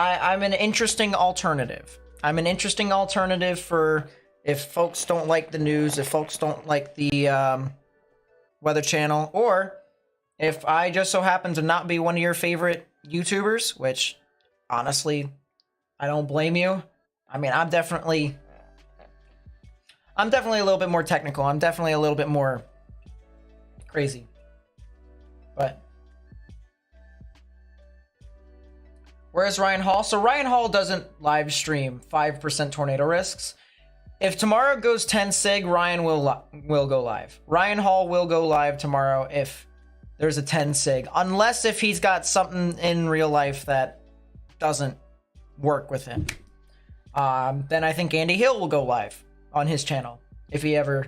an interesting alternative. I'm an interesting alternative for if folks don't like the news, if folks don't like the Weather Channel, or if I just so happen to not be one of your favorite YouTubers, which honestly, I don't blame you. I mean, I'm definitely a little bit more technical. I'm definitely a little bit more crazy. But where's Ryan Hall? So Ryan Hall doesn't live stream 5% tornado risks. If tomorrow goes 10 sig, Ryan will go live. Ryan Hall will go live tomorrow if there's a 10 sig. Unless if he's got something in real life that doesn't work with him. Then I think Andy Hill will go live on his channel if he ever...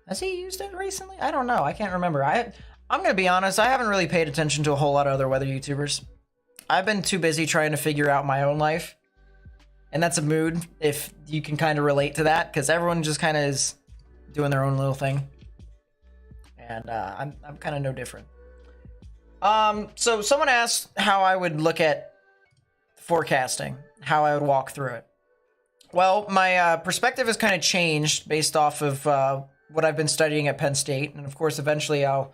Has he used it recently? I don't know. I can't remember. I'm going to be honest. I haven't really paid attention to a whole lot of other weather YouTubers. I've been too busy trying to figure out my own life. And that's a mood, if you can kind of relate to that, because everyone just kind of is doing their own little thing. And I'm kind of no different. So someone asked how I would look at forecasting, how I would walk through it. Well, my perspective has kind of changed based off of what I've been studying at Penn State. And of course, eventually I'll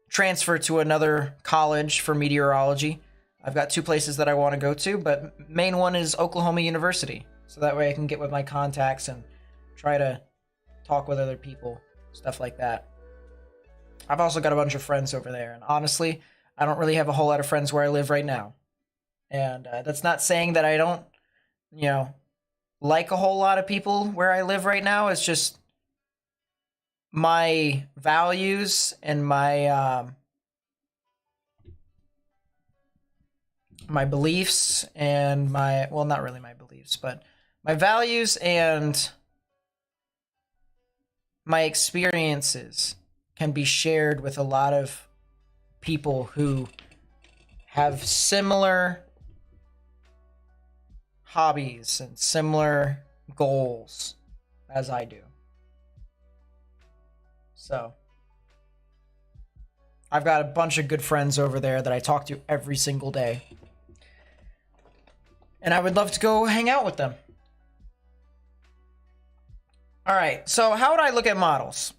transfer to another college for meteorology. I've got 2 places that I want to go to, but main one is Oklahoma University. So that way I can get with my contacts and try to talk with other people, stuff like that. I've also got a bunch of friends over there. And honestly, I don't really have a whole lot of friends where I live right now. And that's not saying that I don't, like a whole lot of people where I live right now. It's just my values and my my beliefs and my, well, not really my beliefs, but my values and my experiences can be shared with a lot of people who have similar hobbies and similar goals as I do. So I've got a bunch of good friends over there that I talk to every single day. And I would love to go hang out with them. All right, so how would I look at models?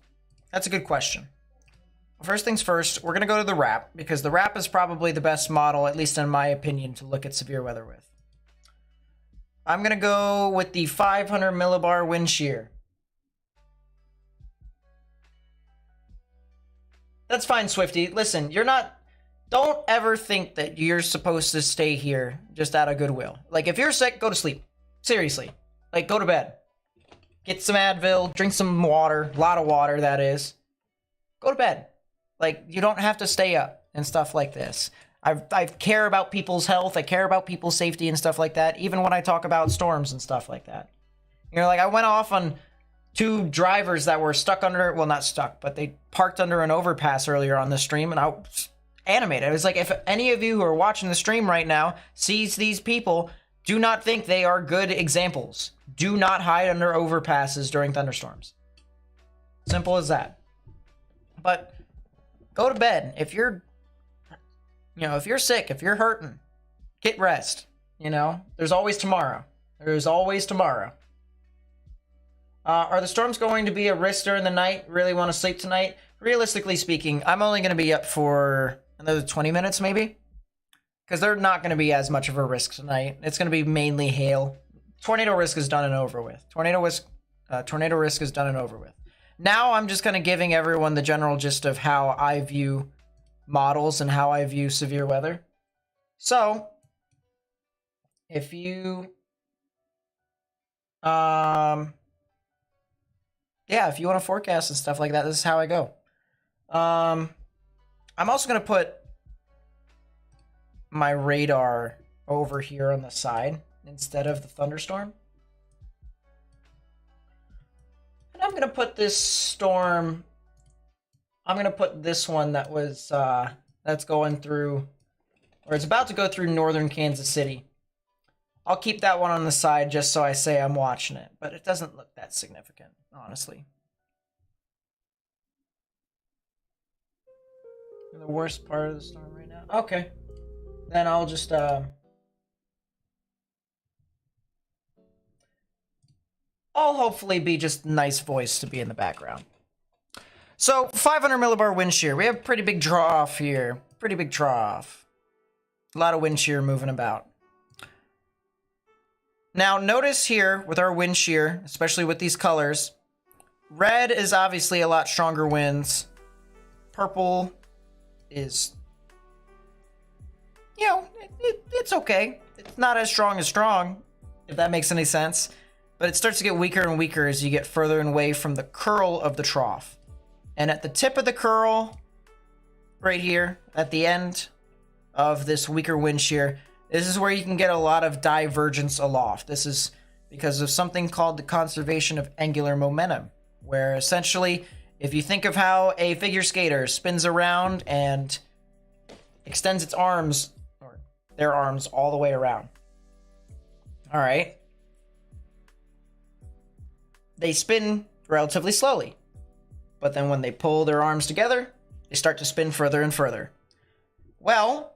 That's a good question. First things first, we're going to go to the RAP, because the RAP is probably the best model, at least in my opinion, to look at severe weather with. I'm going to go with the 500 millibar wind shear. That's fine, Swifty. Listen, don't ever think that you're supposed to stay here just out of goodwill. Like, if you're sick, go to sleep. Seriously. Like, go to bed. Get some Advil, drink some water, a lot of water, that is. Go to bed. Like, you don't have to stay up and stuff like this. I care about people's health. I care about people's safety and stuff like that, even when I talk about storms and stuff like that. Like, I went off on 2 drivers that were stuck under, well, not stuck, but they parked under an overpass earlier on the stream, and I was animated. I was like, if any of you who are watching the stream right now sees these people, do not think they are good examples. Do not hide under overpasses during thunderstorms. Simple as that. But go to bed. If you're sick, if you're hurting, get rest. There's always tomorrow. There's always tomorrow. Are the storms going to be a risk during the night? Really want to sleep tonight? Realistically speaking, I'm only going to be up for another 20 minutes maybe. Because they're not going to be as much of a risk tonight. It's going to be mainly hail. Tornado risk is done and over with. Tornado risk is done and over with. Now I'm just kind of giving everyone the general gist of how I view models and how I view severe weather. So, if you... if you want to forecast and stuff like that, this is how I go. I'm also going to put my radar over here on the side instead of the thunderstorm. And I'm going to put this storm, I'm going to put this one that was, that's going through, or it's about to go through northern Kansas City. I'll keep that one on the side just so I say I'm watching it, but it doesn't look that significant, honestly. The worst part of the storm right now. Okay. Then I'll just, I'll hopefully be just nice voice to be in the background. So, 500 millibar wind shear. We have pretty big trough here. Pretty big trough. A lot of wind shear moving about. Now, notice here with our wind shear, especially with these colors, red is obviously a lot stronger winds. Purple is, it's okay. It's not as strong, if that makes any sense. But it starts to get weaker and weaker as you get further and away from the curl of the trough. And at the tip of the curl, right here, at the end of this weaker wind shear, This is where you can get a lot of divergence aloft. This is because of something called the conservation of angular momentum, where essentially, if you think of how a figure skater spins around and extends its arms, or their arms, all the way around. All right. They spin relatively slowly, but then when they pull their arms together, they start to spin further and further. Well,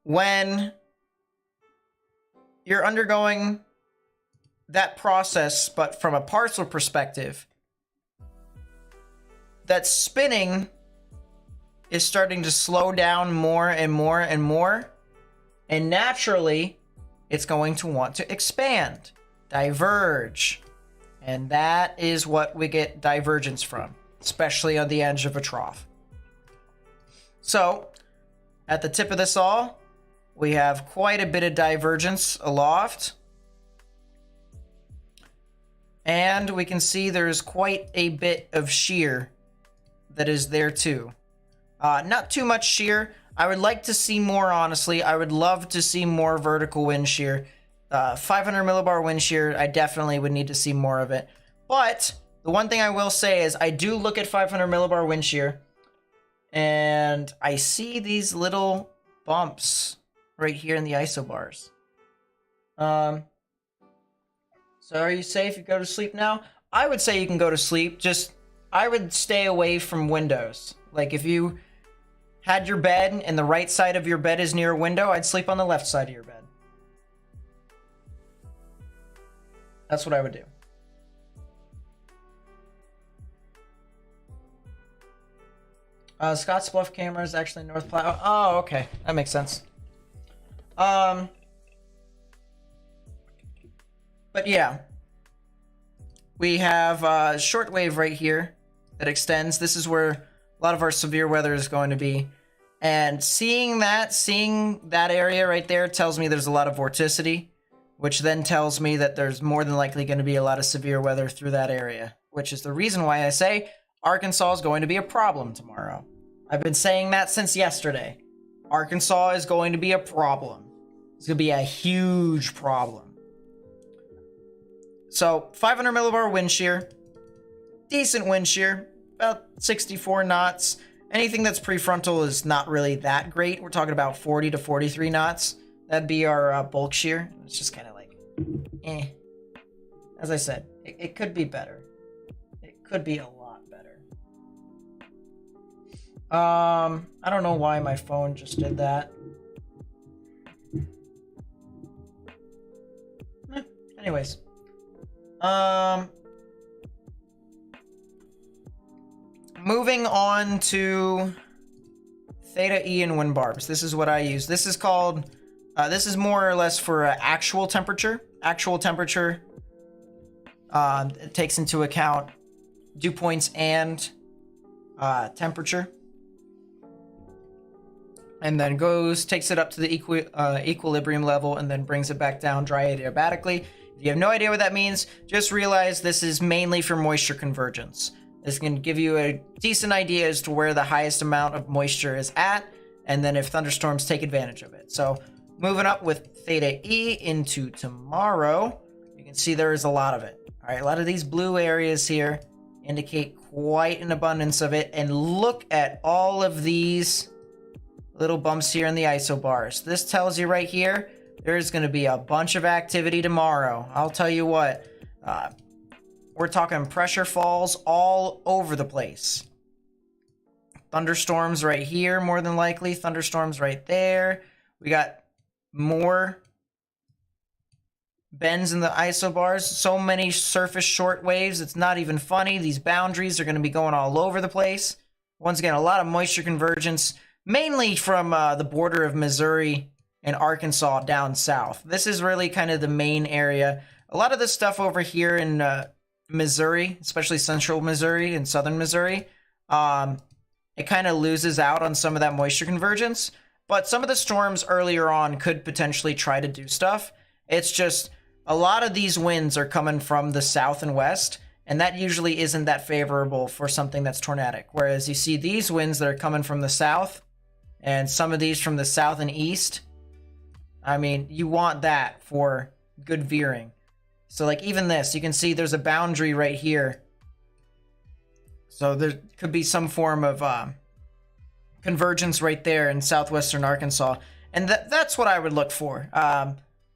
when you're undergoing that process, but from a parcel perspective, that spinning is starting to slow down more and more and more, and naturally, it's going to want to expand, diverge, and that is what we get divergence from, especially on the edge of a trough. So, at the tip of this all, we have quite a bit of divergence aloft, and we can see there's quite a bit of shear that is there too. Not too much shear. I would like to see more, honestly. I would love to see more vertical wind shear. 500 millibar wind shear, I definitely would need to see more of it. But the one thing I will say is I do look at 500 millibar wind shear, and I see these little bumps right here in the isobars. So are you safe? You go to sleep now? I would say you can go to sleep. Just, I would stay away from windows. Like if you had your bed and the right side of your bed is near a window, I'd sleep on the left side of your bed. That's what I would do. Scotts Bluff camera is actually North Platte. Oh, okay. That makes sense. But yeah. We have shortwave right here that extends. This is where a lot of our severe weather is going to be. And seeing that area right there tells me there's a lot of vorticity, which then tells me that there's more than likely going to be a lot of severe weather through that area, which is the reason why I say Arkansas is going to be a problem tomorrow. I've been saying that since yesterday. Arkansas is going to be a problem. It's going to be a huge problem. So 500 millibar wind shear, decent wind shear, about 64 knots. Anything that's prefrontal is not really that great. We're talking about 40 to 43 knots. That'd be our bulk shear. It's just kind of like, eh. As I said, it could be better. It could be a lot better. I don't know why my phone just did that. Anyways. Moving on to theta E and wind barbs. This is what I use. This is called, this is more or less for actual temperature. Actual temperature it takes into account dew points and temperature. And then takes it up to the equilibrium level and then brings it back down dry adiabatically. If you have no idea what that means, just realize this is mainly for moisture convergence. This can give you a decent idea as to where the highest amount of moisture is at, and then if thunderstorms take advantage of it. So moving up with theta E into tomorrow, you can see there is a lot of it. All right, a lot of these blue areas here indicate quite an abundance of it, and look at all of these little bumps here in the isobars. This tells you right here, there's going to be a bunch of activity tomorrow. I'll tell you what, we're talking pressure falls all over the place. Thunderstorms right here, more than likely. Thunderstorms right there. We got more bends in the isobars. So many surface short waves, it's not even funny. These boundaries are going to be going all over the place. Once again, a lot of moisture convergence, mainly from the border of Missouri and Arkansas down south. This is really kind of the main area. A lot of this stuff over here in Missouri, especially central Missouri and southern Missouri, it kind of loses out on some of that moisture convergence. But some of the storms earlier on could potentially try to do stuff. It's just a lot of these winds are coming from the south and west, and that usually isn't that favorable for something that's tornadic. Whereas you see these winds that are coming from the south, and some of these from the south and east, I mean, you want that for good veering. So like even this, you can see there's a boundary right here. So there could be some form of convergence right there in southwestern Arkansas. And that's what I would look for.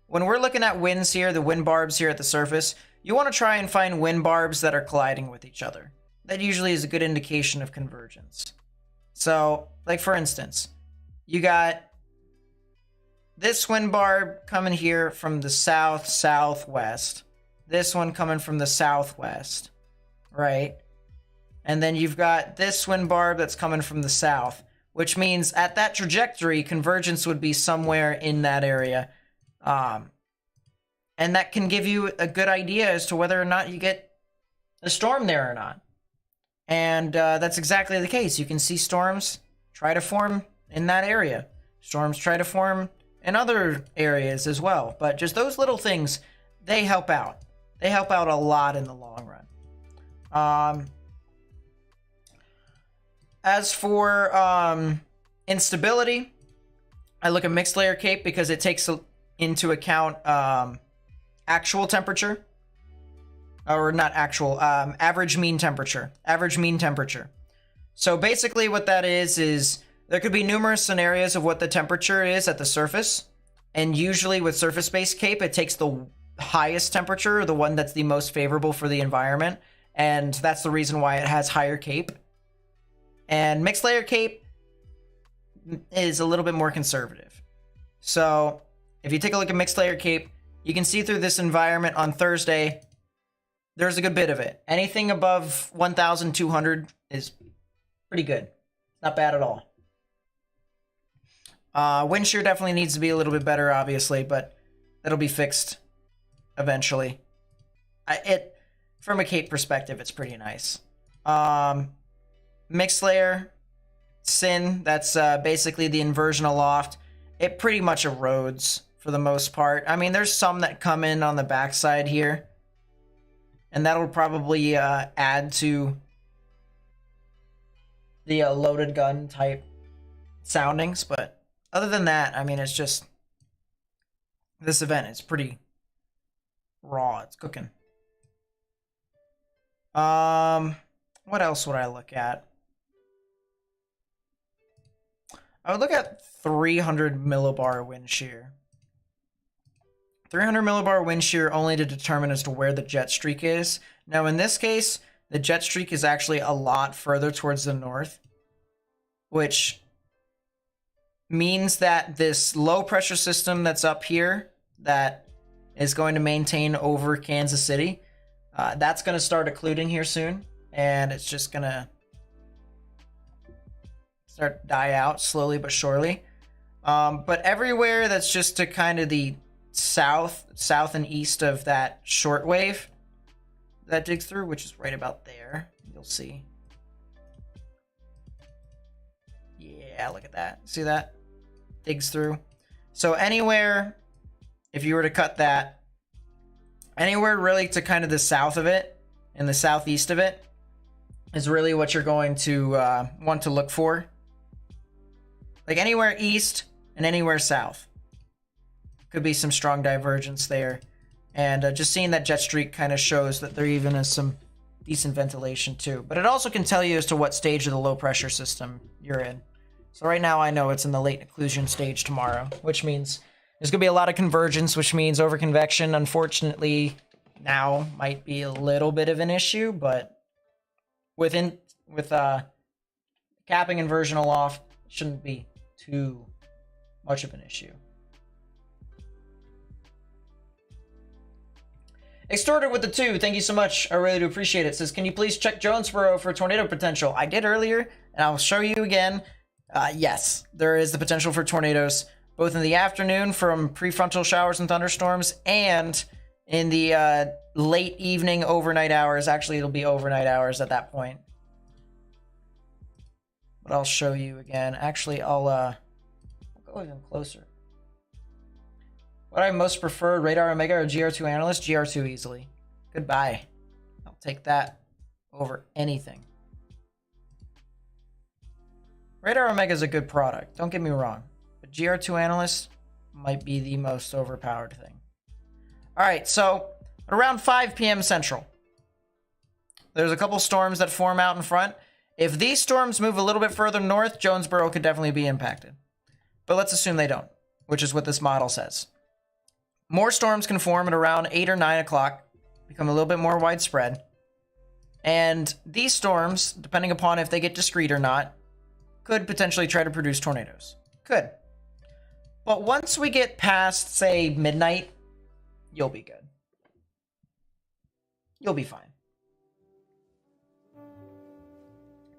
When we're looking at winds here, the wind barbs here at the surface, you want to try and find wind barbs that are colliding with each other. That usually is a good indication of convergence. So, like for instance, you got this wind barb coming here from the southwest. This one coming from the southwest, right? And then you've got this wind barb that's coming from the south, which means at that trajectory, convergence would be somewhere in that area. And that can give you a good idea as to whether or not you get a storm there or not. And that's exactly the case. You can see storms try to form in that area. Storms try to form in other areas as well. But just those little things, they help out. They help out a lot in the long run. As for instability, I look at mixed layer cape because it takes into account actual temperature. Or not actual, average mean temperature. Average mean temperature. So basically what that is there could be numerous scenarios of what the temperature is at the surface. And usually with surface-based cape, it takes the highest temperature, the one that's the most favorable for the environment. And that's the reason why it has higher cape. And mixed layer cape is a little bit more conservative. So if you take a look at mixed layer cape, you can see through this environment on Thursday, there's a good bit of it. Anything above 1,200 is pretty good. Not bad at all. Wind shear definitely needs to be a little bit better, obviously, but that'll be fixed eventually. From a cape perspective, it's pretty nice. Mixed layer, sin, that's basically the inversion aloft. It pretty much erodes for the most part. I mean, there's some that come in on the backside here. And that'll probably add to the loaded gun type soundings. But other than that, I mean, it's just... This event is pretty raw. It's cooking. What else would I look at? I would look at 300 millibar wind shear. 300 millibar wind shear only to determine as to where the jet streak is. Now in this case, the jet streak is actually a lot further towards the north, which means that this low pressure system that's up here that is going to maintain over Kansas City, that's going to start occluding here soon, and it's just going to start to die out slowly but surely. But everywhere that's just to kind of the south and east of that shortwave that digs through, which is right about there, you'll see. Yeah, look at that. See that? Digs through. So anywhere, if you were to cut that, anywhere really to kind of the south of it and the southeast of it is really what you're going to want to look for. Like anywhere east and anywhere south. Could be some strong divergence there. And just seeing that jet streak kind of shows that there even is some decent ventilation too. But it also can tell you as to what stage of the low pressure system you're in. So right now I know it's in the late occlusion stage tomorrow, which means there's going to be a lot of convergence, which means overconvection, unfortunately, now might be a little bit of an issue, but with capping inversion aloft, it shouldn't be too much of an issue. Extorted with the 2, thank you so much. I really do appreciate it. Says, can you please check Jonesboro for tornado potential? I did earlier, and I'll show you again. Yes, there is the potential for tornadoes, both in the afternoon from prefrontal showers and thunderstorms, and in the late evening overnight hours. Actually, it'll be overnight hours at that point. But I'll show you again. Actually, I'll go even closer. What I most prefer, Radar Omega or GR2 Analyst? GR2 easily. Goodbye. I'll take that over anything. Radar Omega is a good product, don't get me wrong. But GR2 Analyst, might be the most overpowered thing. All right, so around 5 p.m. Central, there's a couple storms that form out in front. If these storms move a little bit further north, Jonesboro could definitely be impacted. But let's assume they don't, which is what this model says. More storms can form at around 8 or 9 o'clock, become a little bit more widespread. And these storms, depending upon if they get discrete or not, could potentially try to produce tornadoes. Could. But once we get past, say, midnight, you'll be good. You'll be fine.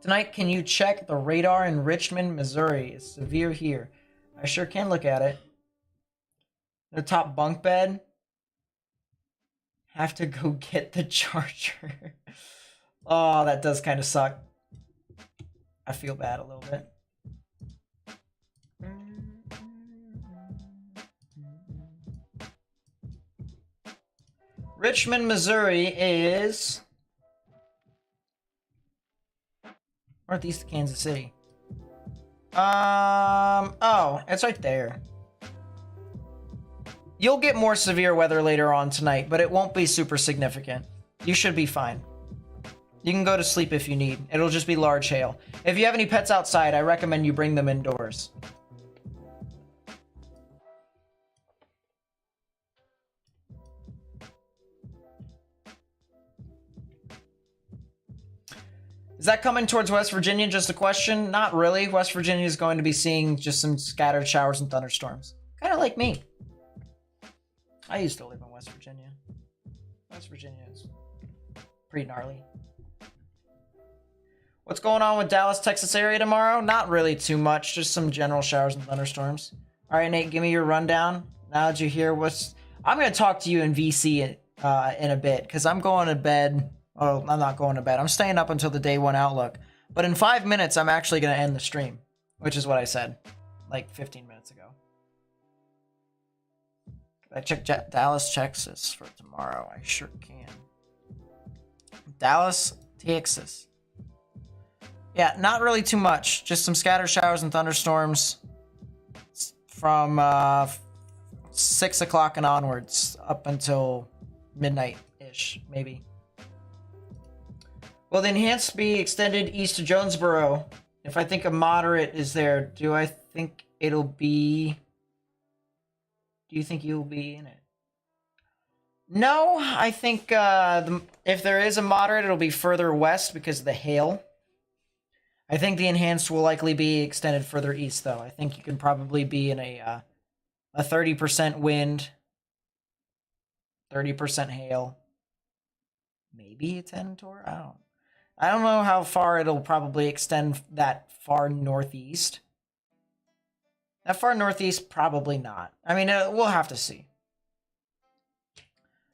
Tonight, can you check the radar in Richmond, Missouri? It's severe here. I sure can look at it. The top bunk bed. Have to go get the charger. Oh, that does kind of suck. I feel bad a little bit. Richmond, Missouri is northeast of Kansas City. Oh, it's right there. You'll get more severe weather later on tonight, but it won't be super significant. You should be fine. You can go to sleep if you need. It'll just be large hail. If you have any pets outside, I recommend you bring them indoors. Is that coming towards West Virginia? Just a question? Not really. West Virginia is going to be seeing just some scattered showers and thunderstorms. Kind of like me. I used to live in West Virginia. West Virginia is pretty gnarly. What's going on with Dallas, Texas area tomorrow? Not really too much. Just some general showers and thunderstorms. All right, Nate, give me your rundown. Now that you hear what's... I'm going to talk to you in VC in a bit, because I'm going to bed... Oh, I'm not going to bed. I'm staying up until the day one outlook. But in 5 minutes, I'm actually going to end the stream, which is what I said like 15 minutes ago. I check Dallas, Texas for tomorrow. I sure can. Dallas, Texas. Yeah, not really too much. Just some scattered showers and thunderstorms from 6 o'clock and onwards up until midnight-ish, maybe. Will the enhanced be extended east to Jonesboro? If I think a moderate is there, do I think it'll be... Do you think you'll be in it? No, I think if there is a moderate, it'll be further west because of the hail. I think the enhanced will likely be extended further east, though. I think you can probably be in a 30% wind, 30% hail, maybe a 10 tour. I don't know how far it'll probably extend that far northeast. That far northeast, probably not. I mean, we'll have to see.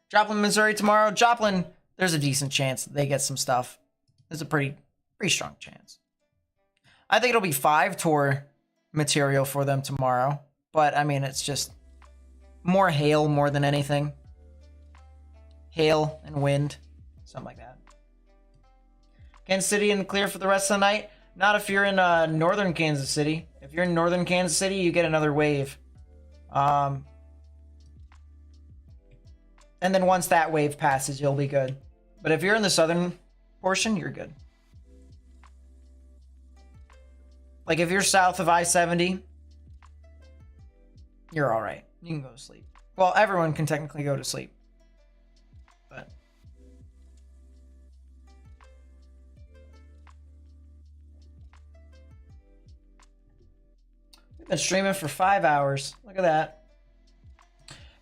Joplin, Missouri tomorrow. Joplin, there's a decent chance that they get some stuff. There's a pretty strong chance. I think it'll be 5 tour material for them tomorrow. But, I mean, it's just more hail more than anything. Hail and wind. Something like that. Kansas City in the clear for the rest of the night. Not if you're in northern Kansas City. If you're in northern Kansas City, you get another wave. And then once that wave passes, you'll be good. But if you're in the southern portion, you're good. Like if you're south of I-70, you're all right. You can go to sleep. Well, everyone can technically go to sleep. But we've been streaming for 5 hours. Look at that.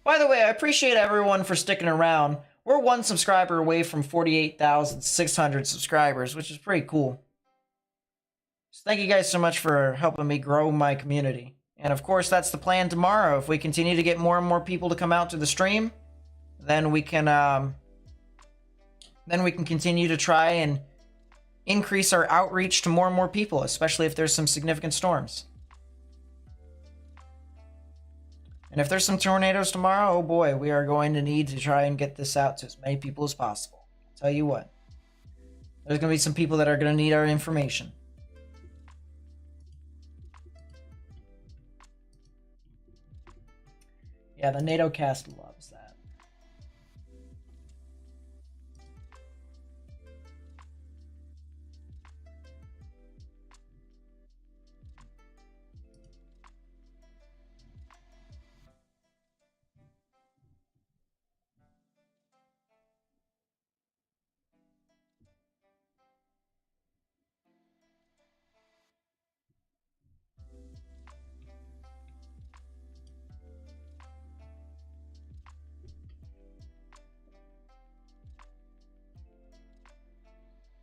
By the way, I appreciate everyone for sticking around. We're 1 subscriber away from 48,600 subscribers, which is pretty cool. So thank you guys so much for helping me grow my community. And of course, that's the plan tomorrow. If we continue to get more and more people to come out to the stream, then we can continue to try and increase our outreach to more and more people, especially if there's some significant storms. And if there's some tornadoes tomorrow, oh boy, we are going to need to try and get this out to as many people as possible. I'll tell you what, there's going to be some people that are going to need our information. Yeah, the NATO cast loves that.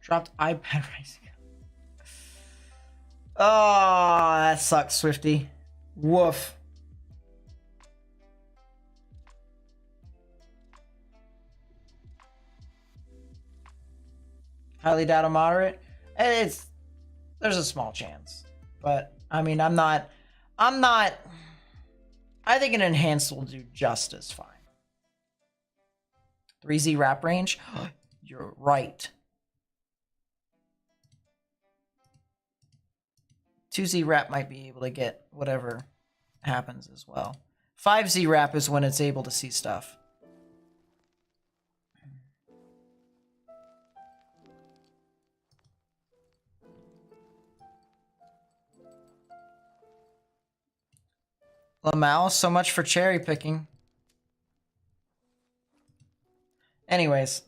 Dropped iPad Rising. Oh, that sucks, Swifty. Woof. Highly doubt a moderate. There's a small chance. But I mean, I think an enhanced will do just as fine. 3Z wrap range? You're right. 2Z wrap might be able to get whatever happens as well. 5Z wrap is when it's able to see stuff. Lamal, so much for cherry picking. Anyways.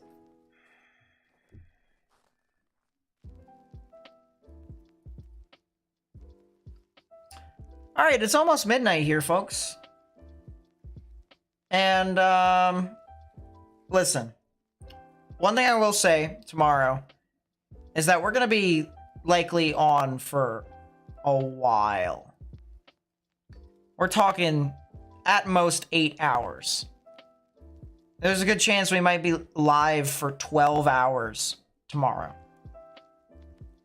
Alright, it's almost midnight here, folks. And, listen. One thing I will say tomorrow is that we're going to be likely on for a while. We're talking at most 8 hours. There's a good chance we might be live for 12 hours tomorrow.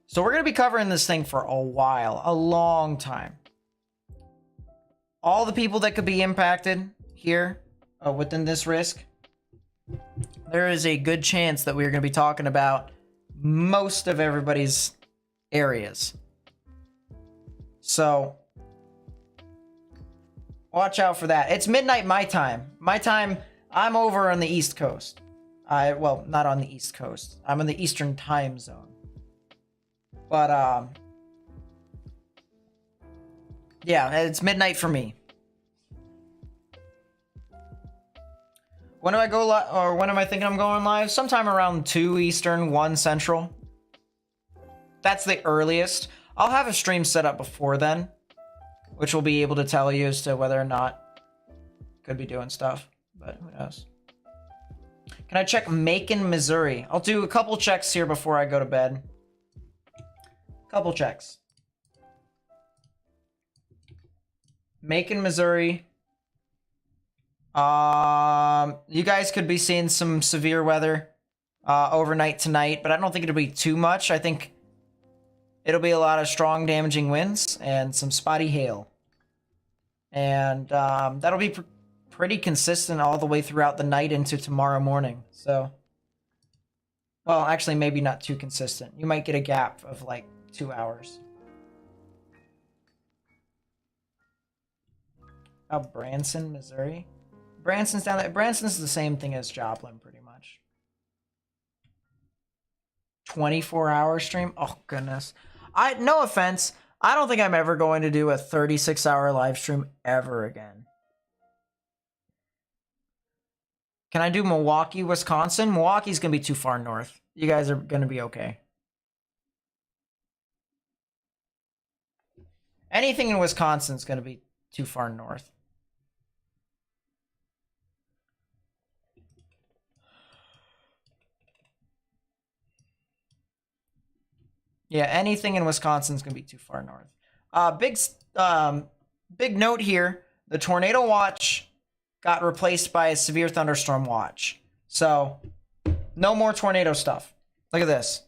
So we're going to be covering this thing for a while, a long time. All the people that could be impacted here within this risk, there is a good chance that we're going to be talking about most of everybody's areas. So watch out for that. It's midnight my time. My time, I'm over on the East Coast. Well, not on the East Coast. I'm in the Eastern time zone. But, yeah, it's midnight for me. When do I go live, or when am I thinking I'm going live? Sometime around 2 Eastern, 1 Central. That's the earliest. I'll have a stream set up before then, which will be able to tell you as to whether or not could be doing stuff, but who knows. Can I check Macon, Missouri? I'll do a couple checks here before I go to bed. Couple checks. Macon, Missouri. You guys could be seeing some severe weather overnight tonight, but I don't think it'll be too much. I think it'll be a lot of strong damaging winds and some spotty hail. And that'll be pretty consistent all the way throughout the night into tomorrow morning. So, well, actually maybe not too consistent. You might get a gap of like 2 hours. Oh, Branson, Missouri? Branson's down there. Branson's the same thing as Joplin, pretty much. 24-hour stream? Oh, goodness. No offense. I don't think I'm ever going to do a 36-hour live stream ever again. Can I do Milwaukee, Wisconsin? Milwaukee's going to be too far north. You guys are going to be okay. Anything in Wisconsin is going to be too far north. Yeah, anything in Wisconsin is going to be too far north. Big note here. The tornado watch got replaced by a severe thunderstorm watch. So, no more tornado stuff. Look at this.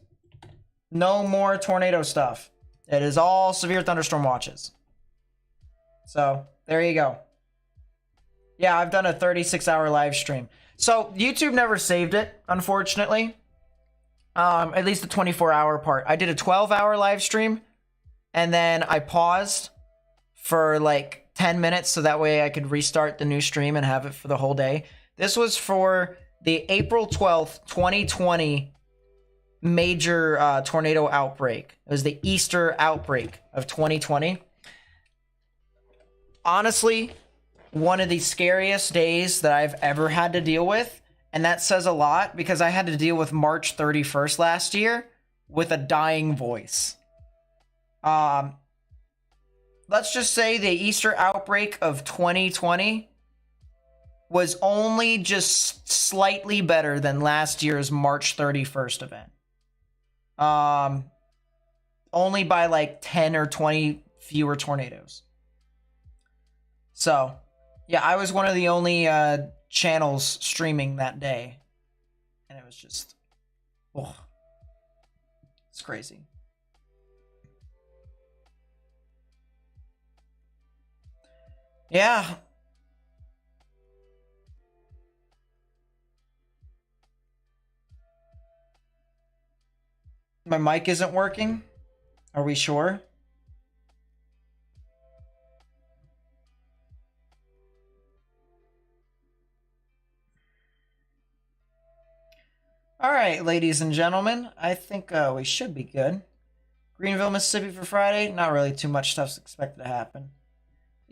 No more tornado stuff. It is all severe thunderstorm watches. So, there you go. Yeah, I've done a 36-hour live stream. So, YouTube never saved it, unfortunately. At least the 24-hour part. I did a 12-hour live stream, and then I paused for like 10 minutes so that way I could restart the new stream and have it for the whole day. This was for the April 12th, 2020 major tornado outbreak. It was the Easter outbreak of 2020. Honestly, one of the scariest days that I've ever had to deal with, and that says a lot because I had to deal with March 31st last year with a dying voice. Let's just say the Easter outbreak of 2020 was only just slightly better than last year's March 31st event. Only by like 10 or 20 fewer tornadoes. So, yeah, I was one of the only channels streaming that day. And it was just, oh, it's crazy. Yeah. My mic isn't working. Are we sure? All right, ladies and gentlemen, I think we should be good. Greenville, Mississippi for Friday. Not really too much stuff's expected to happen.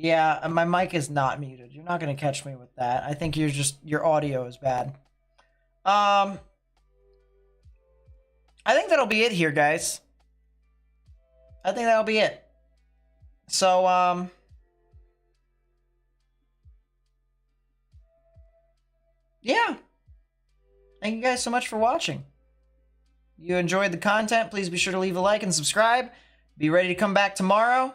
Yeah, my mic is not muted. You're not going to catch me with that. I think your audio is bad. I think that'll be it here, guys. I think that'll be it. So, yeah. Thank you guys so much for watching. You enjoyed the content, please be sure to leave a like and subscribe. Be ready to come back tomorrow.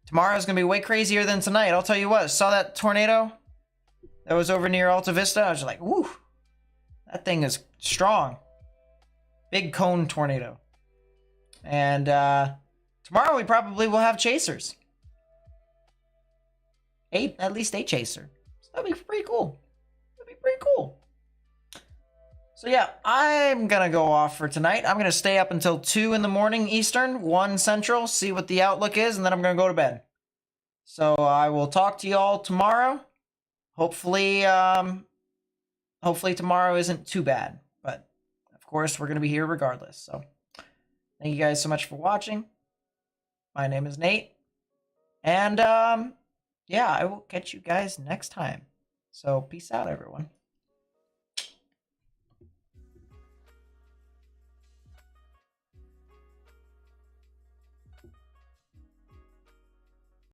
Tomorrow's going to be way crazier than tonight. I'll tell you what, saw that tornado that was over near Alta Vista? I was just like, woo, that thing is strong. Big cone tornado. And tomorrow we probably will have chasers. At least a chaser. So that'd be pretty cool. That'd be pretty cool. So yeah, I'm gonna go off for tonight. I'm gonna stay up until 2 in the morning Eastern, 1 Central, see what the outlook is, and then I'm gonna go to bed. So I will talk to you all tomorrow. Hopefully tomorrow isn't too bad, but of course we're gonna be here regardless. So thank you guys so much for watching. My name is Nate, and yeah, I will catch you guys next time. So peace out, everyone.